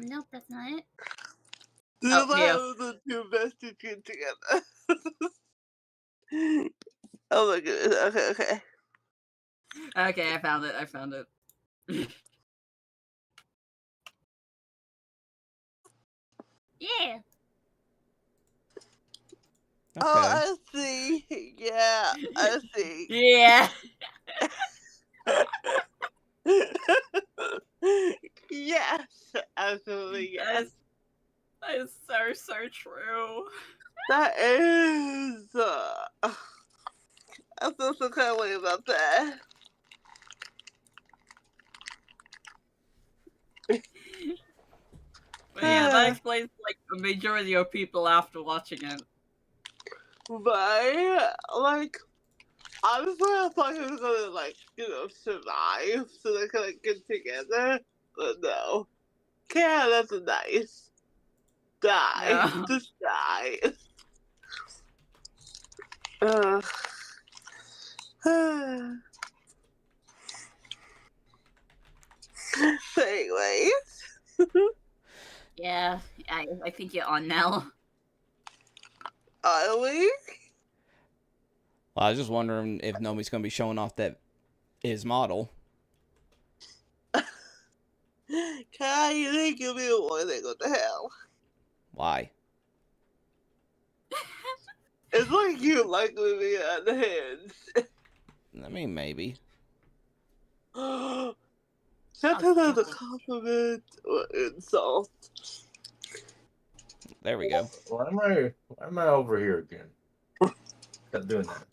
Nope, that's not it. The two best to get together. Oh my goodness. Okay. Okay, I found it. Yeah. Okay. Oh, I see. Yeah, I see. Yeah. Yes, absolutely yes. That is so true. That is. I feel so kind of way about that. But yeah, that explains like the majority of people after watching it. Right? Like, honestly, I thought he was gonna, like, survive so they could, like, get together. But no. Yeah, that's nice. Die. Yeah. Just die. So anyways. Yeah, I think you're on now. Are we? Well, I was just wondering if Nomi's going to be showing off that his model. Kai, you didn't give me a warning. What the hell? Why? It's like you like me on the hands. I mean, maybe. That's another compliment or insult. There we go. Why am I over here again? Stop doing that.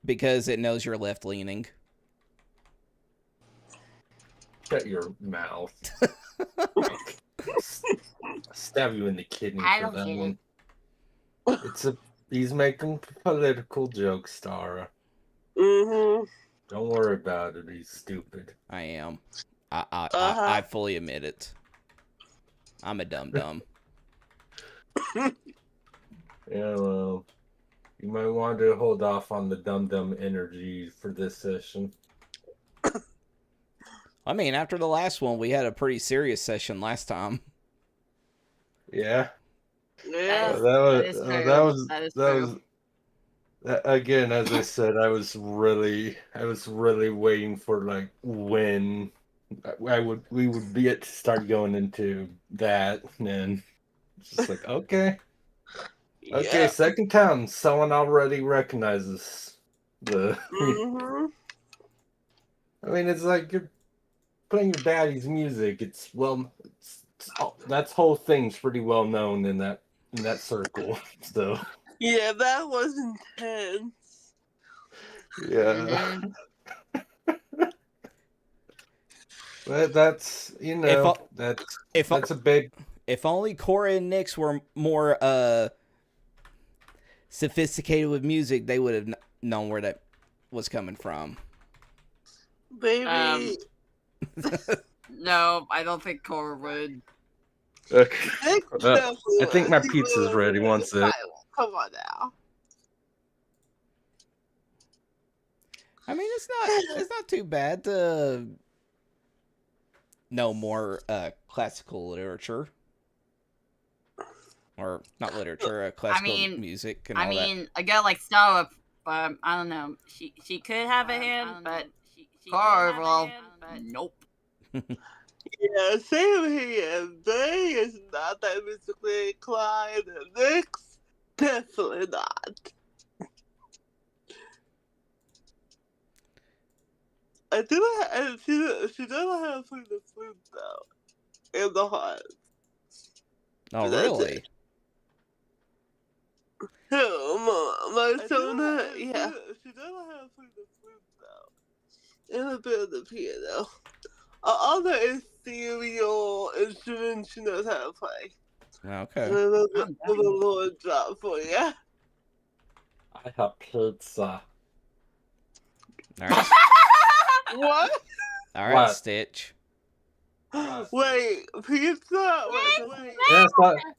Because it knows you're left leaning. Shut your mouth. Stab you in the kidney for that one. He's making political jokes, Tara. Mm-hmm. Don't worry about it. He's stupid. I am. I fully admit it. I'm a dum-dum. Yeah, well, you might want to hold off on the dum-dum energy for this session. I mean, after the last one, we had a pretty serious session last time. Yeah. Yeah. That was again, as I said, I was really waiting for like when we would be to start going into that, and it's just like okay, Yeah. second time someone already recognizes the. Mm-hmm. I mean, it's like you're playing your daddy's music. That whole thing's pretty well known in that circle. So yeah, that was intense. Yeah. But that's that's a big. If only Cora and Nyx were more sophisticated with music, they would have known where that was coming from. Baby. No, I don't think Cora would. Okay. I think my pizza's ready. One sec. Come on now. I mean, it's not too bad to know more classical literature. Or not literature, classical music and all that. I mean, a girl like Star, I don't know. She could have a hand, but Cora overall, nope. Yeah, same here. They is not that musically inclined, and Nyx, definitely not. I do not, and she doesn't have to the flute though, in the heart. Oh, really? My Sona, yeah. She doesn't have to the flute though, and a bit of the piano. Other ethereal instruments she knows how to play. Okay. The Lord drop for you. I have pizza. All right. What? All right, Stitch. Wait, pizza? Wait. Yes,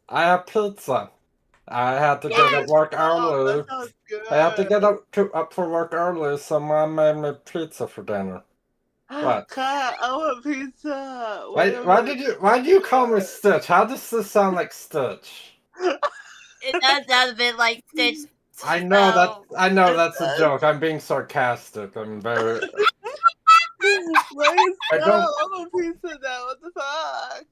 I have pizza. I have to get up work early. That sounds good. I have to get up for work early, so Mom made me pizza for dinner. What? God, I want pizza. Why do you call me Stitch? How does this sound like Stitch? It does sound a bit like Stitch. I know that's a joke. I'm being sarcastic. I'm very. Wait, I no, don't. I want pizza now. What the fuck?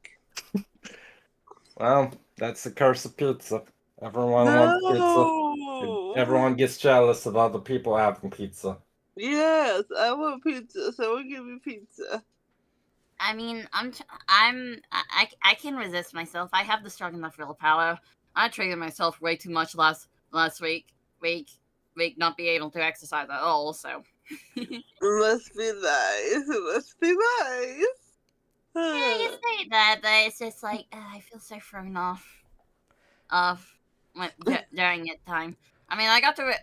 Well, that's the curse of pizza. Everyone wants pizza. Everyone gets jealous of other people having pizza. Yes, I want pizza. Someone give me pizza. I mean, I can resist myself. I have the strong enough willpower. I treated myself way too much last week, not be able to exercise at all. So. It must be nice. It must be nice. Yeah, you say that, but it's just like I feel so thrown off during that time. I mean, I got to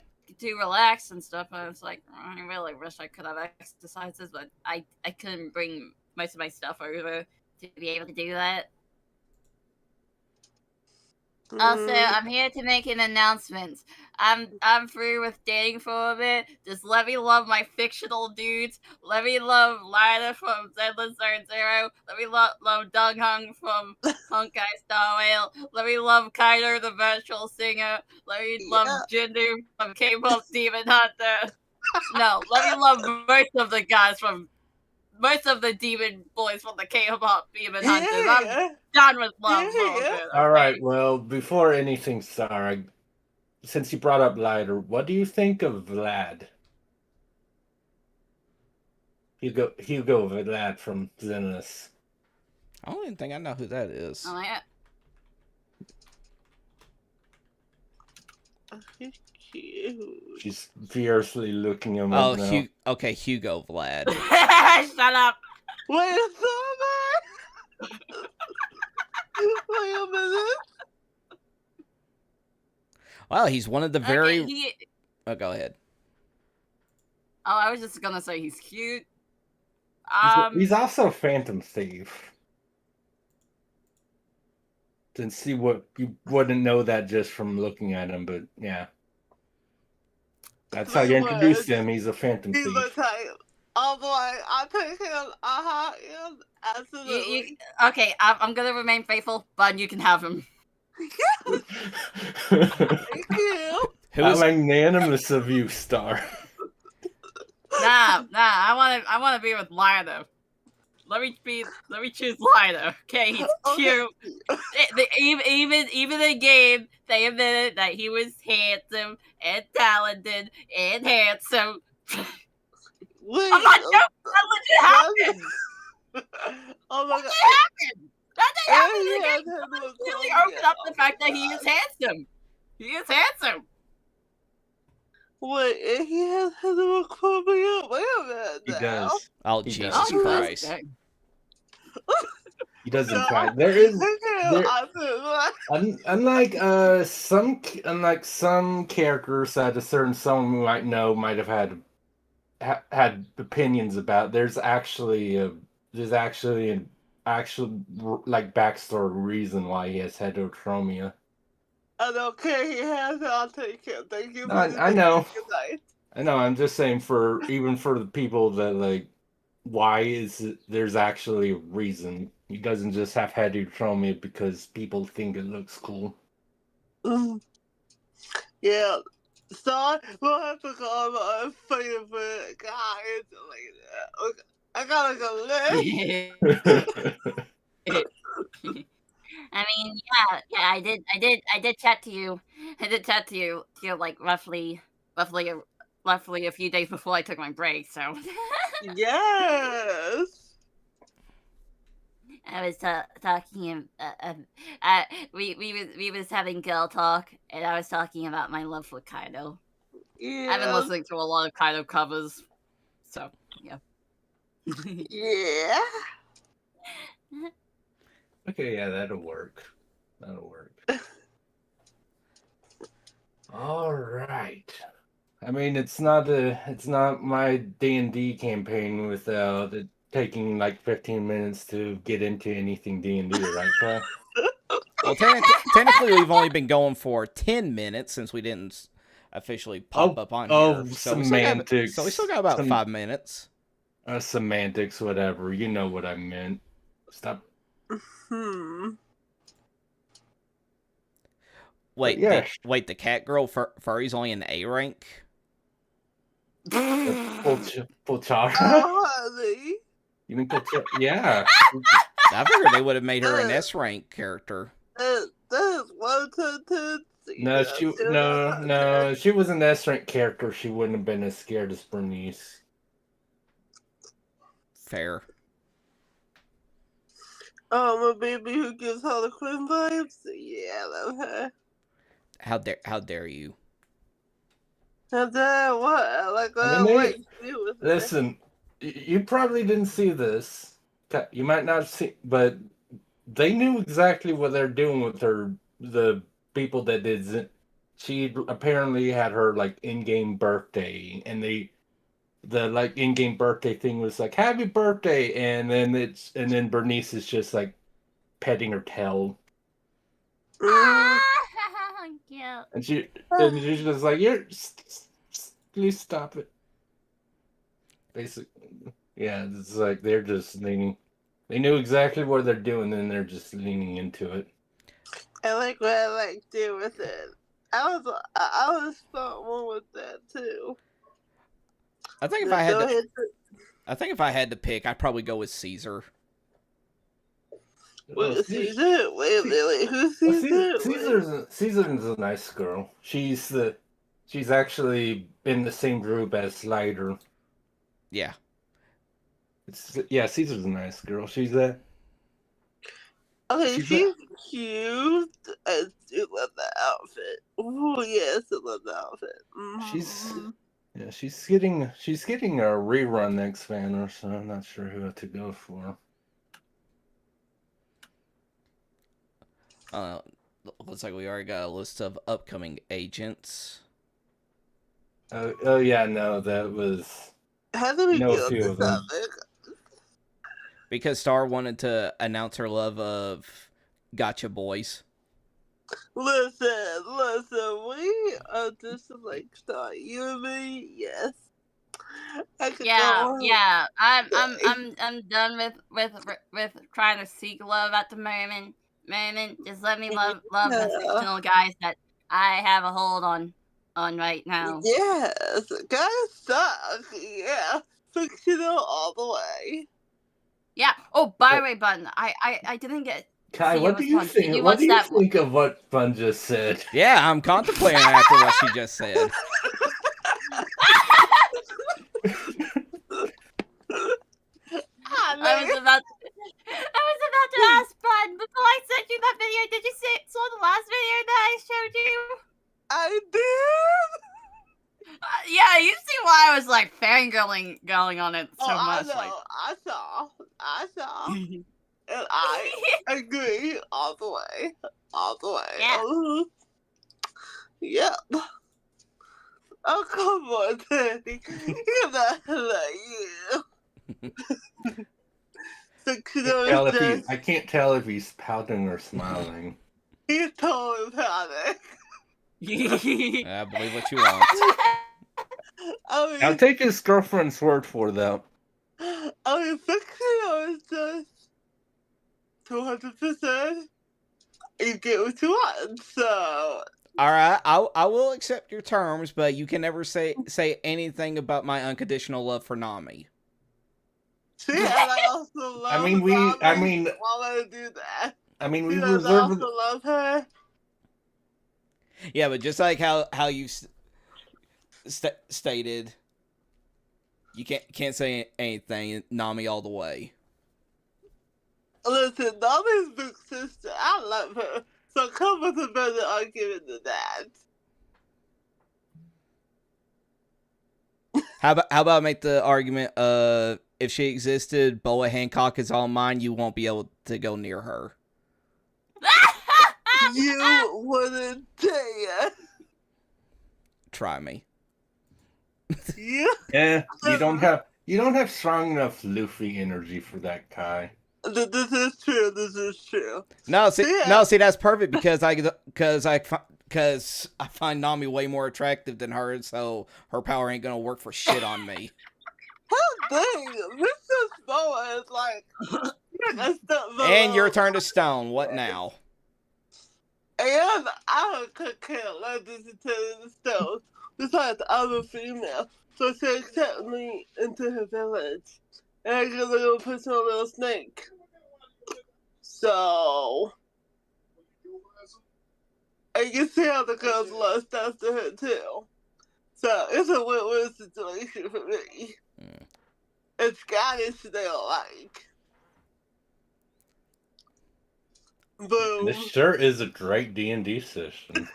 relax and stuff, and it's like I really wish I could have exercises, but I couldn't bring most of my stuff over to be able to do that. Also, I'm here to make an announcement. I'm through with dating for a bit. Just let me love my fictional dudes. Let me love Lida from Zenless Zone Zero. Let me love Doug Hung from Honkai Star Whale. Let me love Kyler the virtual singer. Let me love Jindu from K-pop Demon Hunter. No, let me love most of the demon boys from the K-pop Demon Hunters. I'm done with love. All right. Well, before anything, Sarah, since you brought up Lighter, what do you think of Vlad? Hugo Vlad from Zenless. I don't even think I know who that is. Oh, yeah. She's fiercely looking him up now. Okay, Hugo Vlad. Shut up. Wait a minute. Wait a minute. Well, he's one of the very... Oh, go ahead. Oh, I was just gonna say he's cute. He's also a Phantom Thief. Didn't see what you wouldn't know that just from looking at him, but yeah. That's how you introduced him. He's a Phantom Thief. He looks like, oh boy, I pick him. Yeah, absolutely. Okay, I'm gonna remain faithful, but you can have him. Thank you. How magnanimous of you, Star. Nah, I wanna be with Lida. Let me choose Lida. Okay, he's cute. Even in game, they admitted that he was handsome and talented and handsome. Wait, I'm not joking. That legit happened. Oh my god. That did happen in the game. Someone really opened up the fact that he is handsome. He is handsome. Wait, he has homophobia? Wait a minute now. He does. Oh, Jesus Christ. He doesn't cry. There is unlike some characters that a certain someone we might know might have had opinions about. There's actually an actual like backstory reason why he has heterochromia. I don't care. He has it. I'll take him. Thank you. I know. I know. I'm just saying for the people that like. Why is it? There's actually a reason. He doesn't just have heterochromia because people think it looks cool. Yeah. So we'll have to call my favorite guy. Okay. I gotta go live. I mean, yeah, I did chat to you. I did chat to you like roughly a few days before I took my break, so. Yes. I was talking. We was having girl talk, and I was talking about my love for Kaido. Yeah. I've been listening to a lot of Kaido covers, so yeah. Yeah. Okay, yeah, that'll work. All right. I mean, it's not my D&D campaign without it taking like 15 minutes to get into anything D&D, right, Pat? Well, technically, we've only been going for 10 minutes since we didn't officially pop up on here. Semantics. So we still got about 5 minutes. Semantics, whatever. You know what I meant. Stop. Wait, yeah. Wait, the cat girl furry's only in A rank? Pochara? Oh, honey. You mean Pochara? Yeah. I figured they would have made her an S rank character. That is one to No. If she was an S rank character, she wouldn't have been as scared as Bernice. Fair. Oh, my baby who gives Harlequin vibes? Yeah, I love her. How dare you? How dare what? Like, listen, you probably didn't see this. You might not see, but they knew exactly what they're doing with the people that did. She apparently had her like in-game birthday, and the like in-game birthday thing was like happy birthday, and then Bernice is just like petting her tail. Yeah. And she's just like, please stop it. Basically, yeah, it's like they're just leaning. They knew exactly what they're doing, and they're just leaning into it. I like what I do with it. I was fun with that too. I think if I had to pick, I'd probably go with Caesar. Wait, Caesar? Wait a minute, who's Caesar? Caesar's a nice girl. She's actually in the same group as Slider. Yeah. Caesar's a nice girl. She's a. Okay, she's cute. I do love that outfit. Oh yes, I love the outfit. Mm-hmm. She's getting a rerun next banner, so I'm not sure who to go for. Looks like we already got a list of upcoming agents. Oh yeah, no, that was. How do we get on few this of them. topic? Because Star wanted to announce her love of Gotcha Boys. Listen, we are just like Star. You and me, yes. Yeah. I'm done with trying to seek love at the moment. Just let me love the fictional guys that I have a hold on right now. Yes, guys suck. Yeah, fictional all the way. Yeah. Oh, by the way, Bun, I didn't get. Kai, what do you think? What do you think of what Bun just said? Yeah, I'm contemplating after what she just said. I was about to ask Bun before I sent you that video. Did you saw the last video that I showed you? I did. Yeah, you see why I was like fangirling on it so much. I saw. And I agree all the way. Yeah. Yep. Oh, come on, Daddy. You're not like you. I can't tell if he's pouting or smiling. He's totally pouting. I believe what you want. I'll take his girlfriend's word for that. I mean, fictional is just 200%. You get what you want, so. All right, I will accept your terms, but you can never say anything about my unconditional love for Nami. See, and I also love. While I do that. We reserve. I also love her. Yeah, but just like how you stated, you can't say anything. Nami all the way. Listen, Nami's big sister. I love her. So come with a better argument than that. How about I make the argument? If she existed, Boa Hancock is all mine. You won't be able to go near her. You wouldn't dare. Try me. Yeah, you don't have strong enough Luffy energy for that, Kai. This is true. No, see, that's perfect because I find Nami way more attractive than her, so her power ain't gonna work for shit on me. How thing. Mr. Boa is like a step And your below. turn to stone. What now? And I could care less to the stone. Besides, I'm a female, so she accepted me into her village. And I get a little personal little snake. So, I can see how the girls love stuff to her too. So, it's a win-win situation for me. And Scottish they don't like. Boom. This sure is a great D&D session.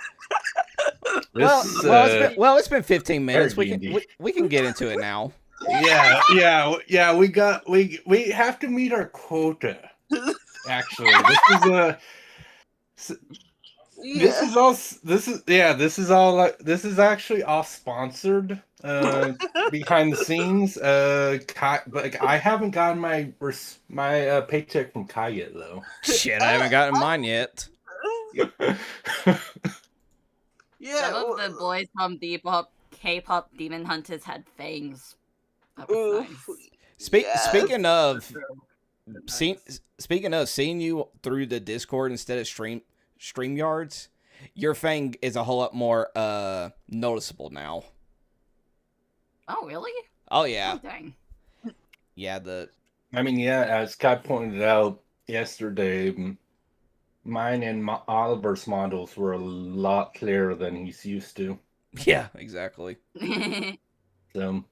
It's been 15 minutes. D&D. We can get into it now. Yeah. We have to meet our quota. Actually, this is actually all sponsored behind the scenes. But I haven't gotten my paycheck from Kai yet though. Shit, I haven't gotten mine yet. Yeah, some of the boys from K-pop Demon Hunters had fangs. That was nice. Speaking of seeing you through the Discord instead of StreamYards, your fang is a whole lot more noticeable now. Oh really? Oh yeah. Oh, dang. Yeah, as Kai pointed out yesterday, mine and Oliver's models were a lot clearer than he's used to. Yeah, exactly. So,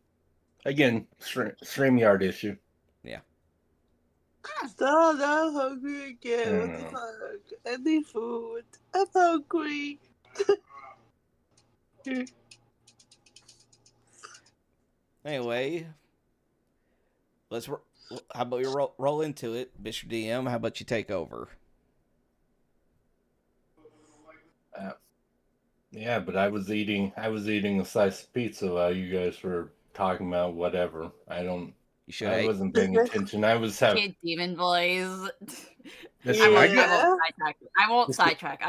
again, StreamYard issue. Yeah. Stop, I'm hungry again. What the fuck? I need food. I'm hungry. Anyway, how about we roll into it, Mr. DM? How about you take over? Yeah, but I was eating a slice of pizza while you guys were talking about whatever. I wasn't paying attention. I was having demon boys. I won't sidetrack.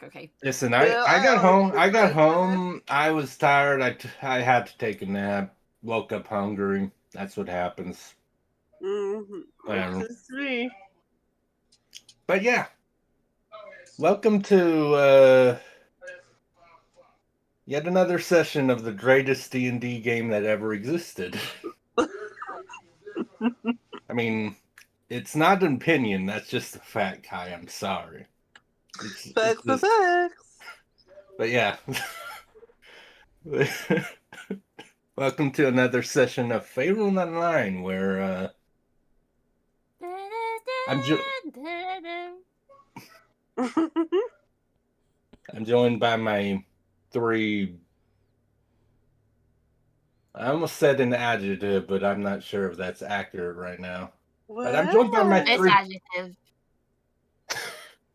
Okay. Listen, I got home. I was tired. I had to take a nap. Woke up hungry. That's what happens. Whatever. But yeah, welcome to yet another session of the greatest D&D game that ever existed. I mean, it's not an opinion. That's just a fact, Kai. I'm sorry. Facts. But yeah. Welcome to another session of Faerun Online, where I'm joined by my three. I almost said an adjective, but I'm not sure if that's accurate right now. But I'm joined by my three. Adjective.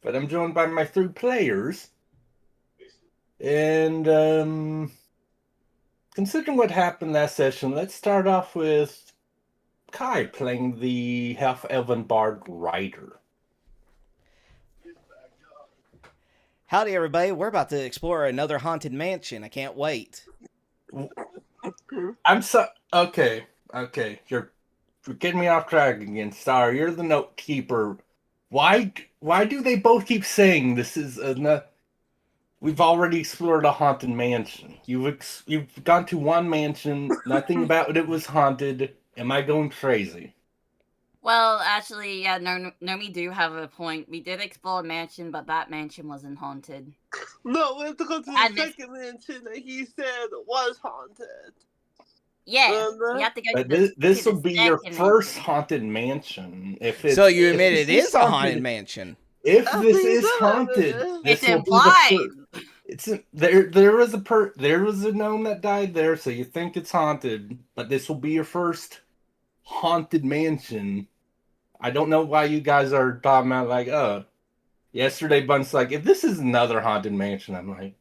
But I'm joined by my three players, and considering what happened last session, let's start off with Kai playing the half-elven bard Ryder. Howdy, everybody. We're about to explore another haunted mansion. I can't wait. Okay. You're getting me off track again, Star. You're the note keeper. Why do they both keep saying this is we've already explored a haunted mansion. You've gone to one mansion. Nothing about it was haunted. Am I going crazy? Well, actually, yeah, we do have a point. We did explore a mansion, but that mansion wasn't haunted. No, we have to go to the second mansion that he said was haunted. Yeah, we have to go but to this will be your first mansion. Haunted mansion. So you admit it is a haunted mansion. If this is haunted, it's implied. There was a gnome that died there, so you think it's haunted, but this will be your first haunted mansion. I don't know why you guys are talking about like, yesterday Bun's like, if this is another haunted mansion, I'm like,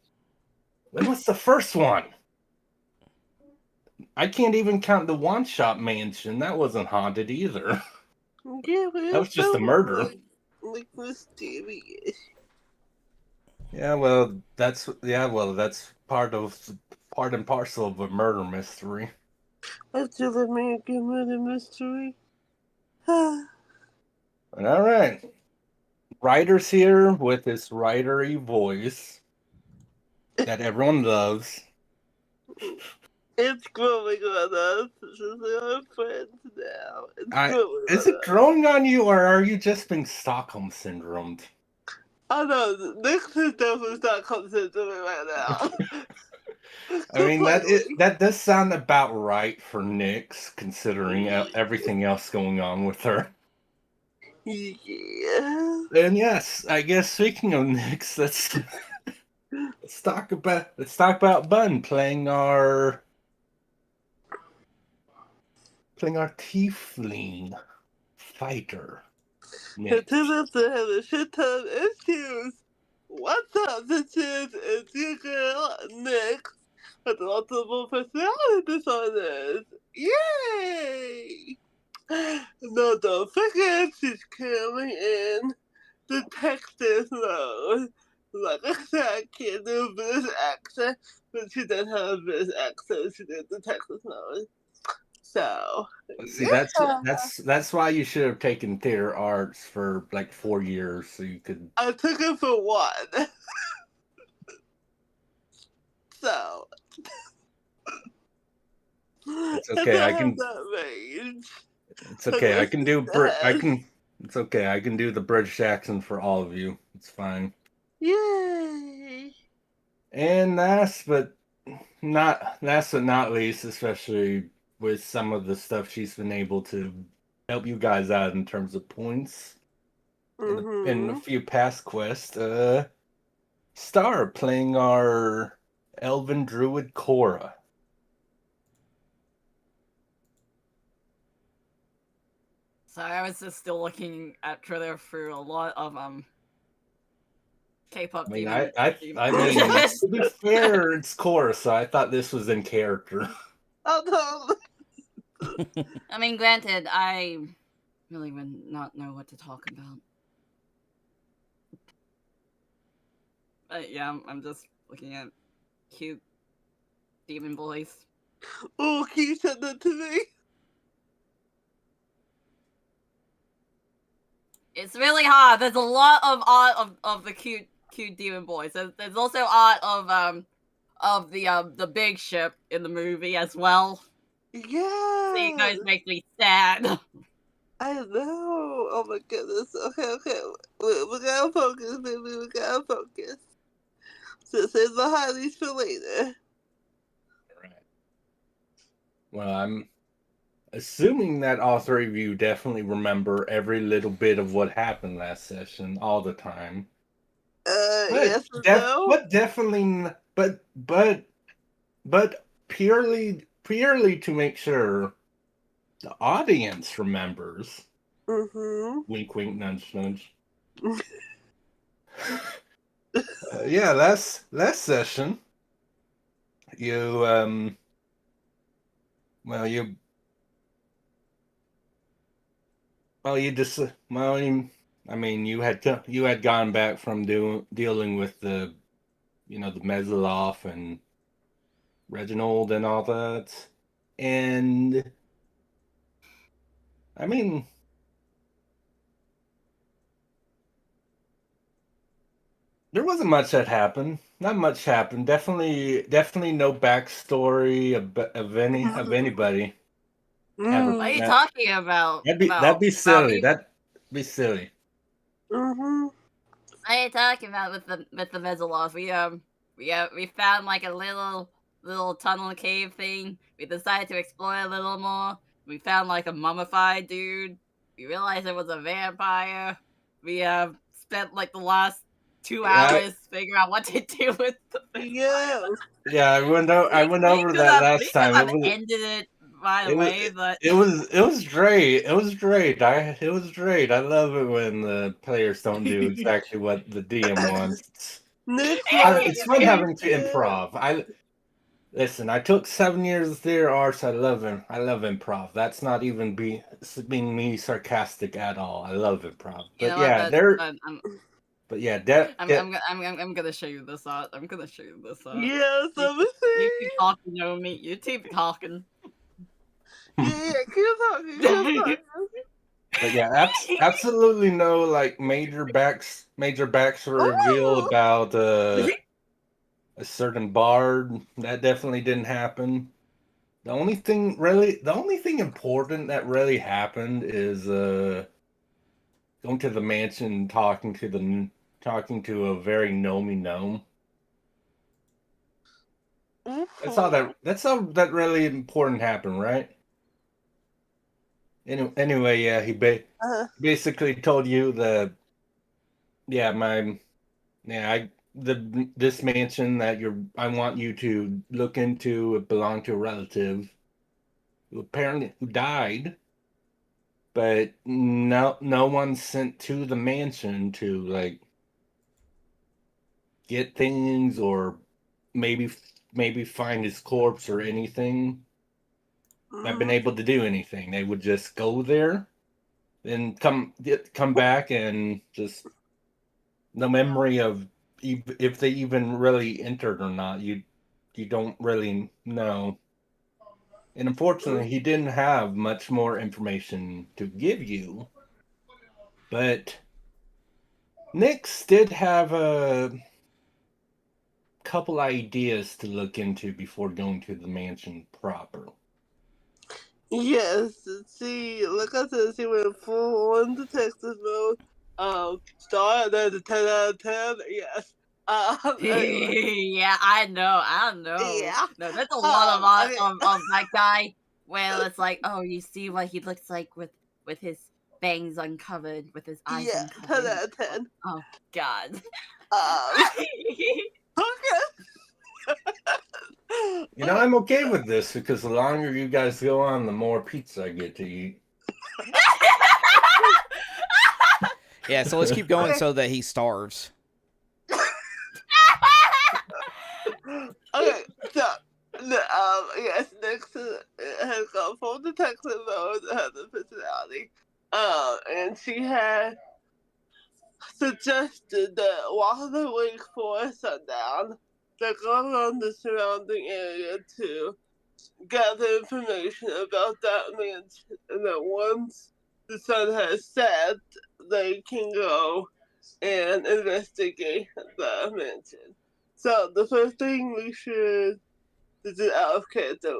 when was the first one? I can't even count the one-shot mansion. That wasn't haunted either. Yeah, that was just a murder. Like mysterious. Yeah, well, that's part and parcel of a murder mystery. After the American murder mystery. All right. Ryder's here with his writery voice that everyone loves. It's growing on us. We're our friends now. Is it growing on you, or are you just being Stockholm syndromed? I know, Nick's is definitely Stockholm syndrome right now. I mean, that does sound about right for Nyx, considering everything else going on with her. Yeah. And yes, I guess speaking of Nyx, let's talk about Bun playing our tiefling fighter. It turns out to have a shit ton of issues. What's up, bitches? It's your girl, Nick, with multiple personality disorders. Yay! No, don't forget, she's currently in detective mode. Like I said, I can't do a British accent, but she does have a British accent. She did detective mode. So, see, that's why you should have taken theater arts for like 4 years, so you could. I took it for 1. So. It's okay. I can. That range. It's okay. I can do. It's okay. I can do the British accent for all of you. It's fine. Yay! And last but not least, especially with some of the stuff she's been able to help you guys out in terms of points in a few past quests. Star playing our elven druid Cora. Sorry, I was just still looking at Twitter through a lot of K-pop. I mean, I mean, to be fair, it's Cora, so I thought this was in character. Oh no. I mean, granted, I really would not know what to talk about. But yeah, I'm just looking at cute demon boys. Oh, can you send that to me? It's really hard. There's a lot of art of the cute demon boys. There's also art of the big ship in the movie as well. Yeah. See, you guys make me sad. I know. Oh my goodness. Okay. We gotta focus, baby. We gotta focus. So save the highlights for later. Right. Well, I'm assuming that all 3 of you definitely remember every little bit of what happened last session all the time. Yes, but definitely, but purely to make sure the audience remembers. Wink, wink, nudge, nudge. Yeah, last session, you you had gone back from dealing with the Mesloff and Reginald and all that, and I mean, there wasn't much that happened. Not much happened. Definitely no backstory of anybody. What are you talking about? That'd be silly. That'd be silly. What are you talking about with the Mesloff? We found like a little tunnel cave thing. We decided to explore a little more. We found like a mummified dude. We realized it was a vampire. We spent like the last 2 hours figuring out what to do with the vampire. Yeah, I went over that last time. Ended it right away, but it was great. It was great. I love it when the players don't do exactly what the DM wants. It's fun having to improv. Listen, I took 7 years of theater arts. I love improv. That's not even being me sarcastic at all. I love improv. But I'm gonna show you this art. Yes, let me see. You keep talking over me. You keep talking. Yeah, keep talking. But yeah, absolutely no like major backs reveal Ooh. about a certain bard. That definitely didn't happen. The only thing important that really happened is going to the mansion, and talking to a very gnomey gnome. That's all that really important happened, right? Anyway, yeah, he basically told you that, this mansion that I want you to look into, it belonged to a relative who died, but no one sent to the mansion to like get things or maybe find his corpse or anything. I've been able to do anything. They would just go there and come back, and just no memory of if they even really entered or not. You don't really know. And unfortunately, he didn't have much more information to give you. But Nyx did have a couple ideas to look into before going to the mansion proper. Yes, see, like I said, she went full on detective mode. Star, that's a 10 out of 10, yes. Anyway. Yeah, I know. Yeah. No, there's a lot Okay. of that guy where it's like, oh, you see what he looks like with his bangs uncovered, with his eyes Yeah, 10 uncovered. out of 10. Oh God. Okay. I'm okay with this because the longer you guys go on, the more pizza I get to eat. Yeah, so let's keep going so that he starves. Okay, so yes, Nyx has gone full detective mode, has a personality. And she had suggested that while they wait for sundown, they go around the surrounding area to gather information about that mansion, and that once the sun has set, they can go and investigate the mansion. So the first thing we should, this is out of character,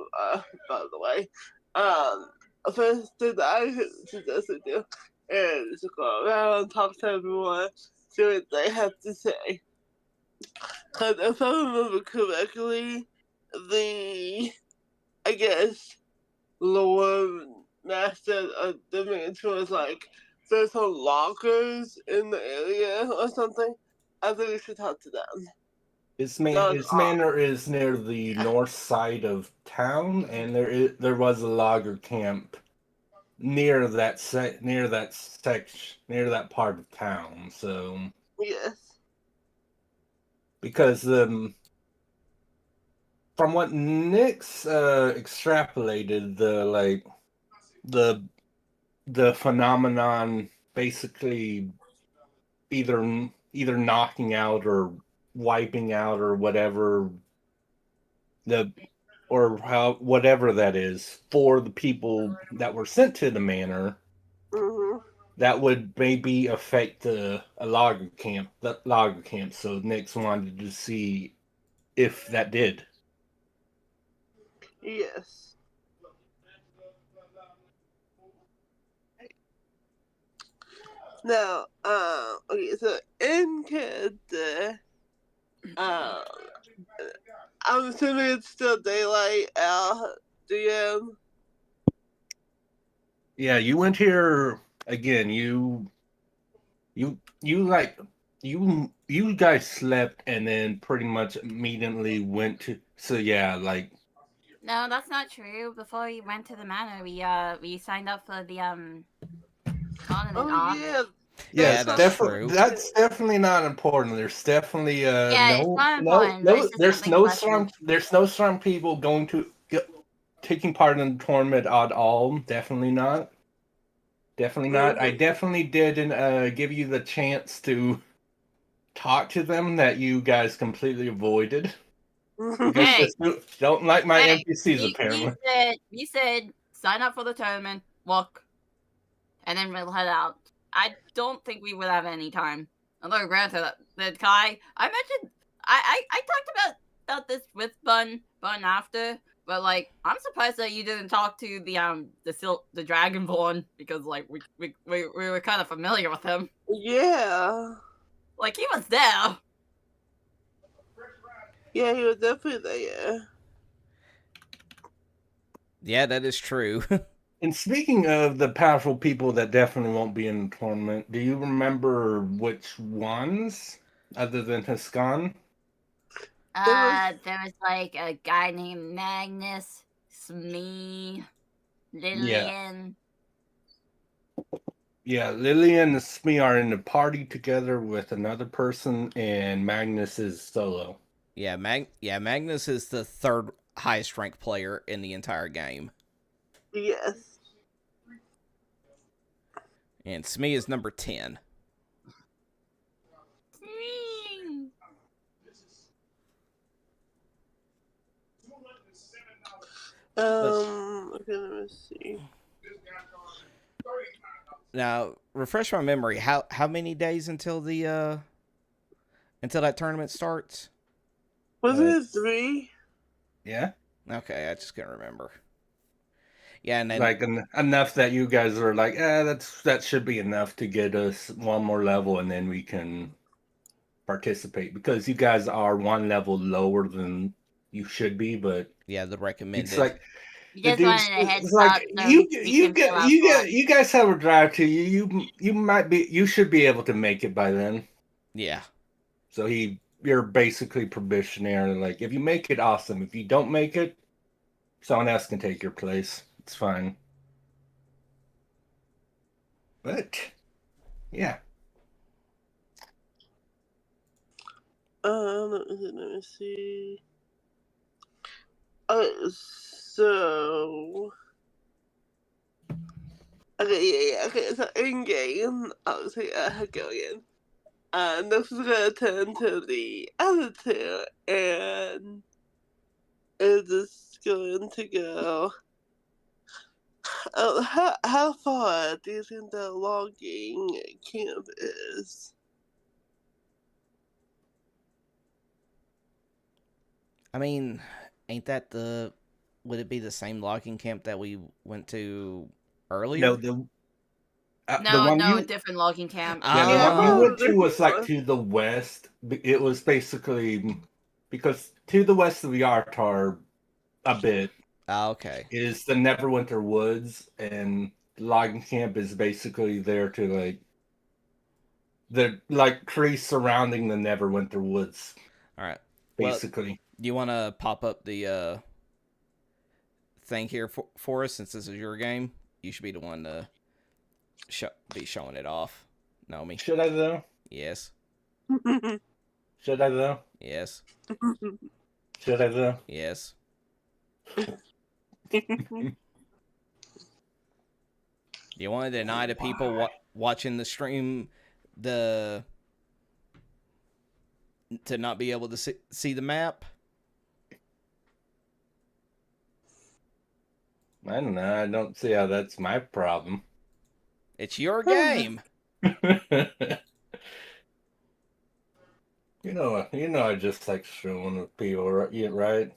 by the way. First thing that I suggest to do is to go around, talk to everyone, see what they have to say. Because if I remember correctly, I guess, lower master of the mansion was like, there's some lockers in the area or something. I think we should talk to them. His manor is near the north side of town, and there was a logger camp near that part of town. So yes, because from what Nyx extrapolated, the phenomenon basically either knocking out or wiping out or whatever whatever that is for the people that were sent to the manor, that would maybe affect a logger camp. So Nyx wanted to see if that did. yes. Now, okay, so in character, I'm assuming it's still daylight out, DM. Yeah, you went here again. You guys slept and then pretty much immediately went to. So yeah, like. No, that's not true. Before we went to the manor, we signed up for the tournament. Yeah. Yeah, that's true. That's definitely not important. There's definitely it's not important. there's no strong people going to taking part in the tournament at all. Definitely not. I definitely didn't give you the chance to talk to them that you guys completely avoided. Hey, don't like my NPCs apparently. You said sign up for the tournament, look, and then we'll head out. I don't think we would have any time. Although, granted, the Kai, I mentioned, I talked about this with Bun after, but like, I'm surprised that you didn't talk to the Dragonborn, because like we were kind of familiar with him. Yeah. Like, he was there. Yeah, he was definitely there. Yeah, that is true. And speaking of the powerful people that definitely won't be in the tournament, do you remember which ones, other than Hiskan? There was like a guy named Magnus, Smee, Lillian. Yeah, Lillian and Smee are in the party together with another person, and Magnus is solo. Yeah, Magnus is the third highest ranked player in the entire game. Yes. And Smee is number 10. Okay, let me see. Now, refresh my memory. How many days until that tournament starts? Wasn't it 3? Yeah. Okay, I just can't remember. Yeah, and then like enough that you guys are like, that should be enough to get us one more level, and then we can participate, because you guys are one level lower than you should be. But yeah, the recommended. It's like you just wanted a head it's like start, you guys have a drive to you should be able to make it by then. Yeah. So you're basically probationary. Like, if you make it, awesome. If you don't make it, someone else can take your place. It's fine. But yeah. Let me see. So okay, so in game, obviously Hegelian. And this is gonna turn to the other two, and it is going to go. How far do you think the logging camp is? I mean, ain't that would it be the same logging camp that we went to earlier? No, different logging camp. Yeah, the one Oh. we went to was like to the west. It was basically because to the west of the Yartar a bit Okay. is the Neverwinter Woods, and the logging camp is basically there to like the trees surrounding the Neverwinter Woods. All right. Basically. Well, do you want to pop up the thing here for us, since this is your game? You should be the one to be showing it off. Naomi. Should I though? Yes. Should I though? Yes. Should I though? Yes. You want to deny to people watching the stream to not be able to see the map? I don't know. I don't see how that's my problem. It's your game. You know, I just like showing with people, right?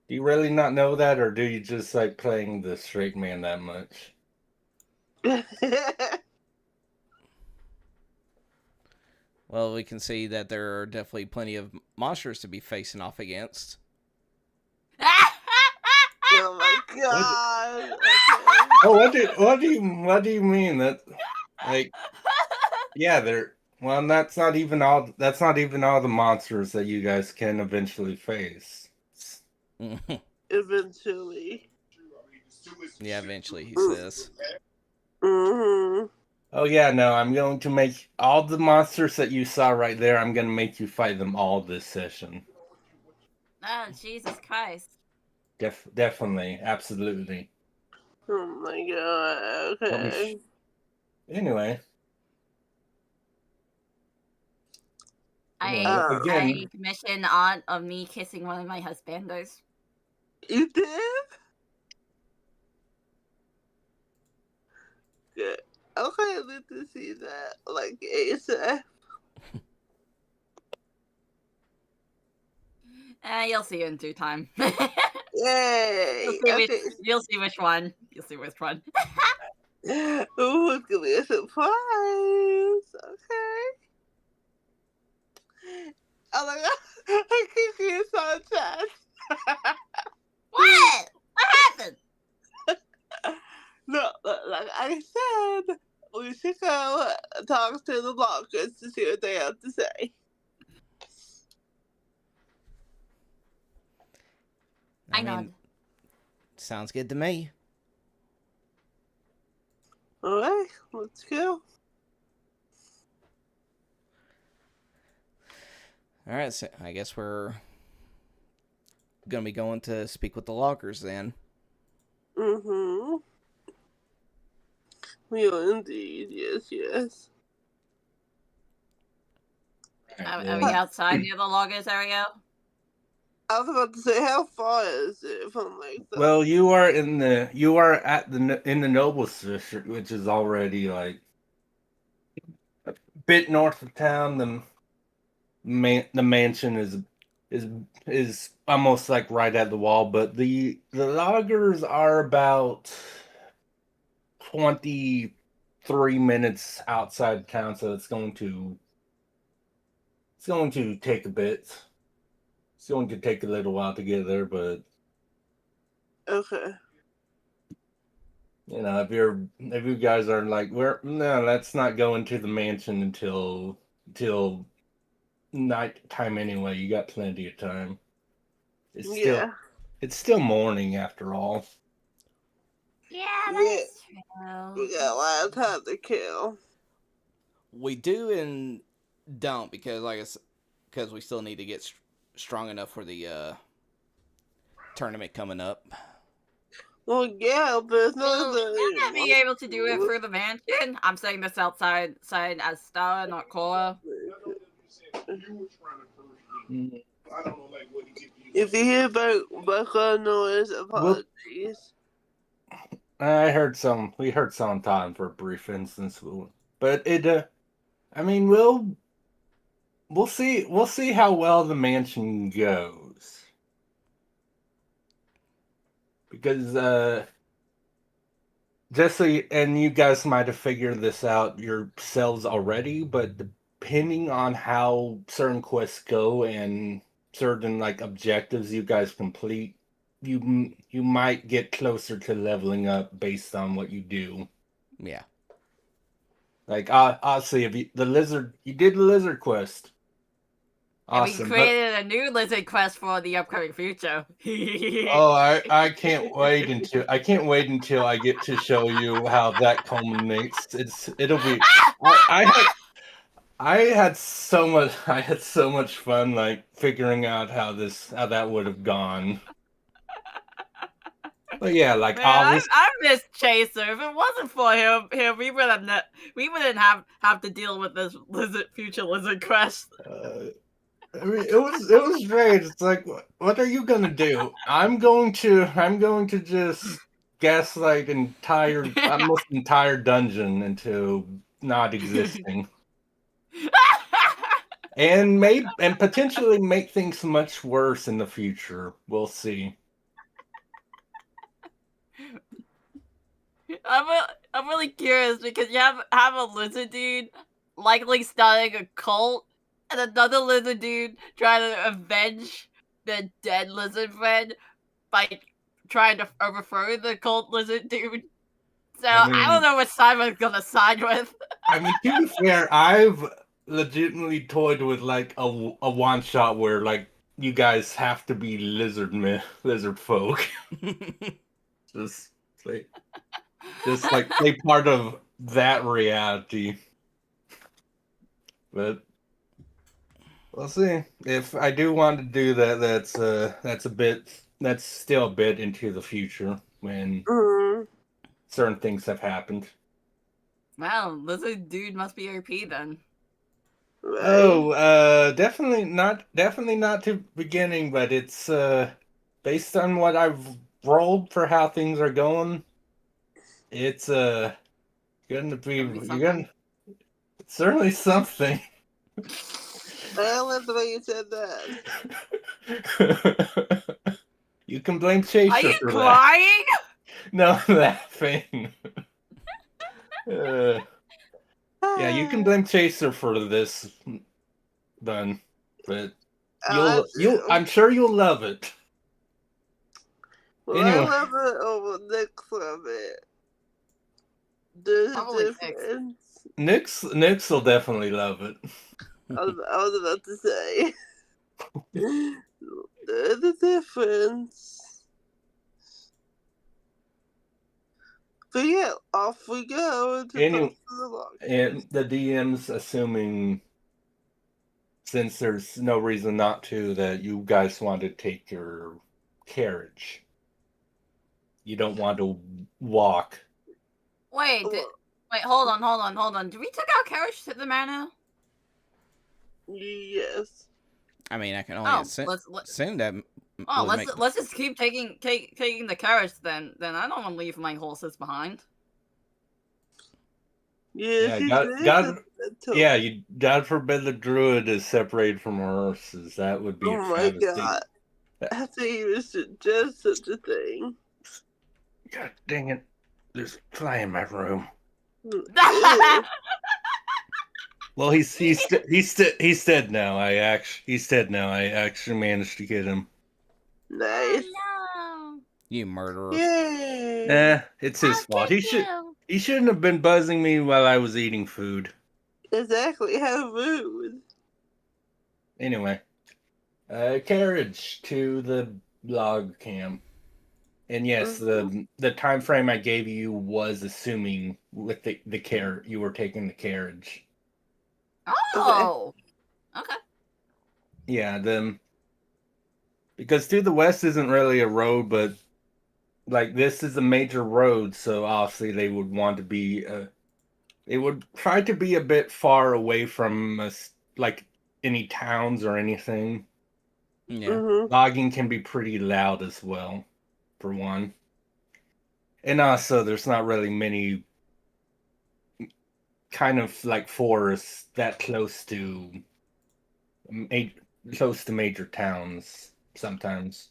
Do you really not know that, or do you just like playing the straight man that much? Well, we can see that there are definitely plenty of monsters to be facing off against. Oh my god! Oh, what do you mean? That, like, yeah, they're well. That's not even all. That's not even all the monsters that you guys can eventually face. Eventually. Yeah, eventually, he says. Mm-hmm. Oh yeah, no, I'm going to make all the monsters that you saw right there. I'm going to make you fight them all this session. Oh, Jesus Christ. Definitely, absolutely. Oh my god, okay. Anyway. I commission art of me kissing one of my husbandos. You did? Good. Okay, I need to see that. Like ASAP. You'll see in due time. Yay! You'll see which one. You'll see which one. Ooh, it's gonna be a surprise. Okay. Oh my god, I keep getting so attached. What? What happened? No, like I said, we should go talk to the bloggers to see what they have to say. I know. Sounds good to me. Alright, let's go. Alright, so I guess we're gonna be going to speak with the loggers then. Mm-hmm. We are indeed, yes. Are we outside near the loggers area? I was about to say, how far is it from like the... Well, you are in the Nobles district, which is already like a bit north of town. The mansion is almost like right at the wall, but the loggers are about 23 minutes outside town, so it's going to take a bit. It's going to take a little while to get there, but Okay. you know, if you guys are like, no, let's not go into the mansion until night time anyway. You got plenty of time. It's still morning after all. Yeah, that's true. We got a lot of time to kill. We do and don't because we still need to get strong enough for the tournament coming up. Well, yeah, but it's not you're gonna be able to do it for the mansion. I'm saying this outside as Stella, not Cola. If you hear background noise, apologies. We heard some time for a brief instance, but it. I mean, we'll see how well the mansion goes, because Jesse and you guys might have figured this out yourselves already, but depending on how certain quests go and certain like objectives you guys complete, you might get closer to leveling up based on what you do. Yeah. Like I'll see if you did the lizard quest. Awesome. And we created a new lizard quest for the upcoming future. Oh, I can't wait until I get to show you how that culminates. It'll be. I had so much fun like figuring out how that would have gone. But yeah, like man, I miss Chaser. If it wasn't for him, we wouldn't have to deal with this future lizard quest. I mean, it was great. It's like, what are you gonna do? I'm going to just gaslight almost entire dungeon into not existing, and potentially make things much worse in the future. We'll see. I'm really curious because you have a lizard dude likely starting a cult, and another lizard dude trying to avenge the dead lizard friend by trying to overthrow the cult lizard dude. So I don't know which side I'm gonna side with. I mean, to be fair, I've legitimately toyed with like a one shot where like you guys have to be lizard folk. Just like play part of that reality. But we'll see. If I do want to do that, that's still a bit into the future when certain things have happened. Wow, lizard dude must be OP then. Oh, definitely not to beginning, but it's based on what I've rolled for how things are going, it's gonna be it's certainly something. I love the way you said that. You can blame Chaser Are you for crying? that. No, laughing. Yeah, you can blame Chaser for this, Done, but I'm sure you'll love it. Well, anyway. I love it over Nick's of it. There's a Probably difference. Nick's will definitely love it. I was about to say. There's a difference. But yeah, off we go. And the DM's assuming, since there's no reason not to, that you guys want to take your carriage. You don't want to walk. Wait, hold on. Did we take our carriage to the manor? Yes. I mean, I can only assume that. Let's just keep taking the carriage then. Then I don't want to leave my horses behind. Yeah, God forbid the druid is separated from horses. That would be a travesty. Oh my god. I think you would suggest such a thing. God dang it. There's a fly in my room. Well, he's dead now. He's dead now. I actually managed to get him. Nice. Oh, no. You murderer. Yay. It's his fault. He shouldn't have been buzzing me while I was eating food. Exactly. How rude. Anyway, carriage to the log camp. And yes, the time frame I gave you was assuming with the you were taking the carriage. Oh. Okay. Yeah, because to the west isn't really a road, but like this is a major road, so obviously they would want to be they would try to be a bit far away from us, like any towns or anything. Yeah. Logging can be pretty loud as well, for one. And also there's not really many kind of like forests that close to major towns sometimes.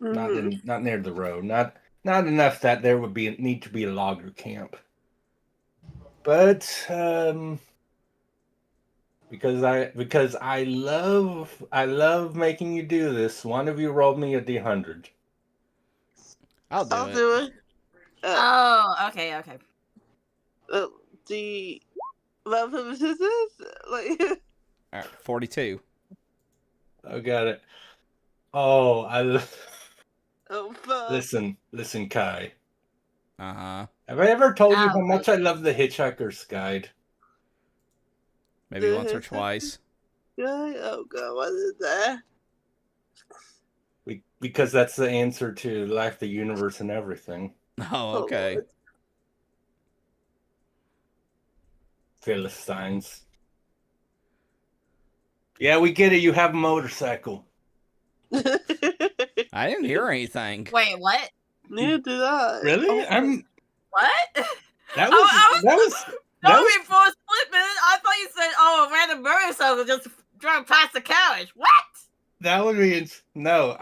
Not near the road. Not enough that there would need to be a logger camp. But because I love making you do this. One of you rolled me a D100. I'll do it. Okay. The love of scissors? Like All right, 42. I got it. Oh, oh fuck. Listen, Kai. Uh-huh. Have I ever told you how much I love the Hitchhiker's Guide? Maybe once or twice. Oh god, what is that? Because that's the answer to life, the universe, and everything. Oh, okay. Oh, Philistines. Yeah, we get it. You have a motorcycle. I didn't hear anything. Wait, what? Neither did I. Really? What? That was for a split minute. I thought you said, "Oh, a random motorcycle just drove past the carriage." What? That would be no.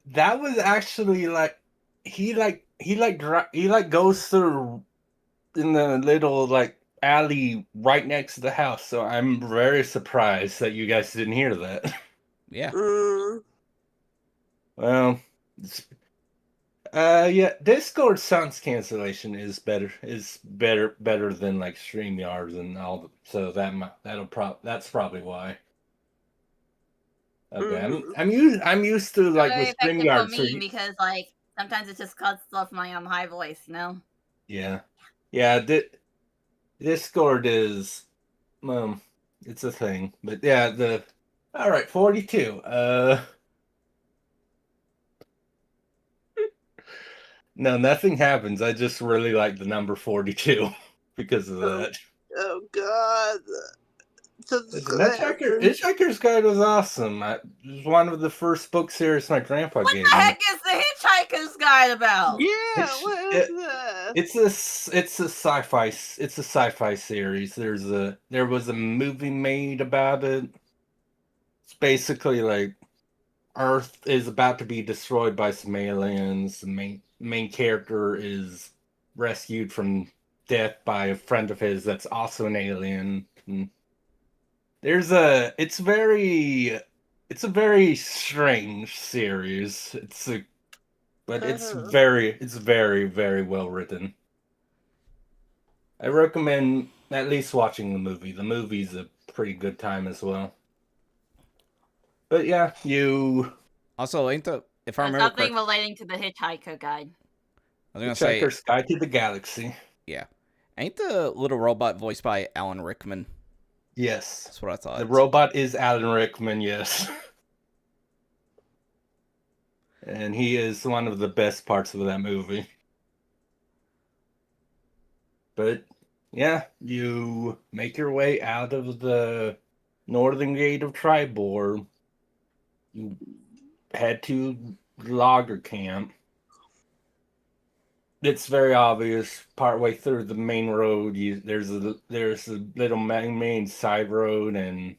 That was actually like he goes through in the little like alley right next to the house. So I'm very surprised that you guys didn't hear that. Yeah. Well, yeah. Discord sounds cancellation is better than like StreamYards and all. So that's probably why. Okay, I'm used to like with StreamYards for me because like sometimes it just cuts off my high voice, you know. Yeah. Discord is, it's a thing, but yeah, all right, 42. No, nothing happens. I just really like the number 42 because of that. Oh god. Hitchhiker's Guide was awesome. It was one of the first book series my grandpa gave me. What the heck is the Hitchhiker's Guide about? Yeah, what is that? It's a sci-fi series. There was a movie made about it. It's basically like Earth is about to be destroyed by some aliens. The main character is rescued from death by a friend of his that's also an alien. And it's a very strange series. It's very, very well written. I recommend at least watching the movie. The movie's a pretty good time as well. But yeah, you also ain't the if I remember something relating to the Hitchhiker Guide. I was gonna say Hitchhiker's Guide to the Galaxy. Yeah, ain't the little robot voiced by Alan Rickman? Yes, that's what I thought. The robot is Alan Rickman. Yes, and he is one of the best parts of that movie. But yeah, you make your way out of the northern gate of Tribor. You head to logger camp. It's very obvious. Partway through the main road, there's a little main side road, and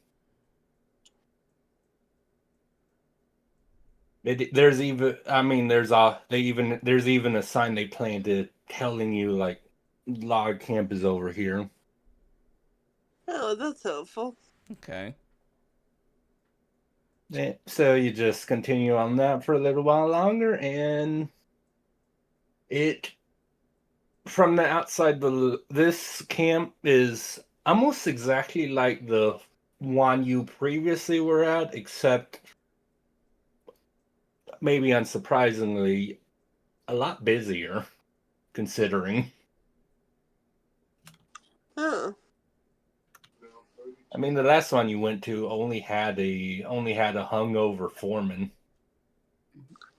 there's even a sign they planted telling you like log camp is over here. Oh, that's helpful. Okay. Yeah, so you just continue on that for a little while longer, and from the outside, this camp is almost exactly like the one you previously were at, except maybe unsurprisingly a lot busier, considering. Huh. I mean, the last one you went to only had a hungover foreman.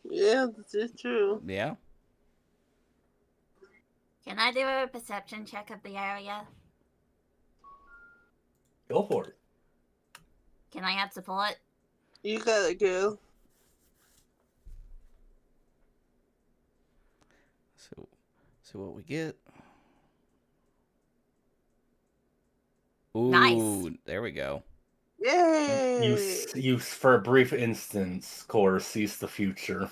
Yeah, that's true. Yeah. Can I do a perception check of the area? Go for it. Can I have support? You gotta go. So what we get? Ooh, nice. There we go. Yay! You for a brief instance, Cora sees the future.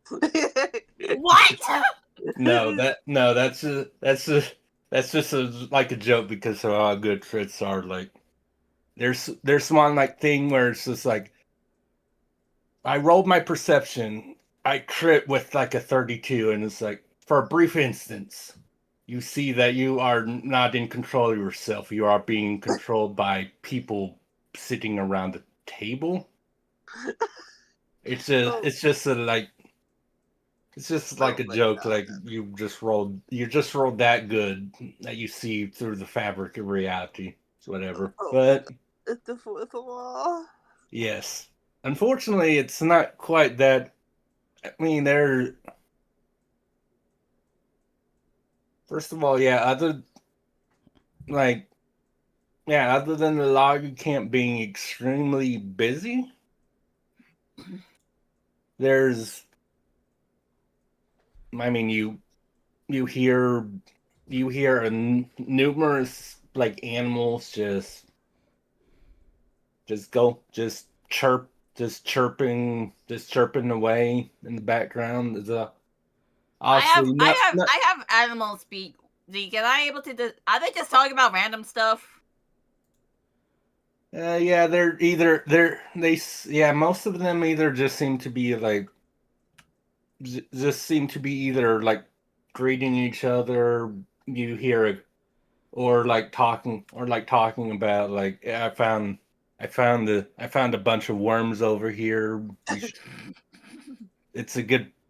What? That's just like a joke because of how good crits are. Like, there's one like thing where it's just like, I rolled my perception, I crit with like a 32, and it's like, for a brief instance, you see that you are not in control of yourself. You are being controlled by people sitting around the table. It's just like a joke. God. Like you just rolled that good that you see through the fabric of reality. It's whatever. But it's the fourth wall. Yes, unfortunately, it's not quite that. I mean, first of all, other than the log camp being extremely busy, you hear numerous like animals just chirping away in the background. I have animals speak. Can I able to? Are they just talking about random stuff? Most of them either just seem to be like either like greeting each other. You hear it, or like talking about like I found a bunch of worms over here.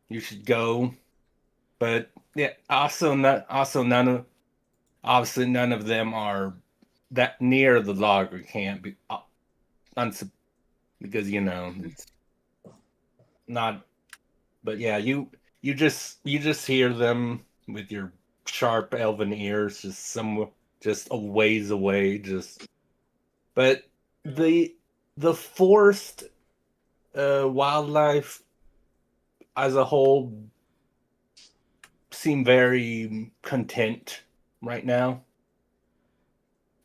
You should go. But yeah, none of them are that near the logger camp because it's not. But yeah, you just hear them with your sharp elven ears, just a ways away. But the forest wildlife as a whole seem very content right now.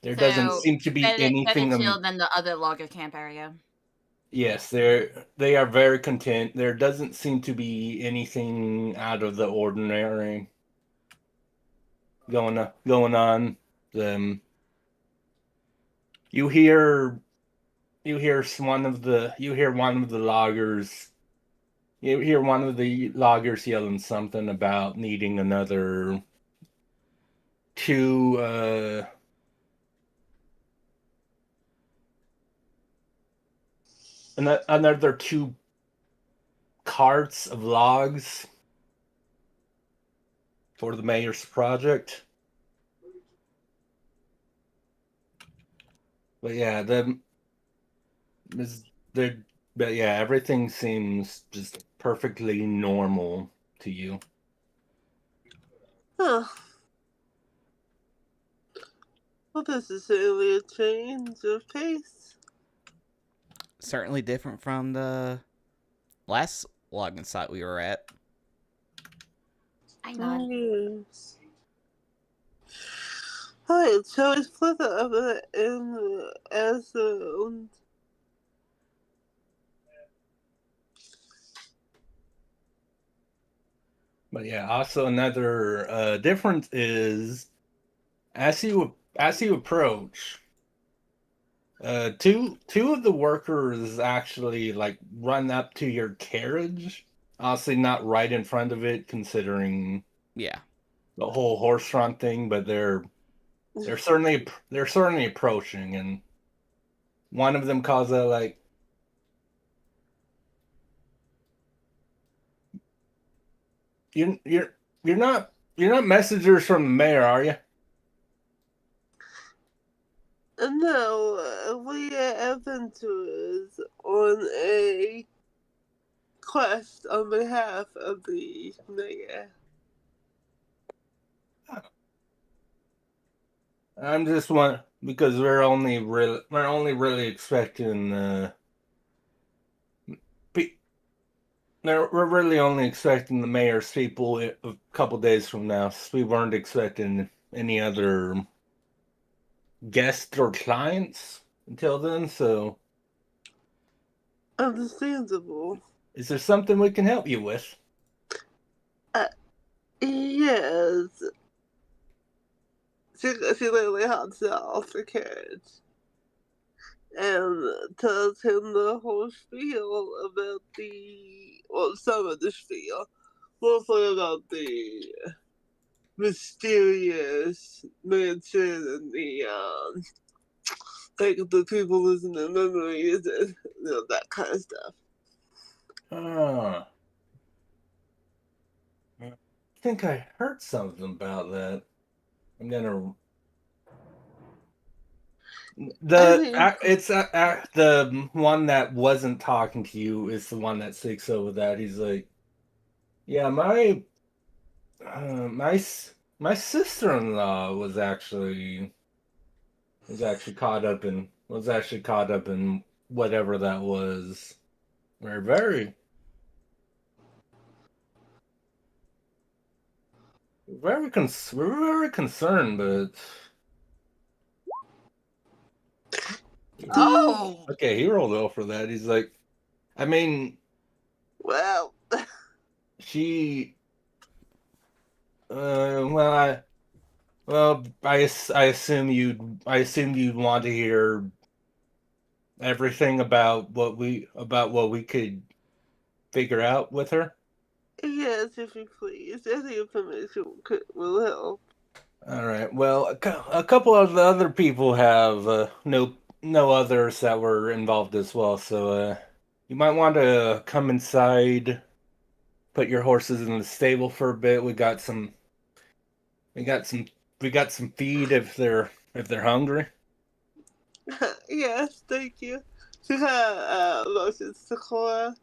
There doesn't seem to be anything. Better chill than the other logger camp area. Yes, they are very content. There doesn't seem to be anything out of the ordinary going on. You hear one of the loggers. You hear one of the loggers yelling something about needing another two another 2 carts of logs for the mayor's project. But yeah, everything seems just perfectly normal to you. Huh. Well, this is certainly a change of pace. Certainly different from the last logging site we were at. I know. Yes. Alright, so it's split up in as But yeah, also another difference is as you approach, two of the workers actually like run up to your carriage. Obviously, not right in front of it, considering Yeah. the whole horse front thing. But they're certainly approaching, and one of them calls out like, "You're not messengers from the mayor, are you?" No, we are adventurers on a quest on behalf of the mayor. I'm just one because we're only really expecting we're really only expecting the mayor's people a couple days from now. So we weren't expecting any other guests or clients until then. So, Understandable. is there something we can help you with? Yes. She literally hops off the carriage and tells him the whole spiel about some of the spiel. Mostly about the mysterious mansion and like the people losing their memories and that kind of stuff. I think I heard something about that. I'm gonna the one that wasn't talking to you is the one that speaks over that. He's like, yeah, my sister-in-law was actually caught up in whatever that was. We're very we're very concerned, but Oh! okay, he rolled well for that. He's like, I mean, well, she I assume you'd want to hear everything about what we could figure out with her. yes, if you please. Any information will help. All right. Well, a couple of the other people have no others that were involved as well. So you might want to come inside, put your horses in the stable for a bit. We got some feed if they're hungry. Yes, thank you. She kind of motions to Cora.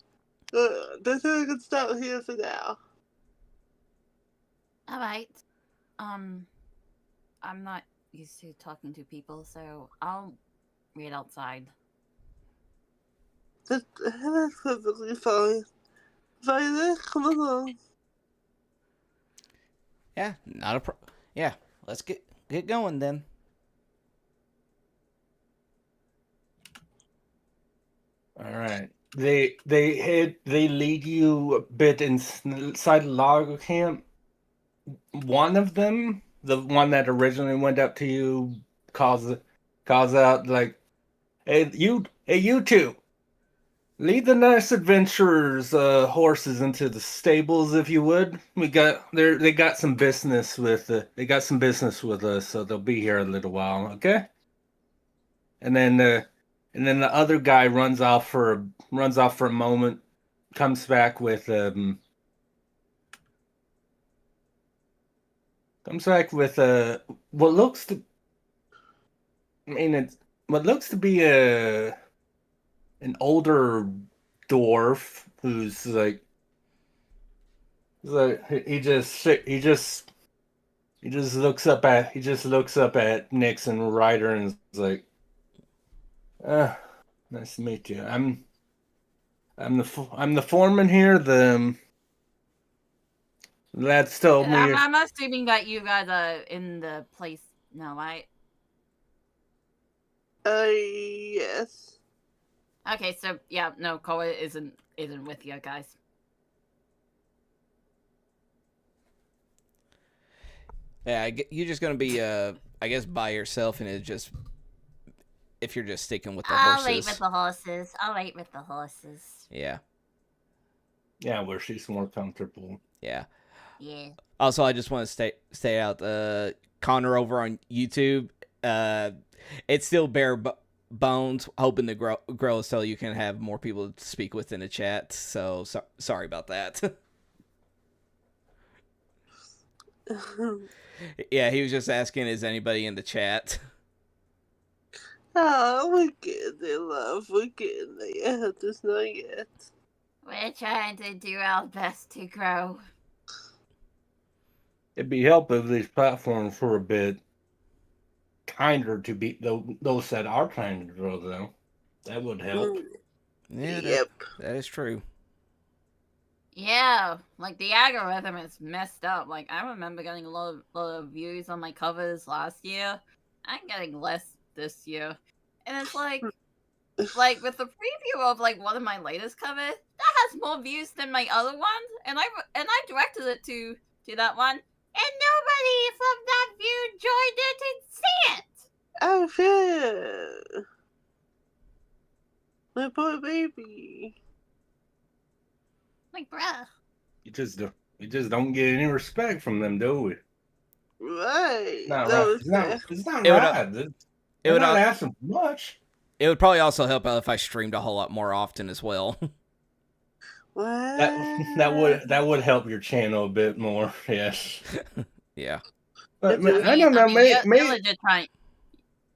They think we can stop here for now. Alright. I'm not used to talking to people, so I'll wait outside. That's perfectly fine. Violet, come along. Yeah, not a pro. Yeah, let's get going then. All right. They lead you a bit inside the log camp. One of them, the one that originally went up to you, calls out like, hey you two, lead the nice adventurers horses into the stables if you would. They got some business with us, so they'll be here a little while, okay? And then the other guy runs off for a moment, comes back with what looks to it's what looks to be an older dwarf who's like he just looks up at Nix and Ryder and is like, nice to meet you. I'm the foreman here. The lads told me. I'm assuming that you guys are in the place now, right? Yes. Okay, so yeah, no, Koa isn't with you guys. Yeah, you're just gonna be, I guess, by yourself, and it just if you're just sticking with the horses. I'll wait with the horses. Yeah. Yeah, where she's more comfortable. Yeah. Yeah. Also, I just want to stay out. Connor over on YouTube. It's still bare bones, hoping to grow so you can have more people to speak with in the chat. So sorry about that. Yeah, he was just asking, is anybody in the chat? Oh, we're getting there, love. We're getting there. Just not yet. We're trying to do our best to grow. It'd be helpful if these platforms were a bit kinder to be those that are trying to grow, though. That would help. Yeah, yep. That is true. Yeah, like the algorithm is messed up. Like I remember getting a lot of views on my covers last year. I'm getting less this year, and it's like with the preview of like one of my latest covers that has more views than my other ones, and I directed it to that one, and nobody from that view joined it and see it. Oh shit! My poor baby. Like, bruh. You just don't get any respect from them, do we? Right. It's not right. They're not asking for much. It would probably also help out if I streamed a whole lot more often as well. What? That would help your channel a bit more. Yes. Yeah. But I don't know. You're just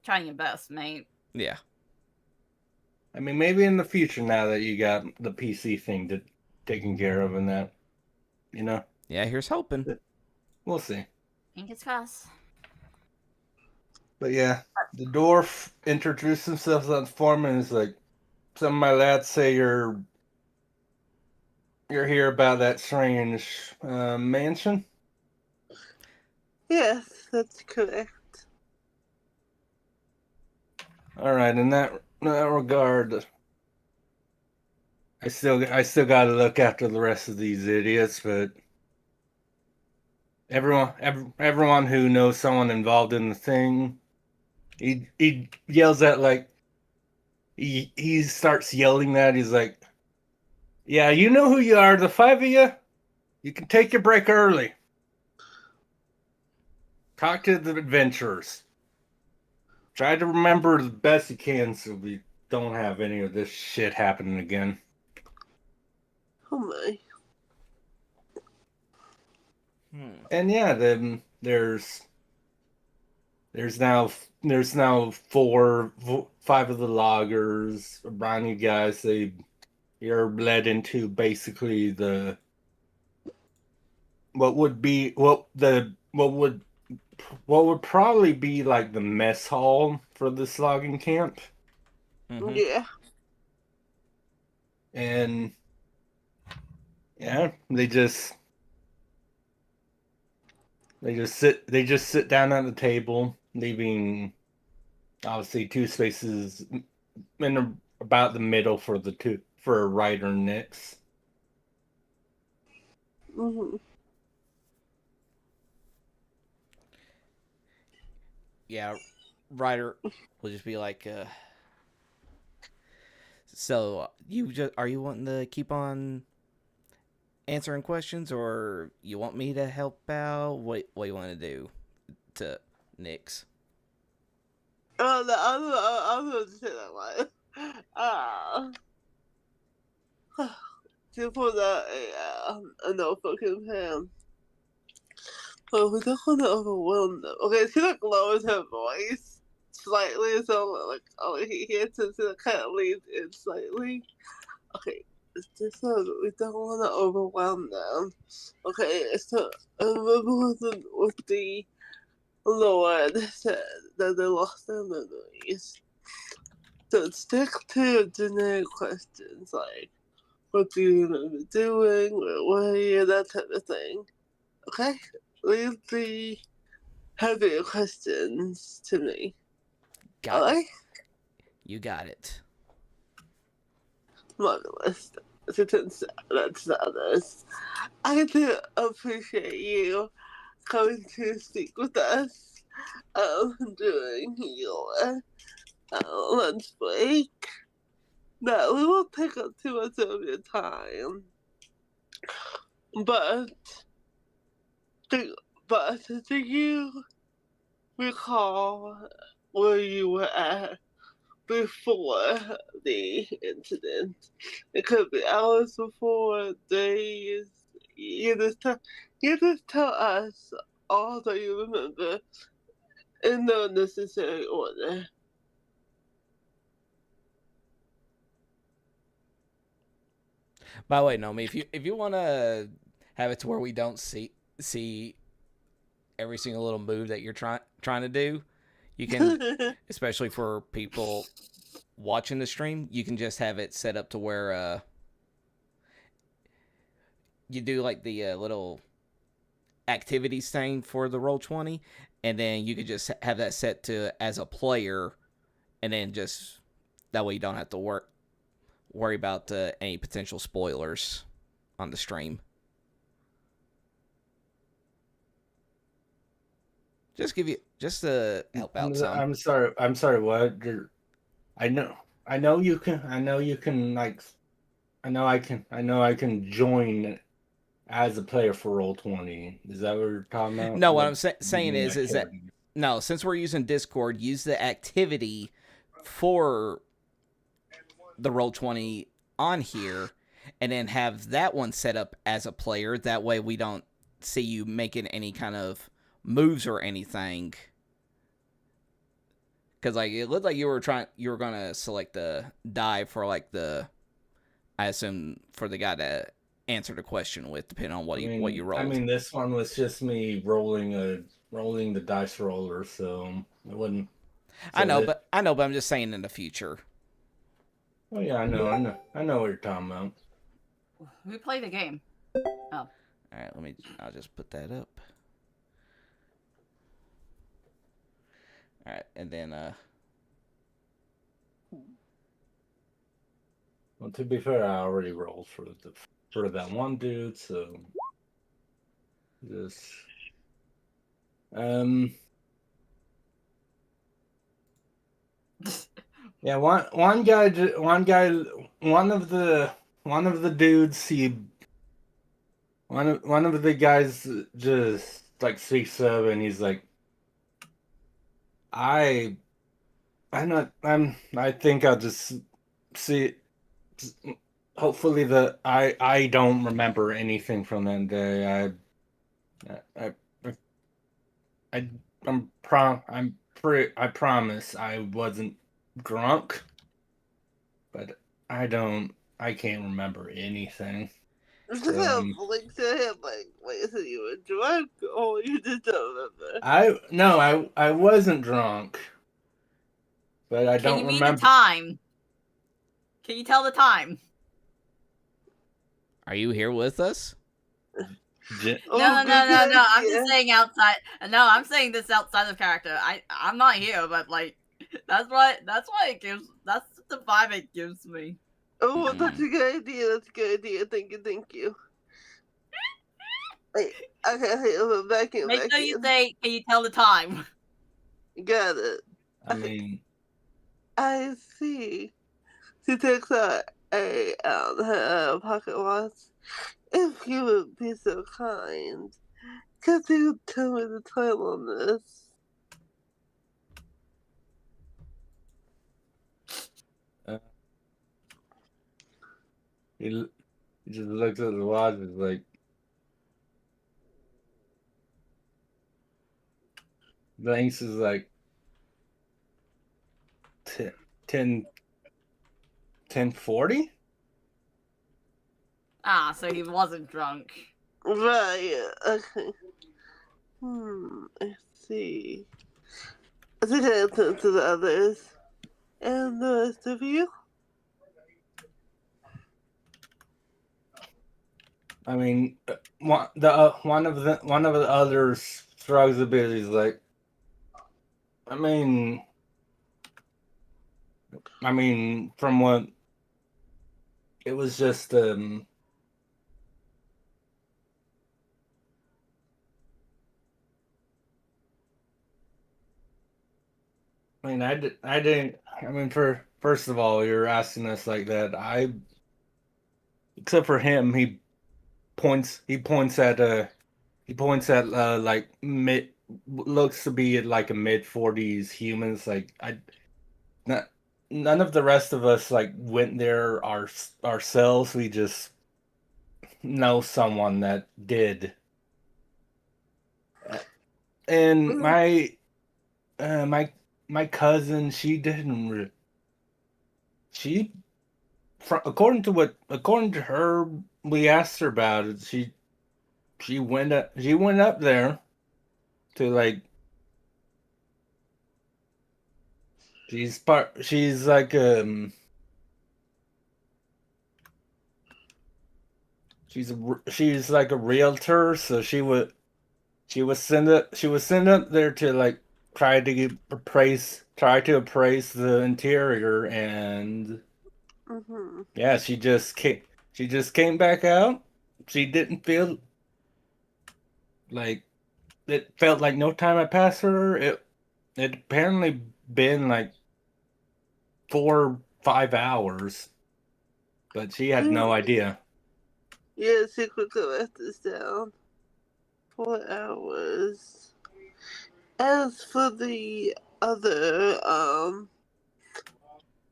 trying your best, mate. Yeah. I mean, maybe in the future, now that you got the PC thing taken care of, and that, you know. Yeah, here's hoping. We'll see. Fingers crossed. But yeah, the dwarf introduced himself as foreman and is like, some of my lads say you're here about that strange mansion. Yes, that's correct. All right, in that regard, I still got to look after the rest of these idiots, but everyone who knows someone involved in the thing, he yells at, like, he starts yelling that. He's like, yeah, you know who you are, the five of you. You can take your break early. Talk to the adventurers. Try to remember the best you can so we don't have any of this shit happening again. Oh my. And yeah, then there's now 5 of the loggers around you guys. You're led into basically what would probably be like the mess hall for this logging camp. Mm-hmm. Yeah. and yeah, they just sit down at the table, leaving obviously 2 spaces in about the middle for a Ryder Nyx. Mm-hmm. Yeah, Ryder will just be like, so are you wanting to keep on answering questions, or you want me to help out? What you want to do to Nyx? I'm going to say that one. To put a notebook in him. But we don't want to overwhelm them. Okay, she like lowers her voice slightly, so like he hits it, so it kind of leans in slightly. Okay, it's just so we don't want to overwhelm them. Okay, so remember with the Lord said that they lost their memories. So stick to generic questions like, what do you remember doing? Where were you? That type of thing. Okay? Leave the heavier questions to me. Got it. You got it. Marvelous. That's others. I do appreciate you coming to speak with us during your lunch break. No, we won't take up too much of your time. But do you recall where you were at before the incident? It could be hours before, days. You just tell us all that you remember in no necessary order. By the way, Nomi, if you want to have it to where we don't see every single little move that you're trying to do, you can, especially for people watching the stream, you can just have it set up to where you do like the little activities thing for the Roll20, and then you could just have that set to as a player, and then just that way you don't have to worry about any potential spoilers on the stream. Just to help out some. I'm sorry. What? I know you can like. I know I can join as a player for Roll20. Is that what you're talking about? No, what I'm saying is that no, since we're using Discord, use the activity for the Roll20 on here, and then have that one set up as a player. That way we don't see you making any kind of moves or anything. Because like it looked like you were gonna select the die for like I assume for the guy to answer the question with, depending on what you rolled. I mean, this one was just me rolling the dice roller, so it wouldn't. So I know, but I'm just saying in the future. Oh yeah, I know what you're talking about. We play the game. Oh. All right, I'll just put that up. All right, and then well, to be fair, I already rolled for that one dude, so just yeah, one of the dudes, one of the guys just like speaks up, and he's like, I think I'll just see. Hopefully I don't remember anything from that day. I promise I wasn't drunk, but I can't remember anything. Blink to him like, wait, so you were drunk or you just don't remember? I wasn't drunk, but I don't remember. Can you read the time? Can you tell the time? Are you here with us? No. I'm just saying outside. No, I'm saying this outside of character. I'm not here, but like, that's what it gives. That's the vibe it gives me. Oh, that's a good idea. That's a good idea. Thank you. Wait, okay, back in. Make sure you say, can you tell the time? Got it. I mean, I see. She takes out her pocket watch. If you would be so kind, could you tell me the time on this? he just looks at the watch and is like, Blanks is like 10:40? Ah, so he wasn't drunk. Right, okay. I see. I think I answered to the others. And the rest of you? I mean, one of the others shrugs a bit. He's like, I mean, from what it was just I didn't. I mean, first of all, you're asking us like that. Except for him, he points at like mid, looks to be like a mid-40s humans. Like none of the rest of us like went there ourselves. We just know someone that did. And my cousin, she didn't. According to her, we asked her about it. She went up there to like. She's like she's like a realtor, so she was sent up there to like try to appraise the interior, and yeah, she just came back out. She didn't feel like it felt like no time had passed for her. It apparently been like 4-5 hours, but she had no idea. Yeah, she quickly write this down. 4 hours. As for the other,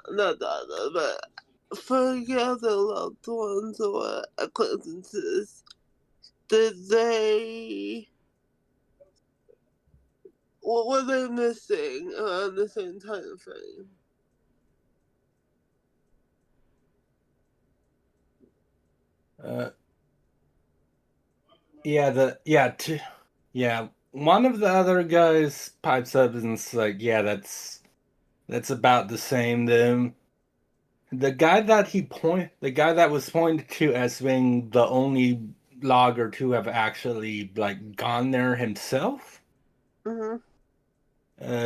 not the other, but for the other loved ones or acquaintances, did they... What were they missing around the same time frame? One of the other guys pipes up and is like, yeah, that's about the same. The guy that was pointed to as being the only logger to have actually like gone there himself.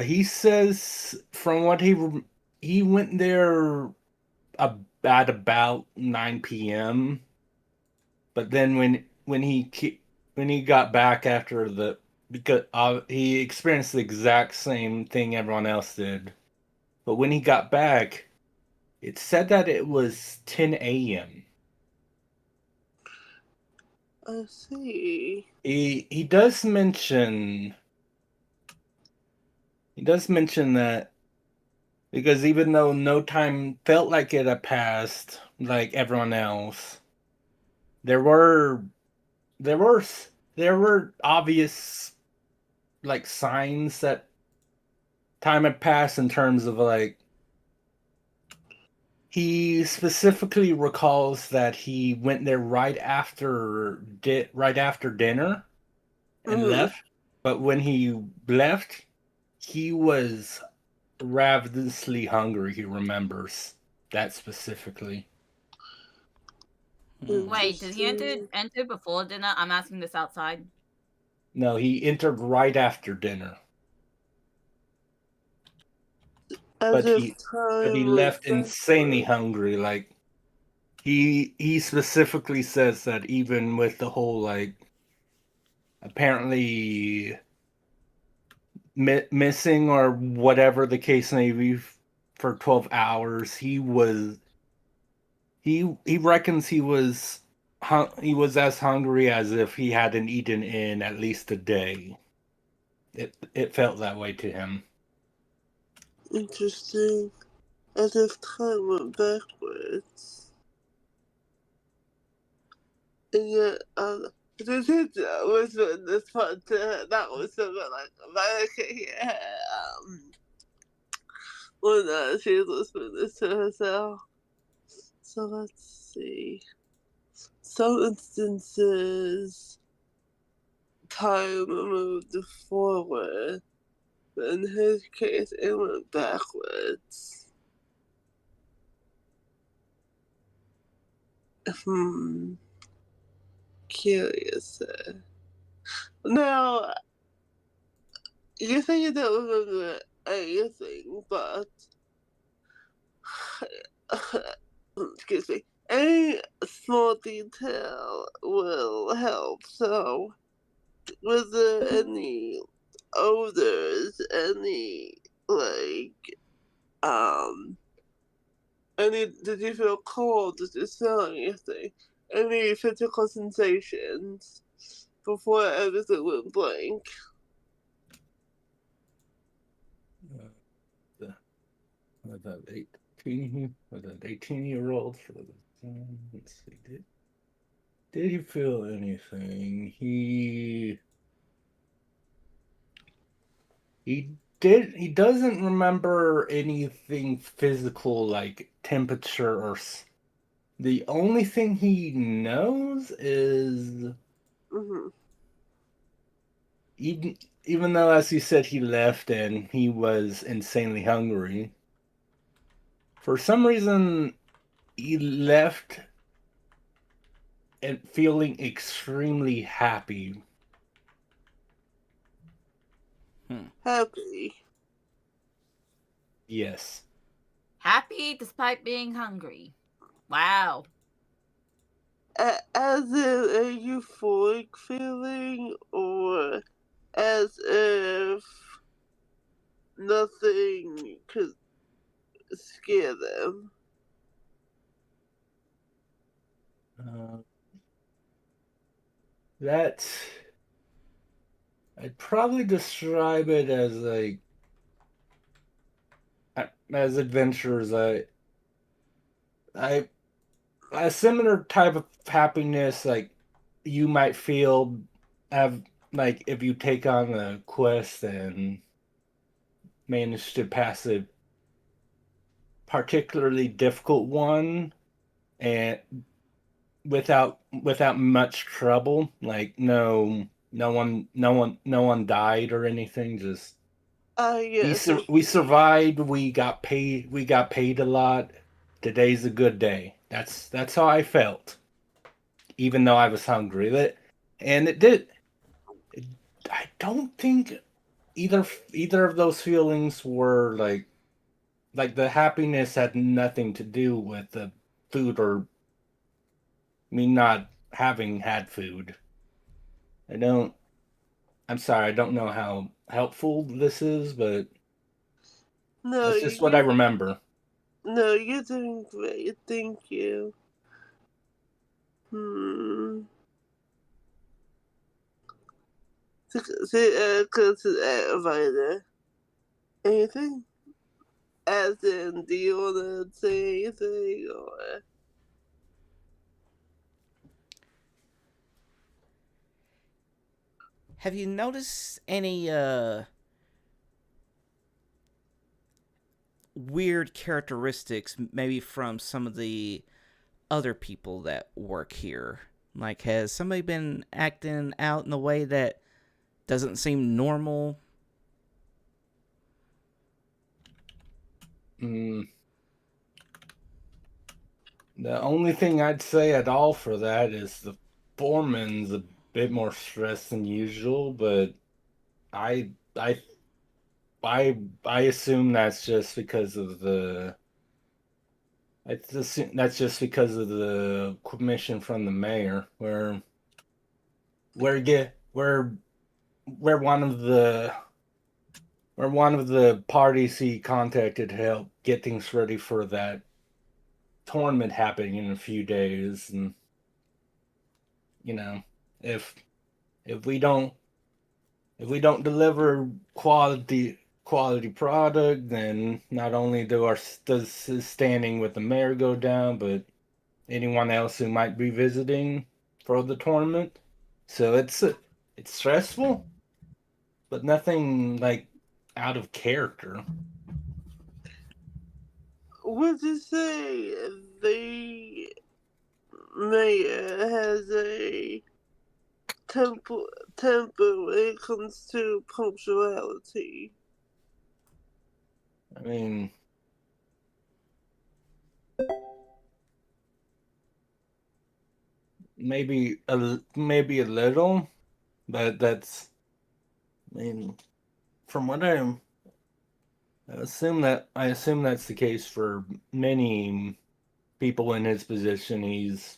He says from what he went there at about 9 p.m. But then when he got back after because he experienced the exact same thing everyone else did. But when he got back, it said that it was 10 a.m. I see. He does mention that because even though no time felt like it had passed, like everyone else, there were obvious like signs that time had passed in terms of like he specifically recalls that he went there right after dinner and left, but when he left he was ravenously hungry. He remembers that specifically. Wait, did he enter before dinner? I'm asking this outside. No, he entered right after dinner. But he left insanely hungry. Like he specifically says that even with the whole like apparently missing or whatever the case may be for 12 hours, he reckons he was as hungry as if he hadn't eaten in at least a day. It felt that way to him. Interesting. As if time went backwards. And yet, this was this part that was something like America here. When she was listening this to herself. So let's see. Some instances, time moved forward, but in his case, it went backwards. Curious. Now, you say you don't remember anything, but excuse me, any small detail will help. So, was there any odors, any did you feel cold? Did you smell anything? Any physical sensations before everything went blank? Was that 18-year-old? Let's see. Did he feel anything? He doesn't remember anything physical like temperature or. The only thing he knows is even though, as he said, he left and he was insanely hungry, for some reason he left and feeling extremely happy. Happy. Yes. Happy despite being hungry. Wow. As in a euphoric feeling, or as if nothing could scare them? I'd probably describe it as like as adventurers. A similar type of happiness like you might feel like if you take on a quest and manage to pass a particularly difficult one and without much trouble, like no one died or anything, just yes. we survived, we got paid a lot. Today's a good day. That's how I felt, even though I was hungry. And it did. I don't think either of those feelings were like the happiness had nothing to do with the food or me not having had food. I'm sorry, I don't know how helpful this is, but that's just what I remember. No, you're doing great. Thank you. Cause Vita. Anything? As in, do you wanna say anything or? Have you noticed any weird characteristics maybe from some of the other people that work here? Like, has somebody been acting out in a way that doesn't seem normal? The only thing I'd say at all for that is the foreman's a bit more stressed than usual, but I I I assume that's just because of the that's just because of the commission from the mayor, where get where one of the parties he contacted helped get things ready for that tournament happening in a few days, and you know, if if we don't deliver quality product, then not only does his standing with the mayor go down, but anyone else who might be visiting for the tournament. So it's stressful, but nothing like out of character. Would you say the mayor has a temper when it comes to punctuality? I mean, maybe a little, but that's, I mean, from what I assume that's the case for many people in his position. He's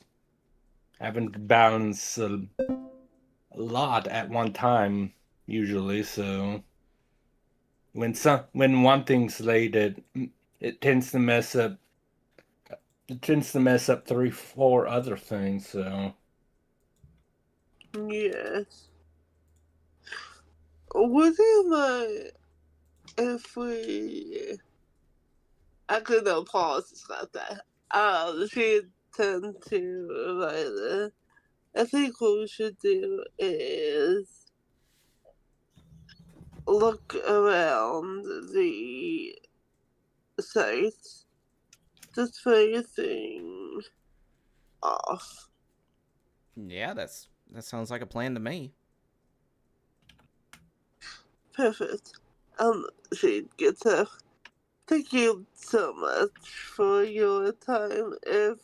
having to balance a lot at one time usually, so when one thing's late, it tends to mess up 3, 4 other things. So Yes. Would you mind if I could no pause about that. She tend to like I think what we should do is look around the site just for anything off. Yeah, that sounds like a plan to me. Perfect. She gets up. Thank you so much for your time. If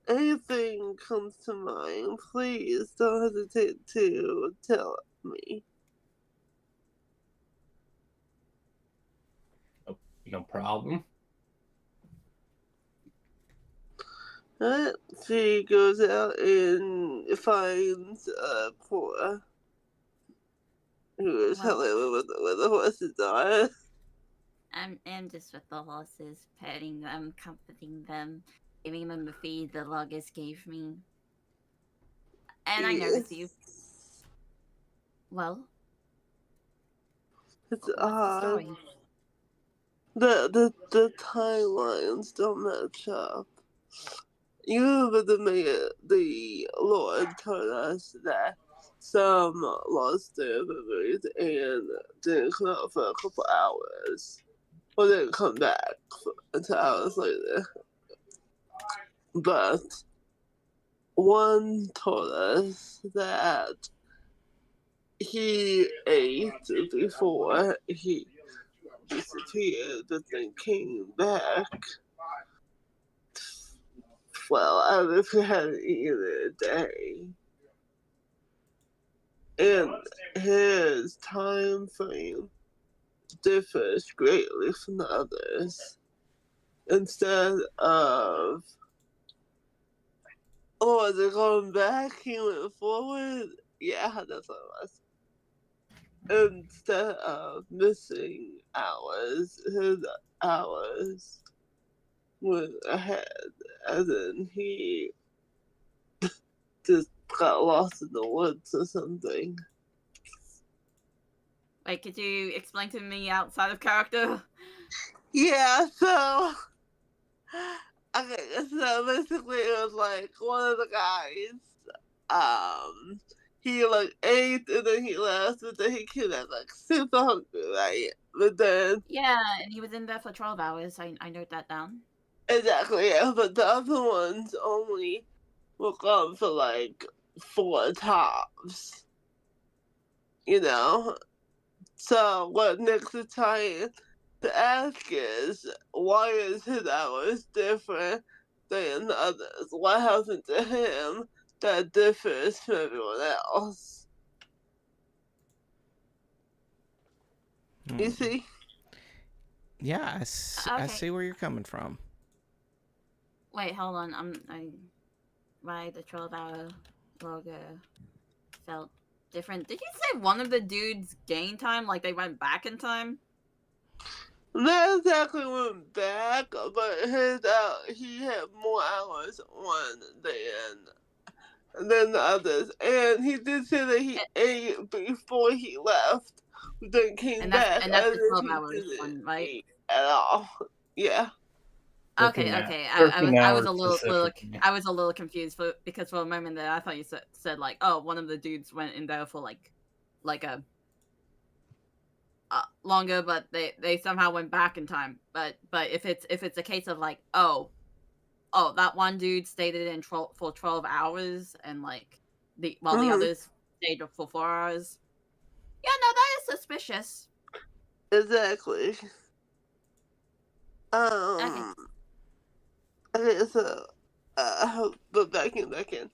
anything comes to mind, please don't hesitate to tell me. no problem. Alright, she goes out and finds Cora, who is hello with the horses are. I'm just with the horses, petting them, comforting them, giving them the feed the Logos gave me. And I notice you. Well, It's what's the odd. story? The timelines don't match up. You remember the Lord told us that some lost their memories and didn't come out for a couple hours. Or didn't come back until hours later. But one told us that he ate before he disappeared, but then came back. Well, I don't know if he had either day. And his time frame differs greatly from the others. Instead of was it going back? He went forward? Yeah, that's what it was. Instead of missing hours, his hours went ahead. As in, he just got lost in the woods or something. Wait, could you explain to me outside of character? Yeah, so. Okay, so basically it was like one of the guys, he like ate and then he left, but then he came back like super hungry, right? But then Yeah, and he was in there for 12 hours. I note that down. exactly, yeah. But the other ones only were gone for like 4 tops, you know. So what Nick's trying to ask is, why is his hours different than others? What happened to him that differs from everyone else? You see? Yeah, I see where you're coming from. Wait, hold on. Why the 12-hour logo felt different? Did you say one of the dudes gained time, like they went back in time? Not exactly went back, but he had more hours on than the others, and he did say that he ate before he left, then came back, and that's and the then 12 he hours didn't one, right? eat at all. Yeah. Okay. 13 I was hours a little specifically. I was a little confused because for a moment there I thought you said like, oh, one of the dudes went in there for like a longer, but they somehow went back in time. But if it's a case of like, oh, that one dude stayed in for 12 hours and like the others stayed for 4 hours. Yeah, no, that is suspicious. Exactly. Okay, so but back in.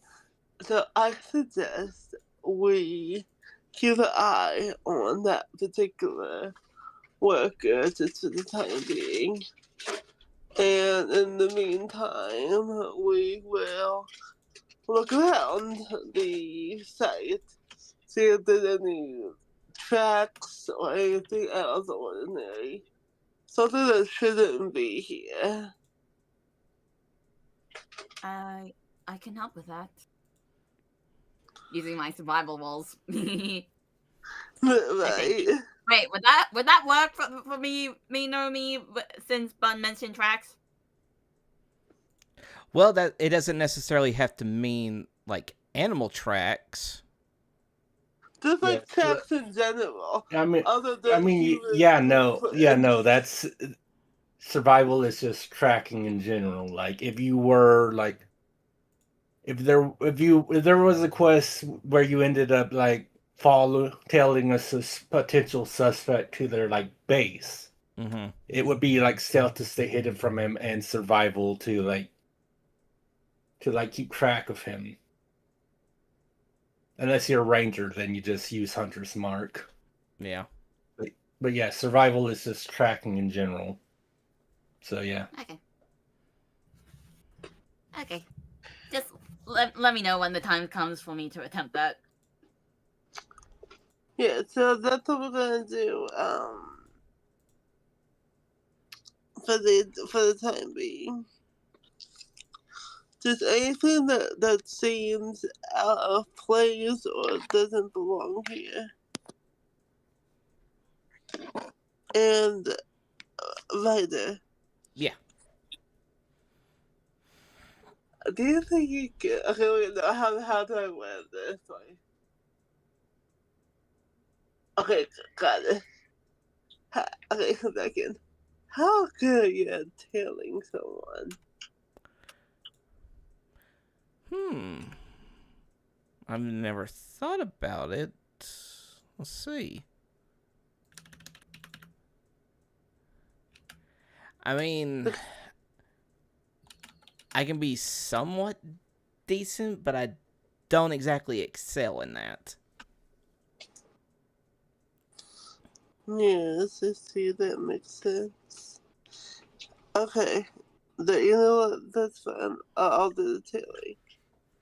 So I suggest we keep an eye on that particular worker just for the time being. And in the meantime, we will look around the site, see if there's any tracks or anything else ordinary. Something that shouldn't be here. I can help with that. Using my survival rolls. Right. Okay. Wait, would that work for me, since Bun mentioned tracks? Well, that it doesn't necessarily have to mean like animal tracks. Just like tracks in general. That's survival is just tracking in general. Like if you were like, if there was a quest where you ended up like tailing a potential suspect to their like base, it would be like stealth to stay hidden from him and survival to keep track of him. Unless you're a ranger, then you just use hunter's mark. Yeah. But yeah, survival is just tracking in general. So yeah. Okay. Just let me know when the time comes for me to attempt that. Yeah, so that's what we're gonna do. For the time being. Just anything that seems out of place or doesn't belong here. And Ryder. Yeah. Do you think you can? Okay, wait, no, how do I word this? Sorry. Okay, got it. Okay, back in. How good are you at tailing someone? I've never thought about it. Let's see. I mean, I can be somewhat decent, but I don't exactly excel in that. Yes, I see, that makes sense. Okay, you know what? That's fine. I'll do the tailing.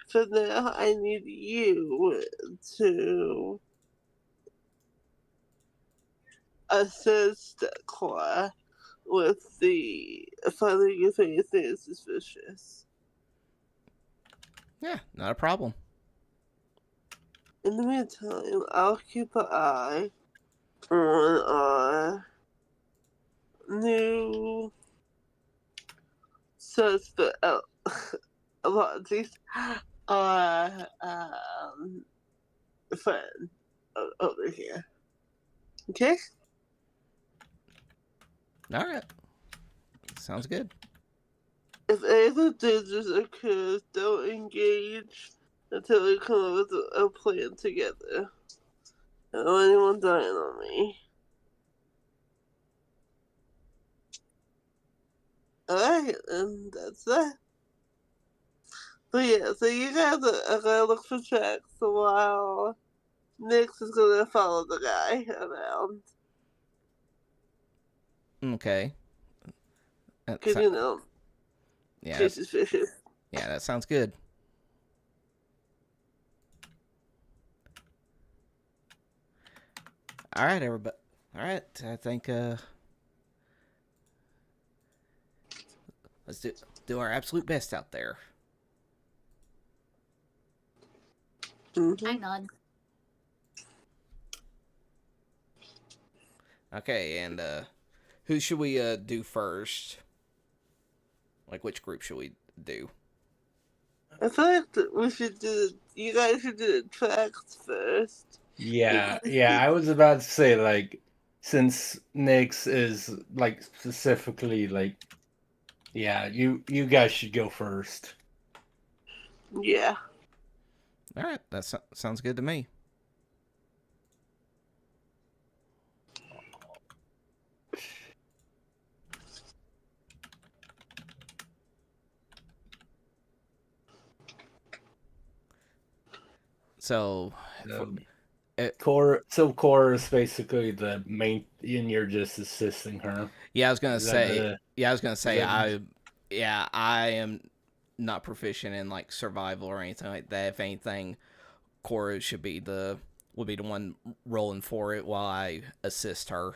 For now, I need you to assist Cora with the finding if anything is suspicious. Yeah, not a problem. In the meantime, I'll keep an eye on our new suspect. Apologies. Our friend over here. Okay? All right. Sounds good. If anything dangerous occurs, don't engage until we come up with a plan together. I don't want anyone dying on me. Alright, and that's that. So yeah, so you guys are gonna look for tracks while Nyx is gonna follow the guy around. Okay. Cause you know, Yeah, fish is fishes. yeah, that sounds good. All right, everybody. All right, I think let's do our absolute best out there. I nod. Okay, and who should we do first? Like, which group should we do? I feel like we should do. You guys should do the tracks first. Yeah, I was about to say, like, since Nyx is like specifically like, yeah, you guys should go first. Yeah. All right, that sounds good to me. So, Cora is basically the main, and you're just assisting her. Yeah, I was gonna say. I am not proficient in like survival or anything like that. If anything, Cora would be the one rolling for it while I assist her.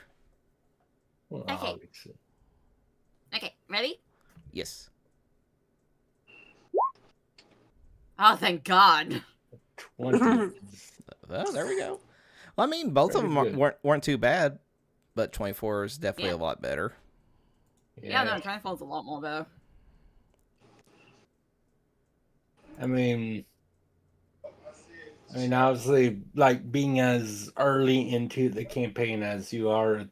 Well, Okay. obviously. Okay, ready? Yes. Oh, thank God. 20. Oh, there we go. Well, I mean, both of them weren't too bad, but 24 is definitely a lot better. Yeah, no, 24 is a lot more better. I mean, obviously, like, being as early into the campaign as you are,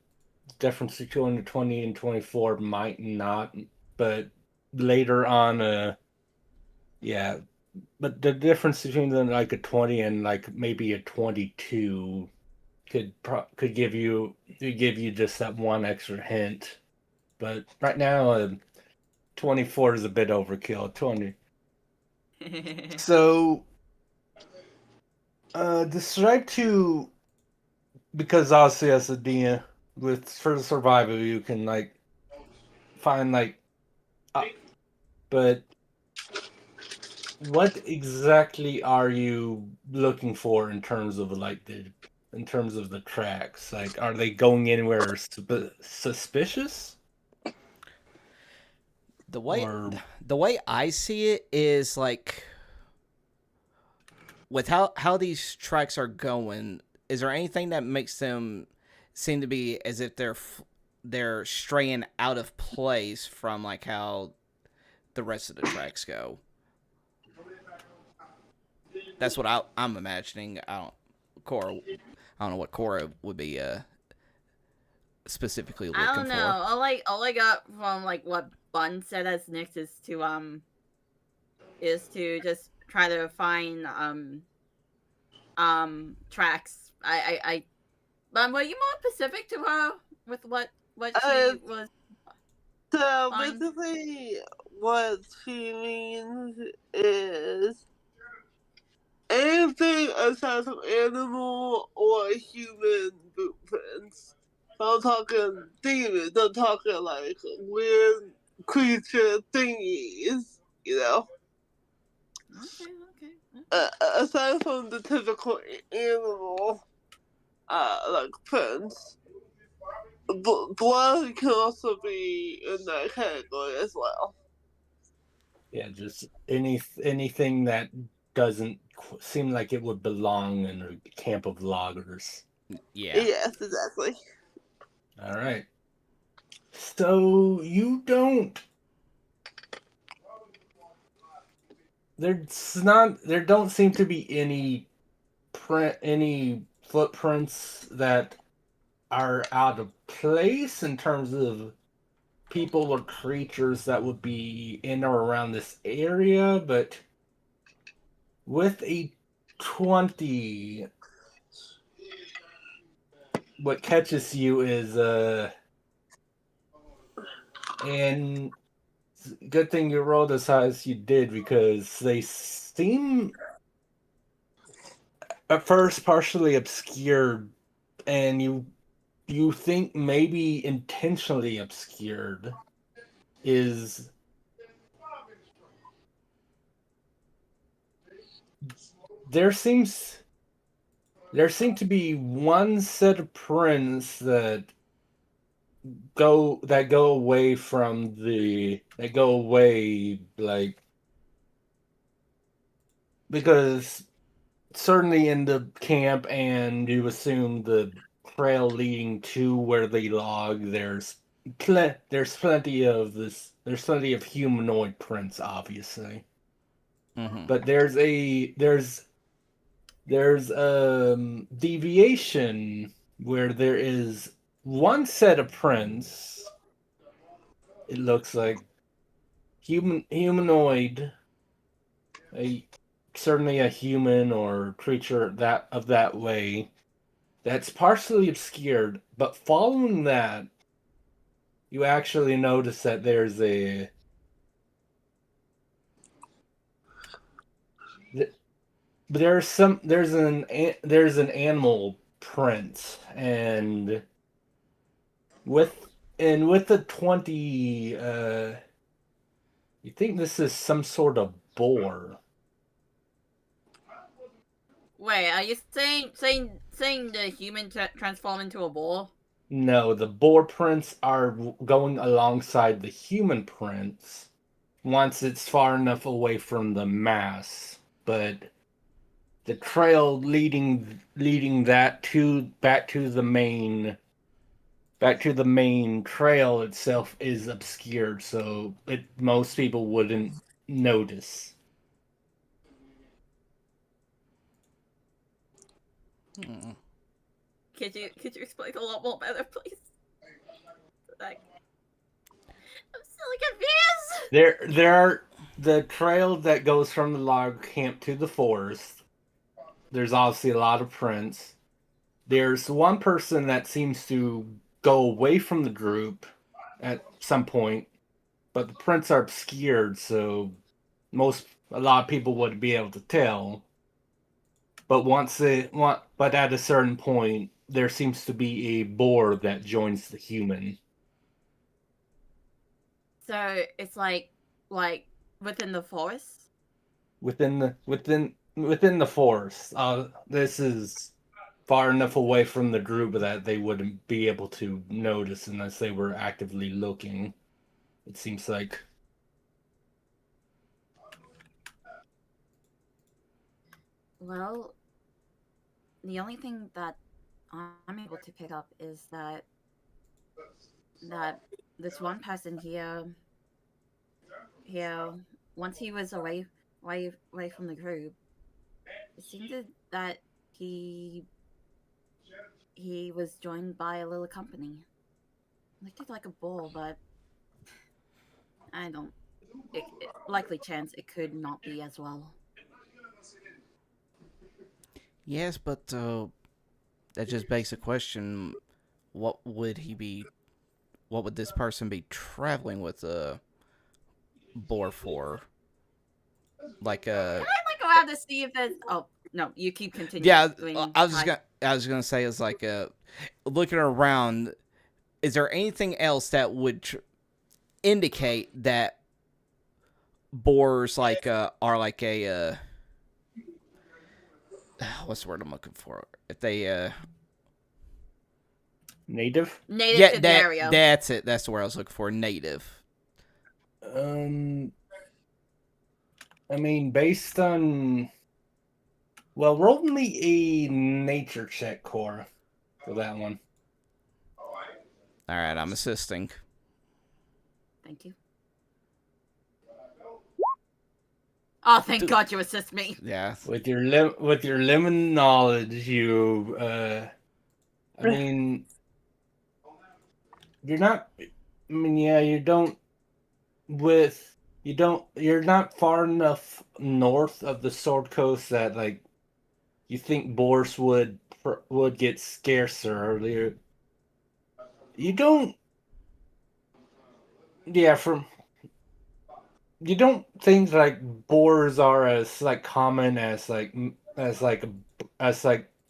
difference between 20 and 24 might not, but later on, yeah, but the difference between like a 20 and like maybe a 22 could give you just that one extra hint. But right now, 24 is a bit overkill. 20. So, decide to, because obviously as a DM with for survival you can like find like, but what exactly are you looking for in terms of like the tracks? Like, are they going anywhere suspicious? The way I see it is like, with how these tracks are going, is there anything that makes them seem to be as if they're straying out of place from like how the rest of the tracks go? That's what I'm imagining. I don't know what Cora would be specifically looking for. I don't know. All I got from like what Bun said as Nyx is to just try to find tracks. But were you more specific to her with what she was? So basically, what she means is anything aside from animal or human footprints. I'm talking demons. I'm talking like weird creature thingies. You know. Okay. Aside from the typical animal, like prints. Blood can also be in that category as well. Yeah, just anything that doesn't seem like it would belong in a camp of loggers. Yeah. Yes, exactly. All right. So you don't. There don't seem to be any footprints that are out of place in terms of people or creatures that would be in or around this area, but with a 20, what catches you is and good thing you rolled as high as you did, because they seem at first partially obscured, and you think maybe intentionally obscured. There seems to be one set of prints that go away like, because certainly in the camp, and you assume the trail leading to where they log, there's plenty of humanoid prints, obviously. Mm-hmm. But there's deviation where there is one set of prints. It looks like humanoid, certainly a human or creature that way. That's partially obscured, but following that, you actually notice that there's an animal print, and with the 20, you think this is some sort of boar. Wait, are you saying the human transform into a boar? No, the boar prints are going alongside the human prints once it's far enough away from the mass, but the trail leading that back to the main trail itself is obscured, so most people wouldn't notice. Mm. Could you explain a lot more better, please? Like, I'm still confused. There are the trail that goes from the log camp to the forest. There's obviously a lot of prints. There's one person that seems to go away from the group at some point, but the prints are obscured, so a lot of people would be able to tell. But but at a certain point, there seems to be a boar that joins the human. So it's like within the forest. Within the forest. This is far enough away from the group that they wouldn't be able to notice unless they were actively looking. It seems like. Well, the only thing that I'm able to pick up is that this one person here, once he was away from the group, it seemed that he was joined by a little company. Looked like a bull, but I don't. Likely chance it could not be as well. Yes, but that just begs the question: what would this person be traveling with a boar for? Like Can I go out to see if there's? Oh no, you keep continuing. Yeah, I was gonna say is like looking around. Is there anything else that would indicate that boars are like a what's the word I'm looking for? If they native to the area. That's it. That's the word I was looking for. Native. I mean, based on, well, roll me a nature check, Cora, for that one. All right, I'm assisting. Thank you. Oh, thank God you assist me. Yeah. With your limited knowledge, you I mean, you're not. I mean, yeah, you're not far enough north of the Sword Coast that like you think boars would get scarcer earlier. You don't. Yeah, from you don't think like boars are as like common as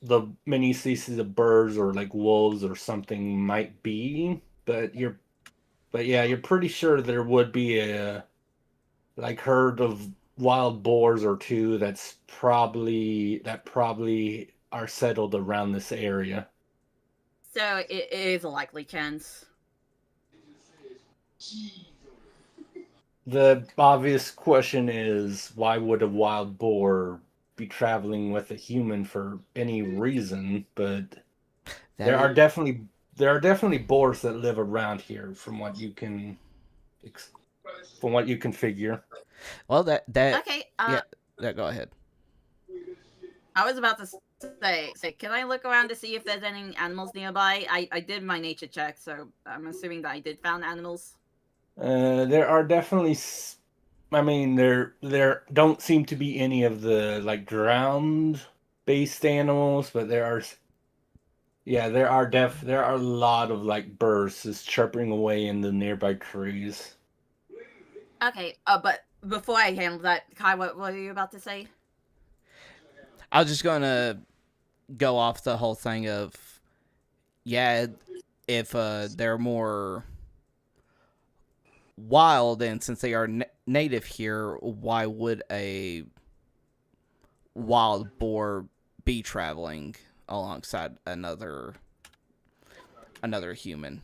the many species of birds or like wolves or something might be, but yeah, you're pretty sure there would be a like herd of wild boars or two that probably are settled around this area. So it is a likely chance. The obvious question is why would a wild boar be traveling with a human for any reason? But there are definitely boars that live around here from what you can figure. Well, that Okay. yeah, go ahead. I was about to say, can I look around to see if there's any animals nearby? I did my nature check, so I'm assuming that I did found animals. There are definitely. I mean, there don't seem to be any of the like ground based animals, but there are. Yeah, there are a lot of like birds just chirping away in the nearby trees. Okay. But before I handle that, Kai, what were you about to say? I was just gonna go off the whole thing of, yeah, if they're more wild, and since they are native here, why would a wild boar be traveling alongside another human?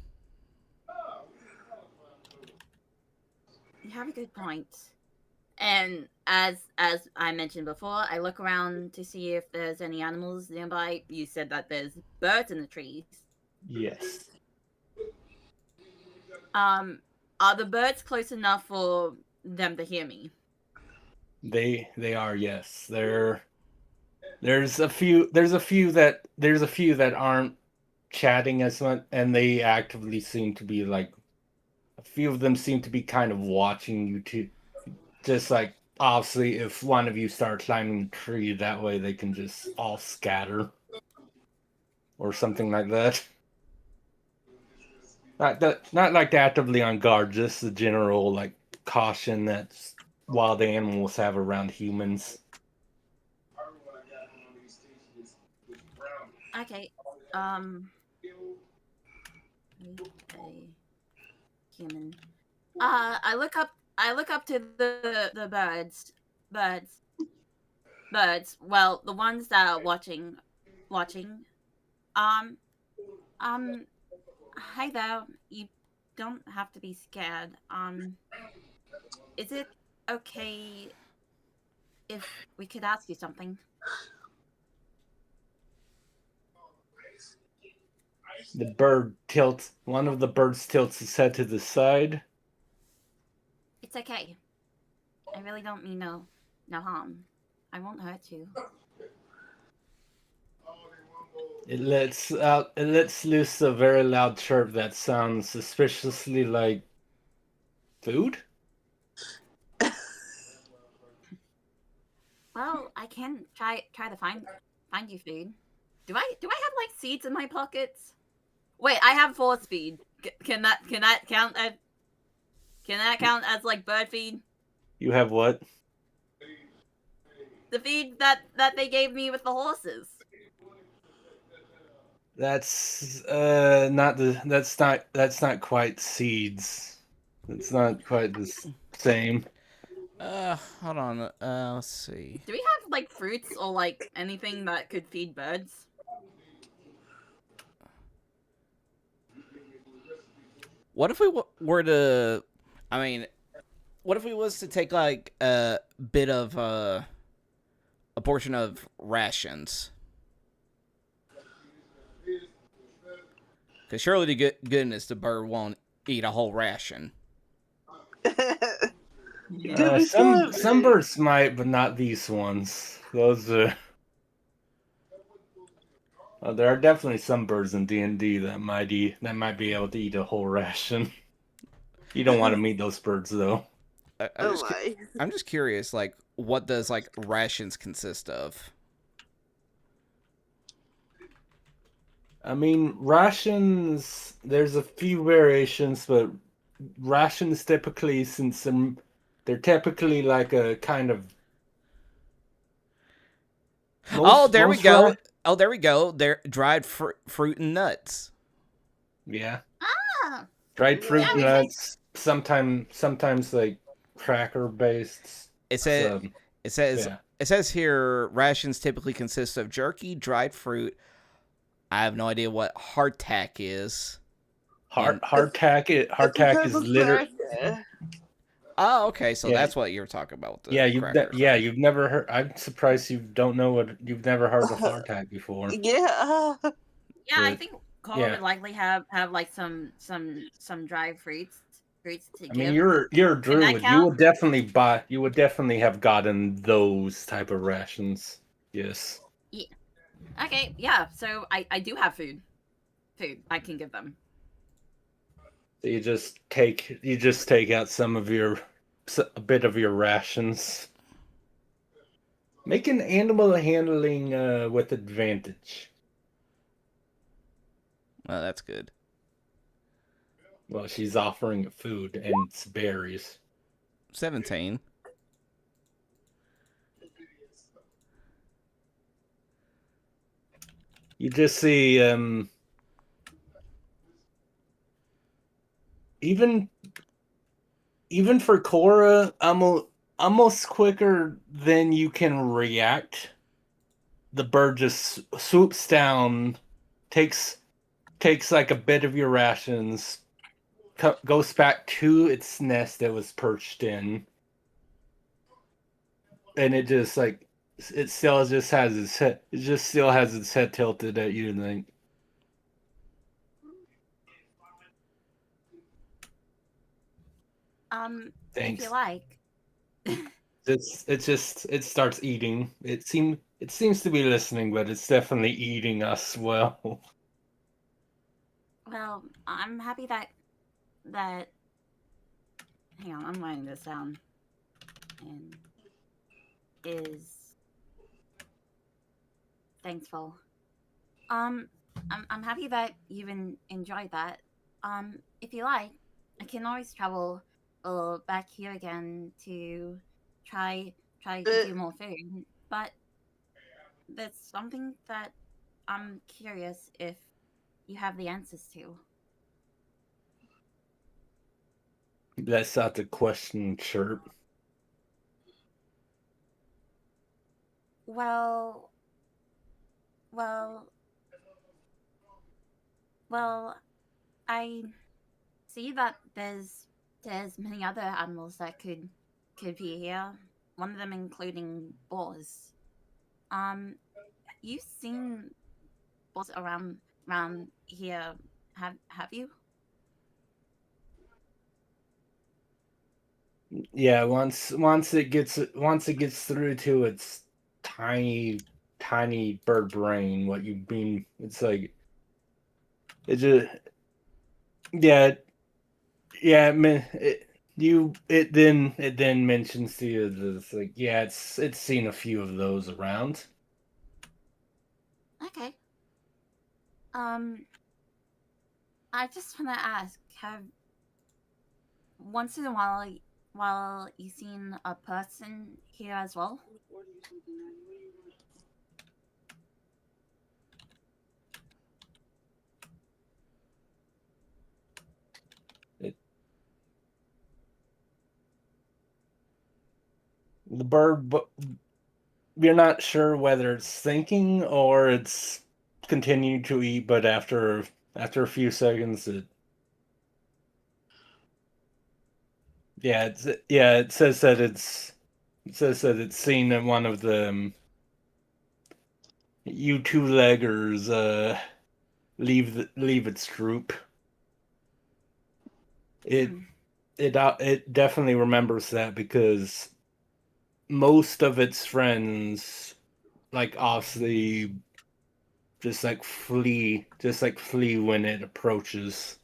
You have a good point. And as I mentioned before, I look around to see if there's any animals nearby. You said that there's birds in the trees. Yes. Are the birds close enough for them to hear me? They are, yes. There's a few that aren't chatting as much, and they actively seem to be like a few of them seem to be kind of watching you too. Just like obviously if one of you start climbing the tree, that way they can just all scatter. Or something like that. Not like actively on guard, just the general like caution that wild animals have around humans. Okay. Human. I look up to the birds. Well, the ones that are watching. Um. Hi there. You don't have to be scared. Is it okay if we could ask you something? One of the birds tilts his head to the side. It's okay. I really don't mean no harm. I won't hurt you. It lets loose a very loud chirp that sounds suspiciously like food. Well, I can try to find you food. Do I have like seeds in my pockets? Wait, I have force feed. Can that count as like bird feed? You have what? The feed that they gave me with the horses. That's that's not quite seeds. It's not quite the same. Hold on. Let's see. Do we have like fruits or like anything that could feed birds? What if we were to? I mean, what if we was to take like a bit of a portion of rations? Because surely to goodness the bird won't eat a whole ration. Some birds might, but not these ones. Those are. There are definitely some birds in D&D that might be able to eat a whole ration. You don't want to meet those birds, though. I'm just curious, like, what does like rations consist of? I mean, rations. There's a few variations, but rations typically, since They're typically like a kind of. There we go. Oh, there we go. They're dried fruit and nuts. Yeah. Ah. Dried fruit nuts. Sometimes like cracker based. It says here rations typically consist of jerky, dried fruit. I have no idea what hardtack is. Hardtack is literally. Oh, okay. So that's what you were talking about. You've never heard. I'm surprised you don't know what you've never heard of hardtack before. Yeah. Yeah, I think Cole would likely have like some dried fruits to give. I mean, you're a druid. You would definitely have gotten those type of rations. Yes. Yeah. Okay. Yeah. So I do have food. I can give them. So you just take out a bit of your rations. Make an animal handling with advantage. Well, that's good. Well, she's offering food and it's berries. 17. You just see even for Cora, almost quicker than you can react. The bird just swoops down, takes like a bit of your rations, goes back to its nest that was perched in, and it just like it still just has its head. It just still has its head tilted at you, like. If Thanks. you like. It starts eating. It seems to be listening, but it's definitely eating us well. Well, I'm happy that hang on, I'm writing this down. And is thankful. I'm happy that you've enjoyed that. If you like, I can always travel back here again to try to do more food. But there's something that I'm curious if you have the answers to. That's not the question, chirp. Well, I see that there's many other animals that could be here. One of them including boars. You've seen boars around here, have you? Yeah, once it gets through to its tiny bird brain, what you mean? It's like it just it then mentions to you that it's like it's seen a few of those around. Okay. I just want to ask, have once in a while you seen a person here as well? The bird, but we're not sure whether it's thinking or it's continuing to eat. But after a few seconds, it says that it's seen one of the you two-leggers leave its group. It definitely remembers that because most of its friends, like obviously, just like flee when it approaches.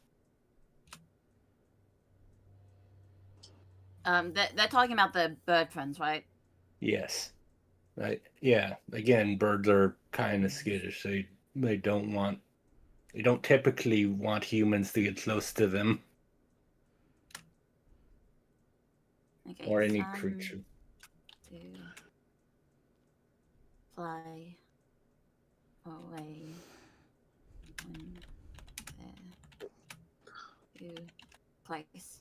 They're talking about the bird friends, right? Yes. Right. Yeah. Again, birds are kind of skittish. They don't typically want humans to get close to them. Okay, or any creature. To fly away when they're to place.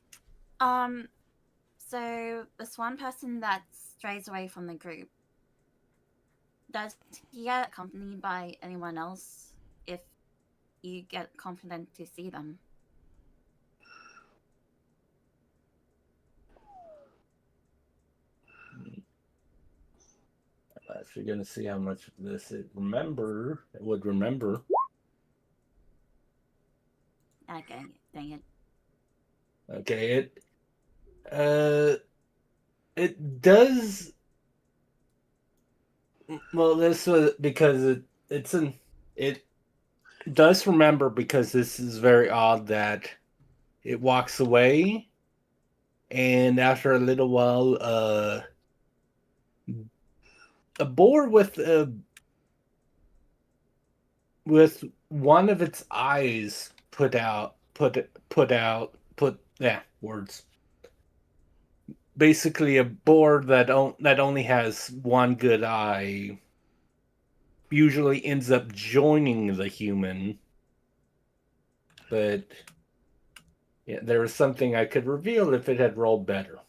So this one person that strays away from the group, does he get accompanied by anyone else if you get confident to see them? I'm actually gonna see how much of this it would remember. Okay, dang it. Okay, it does. Well, this was because it does remember, because this is very odd that it walks away, and after a little while, a boar with one of its eyes put words. Basically, a boar that only has one good eye usually ends up joining the human. But yeah, there was something I could reveal if it had rolled better.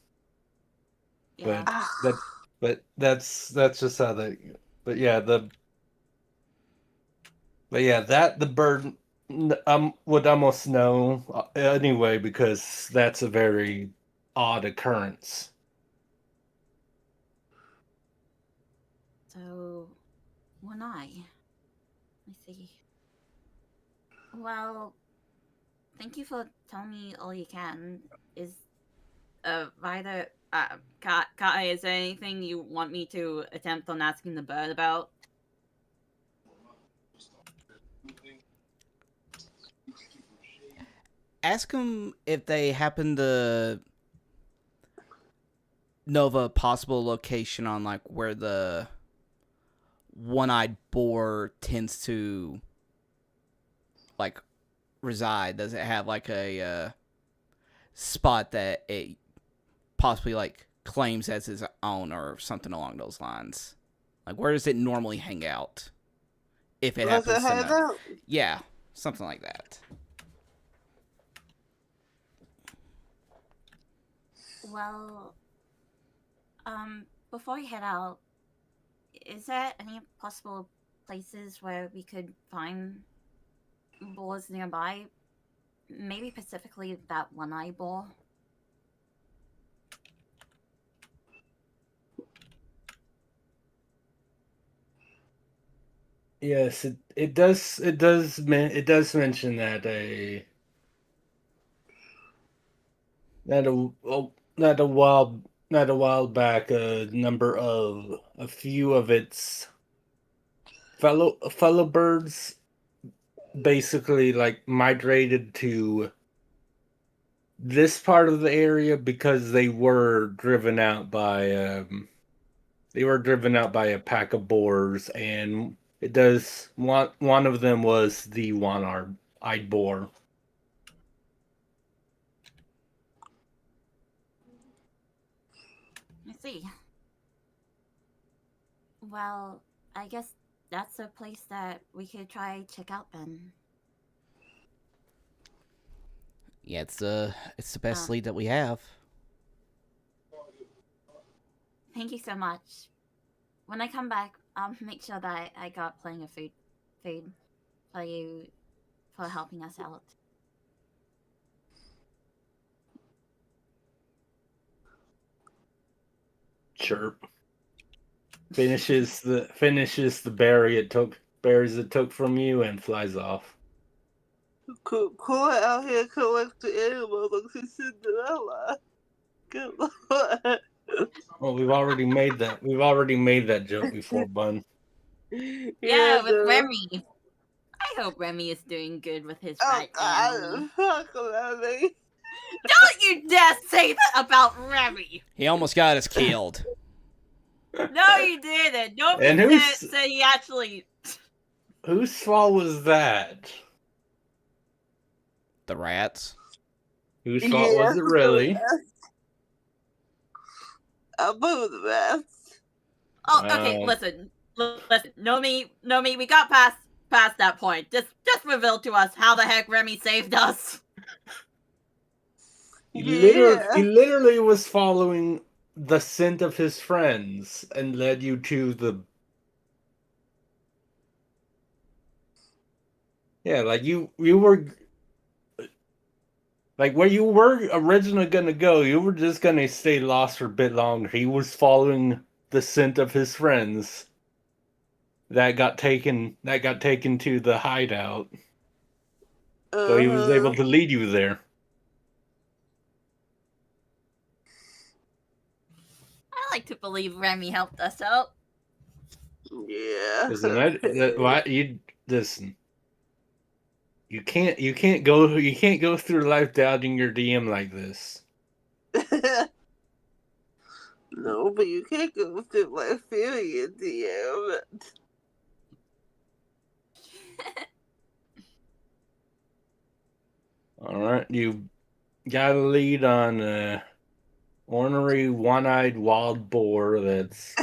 Yeah. But that's just how that. But yeah, the bird would almost know anyway, because that's a very odd occurrence. So, one eye. I see. Well, thank you for telling me all you can. Is Vida, Kai, is there anything you want me to attempt on asking the bird about? Ask them if they happen to know of a possible location on like where the one-eyed boar tends to like reside. Does it have like a spot that it possibly like claims as his own or something along those lines? Like, where does it normally hang out? If it happens to know. Yeah, something like that. Well, before we head out, is there any possible places where we could find boars nearby? Maybe specifically that one-eye boar? Yes, it does mention that not a while back, a few of its fellow birds basically like migrated to this part of the area because they were driven out by a pack of boars, and it does one of them was the one-eyed boar. I see. Well, I guess that's a place that we could try check out then. Yeah, it's the best lead that we have. Thank you so much. When I come back, I'll make sure that I got plenty of food for you for helping us out. Chirp. Finishes the berries it took from you and flies off. Cora out here collecting animals like Cinderella. Good lord. Well, we've already made that joke before, Bun. Yeah, with Remy. I hope Remy is doing good with his rat family. Fuck Remy. Don't you dare say that about Remy! He almost got us killed. No, you didn't. Nobody said he actually... Whose fault was that? The rats. Whose fault was it really? I'll vote the rest. Oh, okay. Listen. Nomi, we got past that point. Just reveal to us how the heck Remy saved us. He literally was following the scent of his friends and led you to the. Yeah, like you were. Like where you were originally gonna go, you were just gonna stay lost for a bit longer. He was following the scent of his friends that got taken to the hideout. So he was able to lead you there. I like to believe Remy helped us out. Yeah. Listen. You can't go through life doubting your DM like this. No, but you can't go through life fearing your DM. Alright, you got a lead on a ornery, one-eyed wild boar that's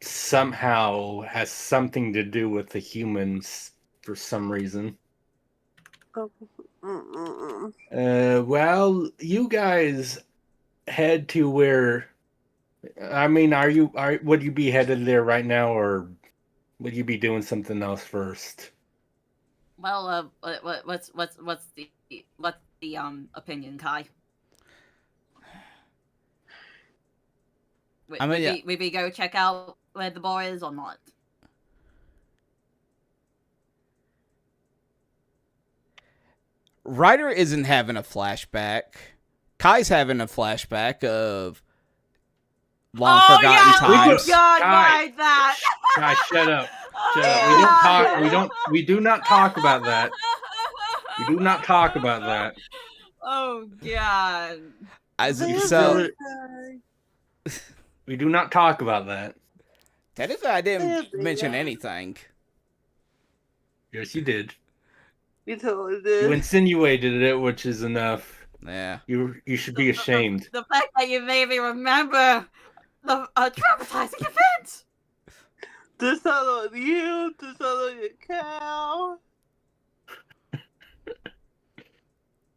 somehow has something to do with the humans for some reason. Well, you guys head to where. I mean, would you be headed there right now, or would you be doing something else first? Well, what's the opinion, Kai? Would we go check out where the boy is or not? Ryder isn't having a flashback. Kai's having a flashback of long forgotten times. God, why that? Kai, shut up. Shut up. We do not talk about that. We do not talk about that. Oh God. We do not talk about that. Technically, I didn't mention anything. Yes, you did. You totally did. You insinuated it, which is enough. Yeah. You should be ashamed. The fact that you made me remember the traumatizing event. This all on you. This all on your cow.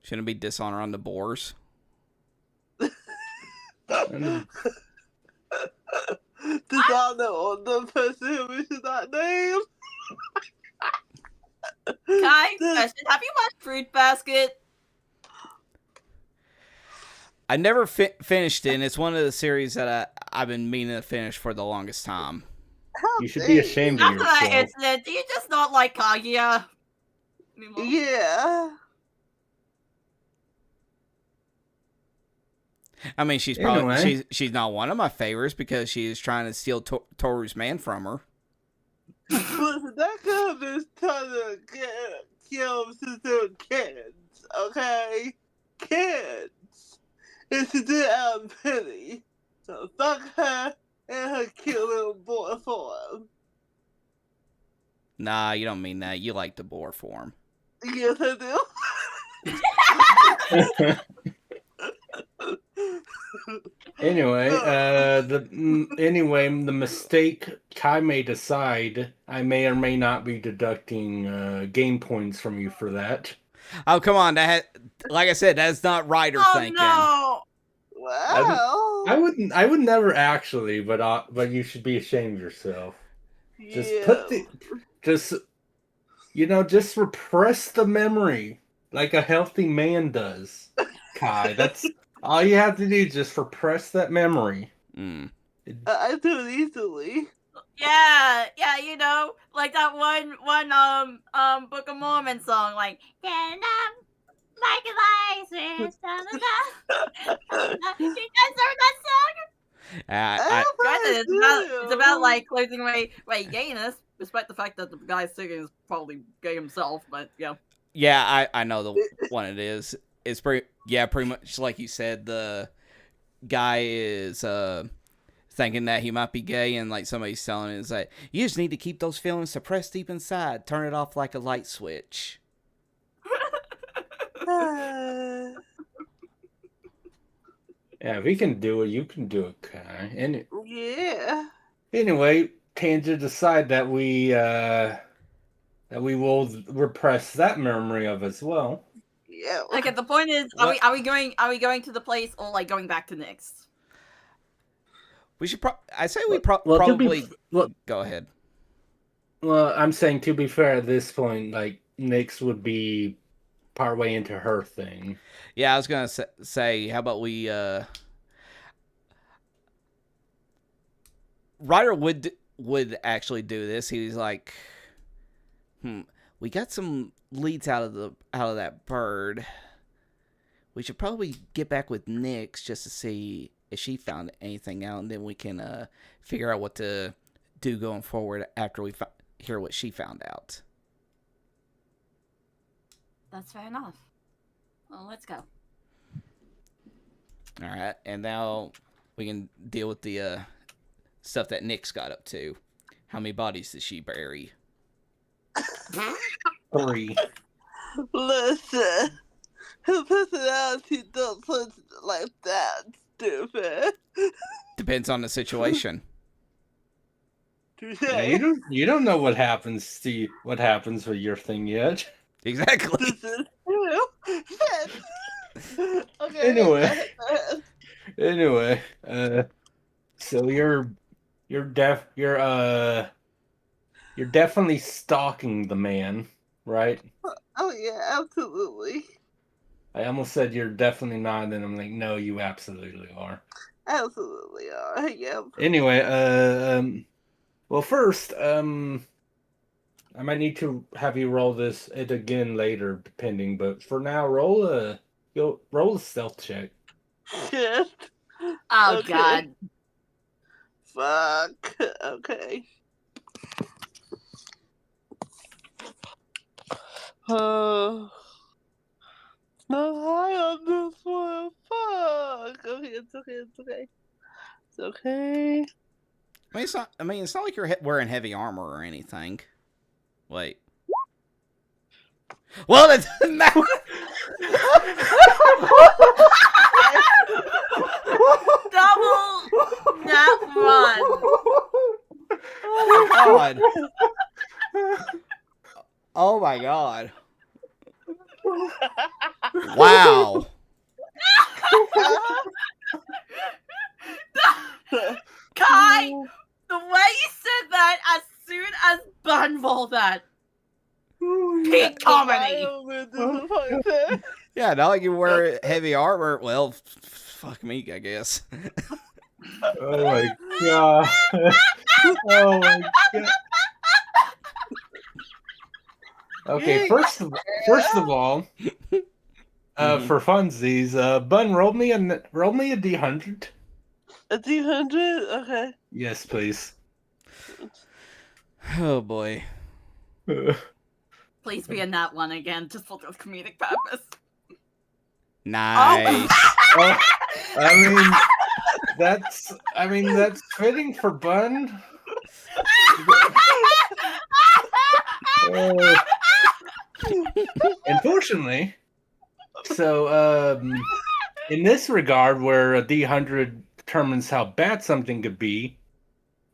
Shouldn't be dishonor on the boars. Dishonor on the person who we should not name. Kai, question. Have you watched Fruit Basket? I never finished it, and it's one of the series that I've been meaning to finish for the longest time. You should be ashamed of yourself. After that incident, do you just not like Kaguya anymore? Yeah. I mean, she's probably she's not one of my favorites because she is trying to steal Toru's man from her. Listen, that girl is trying to kill sister kids, okay? Kids. And she did it out of pity. So fuck her and her cute little boy form. Nah, you don't mean that. You like the boar form. Yes, I do. Anyway, the mistake Kai may decide, I may or may not be deducting game points from you for that. Oh, come on! Like I said, that's not Ryder thinking. No. Wow. I would never actually, but you should be ashamed of yourself. Just repress the memory like a healthy man does, Kai. That's all you have to do. Just repress that memory. I do it easily. Yeah, like that one Book of Mormon song, like like a license. You guys heard that song? It's about like closing away gayness, despite the fact that the guy singing is probably gay himself. But yeah. Yeah, I know the one it is. It's pretty much like you said. The guy is thinking that he might be gay, and like somebody's telling him, it's like, you just need to keep those feelings suppressed deep inside. Turn it off like a light switch. Yeah, if he can do it, you can do it, Kai. And Yeah. anyway, tangent aside, that we will repress that memory of as well. Yeah. Okay, the point is, are we going to the place or like going back to Nyx? We should. I say we Well, probably go ahead. Well, I'm saying to be fair, at this point, like Nyx would be partway into her thing. Yeah, I was gonna say, how about we? Ryder would actually do this. He was like, we got some leads out of that bird. We should probably get back with Nyx just to see if she found anything out, and then we can figure out what to do going forward after we hear what she found out. That's fair enough. Well, let's go. All right, and now we can deal with the stuff that Nyx got up to. How many bodies did she bury? 3. Listen, her personality don't look like that, stupid. Depends on the situation. Yeah, you don't know what happens with your thing yet. Exactly. This is true. Okay. Anyway, so you're definitely stalking the man, right? Oh yeah, absolutely. I almost said you're definitely not, and then I'm like, no, you absolutely are. Absolutely are. Yep. Anyway, well, first, I might need to have you roll it again later, depending. But for now, roll a stealth check. Shit. Oh Okay. God. Fuck. Okay. Not high on this one. Fuck. Okay, it's okay. It's okay. I mean, it's not like you're wearing heavy armor or anything. Wait. Well, that doesn't matter. Double that run. Oh my god. Oh my god. Wow. Kai, the way you said that as soon as Bun rolled that. Peak comedy. Yeah, not like you wear heavy armor. Well, fuck me, I guess. Oh my god. Oh my god. Okay, first of all, for funsies, Bun, roll me a D100. A D100? Okay. Yes, please. Oh boy. Please be in that one again, just for the comedic purpose. Nice. Oh, that's fitting for Bun. Unfortunately, so in this regard, where a D100 determines how bad something could be,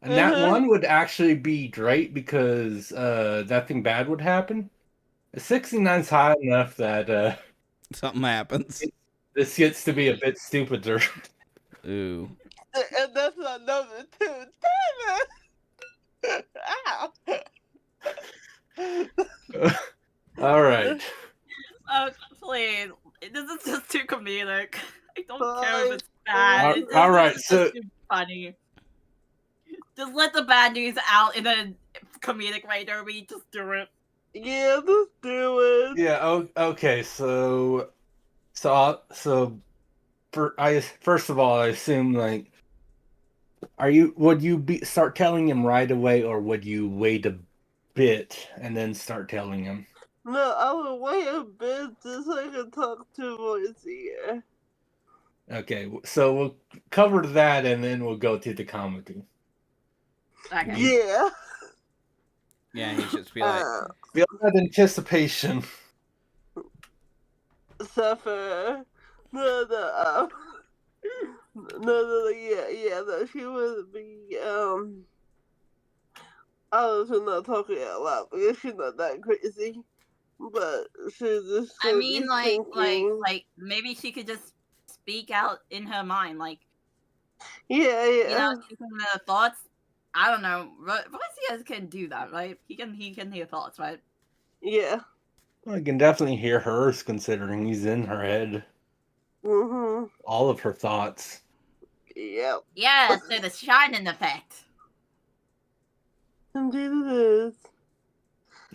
and that one would actually be great because nothing bad would happen. A 69's high enough that something happens. This gets to be a bit stupider. Ooh. And that's not number 2. Damn it! Ow! All right. Oh, please. This is just too comedic. I don't care if it's bad. All right, so too funny. Just let the bad news out in a comedic way, Derby. Just do it. Yeah, just do it. Yeah. Okay. So first of all, I assume like, would you start telling him right away, or would you wait a bit and then start telling him? No, I would wait a bit just so I can talk to Voice ear. Okay, so we'll cover that and then we'll go to the comedy. Okay. Yeah. Yeah, he should be like, Feel that anticipation. Suffer. No. No, she would be, obviously not talking out loud because she's not that crazy. But she's just I mean, thinking. like, maybe she could just speak out in her mind, like, yeah. You know, she can hear thoughts. I don't know. Rustic can do that, right? He can hear thoughts, right? Yeah. I can definitely hear hers, considering he's in her head. Mm-hmm. All of her thoughts. Yep. Yeah, so the shining effect. Indeed it is.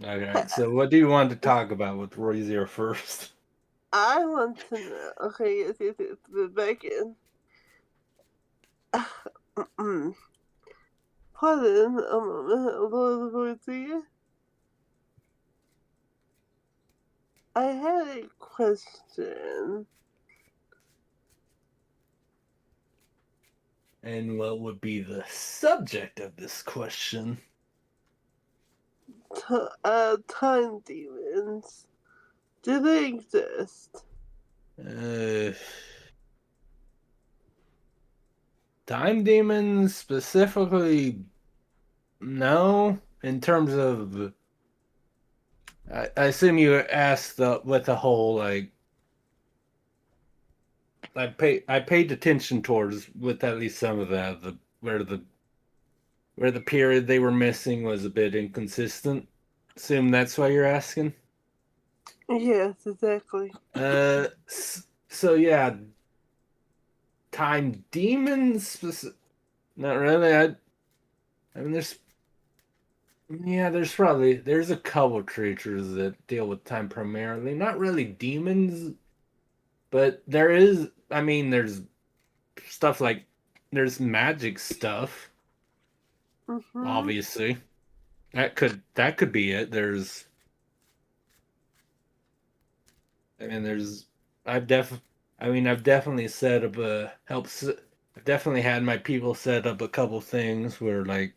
Alright, so what do you want to talk about with Rozier first? I want to know. Okay, yes, back in. Pardon a moment, Rozier. I had a question. And what would be the subject of this question? Time demons. Do they exist? Time demons specifically, no. In terms of, I assume you asked with the whole like. I paid attention towards with at least some of that where the period they were missing was a bit inconsistent. Assume that's why you're asking. Yes, exactly. So yeah, time demons. Not really. I mean, there's a couple creatures that deal with time primarily. Not really demons, but there is. I mean, there's stuff like there's magic stuff. Mm-hmm. Obviously, that could be it. I've definitely set up I've definitely had my people set up a couple things where like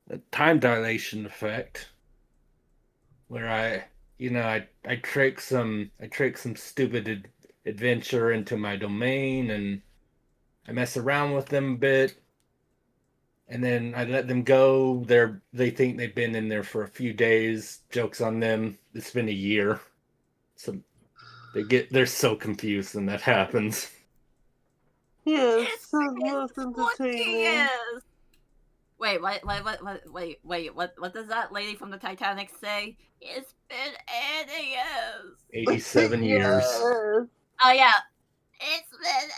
the time dilation effect, where I trick some stupid adventure into my domain and I mess around with them a bit, and then I let them go. They think they've been in there for a few days. Joke's on them. It's been a year. So they're so confused when that happens. Yeah, it's so most entertaining. Wait, what does that lady from the Titanic say? It's been 80 years. 87 years. Oh yeah. It's been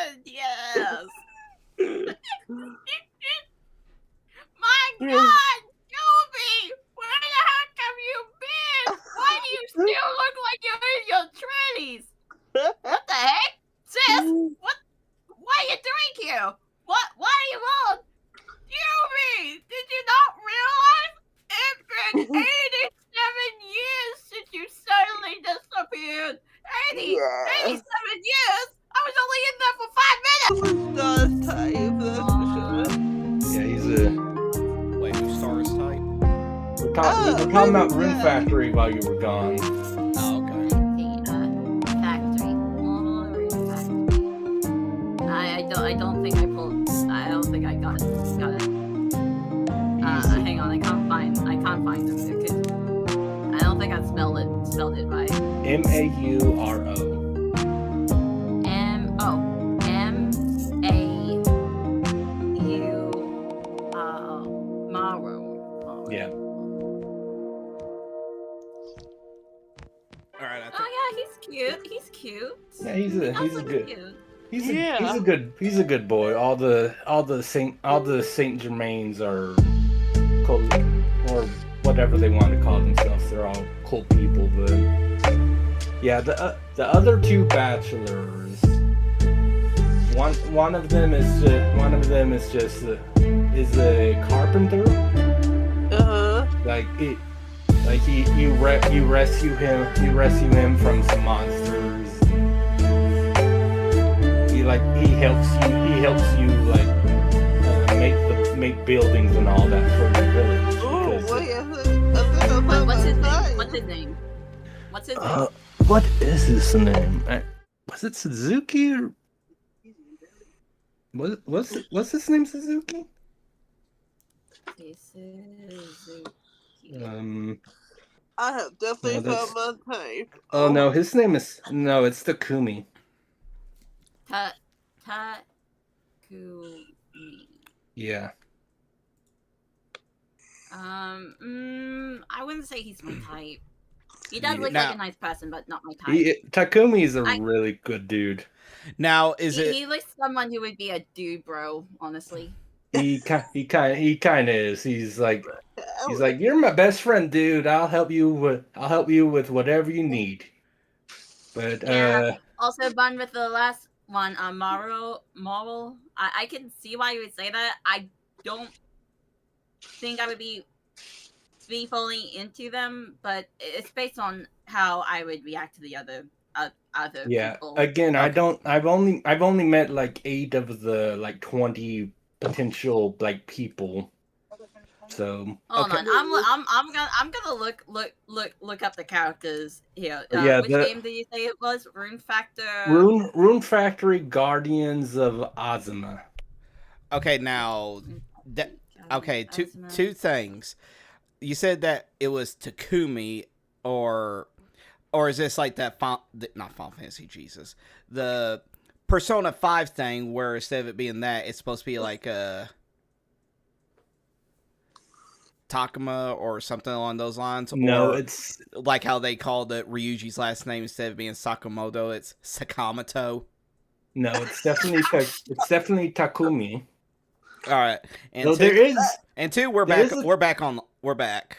87 years. My God, Joby! Where the heck have you been? Why do you still look like you're in your 20s? What the heck? Sis, why are you doing here? Why are you on? Joby, did you not realize? It's been 87 years since you suddenly disappeared. 87 years? I was only in there for 5 minutes. Star's type, that's for sure. Yeah, he's a. Wait, who's Star's type? We were talking about Rune Factory while you were gone. Oh, okay. Factory. I don't think I pulled. I don't think I got it. Hang on, I can't find them. I don't think I spelled it right. Mauro. Mauro. Yeah. All right. Oh yeah, he's cute. He's cute. Yeah, he's good. Cute. He's a good boy. All the Saint Germains are cult, or whatever they want to call themselves. They're all cult people, but yeah, the other two bachelors. One of them is just a carpenter. You rescue him from some monsters. He helps you make buildings and all that for your village. What's his name? What is his name? Was it Suzuki or What's his name, Suzuki? Suzuki. I have definitely found my type. Oh no, his name is it's Takumi. Takumi. Yeah. I wouldn't say he's my type. He does look like a nice person, but not my type. Takumi is a really good dude. Now, he looks someone who would be a dude, bro. Honestly, he kind of is. He's like, you're my best friend, dude. I'll help you with whatever you need. But also bun with the last one, Marvel. I can see why you would say that. I don't think I would be fully into them, but it's based on how I would react to the other people. Again, okay. I've only met like 8 of the like 20 potential like people. So hold on, I'm gonna look up the characters here. Which game did you say it was? Rune Factory, Guardians of Azuma. Okay, now two things. You said that it was Takumi, or is this like that not Final Fantasy, Jesus, the Persona 5 thing, where instead of it being that, it's supposed to be like a Takuma or something along those lines? No, or it's like how they called it Ryuji's last name, instead of being Sakamoto, it's Sakamoto. No, it's definitely Takumi. All right, and so there is, and two, we're back. We're back.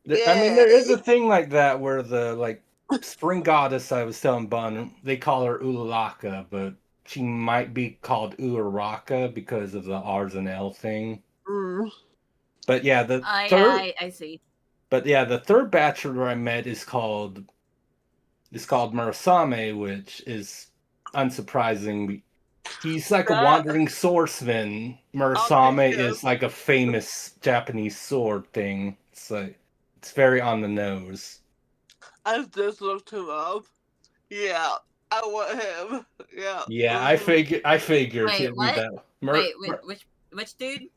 I mean, there is a thing like that where the like spring goddess I was telling Bun, they call her Uraraka, but she might be called Uraraka because of the R's and L thing. But yeah, I see. But yeah, the third bachelor I met is called Murasame, which is unsurprising. He's like a wandering swordsman. Murasame is like a famous Japanese sword thing. It's very on the nose. I've just looked him up. Yeah, I want him. Yeah. Yeah, I figured. Wait, what? Which dude?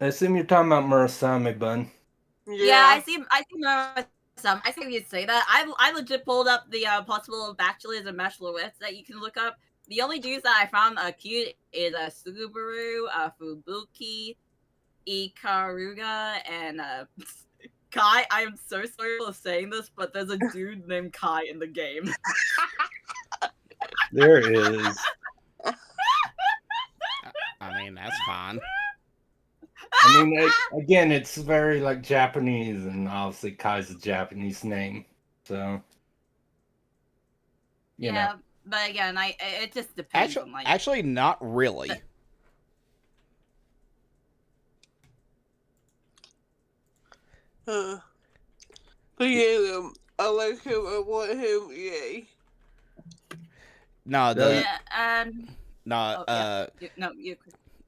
I assume you're talking about Murasame, Bun. Yeah, I see Murasame. I think you'd say that. I legit pulled up the possible bachelors and bachelorettes that you can look up. The only dudes that I found cute is Subaru, Fubuki, Ikaruga, and Kai. I am so sorry for saying this, but there's a dude named Kai in the game. There is. I mean, that's fine. I mean, again, it's very like Japanese, and obviously Kai's a Japanese name, so you know. But again, it just depends on like. Actually, not really. But yeah, I like him. I want him. Yay. No,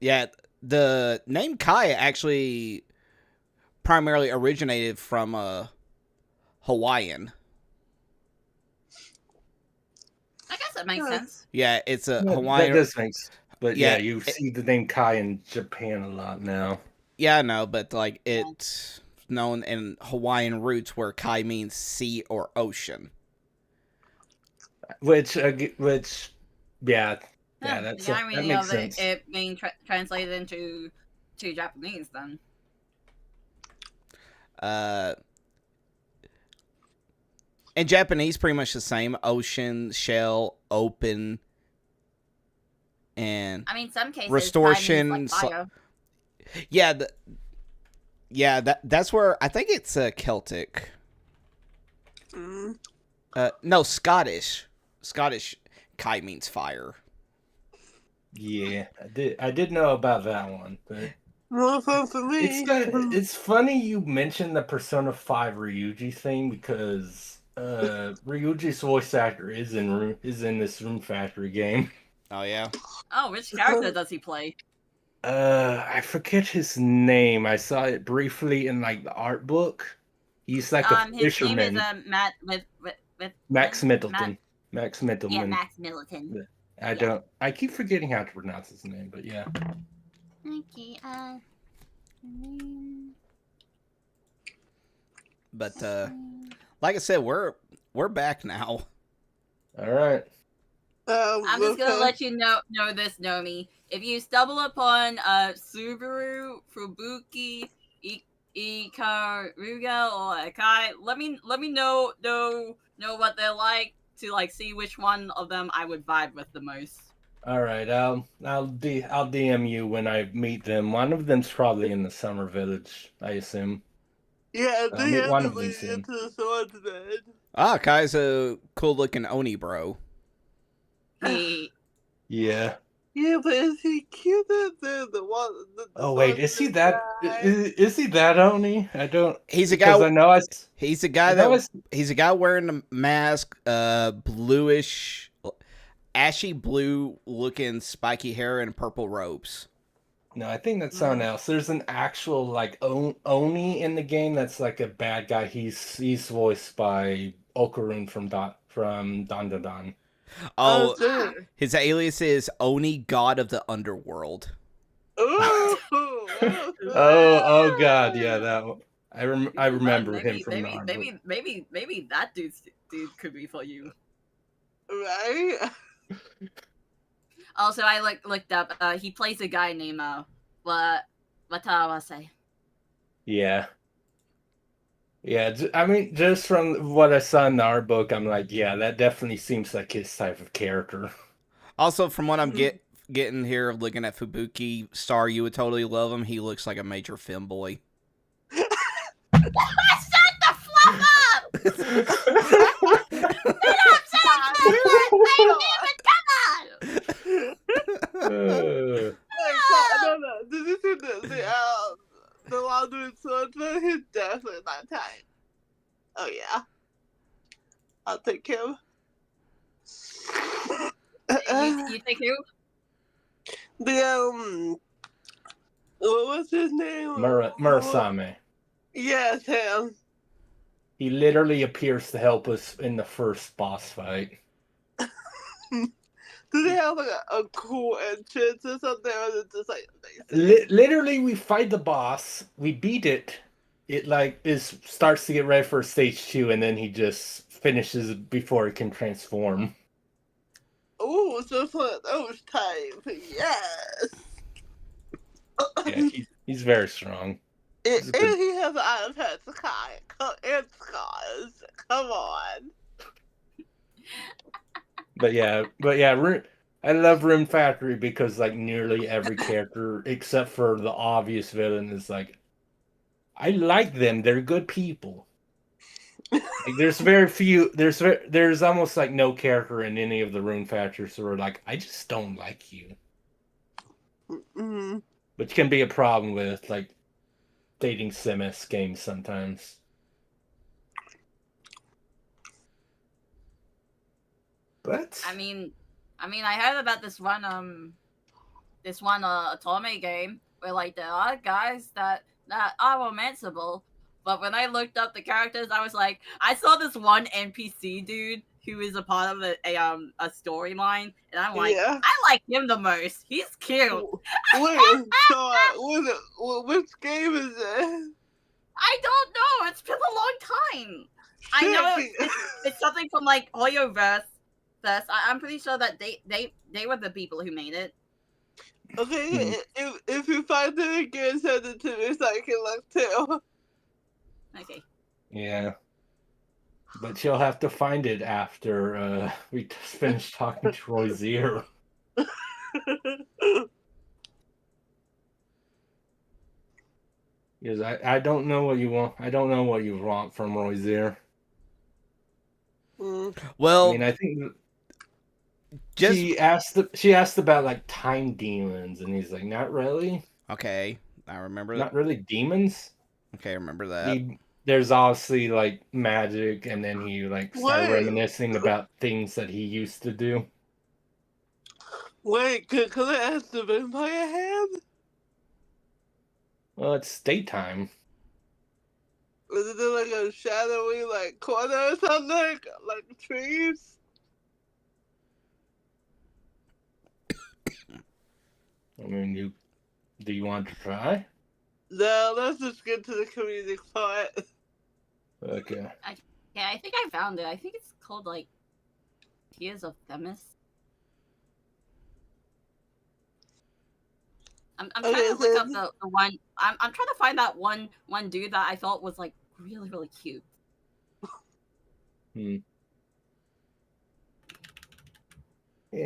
Yeah, the name Kai actually primarily originated from Hawaiian. I guess that makes sense. Yeah, it's a Hawaiian. That does make sense. But yeah, you see the name Kai in Japan a lot now. Yeah, I know, but like it's known in Hawaiian roots where Kai means sea or ocean. Which that makes sense. It being translated into Japanese then. In Japanese, pretty much the same: ocean, shell, open, and I mean, some cases restoration. Like that's where I think it's Celtic. No, Scottish. Scottish Kai means fire. Yeah, I did know about that one, but no fun for me. It's funny you mentioned the Persona 5 Ryuji thing, because Ryuji's voice actor is in this Rune Factory game. Oh yeah. Oh, which character does he play? I forget his name. I saw it briefly in like the art book. He's like a fisherman. His name is Max Middleton. Max Middleton. Yeah, Max Middleton. I keep forgetting how to pronounce his name, but yeah. Okay, But like I said, we're back now. All right. I'm just gonna let you know this, Nomi. If you stumble upon Subaru, Fubuki, Ikaruga, or Akai, let me know what they're like to like see which one of them I would vibe with the most. All right. I'll DM you when I meet them. One of them's probably in the Summer Village, I assume. Yeah, I'll meet one of them soon. Into the swords bed. Ah, Kai's a cool looking Oni bro. Yeah. Yeah, but is he cute? The one. Oh wait, is he that? Is he that Oni? I don't. He's a guy. I know he's a guy he's a guy wearing a mask, bluish, ashy blue looking spiky hair and purple robes. No, I think that's someone else. There's an actual like Oni in the game that's like a bad guy. He's voiced by Okarun from Dandadan. Oh, his alias is Oni, God of the Underworld. Oh God, yeah, that one. I remember him from Naruto. Maybe that dude could be for you, right? Also, I looked up. He plays a guy named Watawase. Yeah. Yeah, I mean, just from what I saw in our book, I'm like, yeah, that definitely seems like his type of character. Also, from what I'm getting here, looking at Fubuki, Star, you would totally love him. He looks like a major femboy. Shut the fuck up! No. Did you see the Wandering Swordsman? He's definitely my type. Oh yeah, I'll take him. You take who? The what was his name? Murasame. Yes, him. He literally appears to help us in the first boss fight. Do they have like a cool entrance or something, or is it just like literally we fight the boss, we beat it. It like starts to get ready for stage 2, and then he just finishes it before it can transform. Oh, so for those type, yes. Yeah, he's very strong. And he has eyes, has and scars. Come on. But yeah, I love Rune Factory because like nearly every character except for the obvious villain is like, I like them. They're good people. Like, there's very few. There's almost like no character in any of the Rune Factories who are like, I just don't like you. Mm-hmm. Which can be a problem with like dating Simus games sometimes. But I mean, I heard about this one Otome game where like there are guys that are romanceable, but when I looked up the characters, I was like, I saw this one NPC dude who is a part of a storyline, and I'm like, yeah. I like him the most. He's cute. Wait, so which game is it? I don't know. It's been a long time. I know it's something from like Hoyoverse. I'm pretty sure that they were the people who made it. Okay, if you find it again, send it to me so I can look too. Okay. Yeah. But you'll have to find it after we finish talking to Rozier. Because I don't know what you want. I don't know what you want from Rozier. Well, I mean, I think she asked about like time demons, and he's like, not really. Okay, I remember that. Not really demons. Okay, I remember that. There's obviously like magic, and then he like started reminiscing about things that he used to do. Wait, can I ask the vampire hand? Well, it's daytime. Was it like a shadowy like corner or something? Like trees? I mean, do you want to try? No, let's just get to the comedic part. Okay. Yeah, I think I found it. I think it's called like Tears of Themis. I'm trying to look up the one. I'm trying to find that one dude that I thought was like really really cute. Yeah.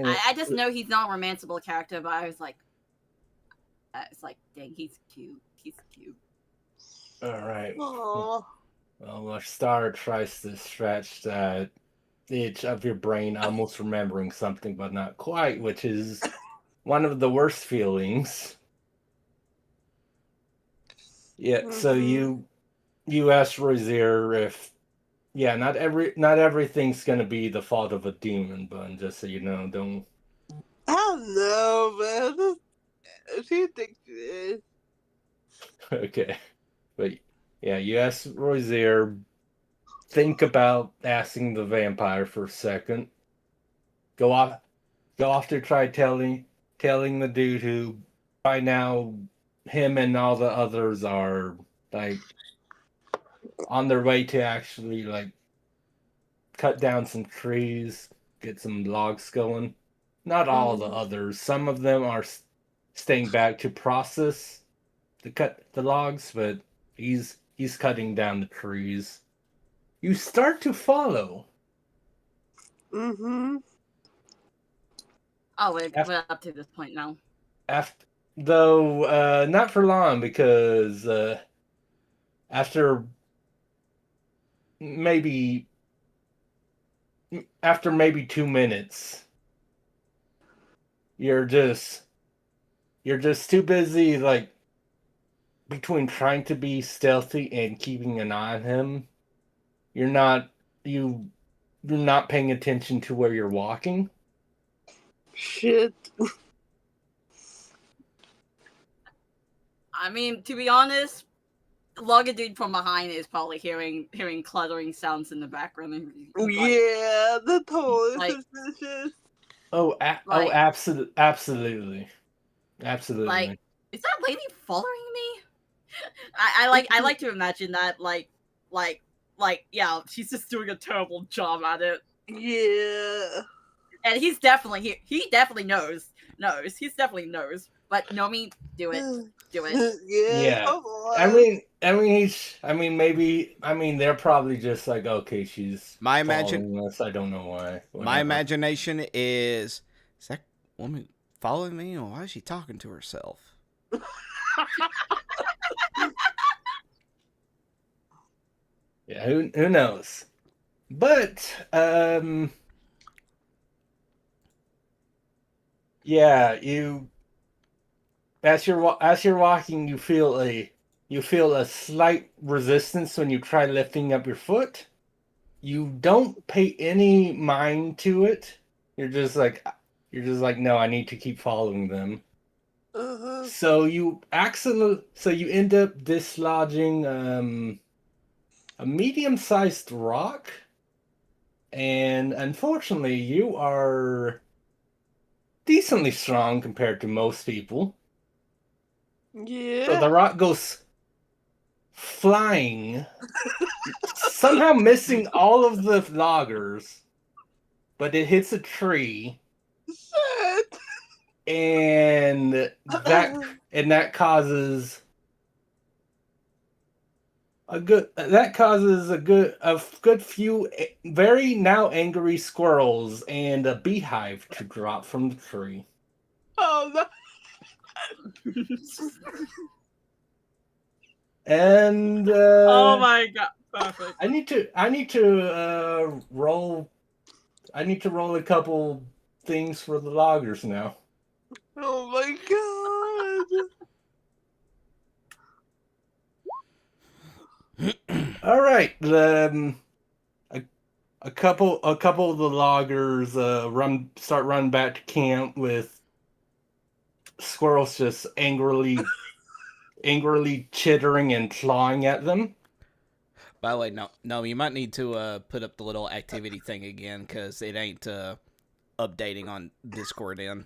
I just know he's not a romanceable character, but I was like, it's like, dang, he's cute. He's cute. All right. Aww. Well, our star tries to stretch that itch of your brain, almost remembering something, but not quite, which is one of the worst feelings. Yeah. So you asked Rosier if, not everything's gonna be the fault of a demon, but just so you know, don't. I don't know, man. She thinks it is. Okay. But yeah, you ask Rosier, think about asking the vampire for a second. Go off to try telling the dude who by now him and all the others are like on their way to actually like cut down some trees, get some logs going. Not all the others. Some of them are staying back to process to cut the logs, but he's cutting down the trees. You start to follow. Mm-hmm. Oh, we're up to this point now. Though not for long, because after maybe 2 minutes, you're just too busy, like, between trying to be stealthy and keeping an eye on him. You're not paying attention to where you're walking. Shit. I mean, to be honest, Logger dude from behind is probably hearing cluttering sounds in the background. And Yeah, the totally like, suspicious. Absolutely. Like, is that lady following me? I like to imagine that like yeah, she's just doing a terrible job at it. Yeah. And he definitely knows. He definitely knows. But Nomi, do it. Yeah. Come on. Maybe they're probably just like, okay, she's following us. I don't know why. Whatever. My imagination is that woman following me, or why is she talking to herself? Yeah, who knows? But yeah, you as you're walking, you feel a slight resistance when you try lifting up your foot. You don't pay any mind to it. You're just like, no, I need to keep following them. So you end up dislodging a medium-sized rock, and unfortunately, you are decently strong compared to most people. Yeah. So the rock goes flying, somehow missing all of the loggers, but it hits a tree. Shit. And that causes a good few very now angry squirrels and a beehive to drop from the tree. Oh no. And oh my god, perfect. I need to roll a couple things for the loggers now. Oh my god. All right. A couple of the loggers start running back to camp with squirrels just angrily chittering and clawing at them. By the way, no, you might need to put up the little activity thing again, because it ain't updating on Discord in.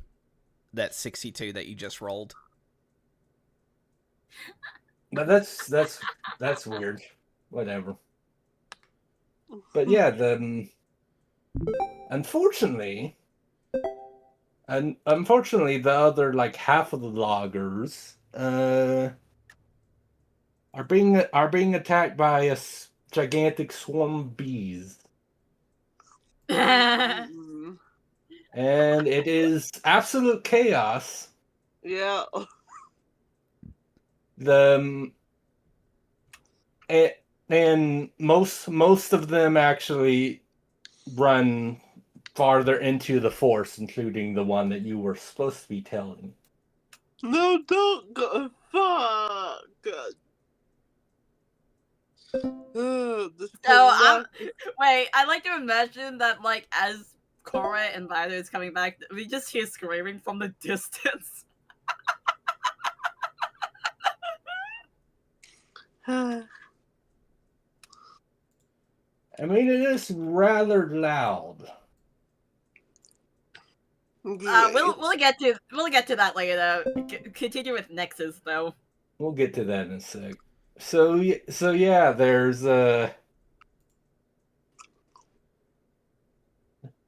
that 62 that you just rolled. But that's weird. Whatever. But yeah, unfortunately, the other like half of the loggers are being attacked by a gigantic swarm of bees. Mm. And it is absolute chaos. Yeah. And most of them actually run farther into the forest, including the one that you were supposed to be telling. No, don't go. Fuck. So wait, I like to imagine that like as Cora and Violet is coming back, we just hear screaming from the distance. I mean, it is rather loud. We'll get to that later. Continue with Nexus though. We'll get to that in a sec. So yeah, there's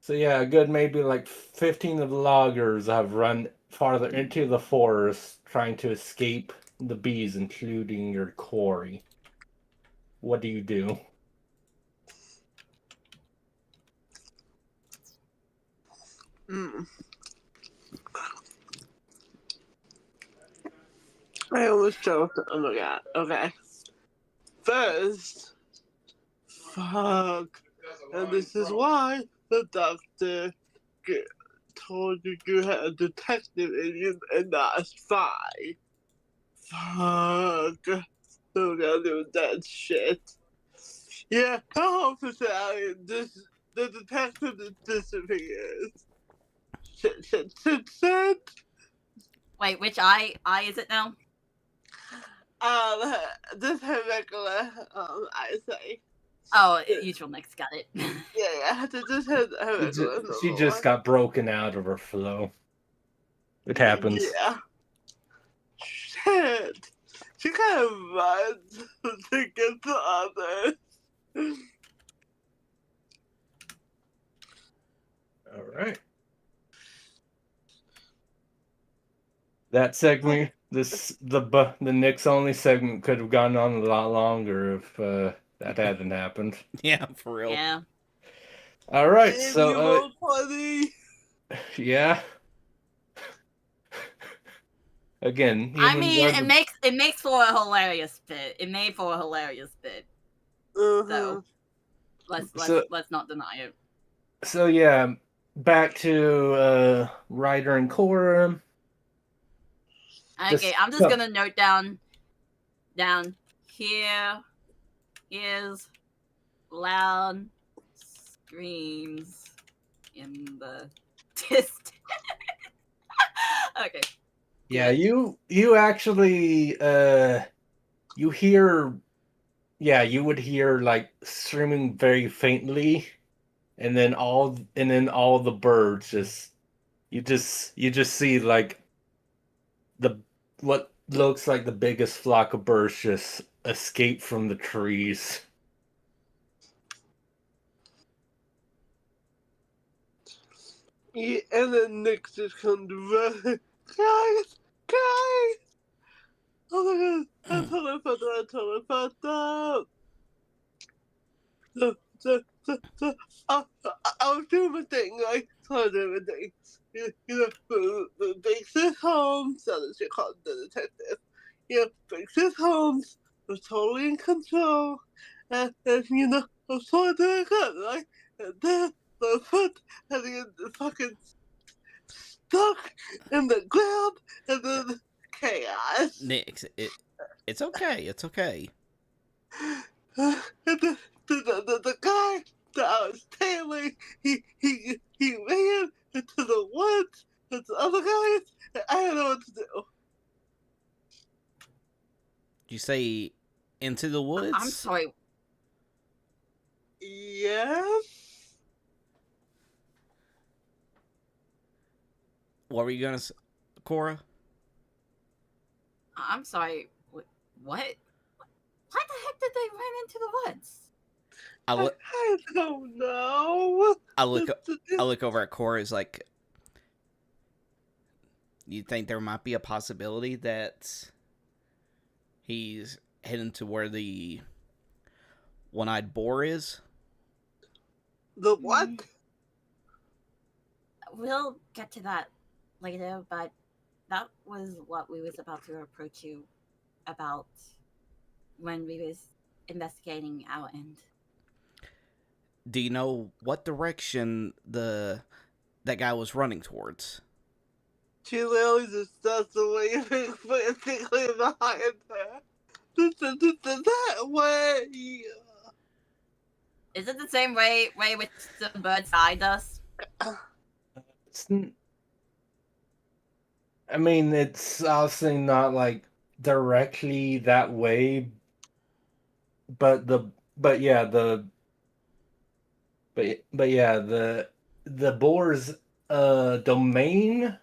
So yeah, a good maybe like 15 of the loggers have run farther into the forest trying to escape the bees, including your quarry. What do you do? I almost choked. Oh my god. Okay. First, fuck. And this is why the doctor told you you had a detective in you and not a spy. Fuck. So we gotta do that shit. Yeah, how personality the detective just disappears. Shit. Wait, which eye is it now? This her regular eyesight. Oh, usual next, got it. Yeah, just her regular. She just got broken out of her flow. It happens. Yeah. Shit. She kind of runs to get to others. All right. That segment, the Nick's only segment could have gone on a lot longer if that hadn't happened. Yeah, for real. Yeah. All right, If so you were funny. yeah. Again, I mean, it makes for a hilarious bit. It made for a hilarious bit. So let's not deny it. So yeah, back to Ryder and Cora. Okay, I'm just gonna note down here is loud screams in the distance. Okay. Yeah, you actually you hear, yeah, you would hear like screaming very faintly, and then all the birds you just see like what looks like the biggest flock of birds just escape from the trees. Yeah, and then Nick just comes running. Guys! Oh my god, I totally fucked up. I was doing my thing, like, so I was doing my thing. The Dixon Holmes, so she called the detective. Dixon Holmes was totally in control, and I was totally doing good, right? And then the foot had to get fucking stuck in the ground, and then chaos. Nick, it's okay. It's okay. And the guy that I was tailing, he ran into the woods with the other guys, and I didn't know what to do. You say into the woods? I'm sorry. Yes? What were you gonna say? Cora? I'm sorry. What? Why the heck did they run into the woods? I don't know. I look over at Cora. Is like, you think there might be a possibility that he's heading to where the one-eyed boar is? The what? We'll get to that later, but that was what we was about to approach you about when we was investigating our end. Do you know what direction that guy was running towards? She literally just does the way physically behind her. That way. Is it the same way with the bird side us? I mean, it's obviously not like directly that way, but the boar's domain,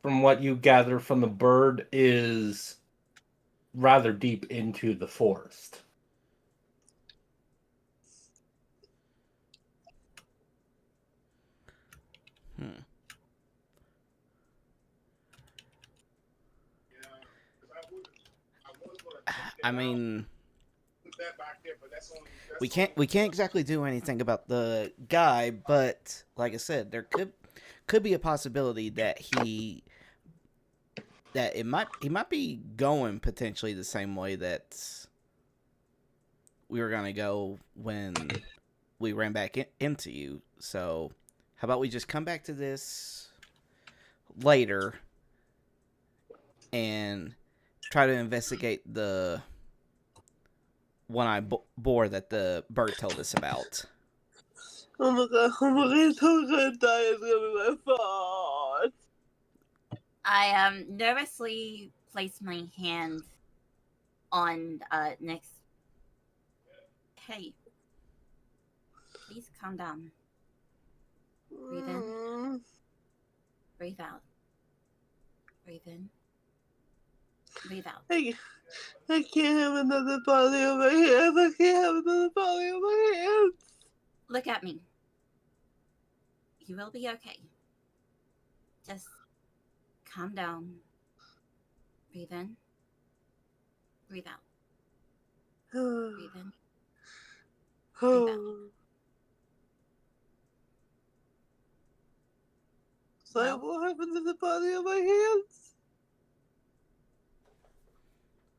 from what you gather from the bird, is rather deep into the forest. I mean, we can't exactly do anything about the guy, but like I said, there could be a possibility that he might be going potentially the same way that we were gonna go when we ran back into you. So how about we just come back to this later and try to investigate the one-eyed boar that the bird told us about. Oh my god, I'm so gonna die. It's gonna be my fault. I nervously placed my hand on Nick's. Hey, please calm down. Breathe in. Breathe out. Breathe in. Breathe out. I can't have another body on my hands. I can't have another body on my hands. Look at me. You will be okay. Just calm down. Breathe in. Breathe out. Breathe in. Breathe out. So what happened to the body on my hands?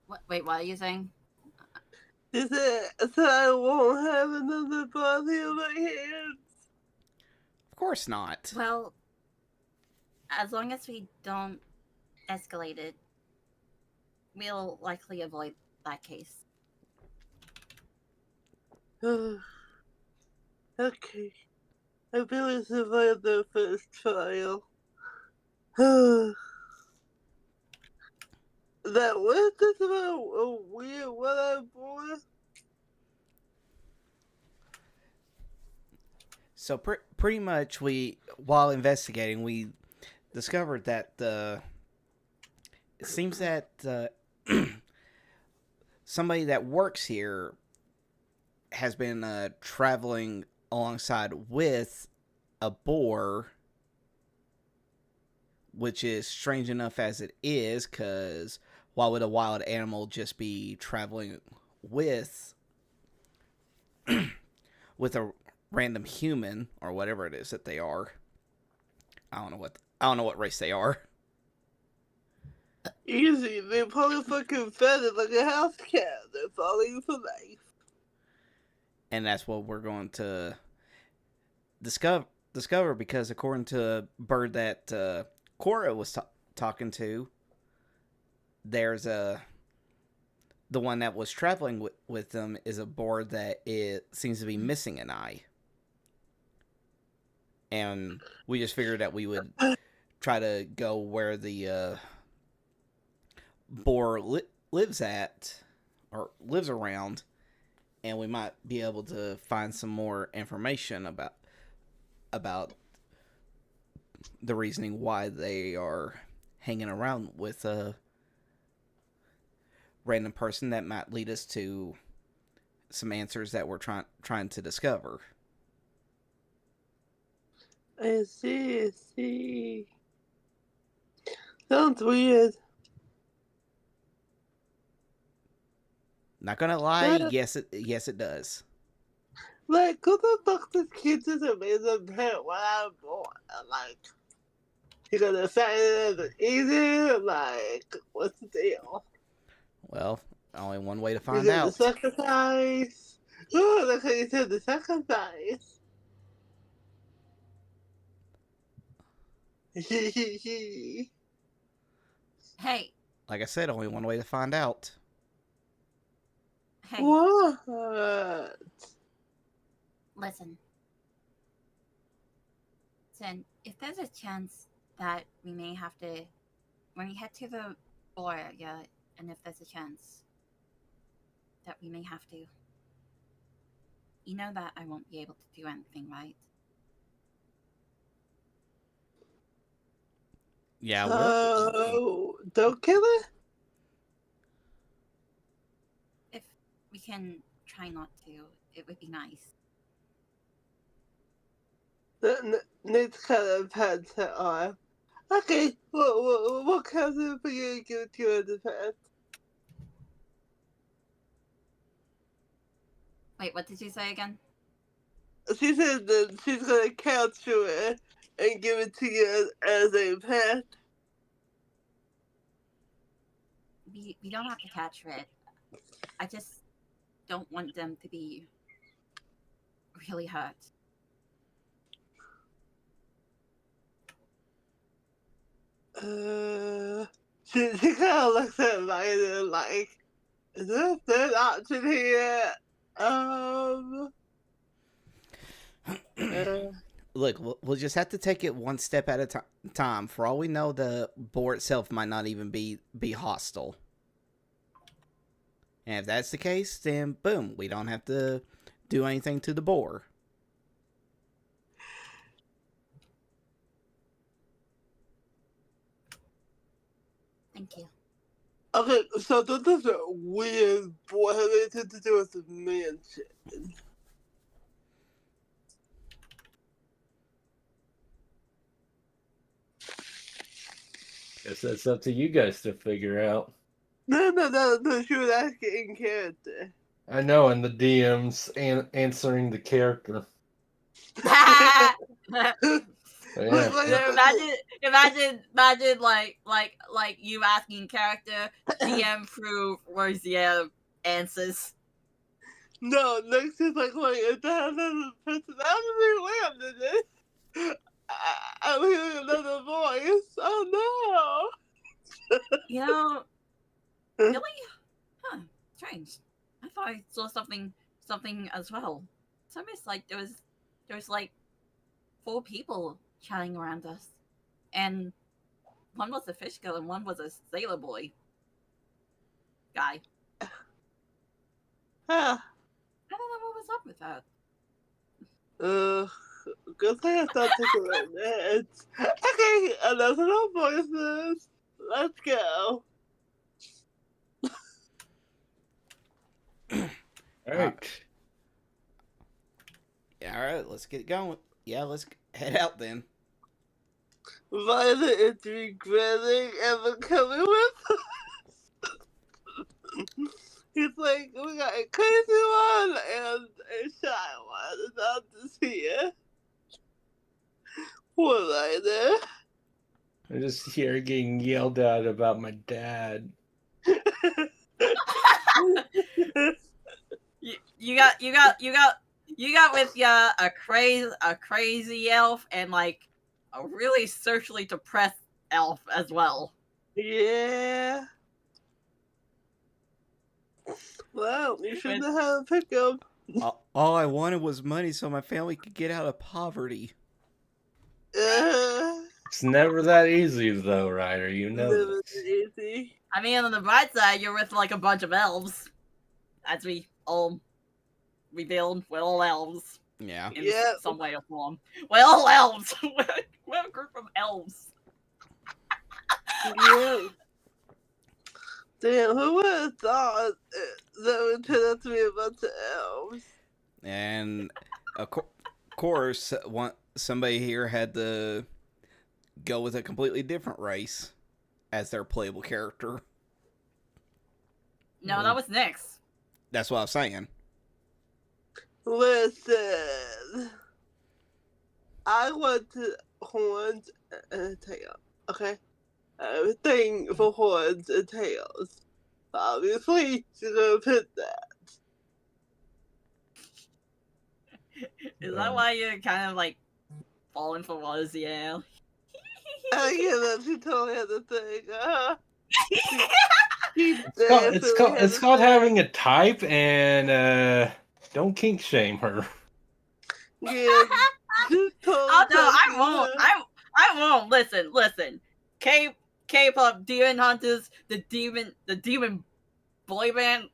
What? Wait, what are you saying? Is it that I won't have another body on my hands? Of course not. Well, as long as we don't escalate it, we'll likely avoid that case. Okay. I really survived the first trial. That was just about a weird one-eyed boy. So pretty much, while investigating, we discovered that it seems that somebody that works here has been traveling alongside with a boar, which is strange enough as it is, because why would a wild animal just be traveling with a random human or whatever it is that they are? I don't know what race they are. Easy, they probably fucking fed it like a house cat. They're following for life. And that's what we're going to discover, because according to a bird that Cora was talking to, there's the one that was traveling with them is a boar that seems to be missing an eye. And we just figured that we would try to go where the boar lives around, and we might be able to find some more information about the reasoning why they are hanging around with a random person that might lead us to some answers that we're trying to discover. I see. Sounds weird. Not gonna lie, yes it does. Like, who the fuck this kid is amazing pet when I'm born? Like, you gonna sign it as easy? Like, what's the deal? Well, only one way to find You out. the sacrifice. Oh, look how you said the sacrifice. Hey. Like I said, only one way to find out. Hey. What? Listen. Then, if there's a chance that we may have to, when we head to the border, yeah, and if there's a chance that we may have to, you know that I won't be able to do anything, right? Yeah, don't kill it? If we can try not to, it would be nice. Next kind of pets that are. Okay, what kind of for you to give to you as a pet? Wait, what did you say again? She said that she's gonna capture it and give it to you as a pet. We don't have to capture it. I just don't want them to be really hurt. She kind of looks at Lila like, is there a third option here? Look, we'll just have to take it one step at a time. For all we know, the boar itself might not even be hostile. And if that's the case, then boom, we don't have to do anything to the boar. Thank you. Okay, so this is a weird boy related to do with the mansion. Guess that's up to you guys to figure out. No, she was asking in character. I know, and the DM's answering the character. Yeah. Imagine like you asking character, DM through where's the answers. No, next is like, wait, is that another personality? Wait a minute. I'm hearing another voice. Oh no. You know, really? Huh, strange. I thought I saw something as well. So I missed, like, there was like 4 people chatting around us. And one was a fish girl and one was a sailor boy guy. Huh. I don't know what was up with that. Good thing I stopped taking my meds. Okay, enough of no voices. Let's go. Alright. Alright, let's get going. Yeah, let's head out then. Violet is regretting ever coming with us. He's like, we got a crazy one and a shy one, and I'm just here. Poor Violet. I'm just here getting yelled at about my dad. You got with a crazy elf and like a really socially depressed elf as well. Yeah. Well, you shouldn't have had to pick him. All I wanted was money so my family could get out of poverty. It's never that easy, though, Ryder. You know Never this. easy. I mean, on the bright side, you're with like a bunch of elves, as we all revealed. We're all elves. Yeah. In some way or form. We're all elves. We're a group of elves. Yeah. Damn, who would have thought that would turn out to be a bunch of elves? And of course, somebody here had to go with a completely different race as their playable character. No, that was Nyx. That's what I was saying. Listen, I want horns and a tail. Okay, everything for horns and tails. Obviously, she's gonna pick that. Is that why you're kind of like falling for Waziel? I get that she totally had the thing. It's called having a type, and don't kink shame her. Yeah. Oh no, I won't. I won't. Listen. K-pop demon hunters, the demon boy band.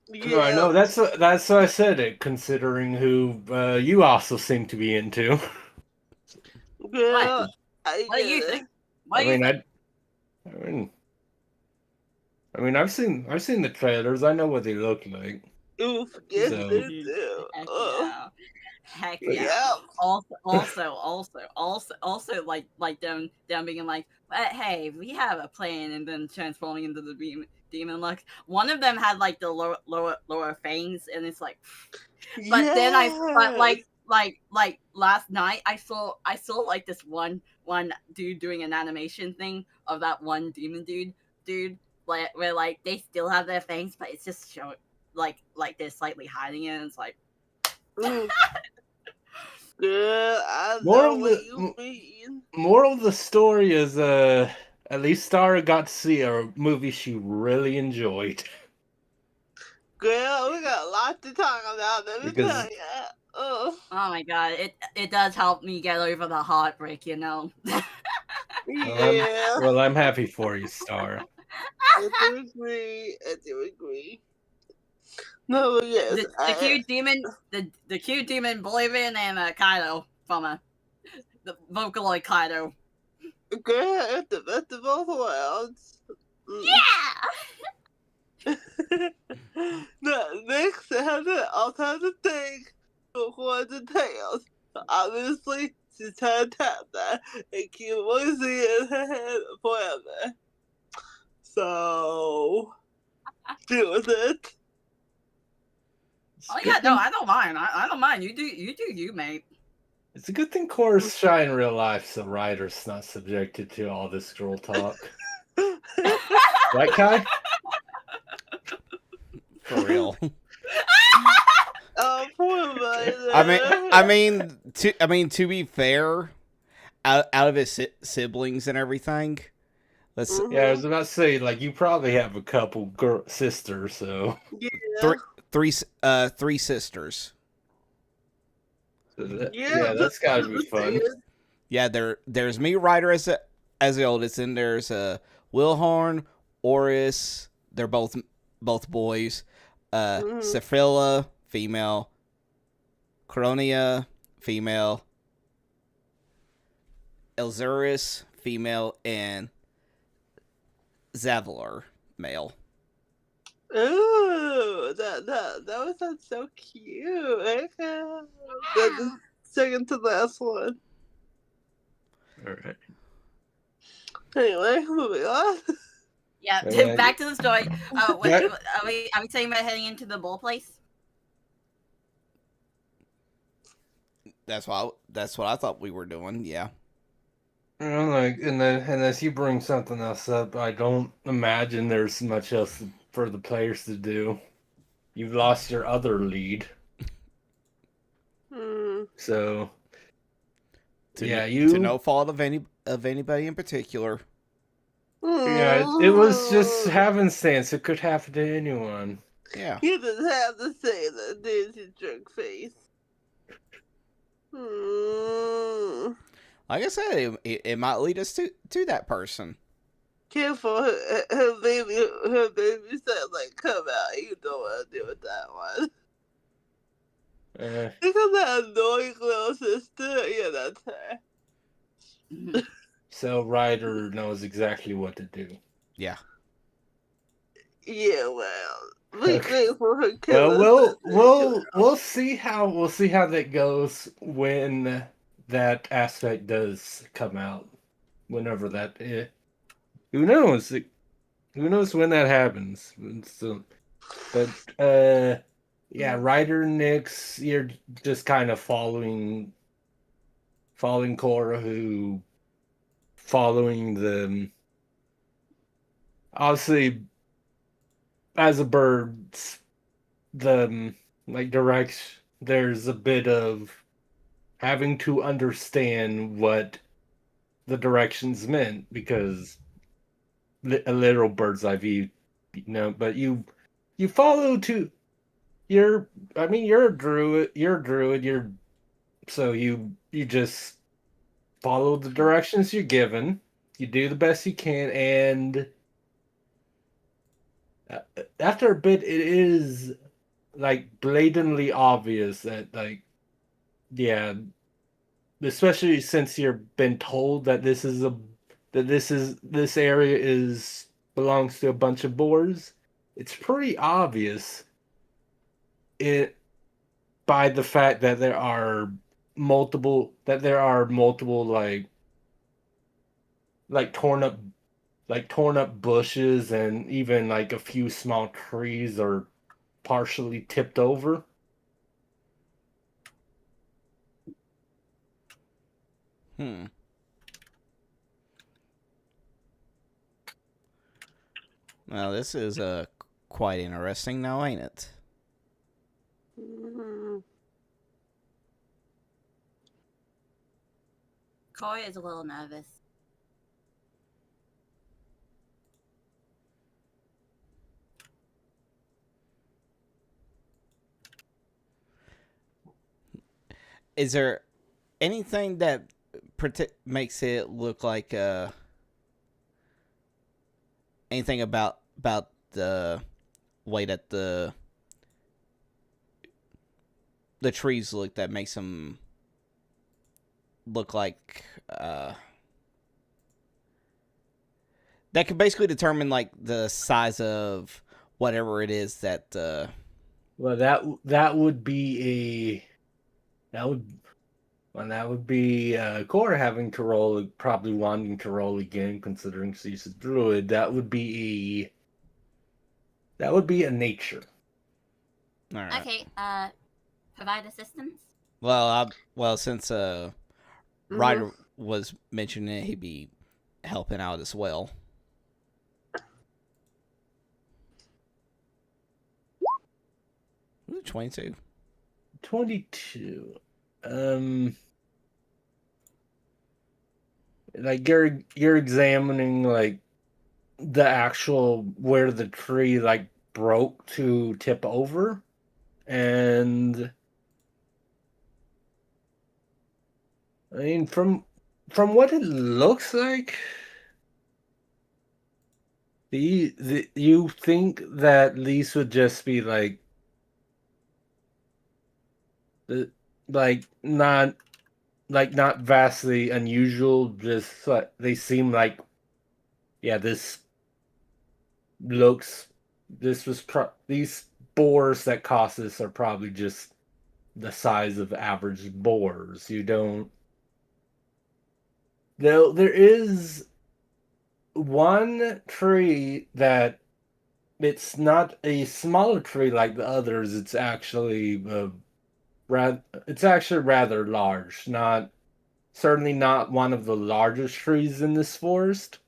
Yeah. I know that's what I said it. Considering who you also seem to be into. Yeah. What do you think? I mean, I've seen the trailers. I know what they look like. Oof, yes, So- they do. Heck Yeah. yeah. Also, like them being like, but hey, we have a plan, and then transforming into the demon looks. One of them had like the lower fangs, and it's like, but then like last night I saw like this one dude doing an animation thing of that one demon dude where like they still have their fangs, but it's just showing like they're slightly hiding it, and it's like. Yeah, I know what you mean. Moral of the story is at least Star got to see a movie she really enjoyed. Girl, we got a lot to talk about. Let me tell you. Oh my god, it does help me get over the heartbreak, you know. Yeah. Well, I'm happy for you, Star. I do agree. No, yes. The cute demon boy band and Kaido from the Vocaloid Kaido. Girl, it's the best of both worlds. Yeah. No, next has it also has a thing for horns and tails. So obviously, she's trying to tap that and keep voicing in her head forever. So, deal with it. Oh yeah, no, I don't mind. I don't mind. You do you, mate. It's a good thing Cora's shy in real life, so Ryder's not subjected to all this girl talk. Right, Kai? For real. Oh, poor Ryder. I mean, to be fair, out of his siblings and everything, Yeah, I was about to say, like, you probably have a couple sisters, so Yeah. three sisters. Yeah, that's gotta be fun. Yeah, there's me, Ryder, as the oldest, and there's Wilhorn, Oris. They're both boys. Sephila, female. Coronia, female. Elzuris, female, and Zavalar, male. Ooh, that was so cute. Okay. The second to last one. Alright. Anyway, moving on. Yeah, Okay. back to the story. Are we saying about heading into the ball place? That's what I thought we were doing. Yeah. Like, and as you bring something else up, I don't imagine there's much else for the players to do. You've lost your other lead, so to no fault of anybody in particular. Yeah, it was just happenstance. It could happen to anyone. Yeah. You just have to say that, did you, jerk face? Like I said, it might lead us to that person. Careful, her baby said, like, come out. You don't want to deal with that one. Because that annoying little sister, yeah, that's her. so Ryder knows exactly what to do. Yeah. Yeah, well, we Okay. wait for her Well, killer. we'll see how that goes when that aspect does come out. Whenever that is. Who knows? Who knows when that happens? So, but yeah, Ryder and Nyx, you're just kind of following Cora, who following the obviously as a bird, the like directs. There's a bit of having to understand what the directions meant because a literal bird's eye view, but you follow to you're I mean you're a druid, you're so you just follow the directions you're given, you do the best you can, and after a bit it is like blatantly obvious that like yeah, especially since you've been told that this area is belongs to a bunch of boars. It's pretty obvious it by the fact that there are multiple like torn up bushes, and even like a few small trees are partially tipped over. Hmm. Well, this is quite interesting now, ain't it? Mm-hmm. Corey is a little nervous. Is there anything that makes it look like anything about the way that the trees look that makes them look like that could basically determine like the size of whatever it is that Well, that would be that would be Cora having to roll, probably wanting to roll again, considering she's a druid. That would be a nature. all right. Okay, provide assistance. Well, since Ryder was mentioning it, he'd be helping out as well. Ooh, 22. 22. Like you're examining like the actual where the tree like broke to tip over, and I mean from what it looks like, you think that these would just be like not not vastly unusual, just like they seem like yeah, looks this was these boars that cost this are probably just the size of average boars. You don't there is one tree that it's not a smaller tree like the others. It's actually rather large. Not certainly not one of the largest trees in this forest,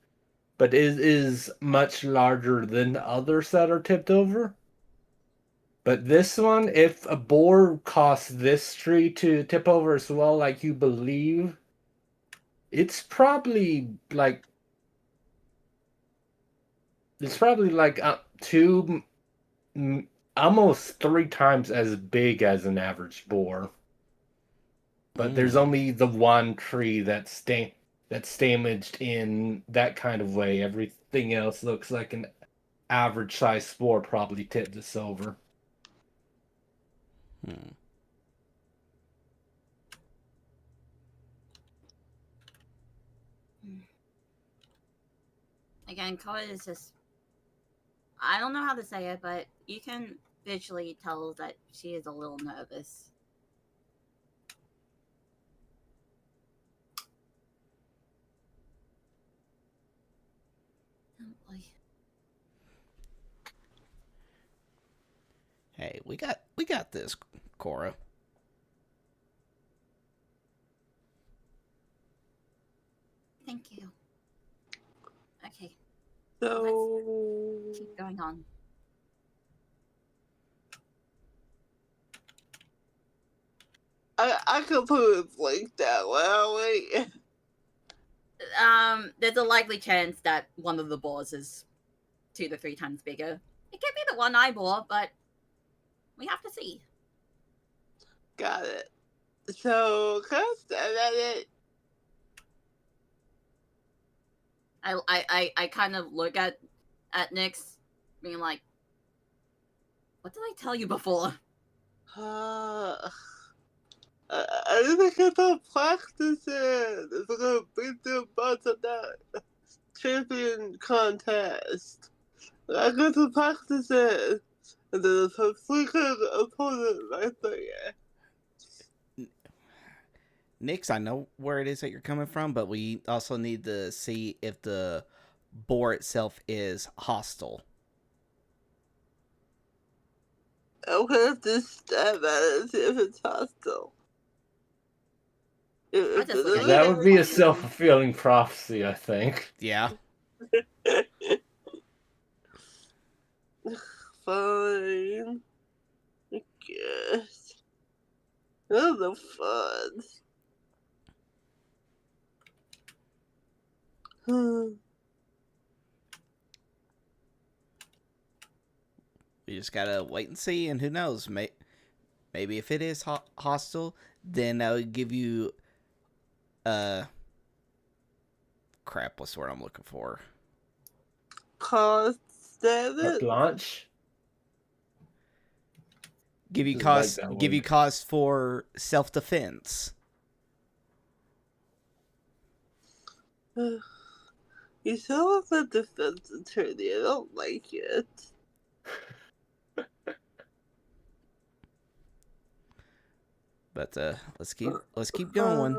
but it is much larger than the others that are tipped over. But this one, if a boar costs this tree to tip over as well, like you believe, it's probably like two, almost three times as big as an average boar. But there's only the one tree that's damaged in that kind of way. Everything else looks like an average size boar probably tipped this over. Hmm. Again, color is just... I don't know how to say it, but you can visually tell that she is a little nervous. Oh boy. Hey, we got this, Cora. Thank you. Okay. So Let's keep going on. I completely blanked out. Wow, wait. There's a likely chance that one of the balls is 2 to 3 times bigger. It could be the one eyeball, but we have to see. Got it. So, can I stand at it? I kind of look at Nyx, being like, what did I tell you before? I didn't get to practice it. It's gonna beat the butts of that champion contest. I got to practice it. And then it's a freaking opponent right there. Nyx, I know where it is that you're coming from, but we also need to see if the boar itself is hostile. I'm gonna have to stab at it and see if it's hostile. That would be a self-fulfilling prophecy, I think. Yeah. Fine. I guess. Oh, the fun. We just gotta wait and see, and who knows? Maybe if it is hostile, then that would give you, crap, what's the word I'm looking for? Cost Carte blanche? Give you cause for self-defense. You sound like a defense attorney. I don't like it. But let's keep going.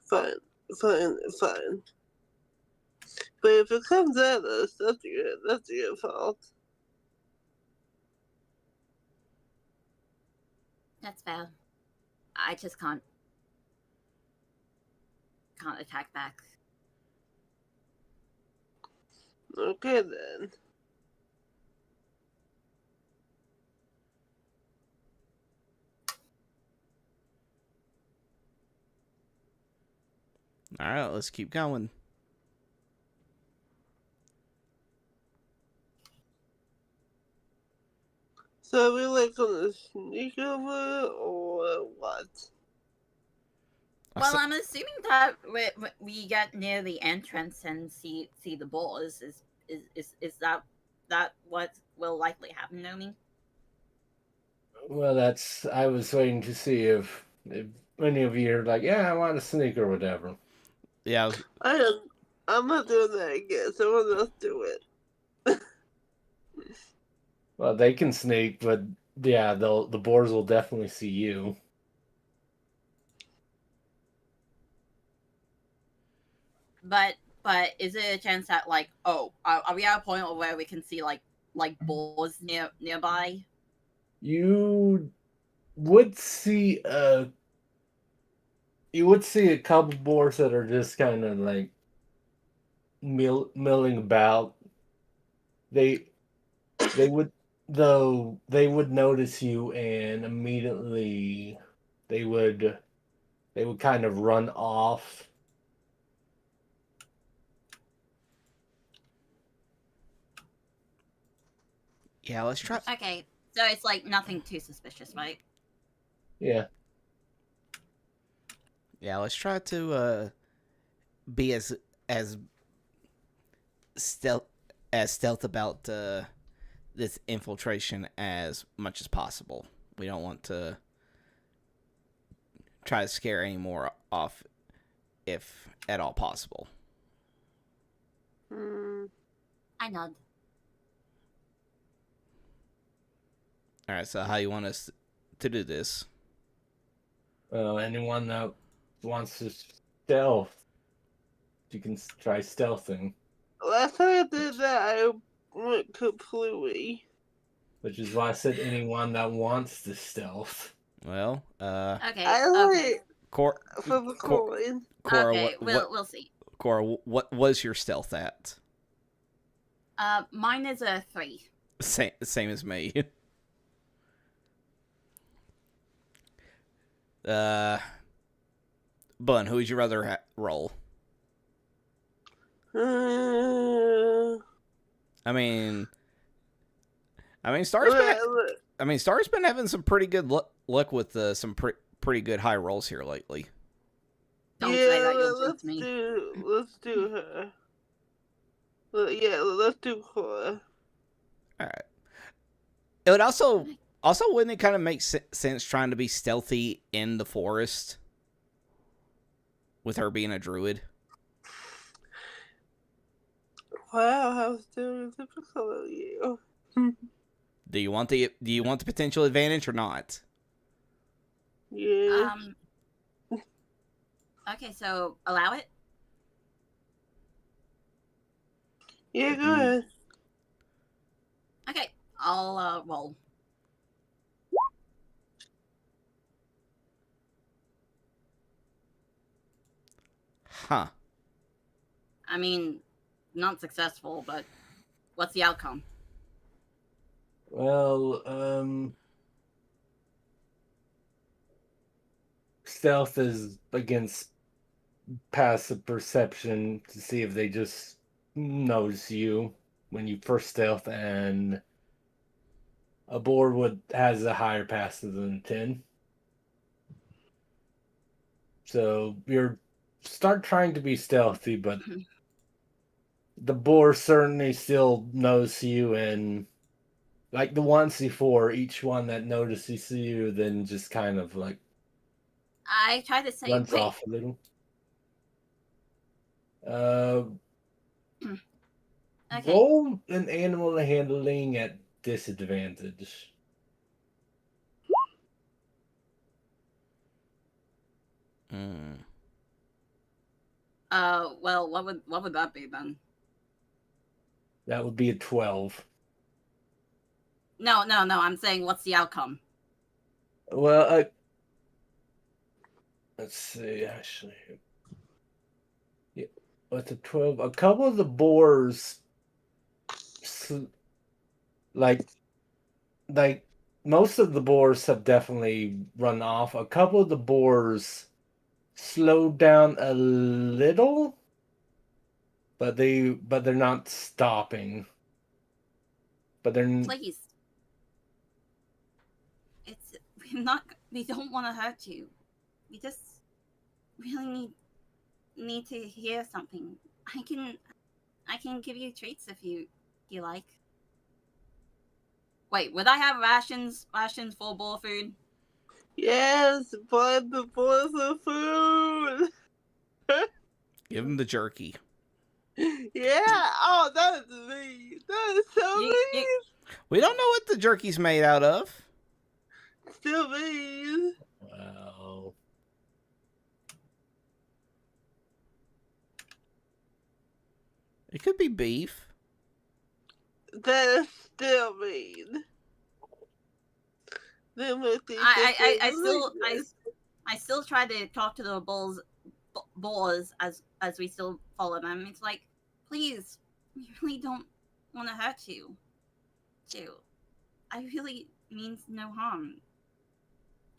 Fine. But if it comes at us, that's your fault. That's fair. I just can't attack back. Okay then. All right, let's keep going. So are we like gonna sneak over or what? Well, I'm assuming that we get near the entrance and see the balls. Is that what will likely happen, Nomi? Well, I was waiting to see if any of you are like, yeah, I want to sneak or whatever. Yeah. I'm not doing that again. Someone else do it. Well, they can sneak, but yeah, the boars will definitely see you. But is there a chance that like, are we at a point where we can see like boars nearby? You would see a couple boars that are just kind of like milling about. They would notice you, and immediately they would kind of run off. Yeah, let's try. Okay, so it's like nothing too suspicious, right? Yeah. Yeah, let's try to be as stealth about this infiltration as much as possible. We don't want to try to scare any more off, if at all possible. I nod. All right, so how you want us to do this? Well, anyone that wants to stealth, you can try stealthing. Last time I did that, I went completely. Which is why I said anyone that wants to stealth. Well, Okay. I Okay. for the coin. Cora, Okay. what, We'll see. Cora, what was your stealth at? Mine is a 3. Same as me. Bun, who would you rather roll? I mean, Star's been having some pretty good luck with some pretty good high rolls here lately. Don't say that, you'll let's me. Let's do her. Yeah, let's do Cora. All right. It would also wouldn't it kind of make sense trying to be stealthy in the forest with her being a druid? Wow, how stereotypical of you. Do you want the potential advantage or not? Yeah. Okay, so allow it. Yeah, go ahead. Okay, I'll roll. Huh. I mean, not successful, but what's the outcome? Well, stealth is against passive perception to see if they just notice you when you first stealth, and a board has a higher passive than 10. So you're start trying to be stealthy, but the boar certainly still knows you, and like the ones before, each one that notices you then just kind of like I try to say runs off a little. Okay. Roll an animal handling at disadvantage. Well, what would that be then? That would be a 12. No. I'm saying, what's the outcome? Well, let's see. Actually, yeah, what's a 12? A couple of the boars, like most of the boars have definitely run off. A couple of the boars slowed down a little, but they're not stopping. But they're Please. We don't want to hurt you. We just really need to hear something. I can give you treats if you like. Wait, would I have rations for boar food? Yes, but the boys of food. Give him the jerky. Yeah. Oh, that is me. That is so mean. We don't know what the jerky's made out of. Still mean. Wow. It could be beef. That is still mean. I still try to talk to the boars as we still follow them. It's like, please, we really don't want to hurt you. I really mean no harm.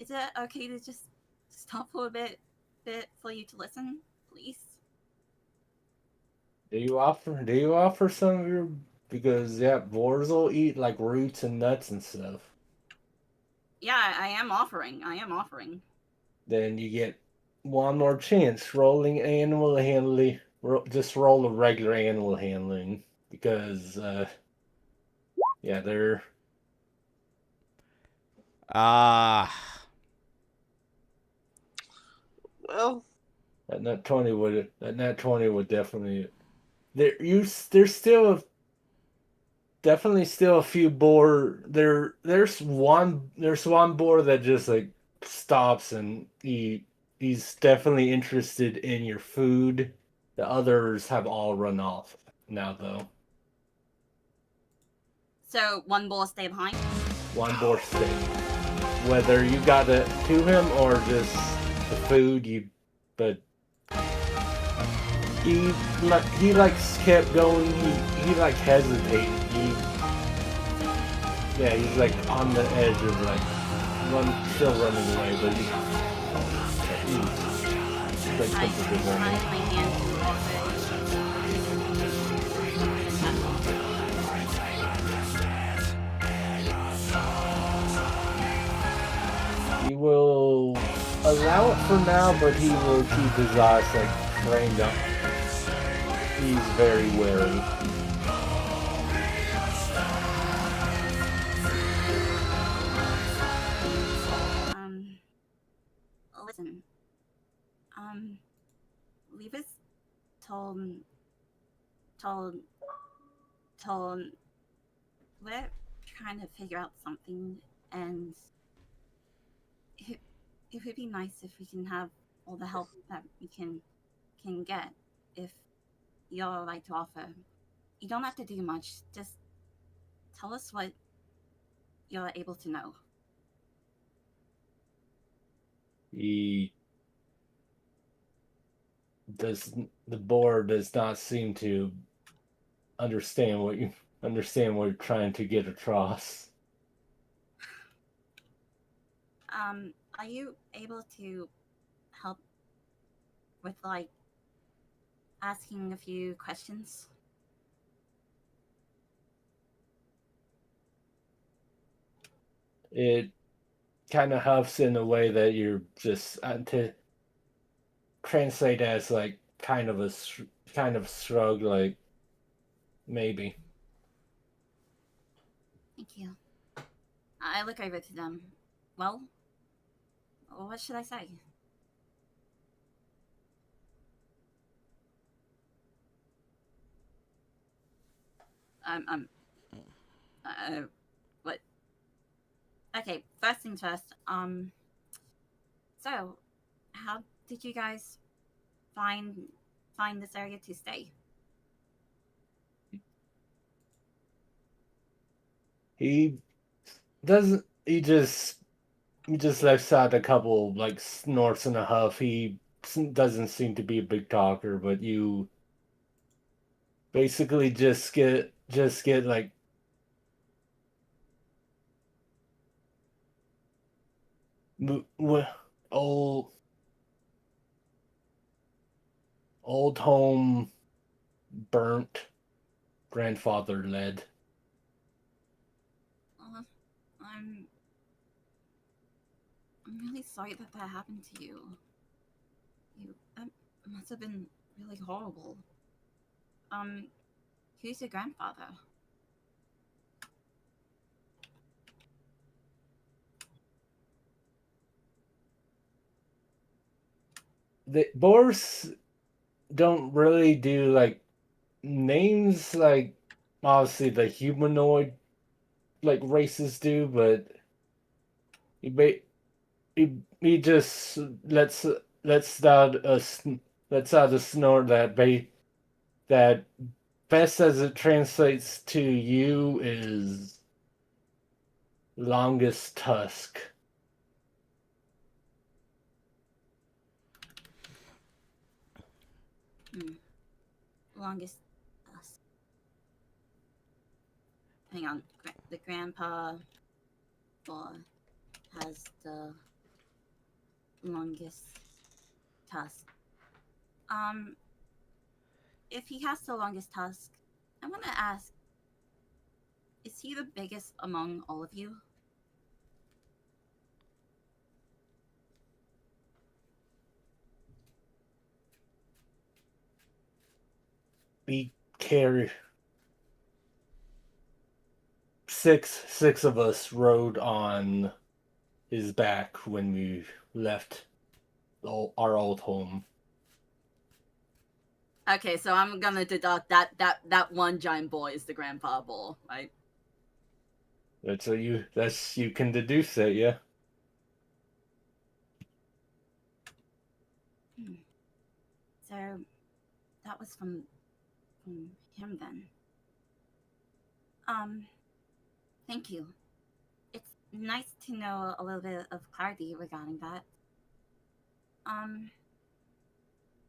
Is it okay to just stop for a bit for you to listen, please? Do you offer some of your, because boars will eat like roots and nuts and stuff. Yeah, I am offering. Then you get one more chance rolling animal handling. Just roll a regular animal handling, because they're Well, that nat 20 would definitely there's still definitely still a few boar there's one boar that just like stops and he's definitely interested in your food. The others have all run off now though. So one boar stay behind? One boar stay. Whether you got it to him or just the food, but he like kept going. He like hesitated. He's like on the edge of like still running away, but he's like comfortable running. My hand to He will allow it for now, but he will keep his eyes like trained up. He's very wary. Listen. Levis told we're trying to figure out something, and it would be nice if we can have all the help that we can get if you're like to offer. You don't have to do much. Just tell us what you're able to know. The board does not seem to understand what you're trying to get across. Are you able to help with like asking a few questions? It kind of huffs in a way that you're just to translate as like kind of shrug, like maybe. Thank you. I look over to them. Well, what should I say? What? Okay, first things first. So, how did you guys find this area to stay? He doesn't. He just lets out a couple like snorts and a huff. He doesn't seem to be a big talker, but you basically just get like old home burnt, grandfather led. I'm really sorry that happened to you. That must have been really horrible. Who's your grandfather? The boars don't really do like names, like obviously the humanoid like races do, but he just lets out a snort that best as it translates to you is longest tusk. Longest tusk. Hang on. The grandpa has the longest tusk. If he has the longest tusk, I want to ask, is he the biggest among all of you? We carry six of us rode on his back when we left our old home. Okay, so I'm gonna deduct that one giant ball is the grandpa ball, right? You can deduce it, yeah. So that was from him then. Thank you. It's nice to know a little bit of clarity regarding that.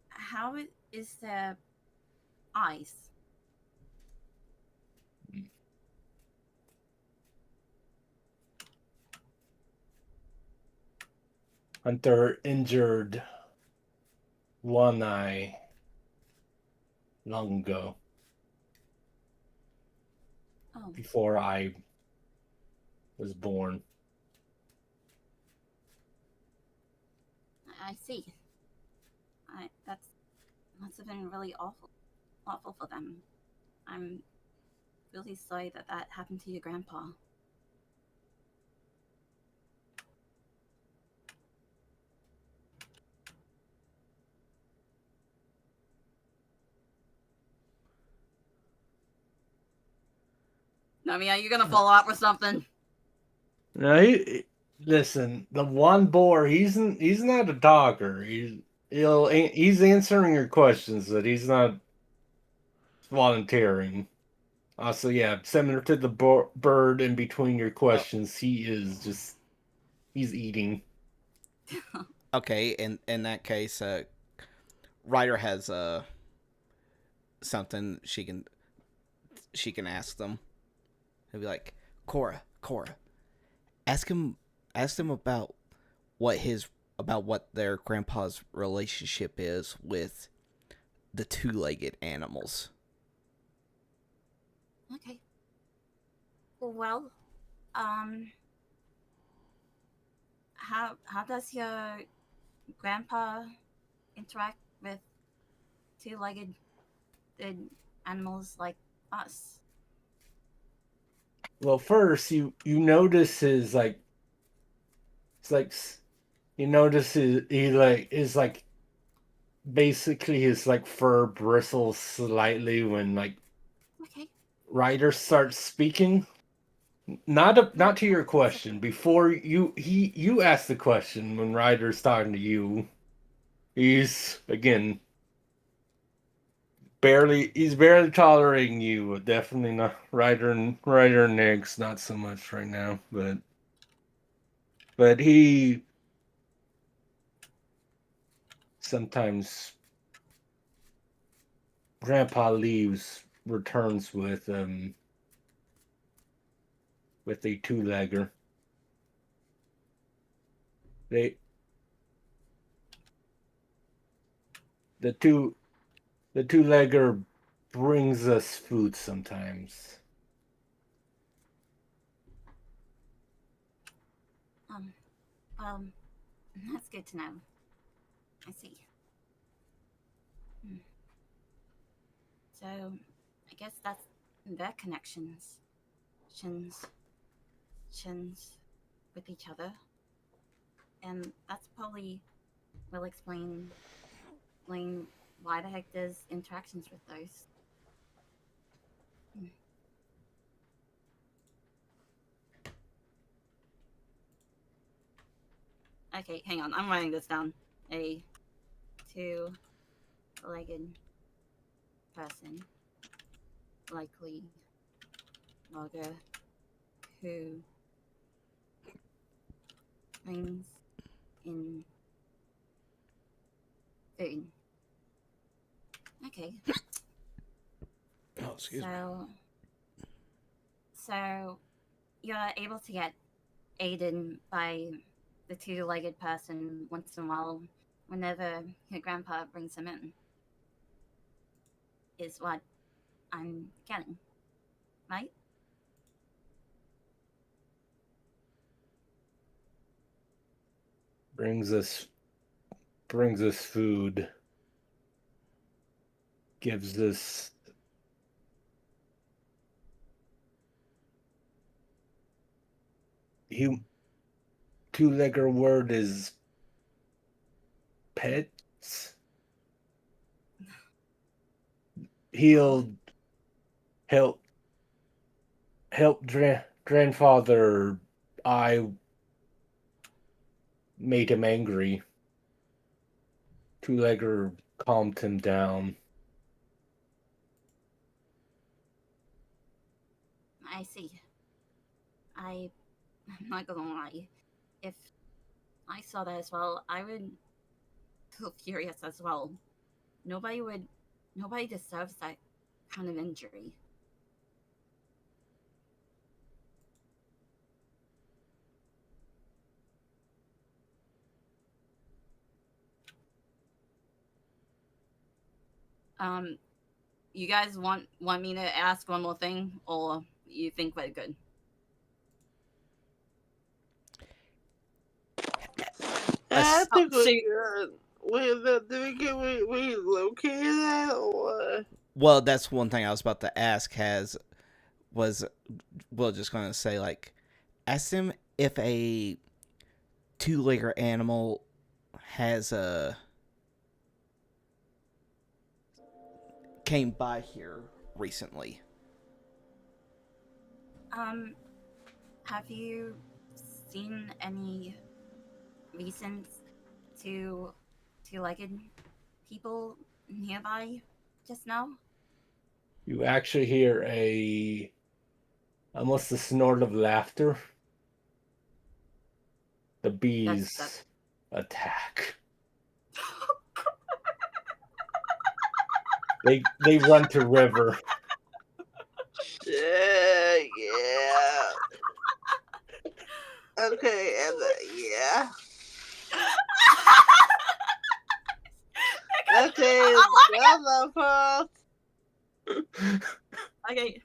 How is the eyes? Hunter injured one eye long ago. Oh. Before I was born. I see. That must have been really awful for them. I'm really sorry that happened to your grandpa. Nami, are you gonna follow up with something? No, listen. The one boar, he's not a talker. He's answering your questions, but he's not volunteering. Also, yeah, similar to the bird in between your questions, he's eating. Okay, in that case, Ryder has something she can ask them. He'll be like, Cora, ask him about what their grandpa's relationship is with the two-legged animals. Okay. Well, how does your grandpa interact with two-legged animals like us? Well, first you notice his like, it's like you notice is like basically his like fur bristles slightly when like Okay. Ryder starts speaking. Not to your question. Before you ask the question when Ryder's talking to you. He's again he's barely tolerating you. Definitely not Ryder and Nick's not so much right now, but he sometimes Grandpa leaves returns with a two-legger. They the two the two-legger brings us food sometimes. That's good to know. I see. So, I guess that's their connections. Chins with each other. And that's probably will explain why the heck there's interactions with those. Okay, hang on. I'm writing this down. A two-legged person, likely logger, who brings in food. Okay. Oh, excuse me. So you're able to get aided by the two-legged person once in a while whenever your grandpa brings him in, is what I'm getting, right? Brings us food. Gives us two-legger word is pets. He'll help grandfather. I made him angry. Two-legger calmed him down. I see. I'm not gonna lie. If I saw that as well, I would feel furious as well. Nobody deserves that kind of injury. You guys want me to ask one more thing, or you think we're good? I think we're good. We located that, or? Well, that's one thing I was about to ask. Just going to say, like, ask him if a two-legged animal has came by here recently. Have you seen any recent two-legged people nearby just now? You actually hear almost a snort of laughter. The bees attack. They run to river. Yeah. Okay, and yeah. Okay, the first. Okay.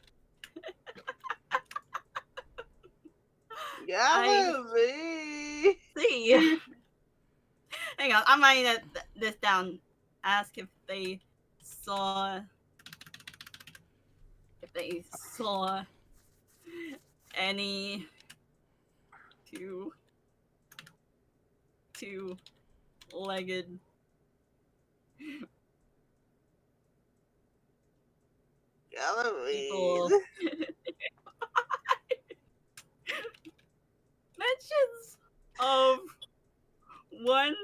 Me. See. Hang on, I'm writing this down. Ask if they saw any two-legged people. Mentions of one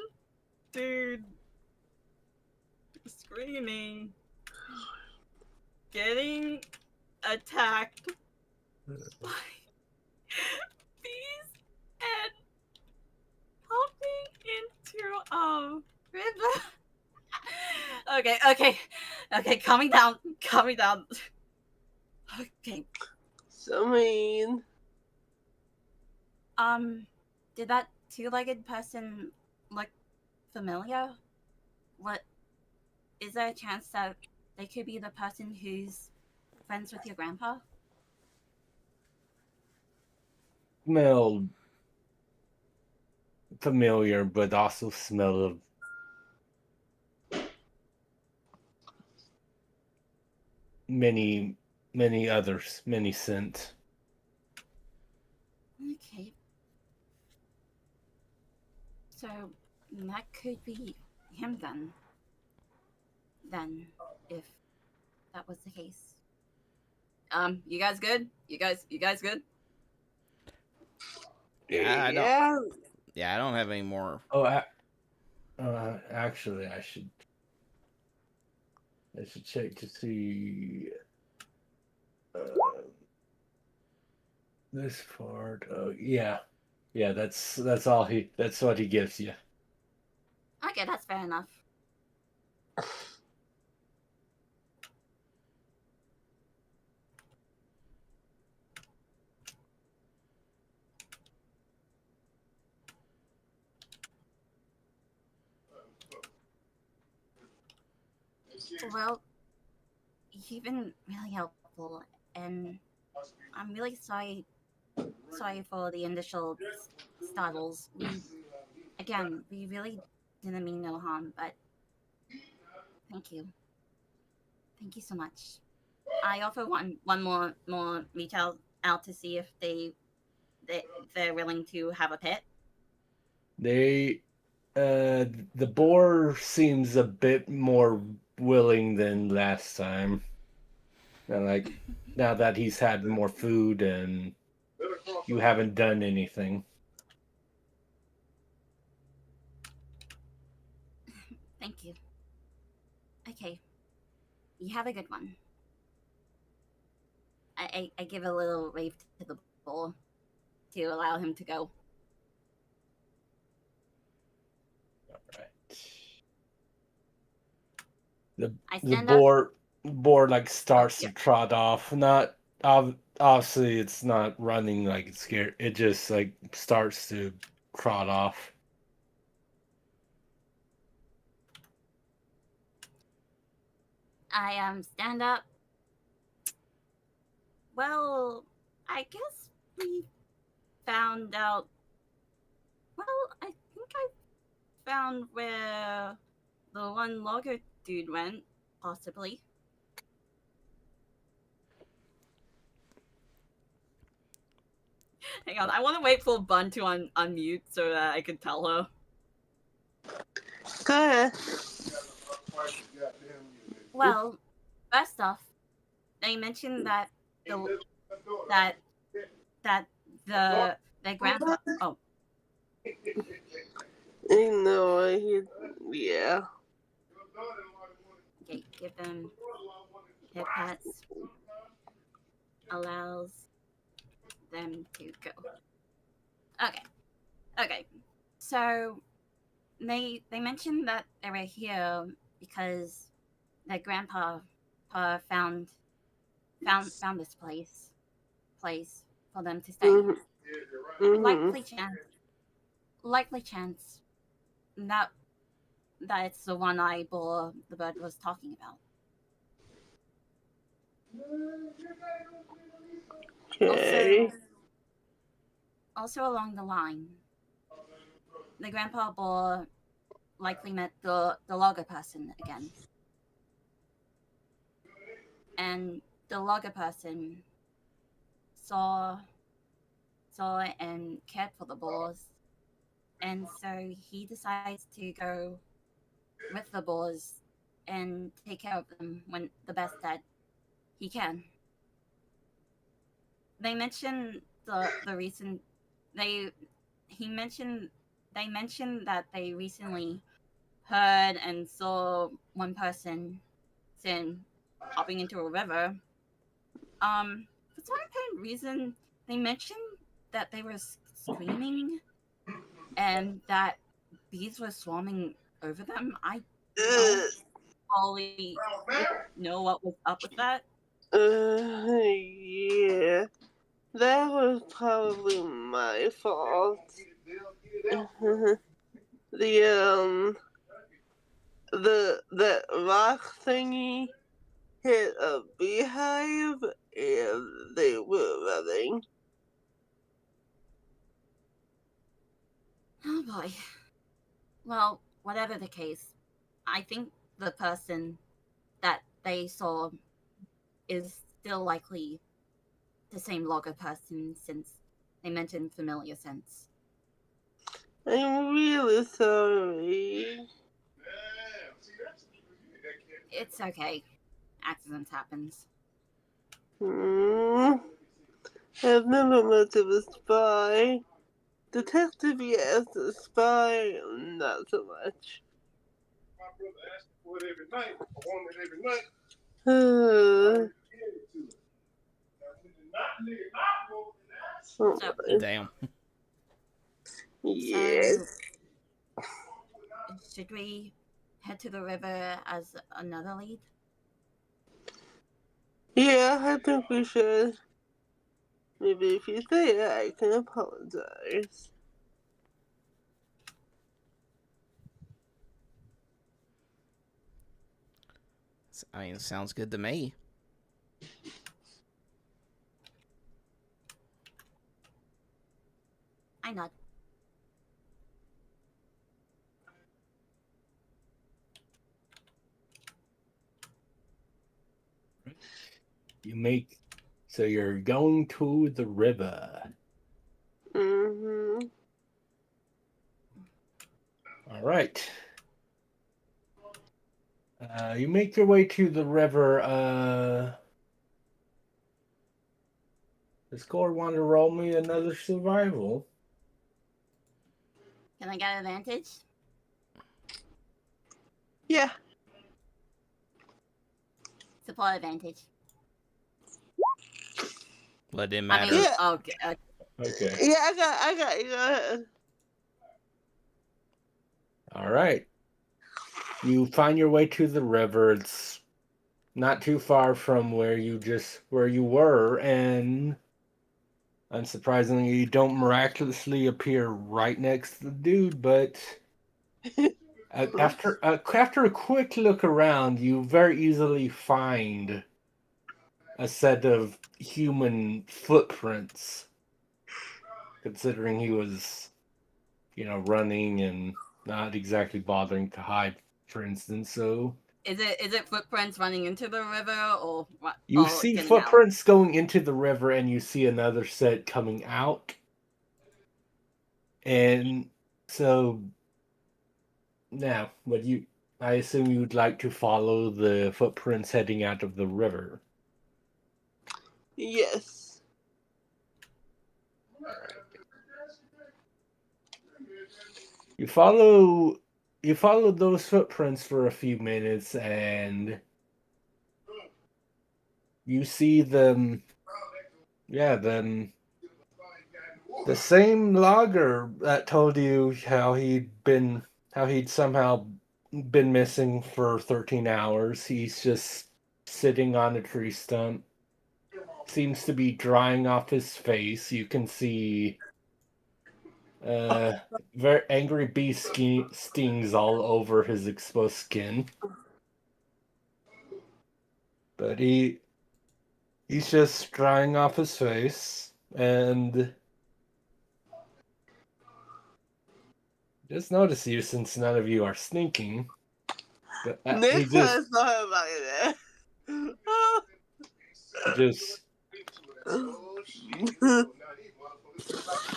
dude screaming, getting attacked by bees and popping into river. Okay, calming down. Okay. So mean. Did that two-legged person look familiar? What, is there a chance that they could be the person who's friends with your grandpa? Smell familiar, but also smell of many others, many scents. Okay. So that could be him then. If that was the case. You guys good? You guys good? Yeah, I don't have any more. Oh, actually, I should check to see this part. Yeah, that's all that's what he gives you. Okay, that's fair enough. Well, you've been really helpful, and I'm really sorry for the initial startles. We really didn't mean no harm, but thank you so much. I offer one more reach out to see if they're willing to have a pet. They The boar seems a bit more willing than last time. And like now that he's had more food and you haven't done anything. Thank you. Okay. You have a good one. I give a little wave to the bull to allow him to go. Alright. I The stand up. boar like starts to trot off. Not obviously it's not running like it's scared. It just like starts to trot off. I stand up. Well, I guess we found out. Well, I think I found where the one logger dude went, possibly. Hang on, I want to wait for Bun to unmute so that I can tell her. Go ahead. Well, first off, they mentioned that their grandpa. Oh, Yeah. okay, give them hip pats. Allows them to go. Okay. So they mentioned that they were here because their grandpa found this place for them to stay. Mm-hmm. Likely chance that it's the one eye boar the bird was talking about. Okay. Also along the line, the grandpa boar likely met the logger person again. And the logger person saw and cared for the boars, and so he decides to go with the boars and take care of them when the best that he can. They mentioned the recent they mentioned that they recently heard and saw one person sin hopping into a river. For some apparent reason, they mentioned that they were screaming and that bees were swarming over them. I don't fully know what was up with that. Yeah. That was probably my fault. The rock thingy hit a beehive and they were running. Oh boy. Well, whatever the case, I think the person that they saw is still likely the same logger person since they mentioned familiar sense. I'm really sorry. It's okay. Accidents happens. I've never much of a spy. Detective, yes. A spy, not so much. My brother asked for it every night. I want it every night. Damn. Yes. So, should we head to the river as another lead? Yeah, I think we should. Maybe if you say it, I can apologize. I mean, sounds good to me. I nod. So you're going to the river. Mm-hmm. All right. You make your way to the river. Does Gore want to roll me another survival? Can I get advantage? Yeah. Support advantage. Well, it didn't I matter. mean, Yeah. okay. Okay. Yeah, I got you. Go ahead. All right. You find your way to the river. It's not too far from where you were, and unsurprisingly, you don't miraculously appear right next to the dude, but after a quick look around, you very easily find a set of human footprints, considering he was, running and not exactly bothering to hide, for instance. So Is it footprints running into the river or what? you see getting footprints going into the river, and you see another set coming out. And so now, I assume you would like to follow the footprints heading out of the river. Yes. You follow those footprints for a few minutes, and you see them. Yeah, then the same logger that told you how he'd somehow been missing for 13 hours. He's just sitting on a tree stump. Seems to be drying off his face. You can see very angry bee stings all over his exposed skin. But he's just drying off his face, and just notice you, since none of you are sneaking. But Next time I saw him like that. just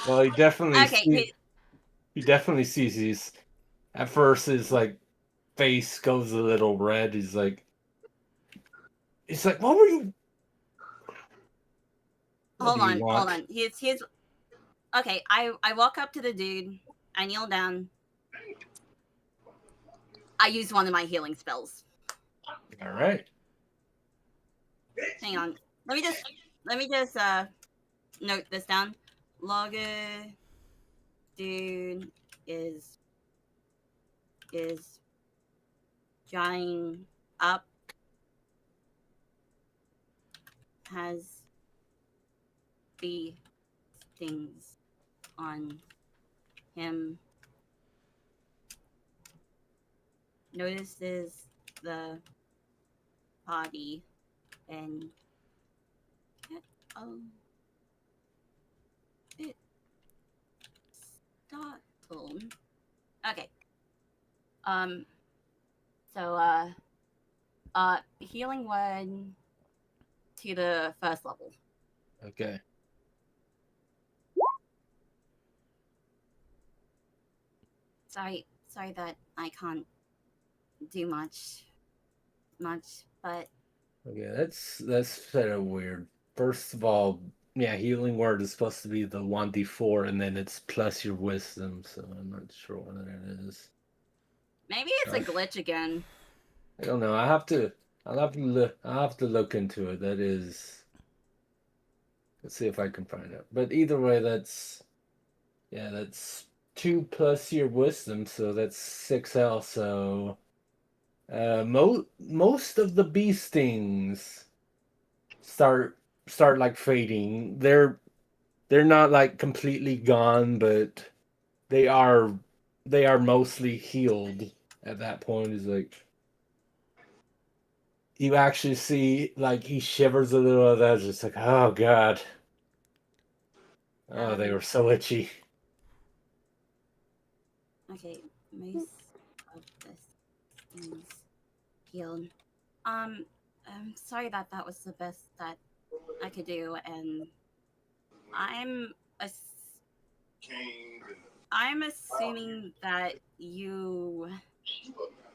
well, he definitely sees these. At first, his face goes a little red. He's like, "What were you?" Hold on. He's okay. I walk up to the dude. I kneel down. I use one of my healing spells. All right. Hang on. Let me just note this down. Logger dude is drying up. Has bee stings on him. Notices the body and get a bit startled. Okay. So healing word to the first level. Okay. Sorry that I can't do much, but Okay, that's kind of weird. First of all, yeah, healing word is supposed to be the 1d4, and then it's plus your wisdom. So I'm not sure what that is. maybe it's a glitch again. I don't know. I'll have to look into it. That is. Let's see if I can find it. But either way, that's 2 plus your wisdom, so that's 6 health. So most of the bee stings start fading. They're not completely gone, but they are mostly healed at that point. Is you actually see he shivers a little. That's just oh god. Oh, they were so itchy. Okay, most of this is healed. I'm sorry that was the best that I could do, and I'm I'm assuming that you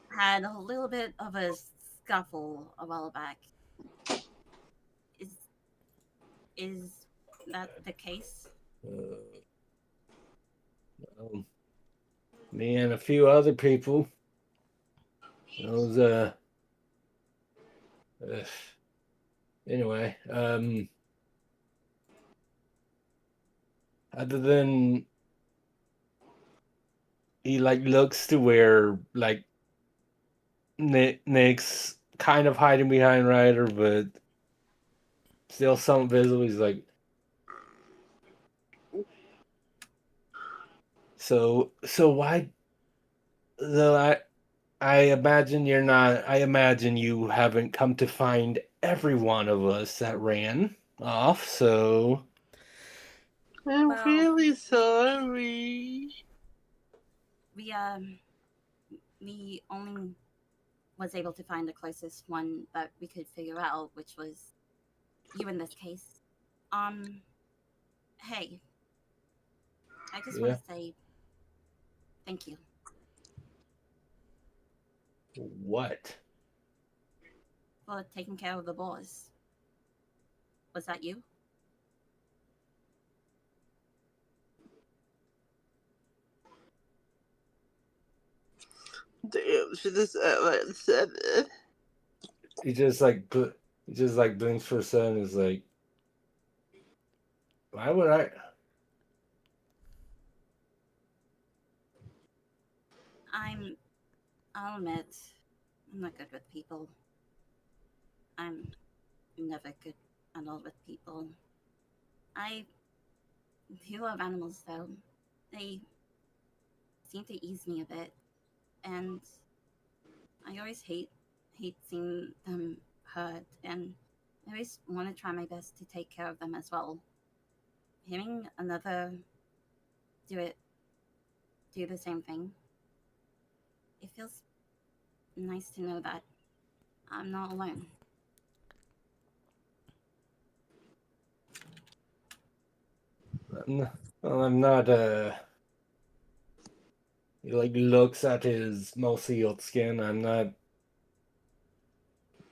had a little bit of a scuffle a while back. Is that the case? Me and a few other people. Those anyway, other than he like looks to where like Nick's kind of hiding behind Ryder, but still somewhat visible. He's like, so why? Though I imagine you're not. I imagine you haven't come to find every one of us that ran off. So I'm really sorry. We only was able to find the closest one that we could figure out, which was you in this case. Hey, I just want to say thank you. What? For taking care of the boys. Was that you? Damn, she just said it. He just blinks for a second. Is like, why would I? I'll admit, I'm not good with people. I'm never good at all with people. I do love animals, though. They seem to ease me a bit, and I always hate seeing them hurt, and I always want to try my best to take care of them as well. Hearing another do the same thing, it feels nice to know that I'm not alone. Well, I'm not. He like looks at his mostly healed skin. I'm not